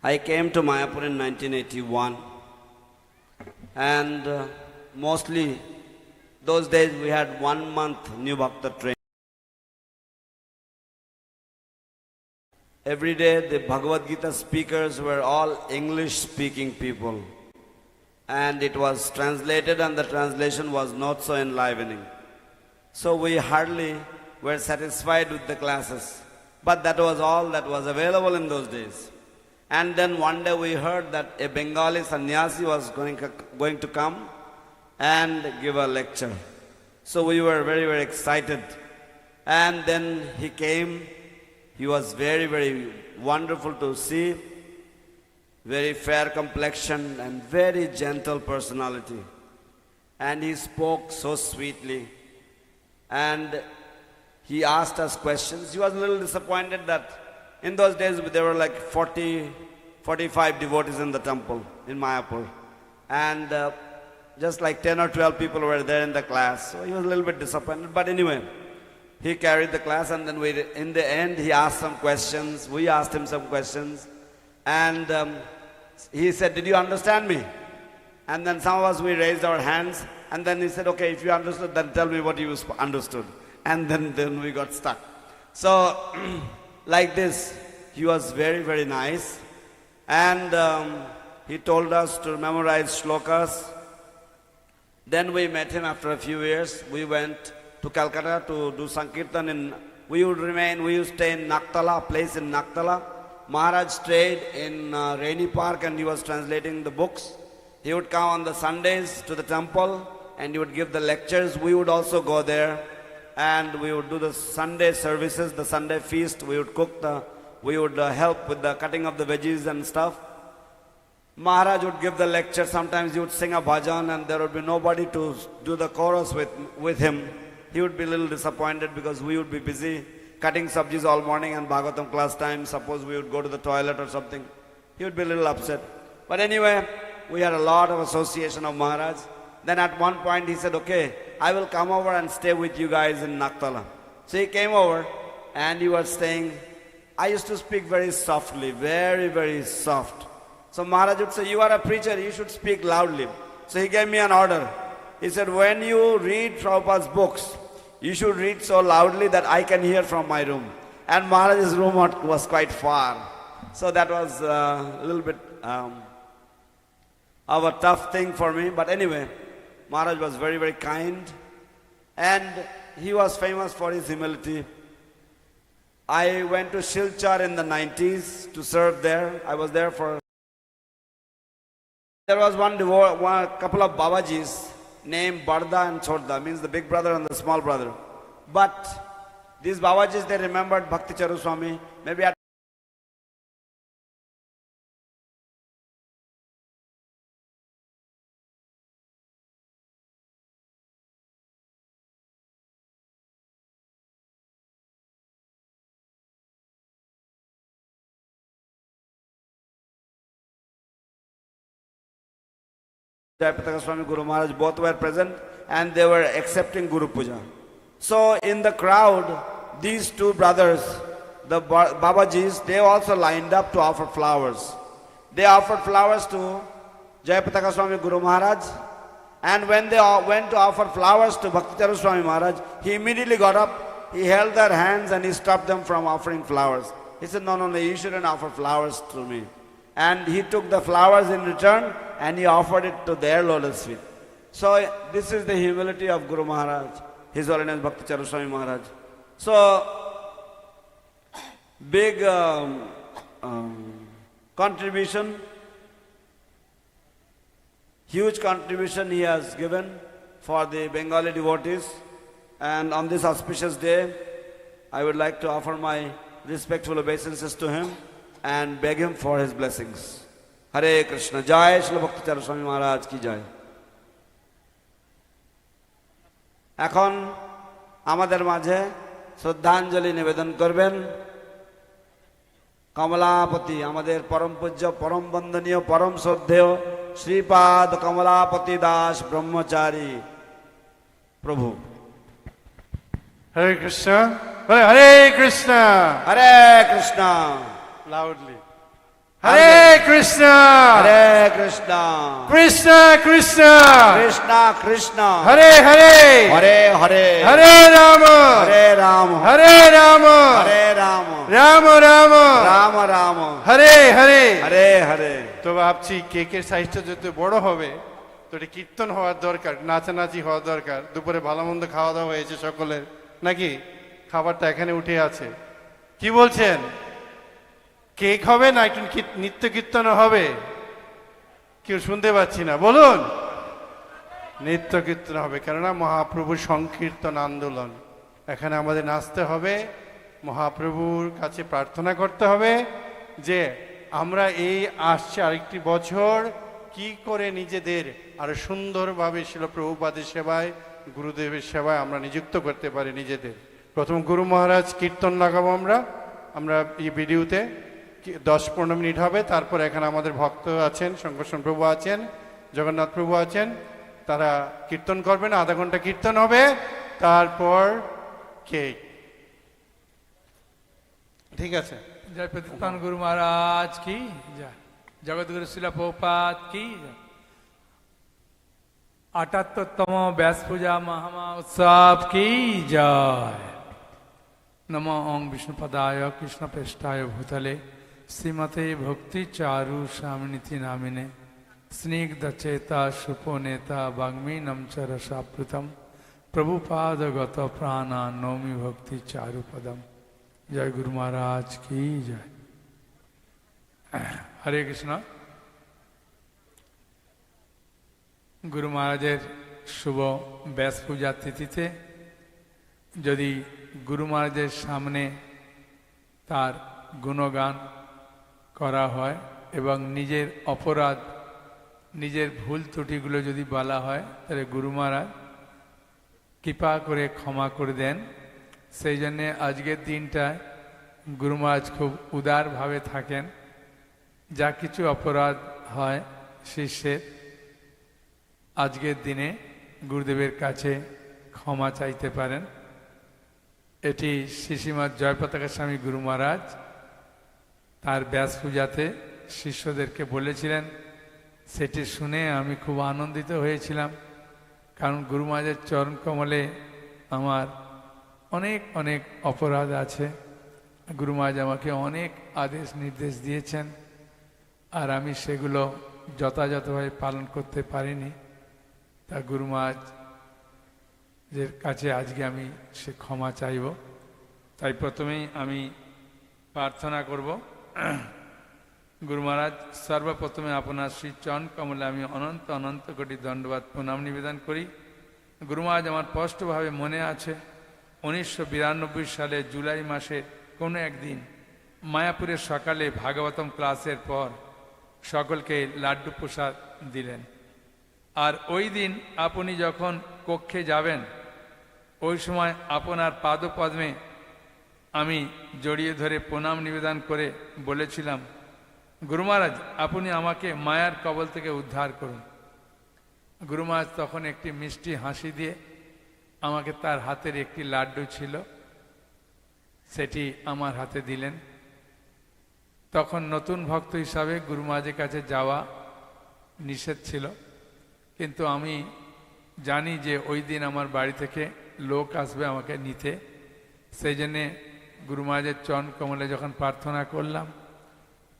I came to Mayapur in 1981, and mostly those days we had 1 month new Bhakta training. Every day the Bhagavad Gita speakers were all English speaking people, and it was translated and the translation was not so enlivening. So we hardly were satisfied with the classes, but that was all that was available in those days. And then one day we heard that a Bengali sannyasi was going to come and give a lecture. So we were very, very excited. And then he came. He was very, very wonderful to see. Very fair complexion and very gentle personality. And he spoke so sweetly. And he asked us questions. He was a little disappointed that in those days there were like 45 devotees in the temple in Mayapur. And just like 10 or 12 people were there in the class. So he was a little bit disappointed. But anyway, he carried the class, and then in the end he asked some questions. We asked him some questions. And he said, "Did you understand me?" And then some of us, we raised our hands. And then he said, "Okay, if you understood, then tell me what you understood." And then we got stuck. So like this, he was very, very nice. And he told us to memorize shlokas. Then we met him after a few years. We went to Calcutta to do Sankirtan. We would stay in Naktala, a place in Naktala. Maharaj stayed in Rainy Park, and he was translating the books. He would come on the Sundays to the temple and he would give the lectures. We would also go there and we would do the Sunday services, the Sunday feast. We would we would help with the cutting of the veggies and stuff. Maharaj would give the lecture. Sometimes he would sing a bhajan and there would be nobody to do the chorus with him. He would be a little disappointed because we would be busy cutting sabjis all morning and Bhagavatam class time. Suppose we would go to the toilet or something. He would be a little upset. But anyway, we had a lot of association of Maharaj. Then at one point he said, "Okay, I will come over and stay with you guys in Naktala." So he came over and he was staying. I used to speak very softly, very, very soft. So Maharaj would say, "You are a preacher, you should speak loudly." So he gave me an order. He said, "When you read Prabhupada's books, you should read so loudly that I can hear from my room." And Maharaj's room was quite far. So that was a little bit of a tough thing for me. But anyway, Maharaj was very, very kind. And he was famous for his humility. I went to Silchar in the 90s to serve there. I was there for... There was one couple of Babajis named Barda and Chorda, means the big brother and the small brother. But These Babajis, they remembered Bhakti Charu Swami. Maybe at Jayapataka Swami, Guru Maharaj, both were present and they were accepting Guru Puja. So in the crowd, these two brothers, the Babajis, they also lined up to offer flowers. They offered flowers to Jayapataka Swami Guru Maharaj, and when they went to offer flowers to Bhakti Charu Swami Maharaj, he immediately got up, he held their hands and he stopped them from offering flowers. He said, no, you shouldn't offer flowers to me. And he took the flowers in return and he offered it to their lotus feet. So this is the humility of Guru Maharaj, His Holiness Bhakti Charu Swami Maharaj. So big contribution, huge contribution he has given for the Bengali devotees. And on this auspicious day, I would like to offer my respectful obeisances to him and beg him for his blessings. Hare Krishna. Jai Shri Bhakti Charu Swami Maharaj ki jai. এখন আমাদের মাঝে শ্রদ্ধাঞ্জলি নিবেদন করবেন কমলাপতি, আমাদের পরম পূজ্য, পরম বন্দনীয়, পরম শ্রদ্ধেয় শ্রীপাদ কমলাপতি দাস ব্রহ্মচারী প্রভু। Hare Krishna. Hare Krishna. Hare Krishna. Loudly. Hare Krishna. Hare Krishna. Krishna Krishna. Krishna Krishna. Hare Hare. Hare Hare. Hare Rama. Hare Rama. Hare Rama. Hare Rama. Rama Rama. Rama Rama. Hare Hare. Hare Hare. তো ভাবছি কেকের সাইজটা যত বড় হবে তো এটা কীর্তন হওয়ার দরকার, নাচানাচি হওয়ার দরকার। দুপুরে ভালো মন্দ খাওয়া দাওয়া হয়েছে সকলের, নাকি? খাবারটা এখানে উঠে আছে। কি বলছেন? কেক হবে না একটু নিত্য কীর্তন হবে? কেউ শুনতে পাচ্ছি না, বলুন। নিত্য কীর্তন হবে, কেননা মহাপ্রভুর সংকীর্তন আন্দোলন। এখানে আমাদের নাচতে হবে, মহাপ্রভুর কাছে প্রার্থনা করতে হবে যে আমরা এই আসছে আরেকটি বছর কি করে নিজেদের আরো সুন্দরভাবে শিল প্রভুপাদের সেবায়, গুরুদেবের সেবায় আমরা নিযুক্ত করতে পারি নিজেদের। প্রথম গুরু মহারাজ কীর্তন লাগাবো আমরা এই ভিডিওতে 10-15 মিনিট হবে। তারপর এখানে আমাদের ভক্ত আছেন, শঙ্করসন প্রভু আছেন, জগন্নাথ প্রভু আছেন, তারা কীর্তন করবেন। আধা ঘন্টা কীর্তন হবে, তারপর কেক। ঠিক আছে? जय प्रतिष्ठान गुरु महाराज की जय, जगत गुरु शिला प्रभुपाद की जय। 78तम व्यास पूजा महामा उत्सव की जय। नमो ओं विष्णुपदाय कृष्ण प्रेष्ठाय भूतले श्रीमते भक्ति चारु स्वामिनिति नामिने स्निग्ध चेता सुपोनेता वाग्मी नमचर साप्लुतम प्रभुपाद गत प्राणा नौमी भक्ति चारु पदम। जय गुरु महाराज की जय। हरे कृष्णा। गुरु महाराजेर शुभ व्यास पूजा तिथिते यदि गुरु महाराजेर सामने तार गुणगान करा हय एवं निजेर अपराध, निजेर भूल त्रुटिगुलो यदि बला हय ताहले गुरु महाराज कृपा करे क्षमा करे देन। সেই জন্যে আজকের দিনটায় গুরু মহারাজ খুব উদারভাবে থাকেন। যা কিছু অপরাধ হয় শিষ্যের আজকের দিনে গুরুদেবের কাছে ক্ষমা চাইতে পারেন। এটি শ্রীশ্রীমৎ জয়পতাকা স্বামী গুরু মহারাজ তার ব্যাস পূজাতে শিষ্যদেরকে বলেছিলেন। সেটি শুনে আমি খুব আনন্দিত হয়েছিলাম, কারণ গুরু মহারাজের চরণ কমলে আমার অনেক অনেক অপরাধ আছে। গুরু মহারাজ আমাকে অনেক আদেশ নির্দেশ দিয়েছেন, আর আমি সেগুলো যথাযথভাবে পালন করতে পারিনি। তা গুরু মহারাজের কাছে আজকে আমি সে ক্ষমা চাইব। তাই প্রথমেই আমি প্রার্থনা করব। গুরু মহারাজ, সর্বপ্রথমে আপনার শ্রী চরণ কমলে আমি অনন্ত অনন্ত কোটি দণ্ডবাদ প্রণাম নিবেদন করি। গুরু মহারাজ, আমার স্পষ্টভাবে মনে আছে 1992 সালে জুলাই মাসে কোনো একদিন মায়াপুরের সকালে ভাগবতম ক্লাসের পর সকলকে লাড্ডু প্রসাদ দিলেন। আর ওই দিন আপনি যখন কক্ষে যাবেন ওই সময় আপনার পাদপদ্মে আমি জড়িয়ে ধরে প্রণাম নিবেদন করে বলেছিলাম, গুরু মহারাজ আপনি আমাকে মায়ার কবল থেকে উদ্ধার করুন। গুরু মহারাজ তখন একটি মিষ্টি হাসি দিয়ে আমাকে তার হাতের একটি লাড্ডু ছিল সেটি আমার হাতে দিলেন। তখন নতুন ভক্ত হিসাবে গুরু মহারাজের কাছে যাওয়া নিষেধ ছিল, কিন্তু আমি জানি যে ওই দিন আমার বাড়ি থেকে লোক আসবে আমাকে নিতে, সেই জন্যে গুরু মহারাজের চরণ কমলে যখন প্রার্থনা করলাম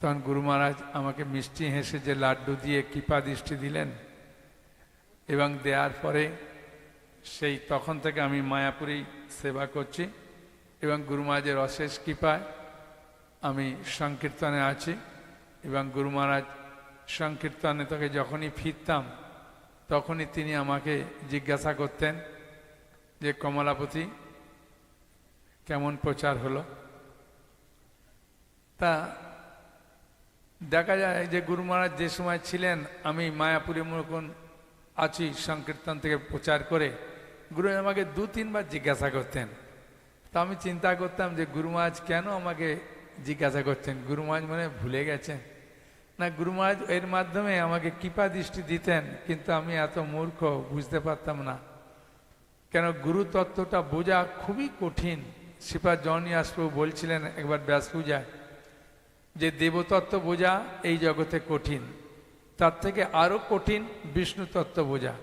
তখন গুরু মহারাজ আমাকে মিষ্টি হেসে যে লাড্ডু দিয়ে কৃপা দৃষ্টি দিলেন এবং দেওয়ার পরে সেই তখন থেকে আমি মায়াপুরেই সেবা করছি এবং গুরু মহারাজের অশেষ কৃপায় আমি সংকীর্তনে আছি। এবং গুরু মহারাজ সংকীর্তনে থেকে যখনই ফিরতাম তখনই তিনি আমাকে জিজ্ঞাসা করতেন যে কমলাপতি কেমন প্রচার হলো। তা দেখা যায় যে গুরু মহারাজ যে সময় ছিলেন আমি মায়াপুরে মতন আছি সংকীর্তন থেকে প্রচার করে, গুরু আমাকে 2-3 বার জিজ্ঞাসা করতেন। তা আমি চিন্তা করতাম যে গুরু মহারাজ কেন আমাকে জিজ্ঞাসা করছেন, গুরু মহারাজ মনে ভুলে গেছেন না, গুরু মহারাজ এর মাধ্যমে আমাকে কৃপা দৃষ্টি দিতেন, কিন্তু আমি এত মূর্খ বুঝতে পারতাম না। কেন গুরু তত্ত্বটা বোঝা খুবই কঠিন। শ্রীপাদ জগন্নাথ প্রভু বলছিলেন একবার ব্যাস পূজায় যে দেবতত্ত্ব বোঝা এই জগতে কঠিন, তার থেকে আরো কঠিন বিষ্ণু তত্ত্ব বোঝা,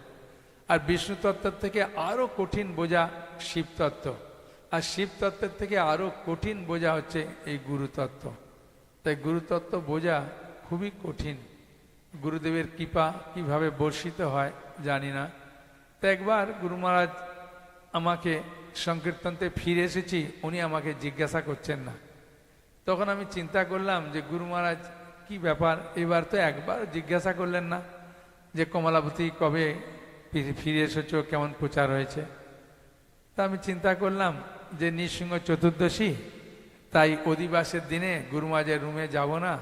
আর বিষ্ণু তত্ত্বের থেকে আরো কঠিন বোঝা শিব তত্ত্ব, আর শিব তত্ত্বের থেকে আরো কঠিন বোঝা হচ্ছে এই গুরুতত্ত্ব। তাই গুরুতত্ত্ব বোঝা খুবই কঠিন। গুরুদেবের কৃপা কিভাবে বর্ষিত হয় জানি না। তো একবার গুরু মহারাজ আমাকে সংকীর্তনতে ফিরে এসেছি, উনি আমাকে জিজ্ঞাসা করছেন না। তখন আমি চিন্তা করলাম যে গুরু মহারাজ কি ব্যাপার, এবার তো একবার জিজ্ঞাসা করলেন না যে কমলাপতি কবে ফিরে এসেছো, কেমন প্রচার হয়েছে। তা আমি চিন্তা করলাম যে নৃসিংহ চতুর্দশী, তাই অধিবাসের দিনে গুরু মহারাজের রুমে যাব না।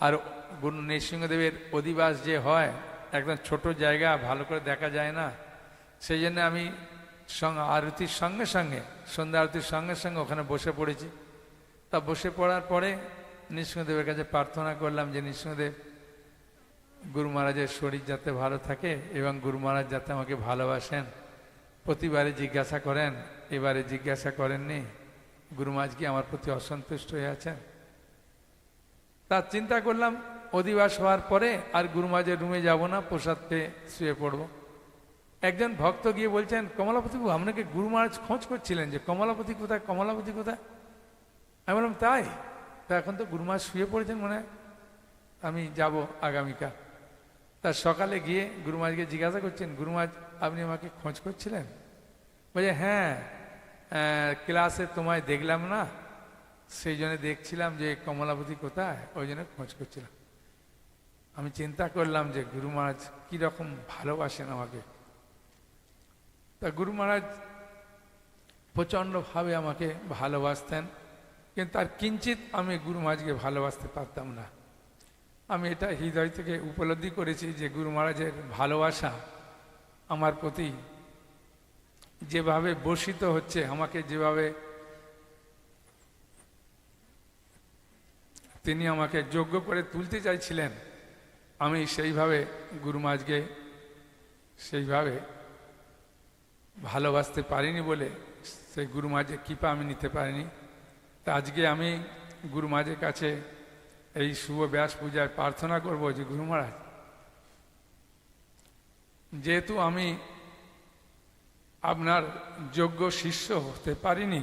আর গুরু নৃসিংহদেবের অধিবাস যে হয় একদম ছোট জায়গা, ভালো করে দেখা যায় না, সেই জন্য আমি আরতির সঙ্গে সঙ্গে সন্ধ্যা আরতির সঙ্গে সঙ্গে ওখানে বসে পড়েছি। তা বসে পড়ার পরে নৃসিংহদেবের কাছে প্রার্থনা করলাম যে নৃসিংহদেব গুরু মহারাজের শরীর যাতে ভালো থাকে এবং গুরু মহারাজ যাতে আমাকে ভালোবাসেন। প্রতিবারে জিজ্ঞাসা করেন, এবারে জিজ্ঞাসা করেননি, গুরু মহারাজ কি আমার প্রতি অসন্তুষ্ট হয়ে আছেন। তার চিন্তা করলাম অধিবাস হওয়ার পরে আর গুরু মহারাজের রুমে যাব না, প্রসাদ পেয়ে শুয়ে পড়ব। একজন ভক্ত গিয়ে বলছেন, কমলাপতি বাবু আপনাকে গুরু মহারাজ খোঁজ করছিলেন যে কমলাপতি কোথায়, কমলাপতি কোথায়। আমি বললাম তাই, তা এখন তো গুরু মহারাজ শুয়ে পড়েছেন, মনে হয় আমি যাব আগামীকাল। তার সকালে গিয়ে গুরু মহারাজকে জিজ্ঞাসা করছেন, গুরু মহারাজ আপনি আমাকে খোঁজ করছিলেন। বলছে হ্যাঁ, ক্লাসে তোমায় দেখলাম না, সেই জন্য দেখছিলাম যে কমলাপতি কোথায়, ওই জন্য খোঁজ করছিলাম। আমি চিন্তা করলাম যে গুরু মহারাজ কীরকম ভালোবাসেন আমাকে। তা গুরু মহারাজ প্রচণ্ডভাবে আমাকে ভালোবাসতেন, কিন্তু আর কিঞ্চিত আমি গুরু মহারাজকে ভালোবাসতে পারতাম না। আমি এটা হৃদয় থেকে উপলব্ধি করেছি যে গুরু মহারাজের ভালোবাসা আমার প্রতি যেভাবে বর্ষিত হচ্ছে, আমাকে যেভাবে তিনি আমাকে যোগ্য করে তুলতে চাইছিলেন, আমি সেইভাবে গুরু মহারাজকে সেইভাবে ভালোবাসতে পারিনি বলে সেই গুরু মহারাজের কৃপা আমি নিতে পারিনি। তা আজকে আমি গুরু মহারাজের কাছে এই শুভ ব্যাস পূজায় প্রার্থনা করব যে গুরু মহারাজ, যেহেতু আমি আপনার যোগ্য শিষ্য হতে পারিনি,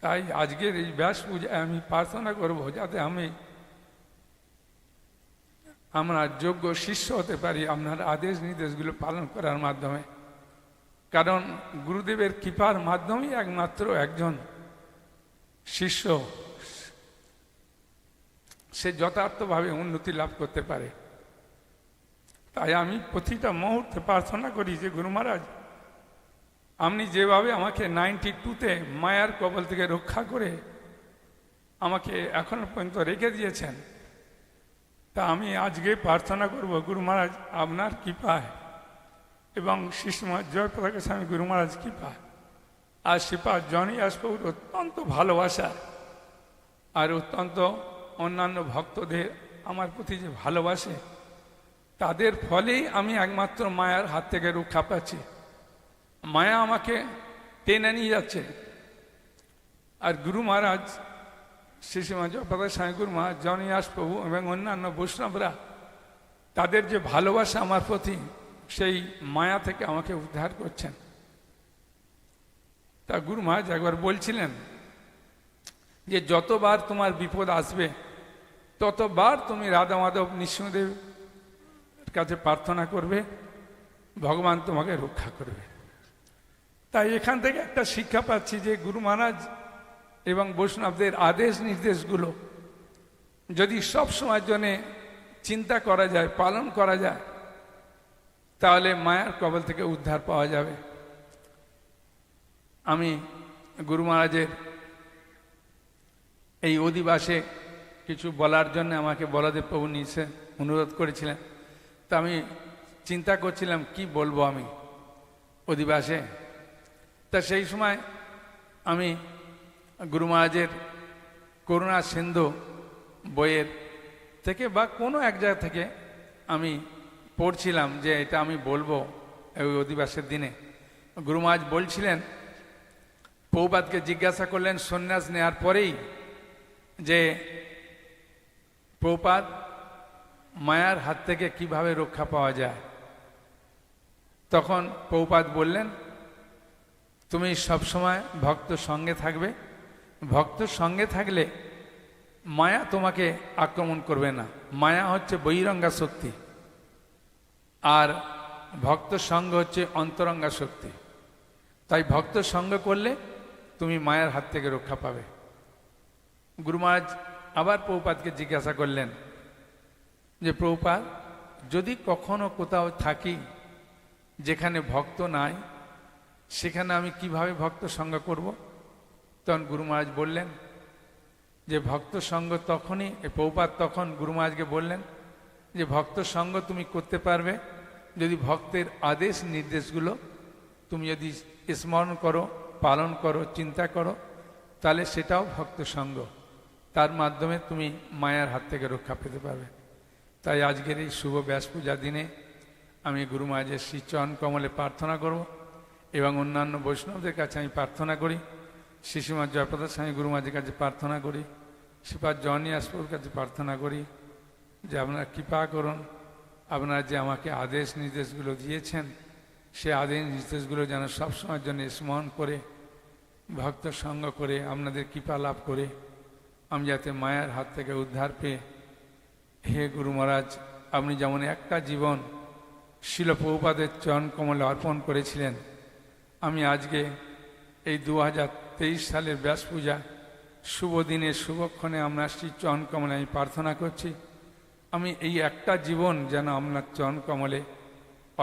তাই আজকের এই ব্যাস পূজায় আমি প্রার্থনা করব যাতে আমি আপনার যোগ্য শিষ্য হতে পারি আপনার আদেশ নির্দেশগুলো পালন করার মাধ্যমে। কারণ গুরুদেবের কৃপার মাধ্যমেই একমাত্র একজন শিষ্য সে যথার্থভাবে উন্নতি লাভ করতে পারে। তাই আমি প্রতিটা মুহূর্তে প্রার্থনা করি যে গুরু মহারাজ আপনি যেভাবে আমাকে 92-তে মায়ার কবল থেকে রক্ষা করে আমাকে এখন পর্যন্ত রেখে দিয়েছেন, তা আমি আজকে প্রার্থনা করব গুরু মহারাজ আপনার কৃপায় এবং শ্রীশ্রীমৎ জয়প্রকাশ স্বামী গুরু মহারাজ কৃপায় আর শ্রীপাদ জনি আসবাবুর অত্যন্ত ভালোবাসা আর অত্যন্ত অন্যান্য ভক্তদের আমার প্রতি যে ভালোবাসে, তাদের ফলেই আমি একমাত্র মায়ার হাত থেকে রক্ষা পাচ্ছি। মায়া আমাকে টেনে নিয়ে যাচ্ছে, আর গুরু মহারাজ শ্রীশ্রীমৎ জয়প্রকাশ স্বামী গুরু মহারাজ জনি আসবাবু এবং অন্যান্য বৈষ্ণবরা তাদের যে ভালোবাসা আমার প্রতি, সেই মায়া থেকে আমাকে উদ্ধার করছেন। তা গুরু মহারাজ একবার বলছিলেন যে যতবার তোমার বিপদ আসবে ততবার তুমি রাধা মাধব নৃসিংহদেব কাছে প্রার্থনা করবে, ভগবান তোমাকে রক্ষা করবে। তাই এখান থেকে একটা শিক্ষা পাচ্ছি যে গুরু মহারাজ এবং বৈষ্ণবদের আদেশ নির্দেশগুলো যদি সব সময়ের জন্যে চিন্তা করা যায়, পালন করা যায়, তাহলে মায়ার কবল থেকে উদ্ধার পাওয়া যাবে। আমি গুরু মহারাজের এই অধিবাসে কিছু বলার জন্য আমাকে বলদেব প্রভু নিচে অনুরোধ করেছিলেন। তা আমি চিন্তা করছিলাম কি বলবো আমি অধিবাসে। তা সেই সময় আমি গুরু মহারাজের করুণা সিন্ধু বইয়ের থেকে বা কোনো এক জায়গা থেকে আমি পড়ছিলাম যে এটা আমি বলবো ওই অধিবাসের দিনে। গুরু মহারাজ বলছিলেন, প্রভুপাদকে জিজ্ঞাসা করলেন সন্ন্যাস নেওয়ার পরেই যে প্রভুপাদ মায়ার হাত থেকে কিভাবে রক্ষা পাওয়া যায়। তখন প্রভুপাদ বললেন, তুমি সবসময় ভক্ত সঙ্গে থাকবে, ভক্ত সঙ্গে থাকলে মায়া তোমাকে আক্রমণ করবে না। মায়া হচ্ছে বহিরঙ্গা শক্তি আর ভক্ত সঙ্গ হচ্ছে অন্তরঙ্গা শক্তি। তাই ভক্ত সঙ্গ করলে তুমি মায়ার হাত থেকে রক্ষা পাবে। গুরু মহারাজ আবার প্রভুপাদকে জিজ্ঞাসা করলেন যে প্রভুপাদ, যদি কখনো কোথাও থাকি যেখানে ভক্ত নাই, সেখানে আমি কিভাবে ভক্ত সঙ্গ করব? তখন গুরু মহারাজ বললেন যে ভক্ত সঙ্গ তখনই, প্রভুপাদ তখন গুরু মহারাজকে বললেন যে ভক্ত সঙ্গ তুমি করতে পারবে যদি ভক্তের আদেশ নির্দেশগুলো তুমি যদি স্মরণ করো, পালন করো, চিন্তা করো, তাহলে সেটাও ভক্ত সঙ্গ। তার মাধ্যমে তুমি মায়ার হাত থেকে রক্ষা পেতে পারবে। তাই আজকের এই শুভ ব্যাস পূজার দিনে আমি গুরু মহারাজের শ্রীচরণ কমলে প্রার্থনা করব এবং অন্যান্য বৈষ্ণবদের কাছে আমি প্রার্থনা করি, শ্রীশ্রীমৎ জয়প্রকাশ স্বামী গুরু মহারাজের কাছে প্রার্থনা করি, শ্রীপাদ জনি আসবাবুর কাছে প্রার্থনা করি যে আপনারা কৃপা করুন, আপনারা যে আমাকে আদেশ নির্দেশগুলো দিয়েছেন সে আদেশ নির্দেশগুলো যেন সবসময়ের জন্য স্মরণ করে ভক্ত সঙ্গ করে আপনাদের কৃপা লাভ করে আমি যাতে মায়ার হাত থেকে উদ্ধার পেয়ে, হে গুরু মহারাজ, আপনি যেমন একটা জীবন শিল প্রভুপাদের চরণ কমলে অর্পণ করেছিলেন, আমি আজকে এই 2023 সালের ব্যাস পূজা শুভ দিনে শুভক্ষণে আপনার শ্রী চরণ কমলে আমি প্রার্থনা করছি, আমি এই একটা জীবন যেন আপনার চরণ কমলে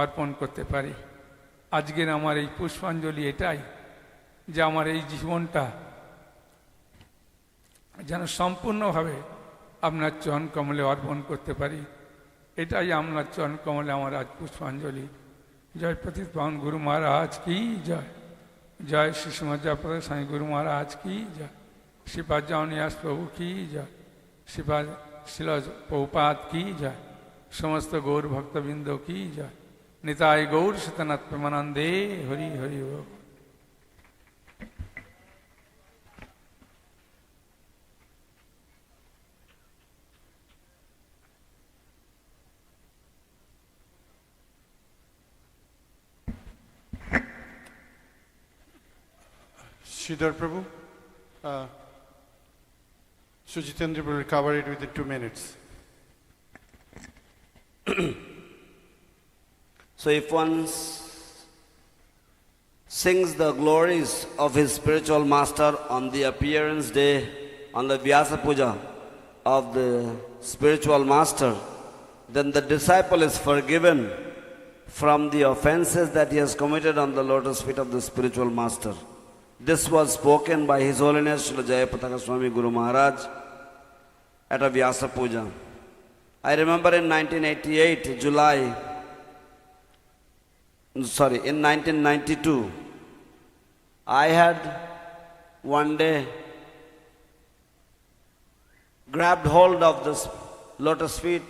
অর্পণ করতে পারি। আজকের আমার এই পুষ্পাঞ্জলি এটাই যে আমার এই জীবনটা যেন সম্পূর্ণভাবে আপনার চরণ কমলে অর্পণ করতে পারি। এটাই আপনার চরণ কমলে আমার আজ পুষ্পাঞ্জলি। জয় পতিত পাবন গুরু মহারাজ কি জয়, জয় শ্রীশ্রীমৎ জয়প্রকাশ স্বামী গুরু মহারাজ কি জয়, শ্রীপাদ জনিয়াস প্রভু কি জয়, শ্রীপাদ শিল প্রভুপাদ কি জয়, সমস্ত গৌর ভক্তবৃন্দ কি জয়, নিতাই গৌর সতনাথ প্রেমানন্দে হরি হরি বল। Sridhar Prabhu, Sujitendra will recover it within 2 minutes. So if one sings the glories of his spiritual master on the appearance day, on the Vyasa Puja of the spiritual master, then the disciple is forgiven from the offenses that he has committed on the lotus feet of the spiritual master. This was spoken by His Holiness Srila Jayapataka Swami Guru Maharaj at a Vyasa Puja. I remember in 1992, I had one day grabbed hold of this lotus feet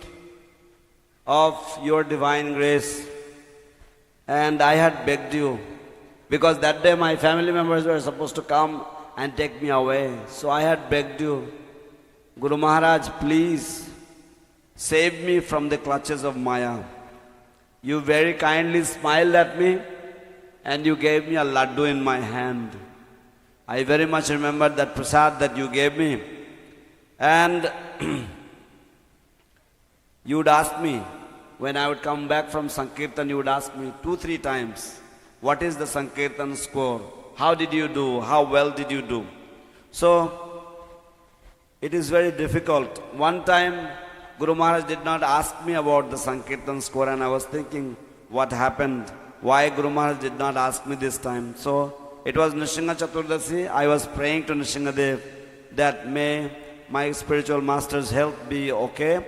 of your divine grace, and I had begged you, because that day my family members were supposed to come and take me away. So I had begged you, Guru Maharaj, please save me from the clutches of Maya. You very kindly smiled at me and you gave me a laddu in my hand. I very much remember that prasad that you gave me. And you would ask me, when I would come back from Sankirtan, you would ask me 2-3 times, what is the Sankirtan score? How did you do? How well did you do? So, it is very difficult. One time, Guru Maharaj did not ask me about the Sankirtan score, and I was thinking, what happened? Why Guru Maharaj did not ask me this time? So, it was Nrsimha Chaturdasi. I was praying to Nrsimhadev that may my spiritual master's health be okay.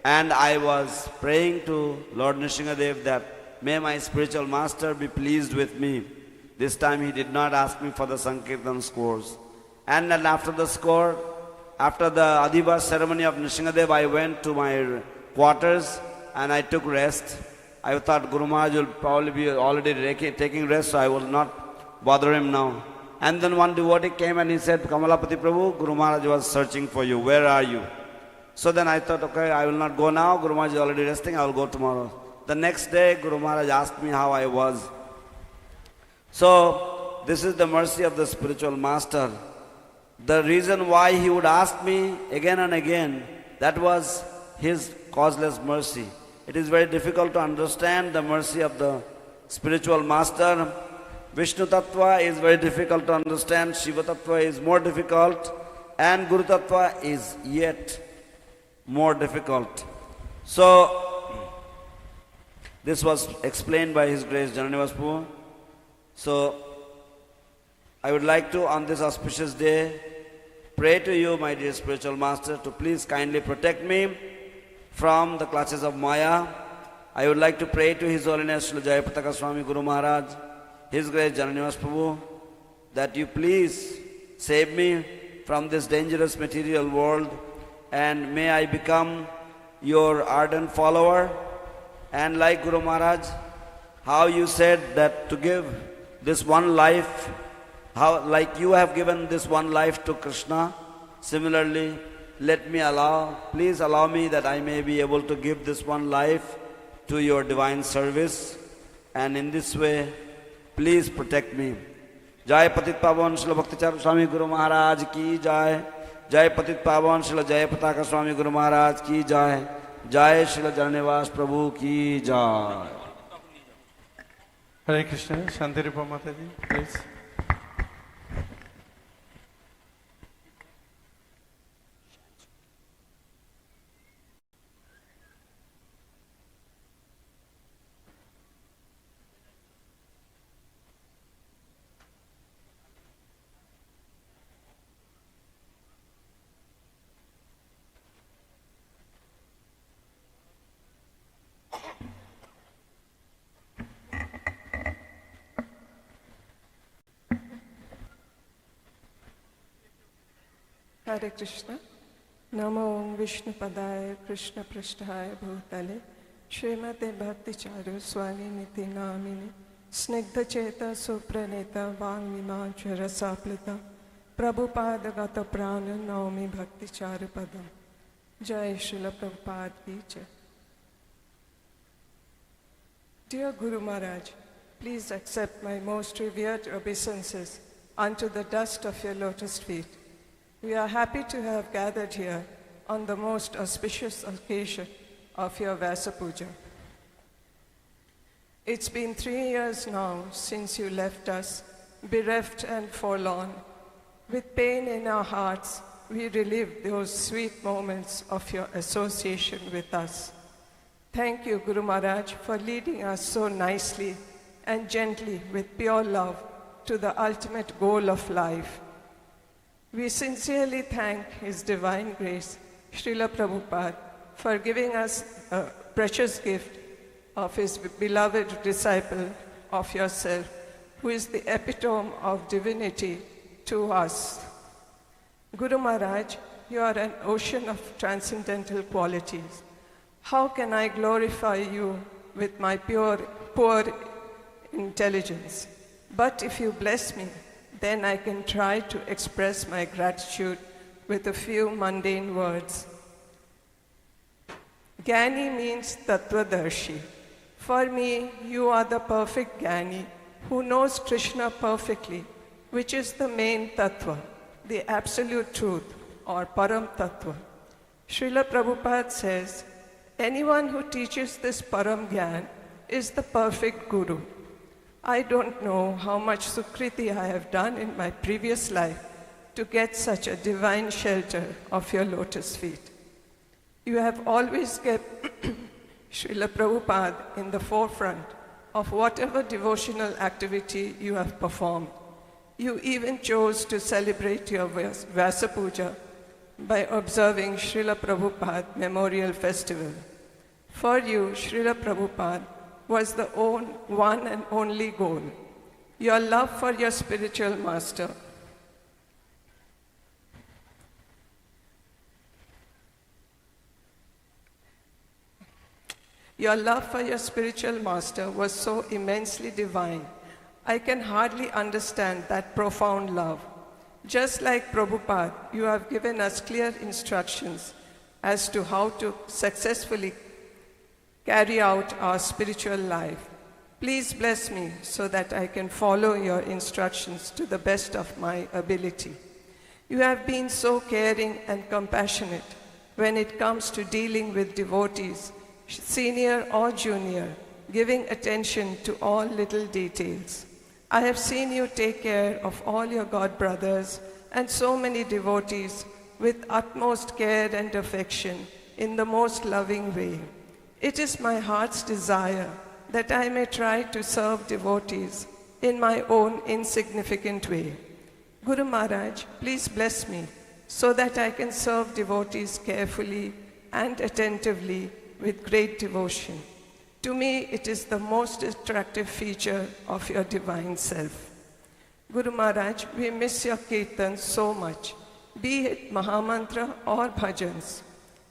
And I was praying to Lord Nrsimhadev that may my spiritual master be pleased with me. This time he did not ask me for the Sankirtan scores. And then after the score, after the Adivas ceremony of Nrsimhadev, I went to my quarters and I took rest. I thought Guru Maharaj will probably be already taking rest, so I will not bother him now. And then one devotee came and he said, Kamalapati Prabhu, Guru Maharaj was searching for you. Where are you? So then I thought, okay, I will not go now. Guru Maharaj is already resting. I will go tomorrow. The next day, Guru Maharaj asked me how I was. So, this is the mercy of the spiritual master. The reason why he would ask me again and again, that was his causeless mercy. It is very difficult to understand the mercy of the spiritual master. Vishnu Tattva is very difficult to understand. Shiva Tattva is more difficult. And Guru Tattva is yet more difficult. So, this was explained by His Grace Jananivas Prabhu. So, I would like to, on this auspicious day, pray to you, my dear spiritual master, to please kindly protect me from the clutches of Maya. I would like to pray to His Holiness Srila Jayapataka Swami Guru Maharaj, His Grace Jananivas Prabhu, that you please save me from this dangerous material world, and may I become your ardent follower. And like Guru Maharaj, how you said that to give this one life, how like you have given this one life to Krishna, similarly, please allow me that I may be able to give this one life to your divine service, and in this way, please protect me. Jai Patit Pavan Srila Bhakti Charu Swami Guru Maharaj ki jai. Jai Patit Pavan Srila Jayapataka Swami Guru Maharaj ki jai. Jai Srila Jananivas Prabhu ki jai. Hare Krishna. Shantiripa Mataji, please. Hare Krishna. Namo Vishnu Padaya Krishna Prasthaya Bhutale Srimate Bhakti Charu Swami Niti Namini Snigdha Cheta Supraneta Vangmima Rasaplita Prabhupada Gata Prana Naumi Bhakti Charu Padam. Jai Srila Prabhupada Ki Jai. Dear Guru Maharaj, please accept my most revered obeisances unto the dust of your lotus feet. We are happy to have gathered here on the most auspicious occasion of your Vyasa Puja. It's been 3 years now since you left us, bereft and forlorn. With pain in our hearts, we relive those sweet moments of your association with us. Thank you, Guru Maharaj, for leading us so nicely and gently with pure love to the ultimate goal of life. We sincerely thank His Divine Grace, Srila Prabhupada, for giving us a precious gift of His beloved disciple of yourself, who is the epitome of divinity to us. Guru Maharaj, you are an ocean of transcendental qualities. How can I glorify you with my poor intelligence? But if you bless me, then I can try to express my gratitude with a few mundane words. Gyani means Tattvadarshi. For me, you are the perfect Gyani who knows Krishna perfectly, which is the main Tattva, the absolute truth, or Param Tattva. Srila Prabhupada says, anyone who teaches this Param Gyan is the perfect Guru. I don't know how much Sukriti I have done in my previous life to get such a divine shelter of your lotus feet. You have always kept Srila Prabhupada in the forefront of whatever devotional activity you have performed. You even chose to celebrate your Vyasa Puja by observing Srila Prabhupada Memorial Festival. For you, Srila Prabhupada was the one and only goal. Your love for your spiritual master was so immensely divine. I can hardly understand that profound love. Just like Prabhupada, you have given us clear instructions as to how to successfully carry out our spiritual life. Please bless me so that I can follow your instructions to the best of my ability. You have been so caring and compassionate when it comes to dealing with devotees, senior or junior, giving attention to all little details. I have seen you take care of all your God brothers and so many devotees with utmost care and affection in the most loving way. It is my heart's desire that I may try to serve devotees in my own insignificant way. Guru Maharaj, please bless me so that I can serve devotees carefully and attentively with great devotion. To me, it is the most attractive feature of your divine self. Guru Maharaj, we miss your kirtans so much, be it Mahamantra or bhajans.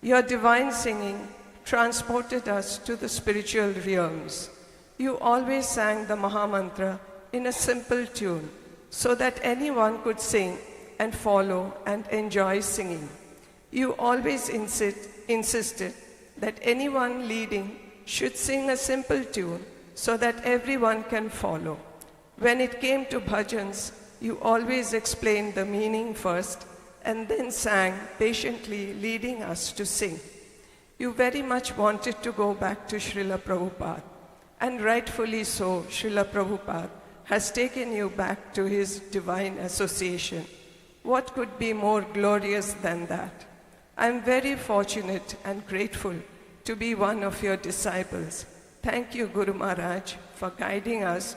Your divine singing transported us to the spiritual realms. You always sang the Mahamantra in a simple tune so that anyone could sing and follow and enjoy singing. You always insisted that anyone leading should sing a simple tune so that everyone can follow. When it came to bhajans, you always explained the meaning first and then sang, patiently leading us to sing. You very much wanted to go back to Srila Prabhupada, and rightfully so, Srila Prabhupada has taken you back to his divine association. What could be more glorious than that? I am very fortunate and grateful to be one of your disciples. Thank you, Guru Maharaj, for guiding us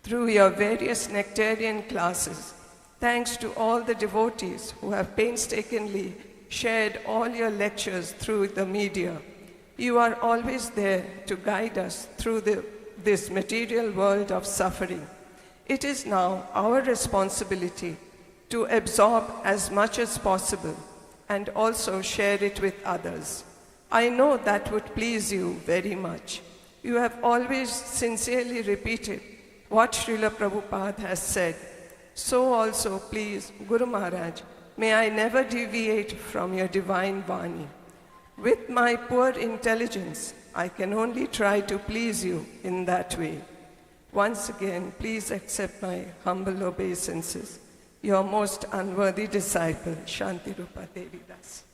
through your various nectarian classes. Thanks to all the devotees who have painstakingly shared all your lectures through the media. You are always there to guide us through this material world of suffering. It is now our responsibility to absorb as much as possible and also share it with others. I know that would please you very much. You have always sincerely repeated what Srila Prabhupada has said. So also, please, Guru Maharaj, may I never deviate from your divine Vani. With my poor intelligence, I can only try to please you in that way. Once again, please accept my humble obeisances. Your most unworthy disciple, Shanti Rupa Devi Das.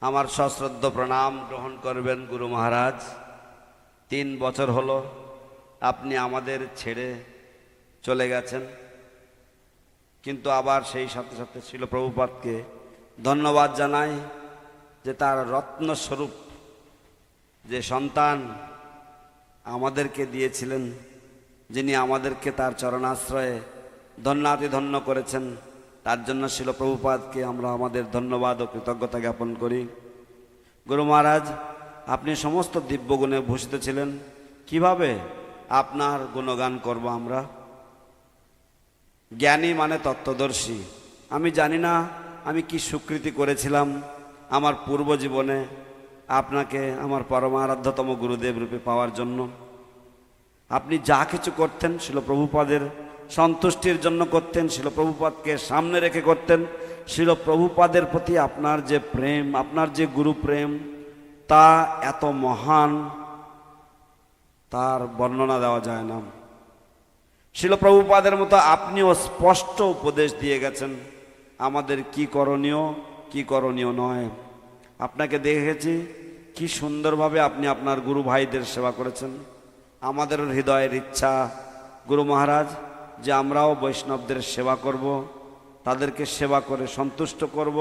আমার সশ্রদ্ধ প্রণাম গ্রহণ করবেন গুরু মহারাজ। 3 বছর হলো আপনি আমাদের ছেড়ে চলে গেছেন, কিন্তু আবার সেই সাথে সাথে শিল প্রভুপাদকে ধন্যবাদ জানাই যে তার রত্নস্বরূপ যে সন্তান আমাদেরকে দিয়েছিলেন, যিনি আমাদেরকে তার চরণাশ্রয়ে ধন্যাতিধন্য করেছেন, তার জন্য শিল প্রভুপাদকে আমরা আমাদের ধন্যবাদ ও কৃতজ্ঞতা জ্ঞাপন করি। গুরু মহারাজ, আপনি সমস্ত দিব্যগুণে ভূষিত ছিলেন, কিভাবে আপনার গুণগান করব আমরা? জ্ঞানী মানে তত্ত্বদর্শী। আমি জানি না আমি কি সুকৃতি করেছিলাম আমার পূর্ব জীবনে আপনাকে আমার পরমারাধ্যতম গুরুদেব রূপে পাওয়ার জন্য। আপনি যা কিছু করতেন শিল প্রভুপাদের সন্তুষ্টির জন্য করতেন, শিল প্রভুপাদকে সামনে রেখে করতেন। শিল প্রভুপাদের প্রতি আপনার যে প্রেম, আপনার যে গুরু প্রেম, তা এত মহান, তার বর্ণনা দেওয়া যায় না। শিল প্রভুপাদের মতো আপনিও স্পষ্ট উপদেশ দিয়ে গেছেন আমাদের কি করণীয়, কি করণীয় নয়। আপনাকে দেখেছি কি সুন্দরভাবে আপনি আপনার গুরু ভাইদের সেবা করেছেন। আমাদের হৃদয়ের ইচ্ছা গুরু মহারাজ যে আমরাও বৈষ্ণবদের সেবা করব, তাদেরকে সেবা করে সন্তুষ্ট করব।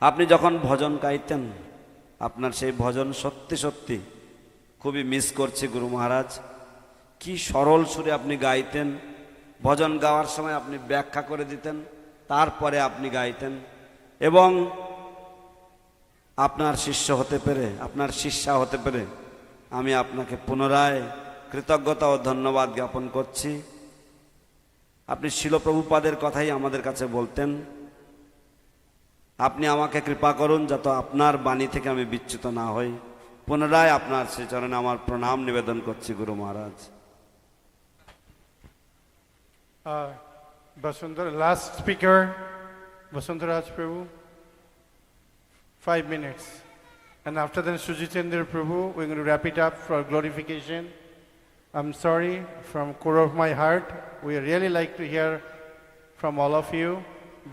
আপনি যখন ভজন গাইতেন, আপনার সেই ভজন সত্যি সত্যি খুবই মিস করছি গুরু মহারাজ। কি সরল সুরে আপনি গাইতেন, ভজন গাওয়ার সময় আপনি ব্যাখ্যা করে দিতেন, তারপরে আপনি গাইতেন। এবং আপনার শিষ্য হতে পেরে, আপনার শিষ্যা হতে পেরে আমি আপনাকে পুনরায় কৃতজ্ঞতা ও ধন্যবাদ জ্ঞাপন করছি। আপনি শিল প্রভুপাদের কথাই আমাদের কাছে বলতেন, আপনি আমাকে কৃপা করুন যাতে আপনার বাণী থেকে আমি বিচ্যুত না হই। পুনরায় আপনার শ্রীচরণে আমার প্রণাম নিবেদন করছি গুরু মহারাজ। Vasundhara, last speaker, Vasundhara Prabhu, 5 minutes. And after that, Sujitendra Prabhu, we're going to wrap it up for glorification. I'm sorry, from core of my heart, we really like to hear from all of you,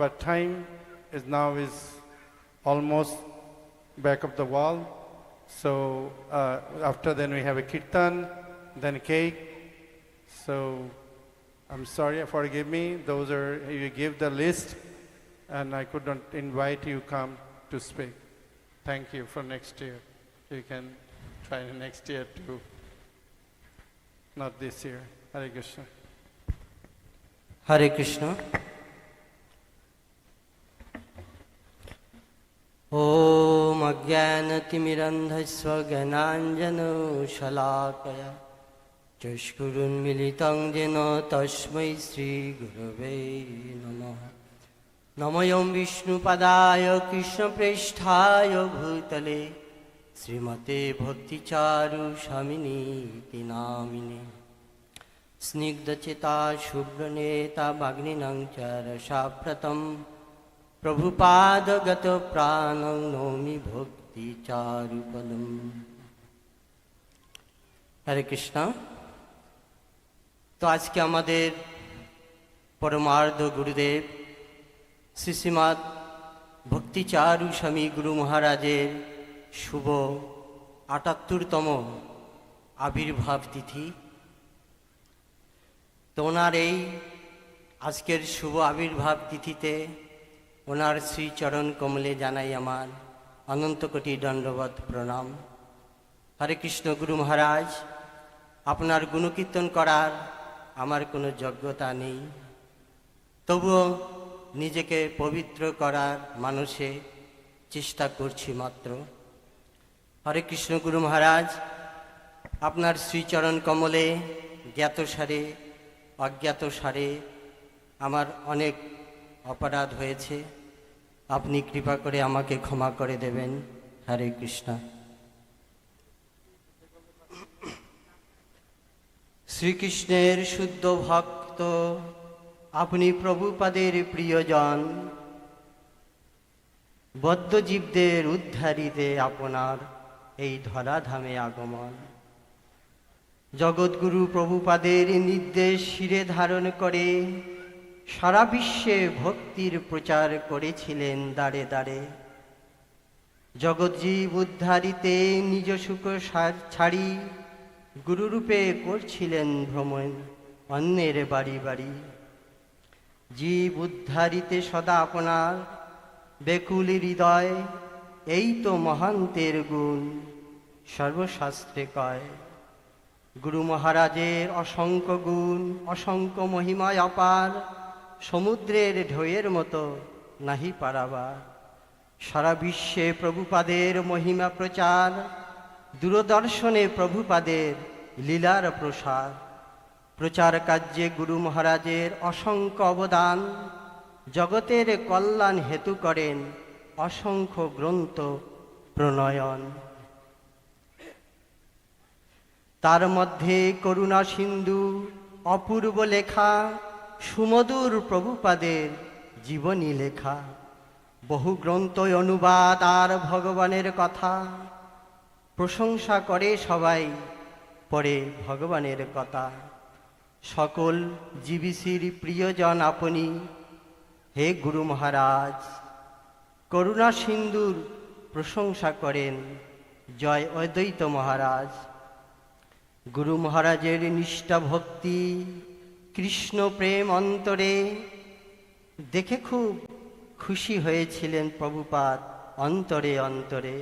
but time is now almost back of the wall. So after then we have a kirtan, then cake. So I'm sorry, forgive me. Those are, you give the list, and I could not invite you come to speak. Thank you for next year. You can try next year too. Not this year. Hare Krishna. Hare Krishna. Om Ajnanatimidandhasya Gyananjana Shalakaya Chashkurunmilitam Jena Tasmai Shri Gurave Namaha. Namayam Vishnupadaya Krishna-prishthaya Bhutale Srimate Bhakti Charu Swami Namine Snigdachita Shubhraneta Bhagninam Charasapratam Prabhupada Gata Pranam Nomi Bhakti Charu Padam. Hare Krishna. তো আজকে আমাদের পরমার্ধ গুরুদেব শ্রীশ্রীমৎ ভক্তি চারু স্বামী গুরু মহারাজের শুভ ৭৮তম আবির্ভাব তিথি। তো ওনার এই আজকের শুভ আবির্ভাব তিথিতে ওনার শ্রীচরণ কমলে জানাই আমার অনন্ত কোটি দণ্ডবত প্রণাম। হরে কৃষ্ণ। গুরু মহারাজ, আপনার গুণকীর্তন করার আমার কোনো যোগ্যতা নেই, তবুও নিজেকে পবিত্র করার মানুষে চেষ্টা করছি মাত্র। হরে কৃষ্ণ। গুরু মহারাজ, আপনার শ্রীচরণ কমলে জ্ঞাতসারে অজ্ঞাতসারে আমার অনেক অপরাধ হয়েছে, আপনি কৃপা করে আমাকে ক্ষমা করে দেবেন। হরে কৃষ্ণ। শ্রীকৃষ্ণের শুদ্ধ ভক্ত আপনি, প্রভুপাদের প্রিয়জন, বদ্ধজীবদের উদ্ধারিতে আপনার এই ধরাধামে আগমন। জগৎগুরু প্রভুপাদের নির্দেশ শিরে ধারণ করে সারা বিশ্বে ভক্তির প্রচার করেছিলেন দাঁড়ে দাঁড়ে। জগৎজীব উদ্ধারিতে নিজ সুখ ছাড়ি গুরুরূপে করছিলেন ভ্রমণ অন্যের বাড়ি বাড়ি। জীব উদ্ধারিতে সদা আপনার বেকুল হৃদয়, এই তো মহান্তের গুণ সর্বশাস্ত্রে কয়। গুরু মহারাজের অসংখ্য গুণ অসংখ্য মহিমায় অপার, সমুদ্রের ঢেউয়ের মতো নাহি পারাবার। সারা বিশ্বে প্রভুপাদের মহিমা প্রচার, দূরদর্শনে প্রভুপাদের লীলার প্রসার। প্রচার কার্যে গুরু মহারাজের অসংখ্য অবদান, জগতের কল্যাণ হেতু করেন অসংখ্য গ্রন্থ প্রণয়ন। তার মধ্যে করুণা সিন্ধু অপূর্ব লেখা, সুমধুর প্রভুপাদের জীবনী লেখা। বহু গ্রন্থ অনুবাদ আর ভগবানের কথা, প্রশংসা করে সবাই পড়ে ভগবানের কথা। সকল জীবিসির প্রিয়জন আপনি, হে গুরু মহারাজ। করুণা সিন্ধুর প্রশংসা করেন জয় অদ্বৈত মহারাজ। গুরু মহারাজের নিষ্ঠা ভক্তি কৃষ্ণ প্রেম অন্তরে দেখে খুব খুশি হয়েছিলেন প্রভুপাদ অন্তরে অন্তরে।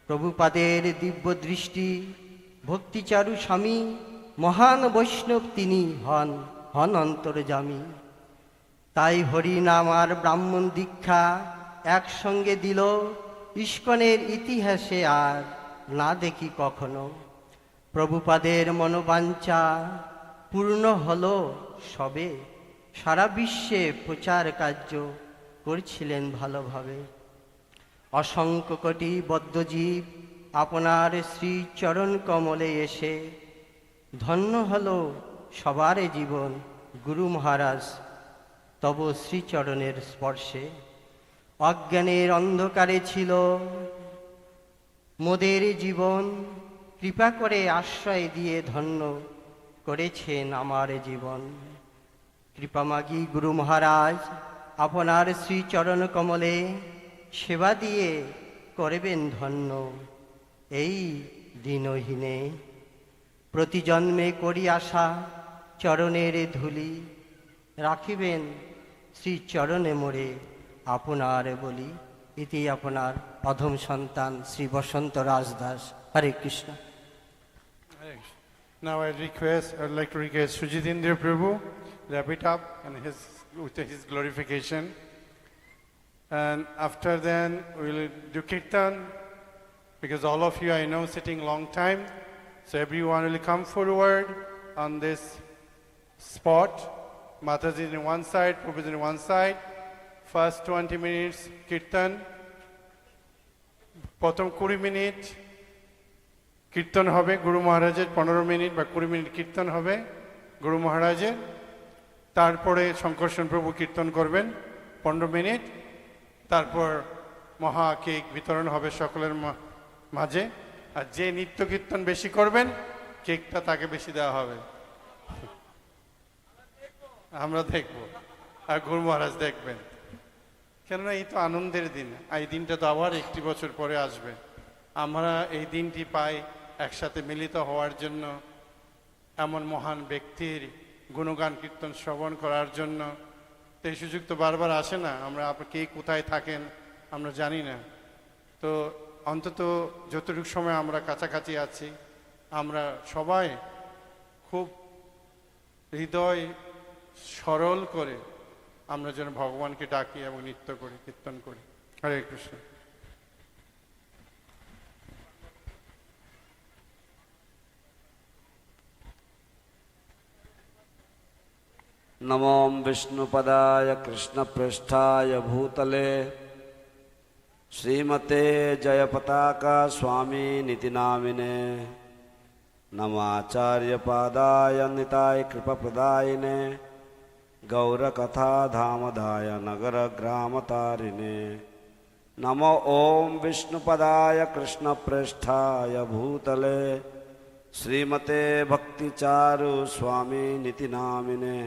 প্রভুপাদের দিব্য দৃষ্টি ভক্তিচারু স্বামী, মহান বৈষ্ণব তিনি হন হন অন্তর্যামী। তাই হরিনাম আর ব্রাহ্মণ দীক্ষা একসঙ্গে দিল, ইস্কনের ইতিহাসে আর না দেখি কখনো। প্রভুপাদের মনোবাঞ্ছা পূর্ণ হলো সবে, সারা বিশ্বে প্রচার কার্য করছিলেন ভালোভাবে। অসংখ্য কোটি বদ্ধজীব আপনার শ্রী চরণ কমলে এসে ধন্য হলো সবার জীবন গুরু মহারাজ তব শ্রীচরণের স্পর্শে। অজ্ঞানের অন্ধকারে ছিল মোদের জীবন, কৃপা করে আশ্রয় দিয়ে ধন্য করেছেন আমার জীবন। কৃপা মাগি গুরু মহারাজ আপনার শ্রীচরণ কমলে, সেবা দিয়ে করবেন ধন্য এই দিনহীনে। প্রতি জন্মে করি আশা চরণের ধুলি, রাখিবেন শ্রীচরণে মোরে আপনার বলি। ইতি আপনার অধম সন্তান শ্রী বসন্ত রাজ দাস। হরে Krishna. Now I'd like to request Sujitendra Prabhu wrap it up and with his glorification. And after then we'll do kirtan, because all of you I know sitting long time. So everyone will come forward on this spot. Mataji in one side, Prabhu is in one side. First 20 minutes kirtan. প্রথম 20 minute কীর্তন হবে গুরু মহারাজের, 15 minute বা 20 minute কীর্তন হবে গুরু মহারাজের। তারপরে শঙ্করসেন প্রভু কীর্তন করবেন 15 minute. তারপর মহা কেক বিতরণ হবে সকলের মাঝে। আর যে নিত্য কীর্তন বেশি করবেন কেকটা তাকে বেশি দেওয়া হবে। আমরা দেখব আর গুরু মহারাজ দেখবেন, কেননা এই তো আনন্দের দিন। এই দিনটা তো আবার একটি বছর পরে আসবে। আমরা এই দিনটি পাই একসাথে মিলিত হওয়ার জন্য, এমন মহান ব্যক্তির গুণগান কীর্তন শ্রবণ করার জন্য। তো এই সুযোগ তো বারবার আসে না। আমরা কে কোথায় থাকেন আমরা জানি না। তো অন্তত যতটুকু সময় আমরা কাছাকাছি আছি, আমরা সবাই খুব হৃদয় সরল করে আমরা যেন ভগবানকে ডাকি এবং নৃত্য করি, কীর্তন করি। হরে কৃষ্ণ। नमो विष्णुपदाय कृष्णपृष्ठाय भूतले श्रीमते जयपताका स्वामी निति नामिने नमाचार्यपादाय निताय कृपप्रदायिने गौरकथा धामधाय नगरग्रामतारिणे नमो ॐ विष्णुपदाय कृष्णपृष्ठाय भूतले श्रीमते भक्ति चारु स्वामी निति नामिने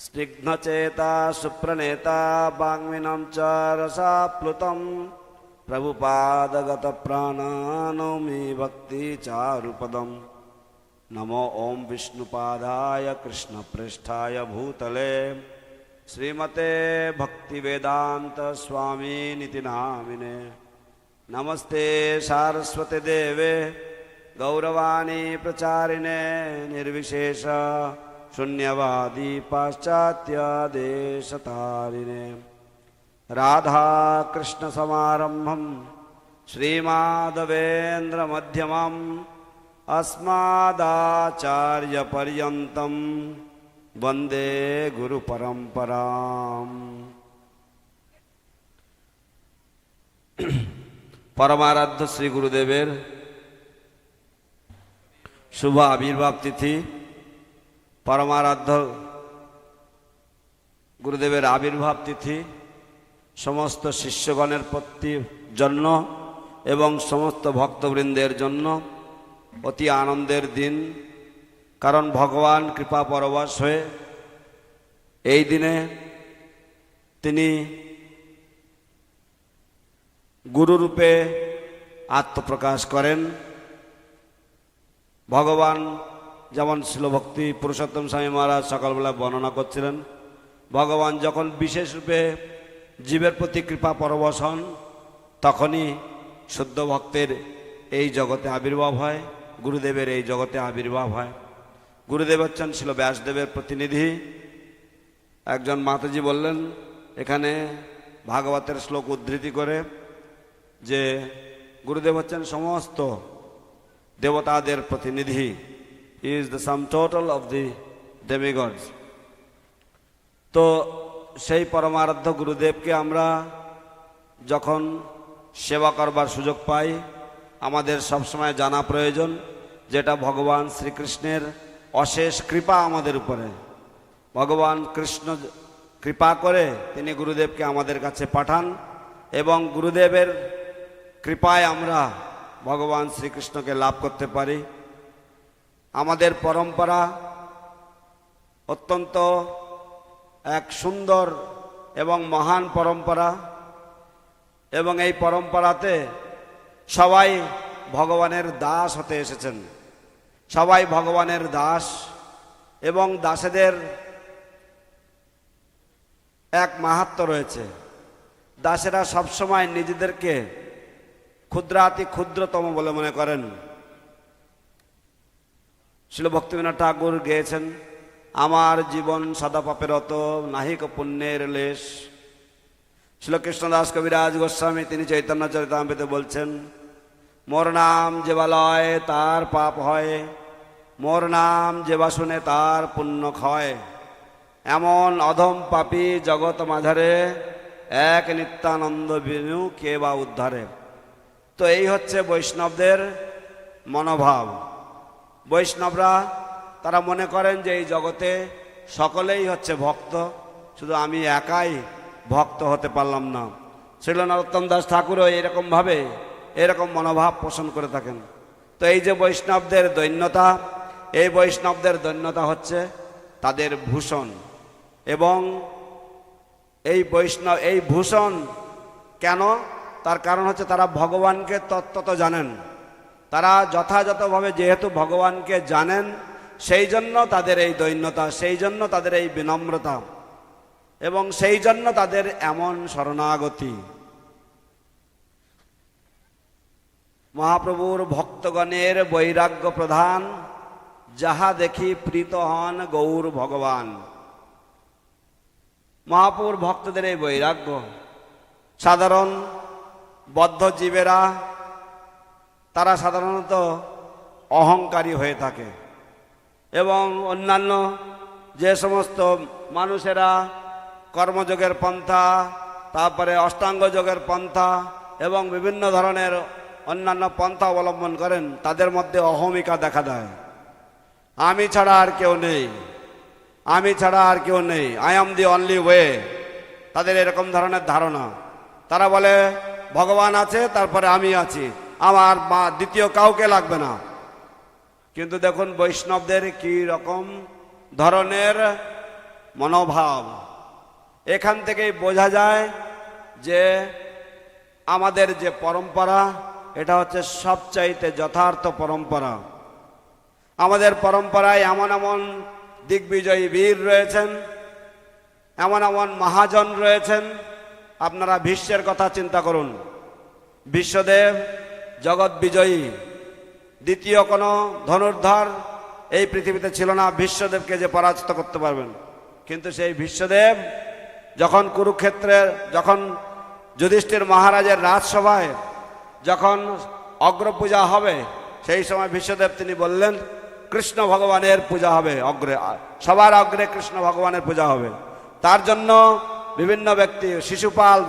स्निग्धचेता सुप्रणेता वाङ्मिनं च रसाप्लुतं प्रभुपादगत प्राणानौमि भक्ति चारुपदम नमो ओम विष्णुपादाय कृष्ण पृष्ठाय भूतले श्रीमते भक्ति वेदांत स्वामी निति नामिने नमस्ते सारस्वती देवे गौरवाणी प्रचारिणे निर्विशेष शून्यवादी पाश्चात्य देशतारिणे राधा कृष्ण समारंभम श्रीमाधवेन्द्र मध्यमम अस्मदाचार्य पर्यंतम वंदे गुरु परंपराम। परमाराध्य श्री गुरुदेवेर शुभ आविर्भाव तिथि परमाराध्य गुरुदेवेर आविर्भाव तिथि समस्त शिष्यगणेर प्रति जन्य एवं समस्त भक्तवृंदेर जन्य अति आनंदेर दिन कारण भगवान कृपा परवश हुए এই দিনে তিনি गुरु रूपे आत्मप्रकाश करें। भगवान যেমন শিল ভক্তি পুরুষোত্তম স্বামী মহারাজ সকালবেলা বর্ণনা করছিলেন ভগবান যখন বিশেষ রূপে জীবের প্রতি কৃপা পরবশ হন তখনই শুদ্ধ ভক্তের এই জগতে আবির্ভাব হয়, গুরুদেবের এই জগতে আবির্ভাব হয়। গুরুদেব হচ্ছেন শিল ব্যাসদেবের প্রতিনিধি। একজন মাতাজি বললেন এখানে ভাগবতের শ্লোক উদ্ধৃতি করে যে গুরুদেব হচ্ছেন সমস্ত দেবতাদের প্রতিনিধি, is the sum total of the demigods। তো সেই পরমারাধ্য গুরুদেবকে আমরা যখন সেবা করবার সুযোগ পাই আমাদের সবসময় জানা প্রয়োজন যেটা ভগবান শ্রীকৃষ্ণের অশেষ কৃপা আমাদের উপরে। ভগবান কৃষ্ণ কৃপা করে তিনি গুরুদেবকে আমাদের কাছে পাঠান এবং গুরুদেবের কৃপায় আমরা ভগবান শ্রীকৃষ্ণকে লাভ করতে পারি। আমাদের পরম্পরা অত্যন্ত এক সুন্দর এবং মহান পরম্পরা এবং এই পরম্পরাতে সবাই ভগবানের দাস হতে এসেছেন, সবাই ভগবানের দাস এবং দাসেদের এক মাহাত্ম্য রয়েছে। দাসেরা সবসময় নিজেদেরকে ক্ষুদ্রাতি ক্ষুদ্রতম বলে মনে করেন। শিল ভক্তিবিনোদ ঠাকুর গেয়েছেন আমার জীবন সদা পাপের অত নাহিক পুণ্যের লেশ। শিল কৃষ্ণদাস কবিরাজ গোস্বামী তিনি চৈতন্য চরিতামৃতে বলছেন মোর নাম যেবা লয় তার পাপ হয়, মোর নাম যেবা শুনে তার পুণ্য ক্ষয়, এমন অধম পাপী জগৎ মাঝারে এক নিত্যানন্দ বিনু কে বা উদ্ধারে। তো এই হচ্ছে বৈষ্ণবদের মনোভাব। বৈষ্ণবরা তারা মনে করেন যে এই জগতে সকলেই হচ্ছে ভক্ত, শুধু আমি একাই ভক্ত হতে পারলাম না। শ্রীল নরোত্তম দাস ঠাকুরও এরকমভাবে এরকম মনোভাব পোষণ করে থাকেন। তো এই যে বৈষ্ণবদের দৈন্যতা, এই বৈষ্ণবদের দৈন্যতা হচ্ছে তাদের ভূষণ এবং এই বৈষ্ণব এই ভূষণ কেন, তার কারণ হচ্ছে তারা ভগবানকে তত্ত্বত জানেন। তারা যথাযথভাবে যেহেতু ভগবানকে জানেন সেই জন্য তাদের এই দৈন্যতা, সেই জন্য তাদের এই বিনম্রতা এবং সেই জন্য তাদের এমন শরণাগতি। মহাপ্রভুর ভক্তগণের বৈরাগ্য প্রধান, যাহা দেখি প্রীত হন গৌর ভগবান। মহাপ্রভুর ভক্তদের এই বৈরাগ্য। সাধারণ বদ্ধ জীবেরা তারা সাধারণত অহংকারী হয়ে থাকে এবং অন্যান্য যে সমস্ত মানুষেরা কর্মযোগের পন্থা, তারপরে অষ্টাঙ্গ যোগের পন্থা এবং বিভিন্ন ধরনের অন্যান্য পন্থা অবলম্বন করেন তাদের মধ্যে অহমিকা দেখা দেয়। আমি ছাড়া আর কেউ নেই, আমি ছাড়া আর কেউ নেই, I am the only way. তাদের এরকম ধরনের ধারণা। তারা বলে ভগবান আছে তারপরে আমি আছি, আমার দ্বিতীয় কাউকে লাগবে না। কিন্তু দেখুন বৈষ্ণবদের কি রকম ধরনের মনোভাব। এখান থেকেই বোঝা যায় যে আমাদের যে পরম্পরা, এটা হচ্ছে সবচাইতে যথার্থ পরম্পরা। আমাদের পরম্পরায় এমন এমন দিগ্বিজয়ী বীর রয়েছেন, এমন এমন মহাজন রয়েছেন। আপনারা ভীষ্মের কথা চিন্তা করুন। বিশ্বদেব জগৎ বিজয়ী, দ্বিতীয় কোনো ধনুর্ধর এই পৃথিবীতে ছিল না বিশ্বদেবকে যে পরাজিত করতে পারবেন। কিন্তু সেই বিশ্বদেব যখন কুরুক্ষেত্রে, যখন যুধিষ্ঠির মহারাজের রাজসভায় যখন অগ্রপূজা হবে, সেই সময় বিশ্বদেব তিনি বললেন কৃষ্ণ ভগবানের পূজা হবে, অগ্রে সবার অগ্রে কৃষ্ণ ভগবানের পূজা হবে। তার জন্য বিভিন্ন ব্যক্তি, শিশুপাল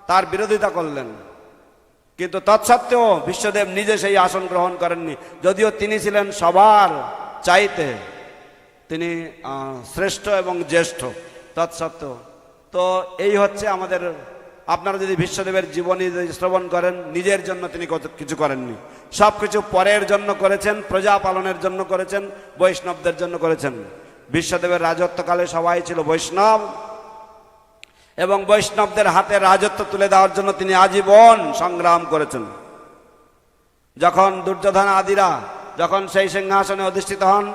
তার বিরোধিতা করলেন, কিন্তু তৎসত্ত্বেও বিশ্বদেব নিজে সেই আসন গ্রহণ করেননি, যদিও তিনি ছিলেন সবার চাইতে তিনি শ্রেষ্ঠ এবং জ্যেষ্ঠ, তৎসত্ত্বেও। তো এই হচ্ছে আমাদের, আপনারা যদি বিশ্বদেবের জীবনী শ্রবণ করেন, নিজের জন্য তিনি কিছু করেননি, সব কিছু পরের জন্য করেছেন, প্রজা পালনের জন্য করেছেন, বৈষ্ণবদের জন্য করেছেন। বিশ্বদেবের রাজত্বকালে সবাই ছিল বৈষ্ণব, এবং বৈষ্ণবদের হাতে রাজত্ব তুলে দেওয়ার জন্য তিনি আজীবন সংগ্রাম করেছেন। যখন দুর্যোধন আদিরা যখন সেই সিংহাসনে অধিষ্ঠিত হন,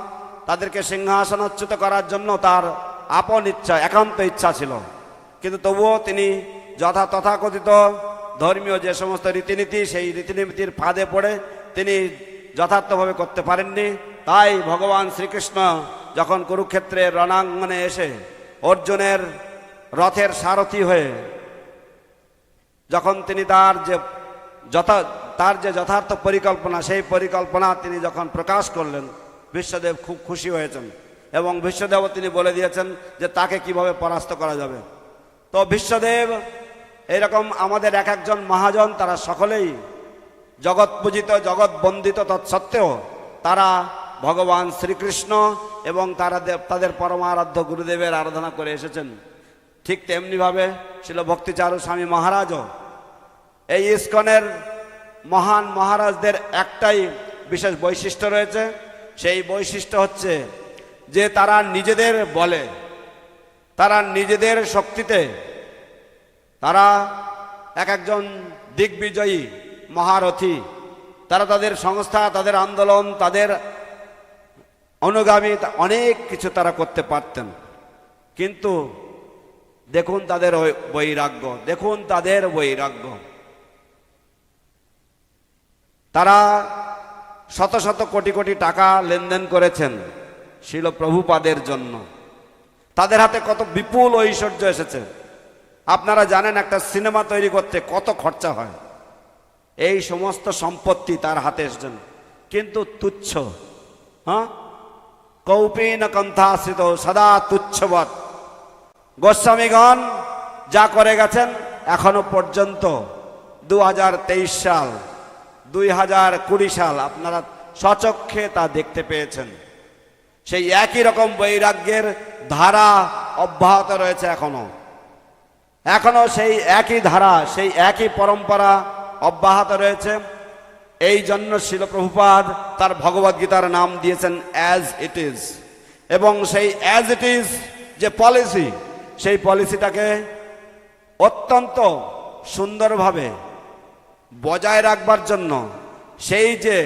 তাদেরকে সিংহাসনচ্যুত করার জন্য তার আপন ইচ্ছা, একান্ত ইচ্ছা ছিল, কিন্তু তবুও তিনি তথাকথিত ধর্মীয় যে সমস্ত রীতিনীতি, সেই রীতিনীতির ফাঁদে পড়ে তিনি যথার্থভাবে করতে পারেননি। তাই ভগবান শ্রীকৃষ্ণ যখন কুরুক্ষেত্রের রণাঙ্গনে এসে অর্জুনের রথের সারথি হয়ে যখন তিনি তার যে যথার্থ পরিকল্পনা, সেই পরিকল্পনা তিনি যখন প্রকাশ করলেন, বিশ্বদেব খুব খুশি হয়েছেন, এবং বিশ্বদেবও তিনি বলে দিয়েছেন যে তাকে কিভাবে পরাস্ত করা যাবে। তো বিশ্বদেব এরকম আমাদের এক একজন মহাজন, তারা সকলেই জগৎ পূজিত, জগৎ বন্দিত, তৎসত্ত্বেও তারা ভগবান শ্রীকৃষ্ণ এবং তাদের পরমারাধ্য গুরুদেবের আরাধনা করে এসেছেন। ঠিক তেমনিভাবে ছিল ভক্তি চারু স্বামী মহারাজও। এই ইস্কনের মহান মহারাজদের একটাই বিশেষ বৈশিষ্ট্য রয়েছে, সেই বৈশিষ্ট্য হচ্ছে যে তারা নিজেদের বলে, তারা নিজেদের শক্তিতে, তারা এক একজন দিগ্বিজয়ী মহারথী, তারা তাদের সংস্থা, তাদের আন্দোলন, তাদের অনুগামী অনেক কিছু তারা করতে পারতেন। কিন্তু দেখুন তাদের বৈরাগ্য, দেখুন তাদের বৈরাগ্য। তারা শত শত কোটি কোটি টাকা লেনদেন করেছেন শিল প্রভুপাদের জন্য। তাদের হাতে কত বিপুল ঐশ্বর্য এসেছে। আপনারা জানেন একটা সিনেমা তৈরি করতে কত খরচা হয়, এই সমস্ত সম্পত্তি তার হাতে এসেছেন, কিন্তু তুচ্ছ। কৌপিন কন্থাশ্রিত সদা তুচ্ছবৎ। গোস্বামীগণ যা করে গেছেন এখনো পর্যন্ত 2023 সাল, 2020 সাল আপনারা স্বচক্ষে তা দেখতে পেয়েছেন। সেই একই রকম বৈরাগ্যের ধারা অব্যাহত রয়েছে এখনো সেই একই ধারা, সেই একই পরম্পরা অব্যাহত রয়েছে। এই জন্য শিল প্রভুপাদ তার ভগবদ্গীতার নাম দিয়েছেন অ্যাজ ইট ইজ, এবং সেই অ্যাজ ইট ইজ যে পলিসি, সেই পলিসিটাকে অত্যন্ত সুন্দরভাবে বজায় রাখবার জন্য সেই যে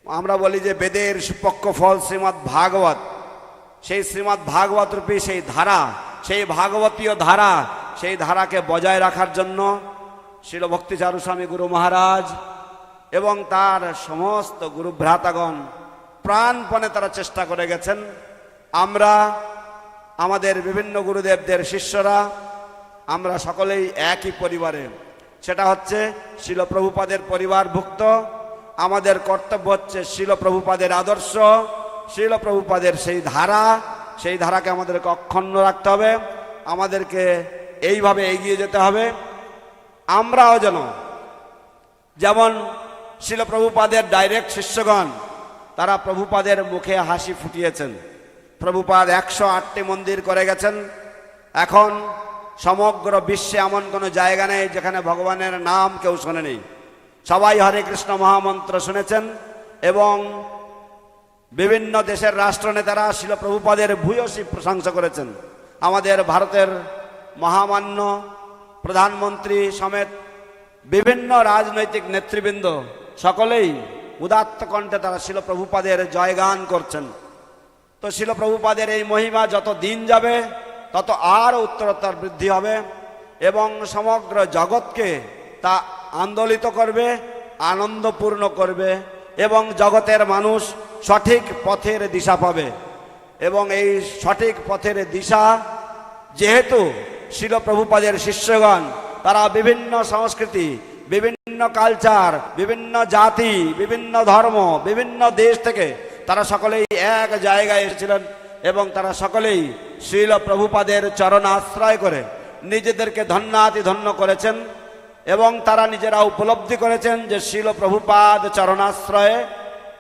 আমরা বলি যে বেদের সুপক্ষ ফল শ্রীমদ্ ভাগবত, সেই শ্রীমদ্ ভাগবত রূপী সেই ধারা, সেই ভাগবতীয় ধারা, সেই ধারাকে বজায় রাখার জন্য শিল ভক্তি চারু স্বামী গুরু মহারাজ এবং তার সমস্ত গুরুভ্রাতাগণ প্রাণপণে তারা চেষ্টা করে গেছেন। আমরা আমাদের বিভিন্ন গুরুদেবদের শিষ্যরা, আমরা সকলেই একই পরিবারে, সেটা হচ্ছে শিল প্রভুপাদের পরিবারভুক্ত। আমাদের কর্তব্য হচ্ছে শিল প্রভুপাদের আদর্শ, শিল প্রভুপাদের সেই ধারা, সেই ধারাকে আমাদেরকে অক্ষুণ্ণ রাখতে হবে, আমাদেরকে এইভাবে এগিয়ে যেতে হবে। আমরাও যেমন শিল প্রভুপাদের ডাইরেক্ট শিষ্যগণ, তারা প্রভুপাদের মুখে হাসি ফুটিয়েছেন। প্রভুপাদ 108টি মন্দির করে গেছেন। এখন সমগ্র বিশ্বে এমন কোনো জায়গা নেই যেখানে ভগবানের নাম কেউ শোনেনি। সবাই হরে কৃষ্ণ মহামন্ত্র শুনেছেন, এবং বিভিন্ন দেশের রাষ্ট্রনেতারা শিল প্রভুপাদের ভূয়সী প্রশংসা করেছেন। আমাদের ভারতের মহামান্য প্রধানমন্ত্রী সমেত বিভিন্ন রাজনৈতিক নেতৃবৃন্দ সকলেই উদাত্ত কণ্ঠে তারা শিল প্রভুপাদের জয়গান করছেন। তো শিল প্রভুপাদের এই মহিমা যত দিন যাবে তত আরও উত্তরোত্তর বৃদ্ধি হবে এবং সমগ্র জগৎকে তা আন্দোলিত করবে, আনন্দপূর্ণ করবে এবং জগতের মানুষ সঠিক পথের দিশা পাবে। এবং এই সঠিক পথের দিশা যেহেতু শিল প্রভুপাদের শিষ্যগণ তারা বিভিন্ন সংস্কৃতি, বিভিন্ন কালচার, বিভিন্ন জাতি, বিভিন্ন ধর্ম, বিভিন্ন দেশ থেকে তারা সকলেই এক জায়গায় এসেছিলেন এবং তারা সকলেই শিল প্রভুপাদের চরণ আশ্রয় করে নিজেদেরকে ধন্যাতি ধন্য করেছেন এবং তারা নিজেরা উপলব্ধি করেছেন যে শিল প্রভুপাদ চরণাশ্রয়ে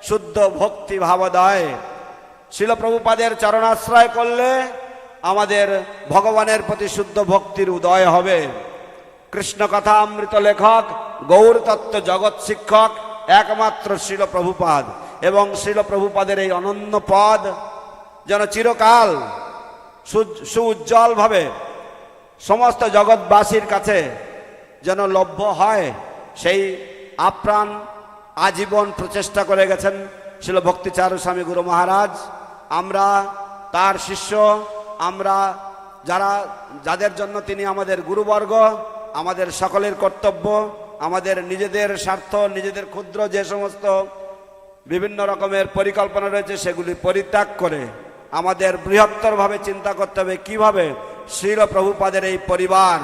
শুদ্ধ ভক্তি ভাবোদয়। শিল প্রভুপাদের চরণাশ্রয় করলে আমাদের ভগবানের প্রতি শুদ্ধ ভক্তির উদয় হবে। কৃষ্ণ কথা অমৃত লেখক, গৌর তত্ত্ব জগৎ শিক্ষক একমাত্র শিল প্রভুপাদ এবং শিল প্রভুপাদের এই অনন্য পদ যেন চিরকাল সুউজ্জ্বলভাবে সমস্ত জগৎবাসীর কাছে যেন লভ্য হয়, সেই আপ্রাণ আজীবন প্রচেষ্টা করে গেছেন শিল ভক্তি চারু স্বামী গুরু মহারাজ। আমরা তার শিষ্য, আমরা যাদের জন্য তিনি আমাদের গুরুবর্গ, আমাদের সকলের কর্তব্য আমাদের নিজেদের স্বার্থ, নিজেদের ক্ষুদ্র যে সমস্ত বিভিন্ন রকমের পরিকল্পনা রয়েছে সেগুলি পরিত্যাগ করে আমাদের বৃহত্তরভাবে চিন্তা করতে হবে কিভাবে শিল প্রভুপাদের এই পরিবার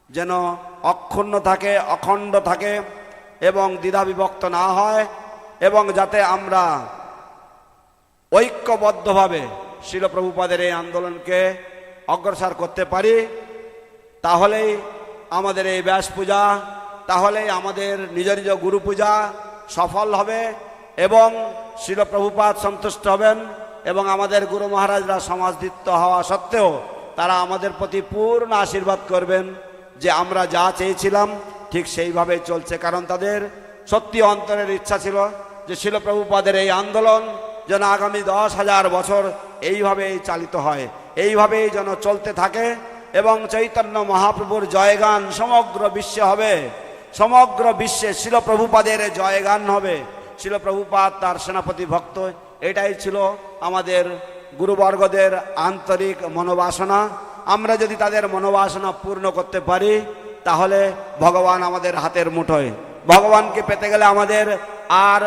যেন অক্ষুণ্ণ থাকে, অখণ্ড থাকে এবং দ্বিধাবিভক্ত না হয় এবং যাতে আমরা ঐক্যবদ্ধভাবে শিল প্রভুপাদের এই আন্দোলনকে অগ্রসর করতে পারি। তাহলেই আমাদের এই ব্যাস পূজা, তাহলেই আমাদের নিজ নিজ গুরু পূজা সফল হবে এবং শিল প্রভুপাদ সন্তুষ্ট হবেন এবং আমাদের গুরু মহারাজরা সমাজদীপ্ত হওয়া সত্ত্বেও তারা আমাদের প্রতি পূর্ণ আশীর্বাদ করবেন যে আমরা যা চেয়েছিলাম ঠিক সেইভাবেই চলছে। কারণ তাদের সত্যি অন্তরের ইচ্ছা ছিল যে শিল প্রভুপাদের এই আন্দোলন যেন আগামী 10,000 বছর এইভাবেই চালিত হয়, এইভাবেই যেন চলতে থাকে এবং চৈতন্য মহাপ্রভুর জয়গান সমগ্র বিশ্বে হবে, সমগ্র বিশ্বে শিল প্রভুপাদের জয়গান হবে। শিল প্রভুপাদ তার সেনাপতি ভক্ত, এটাই ছিল আমাদের গুরুবর্গদের আন্তরিক মনোবাসনা। আমরা যদি তাদের মনোবাসনা পূর্ণ করতে পারি তাহলে ভগবান আমাদের হাতের মুঠোয়। ভগবানকে পেতে গেলে আমাদের আর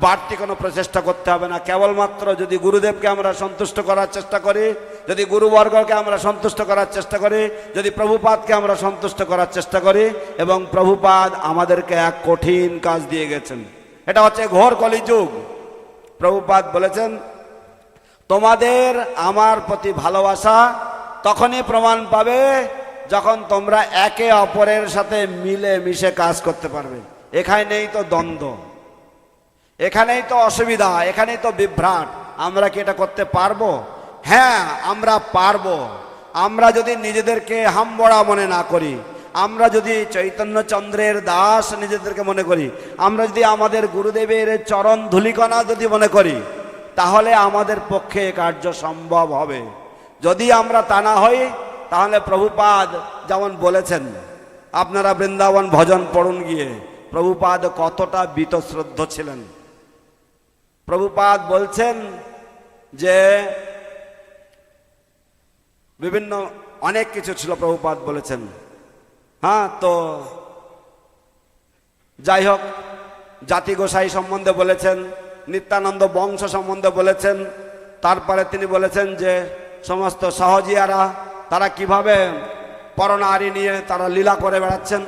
বাড়তি কোনো প্রচেষ্টা করতে হবে না। কেবলমাত্র যদি গুরুদেবকে আমরা সন্তুষ্ট করার চেষ্টা করি, যদি গুরুবর্গকে আমরা সন্তুষ্ট করার চেষ্টা করি, যদি প্রভুপাদকে আমরা সন্তুষ্ট করার চেষ্টা করি এবং প্রভুপাদ আমাদেরকে এক কঠিন কাজ দিয়ে গেছেন, এটা হচ্ছে ঘোর কলিযুগ। প্রভুপাদ বলেছেন তোমাদের আমার প্রতি ভালোবাসা তখনই প্রমাণ পাবে যখন তোমরা একে অপরের সাথে মিলে মিশে কাজ করতে পারবে। এখানে নেই তো দ্বন্দ্ব, এখানেই তো অসুবিধা, এখানেই তো বিভ্রাট। আমরা কি এটা করতে পারবো? হ্যাঁ, আমরা পারবো। আমরা যদি নিজেদেরকে হামবড়া মনে না করি, আমরা যদি চৈতন্যচন্দ্রের দাস নিজেদেরকে মনে করি, আমরা যদি আমাদের গুরুদেবের চরণ ধূলিকণা যদি মনে করি, তাহলে আমাদের পক্ষে কার্য সম্ভব হবে। যদি আমরা তা না হই তাহলে প্রভুপাদ যেমন বলেছেন, আপনারা বৃন্দাবন ভজন পড়ুন গিয়ে, প্রভুপাদ কতটা বীতশ্রদ্ধ ছিলেন। প্রভুপাদ বলছেন যে বিভিন্ন অনেক কিছু ছিল, প্রভুপাদ বলেছেন। হ্যাঁ, তো যাই হোক, জাতি গোসাই সম্বন্ধে বলেছেন, নিত্যানন্দ বংশ সম্বন্ধে বলেছেন, তারপরে তিনি বলেছেন যে সমস্ত সহজিয়ারা তারা কিভাবে পরনারী নিয়ে তারা লীলা করে বেড়াচ্ছেন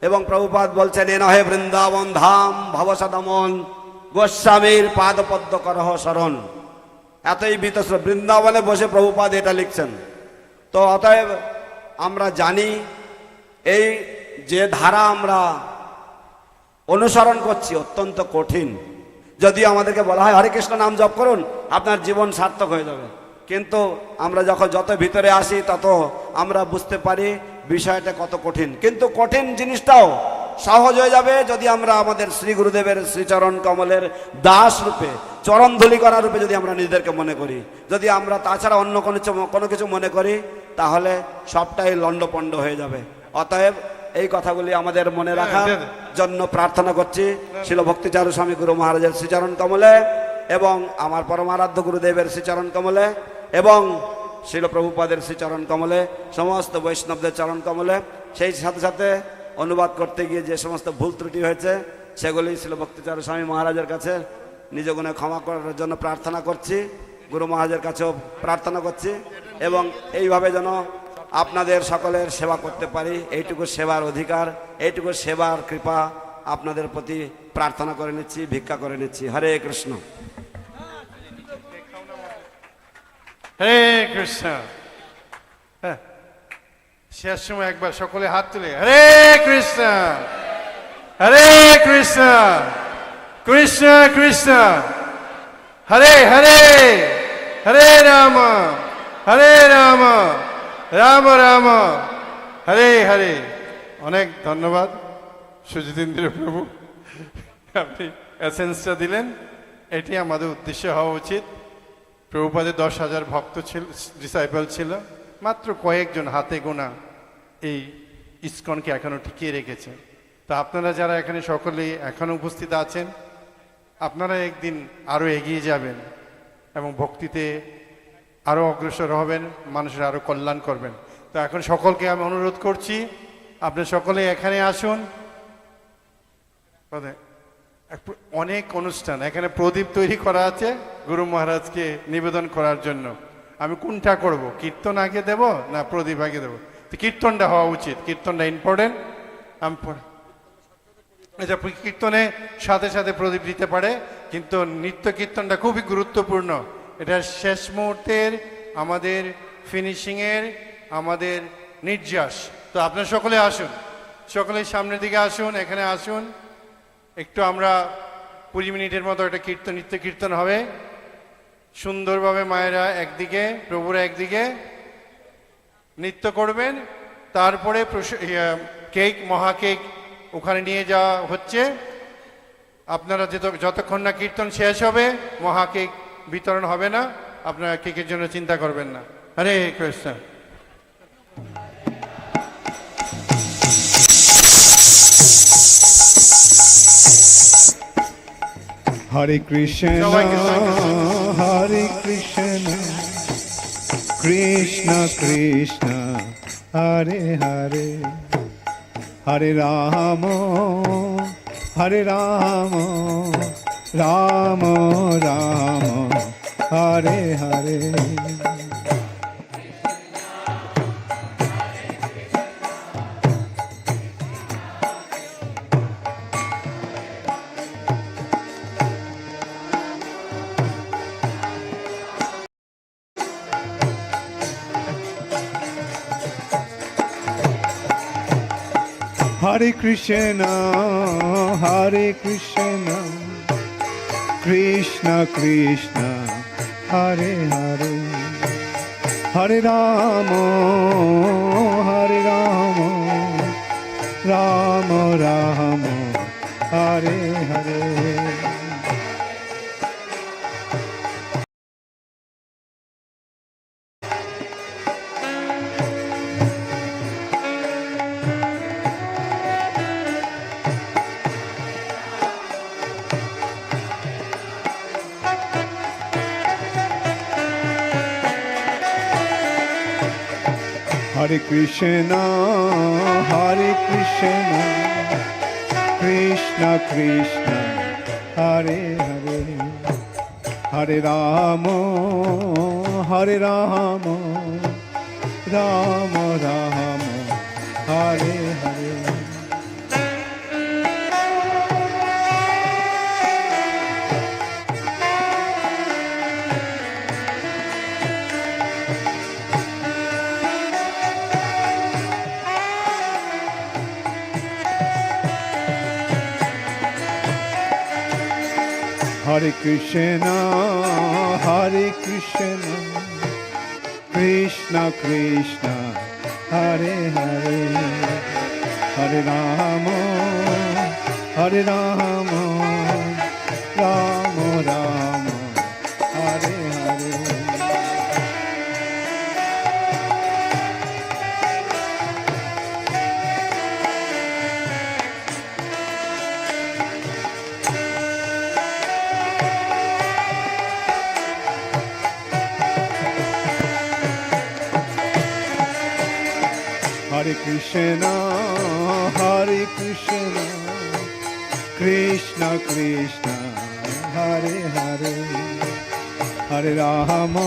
এবং প্রভুপাদ বলছেন এ নহে বৃন্দাবন ধাম ভবসদমন গোস্বামীর পাদপদ্ম করহ শরণ। এতই বীতশ্র বৃন্দাবনে বসে প্রভুপাদ এটা লিখছেন। তো অতএব আমরা জানি এই যে ধারা আমরা অনুসরণ করছি অত্যন্ত কঠিন। যদিও আমাদেরকে বলা হয় হরে কৃষ্ণ নাম জপ করুন, আপনার জীবন সার্থক হয়ে যাবে, কিন্তু আমরা যত ভিতরে আসি তত আমরা বুঝতে পারি বিষয়টা কত কঠিন। কিন্তু কঠিন জিনিসটাও সহজ হয়ে যাবে যদি আমরা আমাদের শ্রী গুরুদেবের শ্রীচরণ কমলের দাস রূপে, চরণ ধূলিকণা রূপে যদি আমরা নিজেদেরকে মনে করি। যদি আমরা তাছাড়া অন্য কোনো কিছু মনে করি তাহলে সবটাই লণ্ডপণ্ড হয়ে যাবে। অতএব এই কথাগুলি আমাদের মনে রাখার জন্য প্রার্থনা করছি শিল ভক্তি চারু স্বামী গুরু মহারাজের শ্রীচরণ কমলে এবং আমার পরমারাধ্য গুরুদেবের শ্রীচরণ কমলে এবং শিল প্রভুপাদের শ্রীচরণ কমলে সমস্ত বৈষ্ণবদের চরণ কমলে সেই সাথে সাথে অনুবাদ করতে গিয়ে যে সমস্ত ভুল ত্রুটি হয়েছে সেগুলি শিল ভক্তি চারু স্বামী মহারাজের কাছে নিজ গুণে ক্ষমা করার জন্য প্রার্থনা করছি, গুরু মহারাজের কাছেও প্রার্থনা করছি এবং এইভাবে যেন আপনাদের সকলের সেবা করতে পারি, এইটুকু সেবার অধিকার, এইটুকু সেবার কৃপা আপনাদের প্রতি প্রার্থনা করে নিচ্ছি, ভিক্ষা করে নিচ্ছি। হরে কৃষ্ণ। হরে কৃষ্ণ। হ্যাঁ, শেষ সময় একবার সকলে হাত তুলে হরে কৃষ্ণ, হরে কৃষ্ণ, কৃষ্ণ কৃষ্ণ হরে হরে, হরে রাম, হরে রাম, রাম রাম, হরে হরে। অনেক ধন্যবাদ সুজিতেন্দ্র প্রভু, আপনি এসেন্সটা দিলেন। এটি আমাদের উদ্দেশ্য হওয়া উচিত। প্রভুপাদের 10,000 ভক্ত ছিল, ডিসাইপল ছিল, মাত্র কয়েকজন হাতে গোনা এই ইসকনকে এখনো টিকিয়ে রেখেছে। তো আপনারা যারা এখানে সকলেই এখনো উপস্থিত আছেন, আপনারা একদিন আরও এগিয়ে যাবেন এবং ভক্তিতে আরও অগ্রসর হবেন, মানুষের আরও কল্যাণ করবেন। তো এখন সকলকে আমি অনুরোধ করছি, আপনি সকলে এখানে আসুন। অনেক অনুষ্ঠান এখানে প্রদীপ তৈরি করা আছে গুরু মহারাজকে নিবেদন করার জন্য। আমি কোনটা করব, কীর্তন আগে দেব না প্রদীপ আগে দেব? তো কীর্তনটা হওয়া উচিত, কীর্তনটা ইম্পর্টেন্ট। আচ্ছা, কীর্তনে সাথে সাথে প্রদীপ দিতে পারে, কিন্তু নিত্য কীর্তনটা খুবই গুরুত্বপূর্ণ। এটা শেষ মুহূর্তের আমাদের ফিনিশিংয়ের আমাদের নির্যাস। তো আপনারা সকলে আসুন, সকলে সামনের দিকে আসুন, এখানে আসুন। একটু আমরা 20 মিনিটের মতো একটা কীর্তন, নিত্য কীর্তন হবে সুন্দরভাবে। মায়েরা একদিকে, প্রভুরা একদিকে নৃত্য করবেন। তারপরে কেক, মহা কেক ওখানে নিয়ে যাওয়া হচ্ছে। আপনারা যতক্ষণ না কীর্তন শেষ হবে মহা কেক বিতরণ হবে না, আপনারা কেকের জন্য চিন্তা করবেন না। হরে Krishna. Hare Krishna, Hare Krishna, Krishna Krishna, Hare Hare, Hare Rama, Hare Rama, Rama Rama, Hare Hare. Hare Krishna, Hare Krishna, Krishna Krishna, Hare Hare, Hare Rama, Hare Rama, Rama Rama, Hare Hare. Hare Krishna, Hare Krishna, Krishna Krishna, Hare Hare, Hare Rama, Hare Rama, Rama Rama, Hare Hare. Hare Krishna, Hare Krishna, Krishna Krishna, Hare Hare, Hare Rama, Hare Rama, Rama Rama, Hare Hare. Hare Krishna, Hare Krishna, Krishna Krishna, Hare Hare, Hare Rama,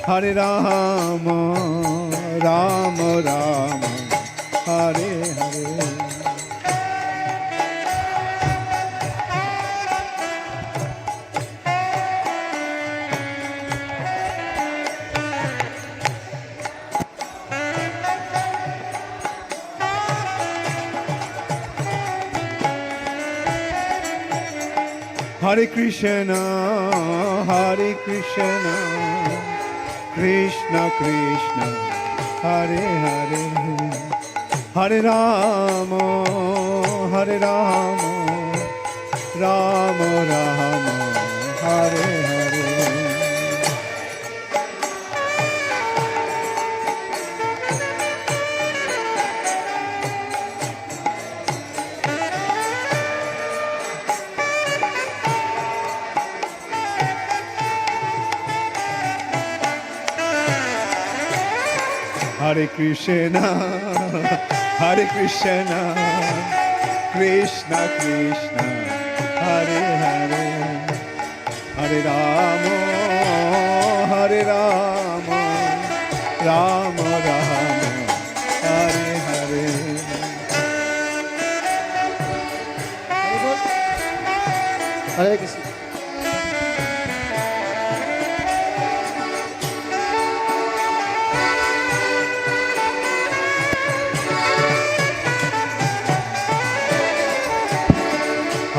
Hare Rama, Rama Rama, Hare Hare. Hare Krishna, Hare Krishna, Krishna Krishna, Hare Hare, Hare Rama, Hare Rama, Rama Rama, Hare Hare. Hare Krishna, Hare Krishna, Krishna Krishna, Hare Hare, Hare Rama, Hare Rama, Rama Rama, Hare Hare. Hare Krishna.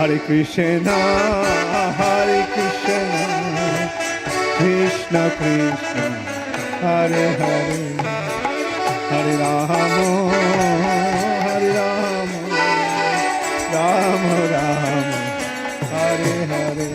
Hare Krishna, Hare Krishna, Krishna Krishna, Hare Hare, Hare Rama, Hare Rama, Rama Rama, Hare Hare.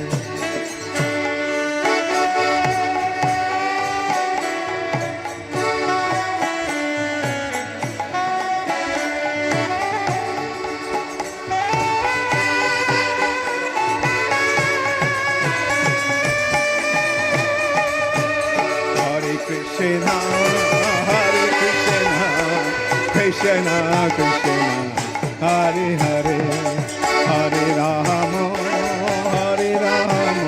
Krishna, Hare Krishna, Krishna Krishna, Hare Hare, Hare Rama, Hare Rama,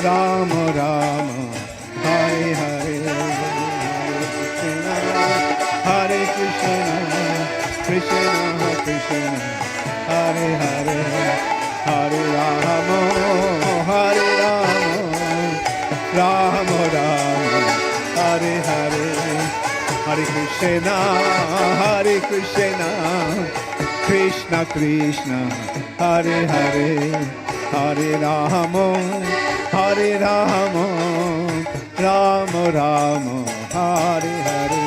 Rama Rama, Hare Hare, Hare Krishna, Krishna Krishna, Hare Hare, Hare Rama, Hare Rama, Rama Rama, Hare Hare, Hare Krishna, Hare Krishna, Krishna Krishna, Hare Hare, Hare Rama, Hare Rama, Rama Rama, Hare Hare.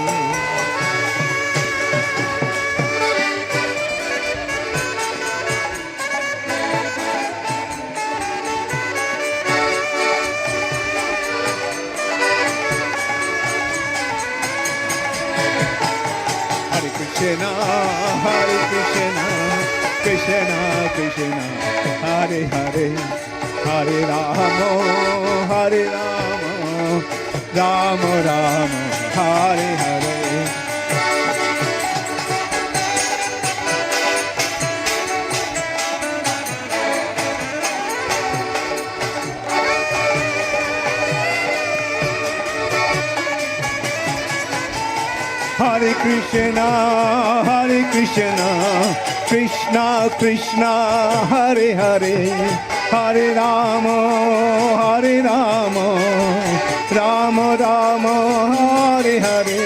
Krishna, Hare Krishna, Krishna Krishna, Hare Hare, Hare Rama, Hare Rama, Rama Rama, Hare Hare. Hare Krishna, Hare Krishna, Krishna Krishna, Hare Hare, Hare Rama, Hare Rama, Rama Rama, Hare Hare.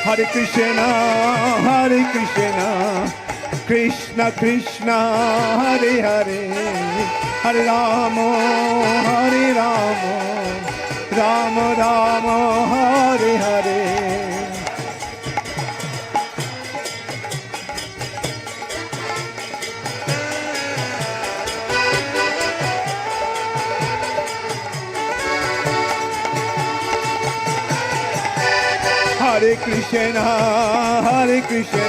Hare Krishna, Hare Krishna, Krishna Krishna, Hare Hare, Hare Rama, Hare Rama, Rama Rama, Hare Hare. Hare Hare Krishna, Hare Krishna,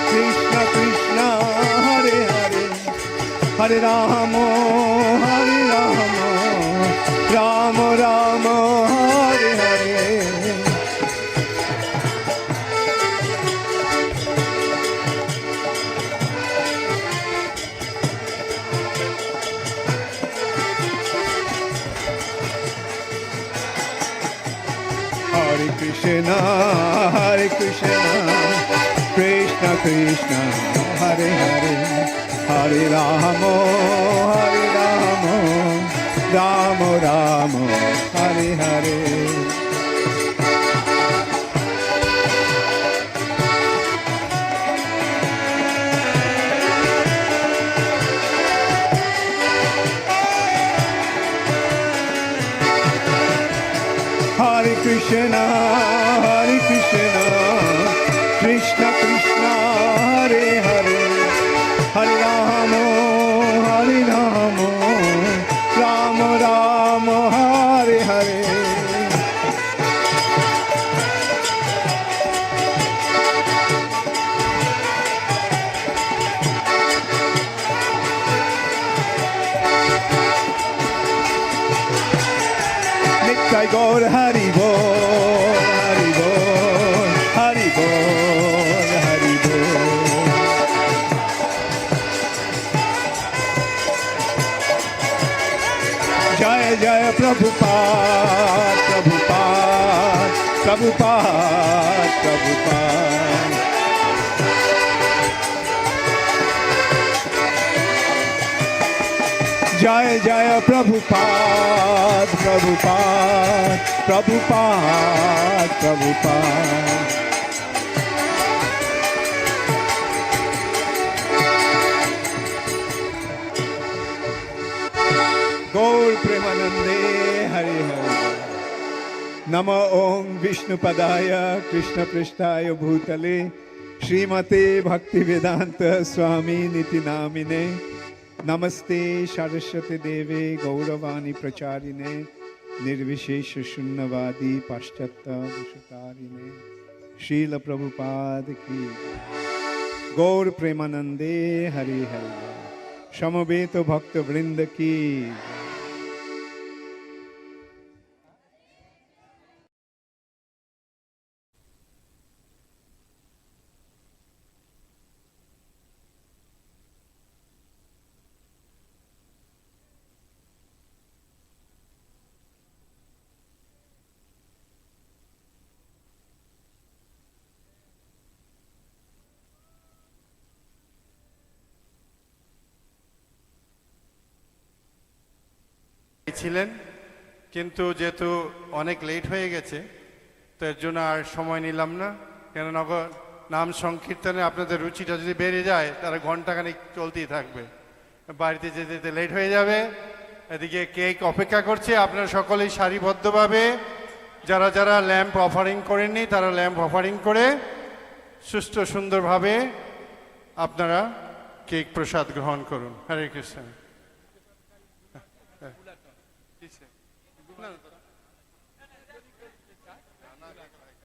Krishna Krishna, Hare Hare, Hare Rama, Hare Rama, Rama Rama, Hare Hare. Hare Krishna, Hare Krishna, Krishna Krishna, Hare Hare, Hare Rama, Hare Rama, Rama Rama, Hare Hare. Hare Krishna, Hare Krishna, Krishna Krishna, Hare Hare, Hare Rama, Hare Rama, Rama Rama, Hare Hare. Nitai Gaur Hari Bol, Hari Bol, Hari Bol, Hari Bol. Jaya Jaya Prabhupada, Prabhupada, Prabhupada, Prabhupada. Jaya Jaya Prabhupada, Prabhupada, Prabhupada, Prabhupada. Gaur Premanande Hari Hari. Nama Om Vishnu Padaya Krishna Prishtaya Bhutale Srimate Bhakti Vedanta Swami Niti Namine. Namaste Saraswati Deve Gauravani Pracharine Nirvishesha Shunnavadi Paschatya Vishutarine Srila Prabhupada Ki Gaur Premanande Hari Hari Shamabeto Bhakta Vrinda Ki ছিলেন, কিন্তু যেহেতু অনেক late হয়ে গেছে তো এর জন্য আর সময় নিলাম না, কেন নাম সংকীর্তনে আপনাদের রুচিটা যদি বেড়ে যায় তারা ঘন্টাখানিক চলতেই থাকবে, বাড়িতে যেতে যেতে লেট হয়ে যাবে। এদিকে কেক অপেক্ষা করছে, আপনারা সকলেই সারিবদ্ধভাবে যারা যারা ল্যাম্প অফারিং করেননি তারা ল্যাম্প অফারিং করে সুষ্ঠু সুন্দরভাবে আপনারা কেক প্রসাদ গ্রহণ করুন। হরে কৃষ্ণ।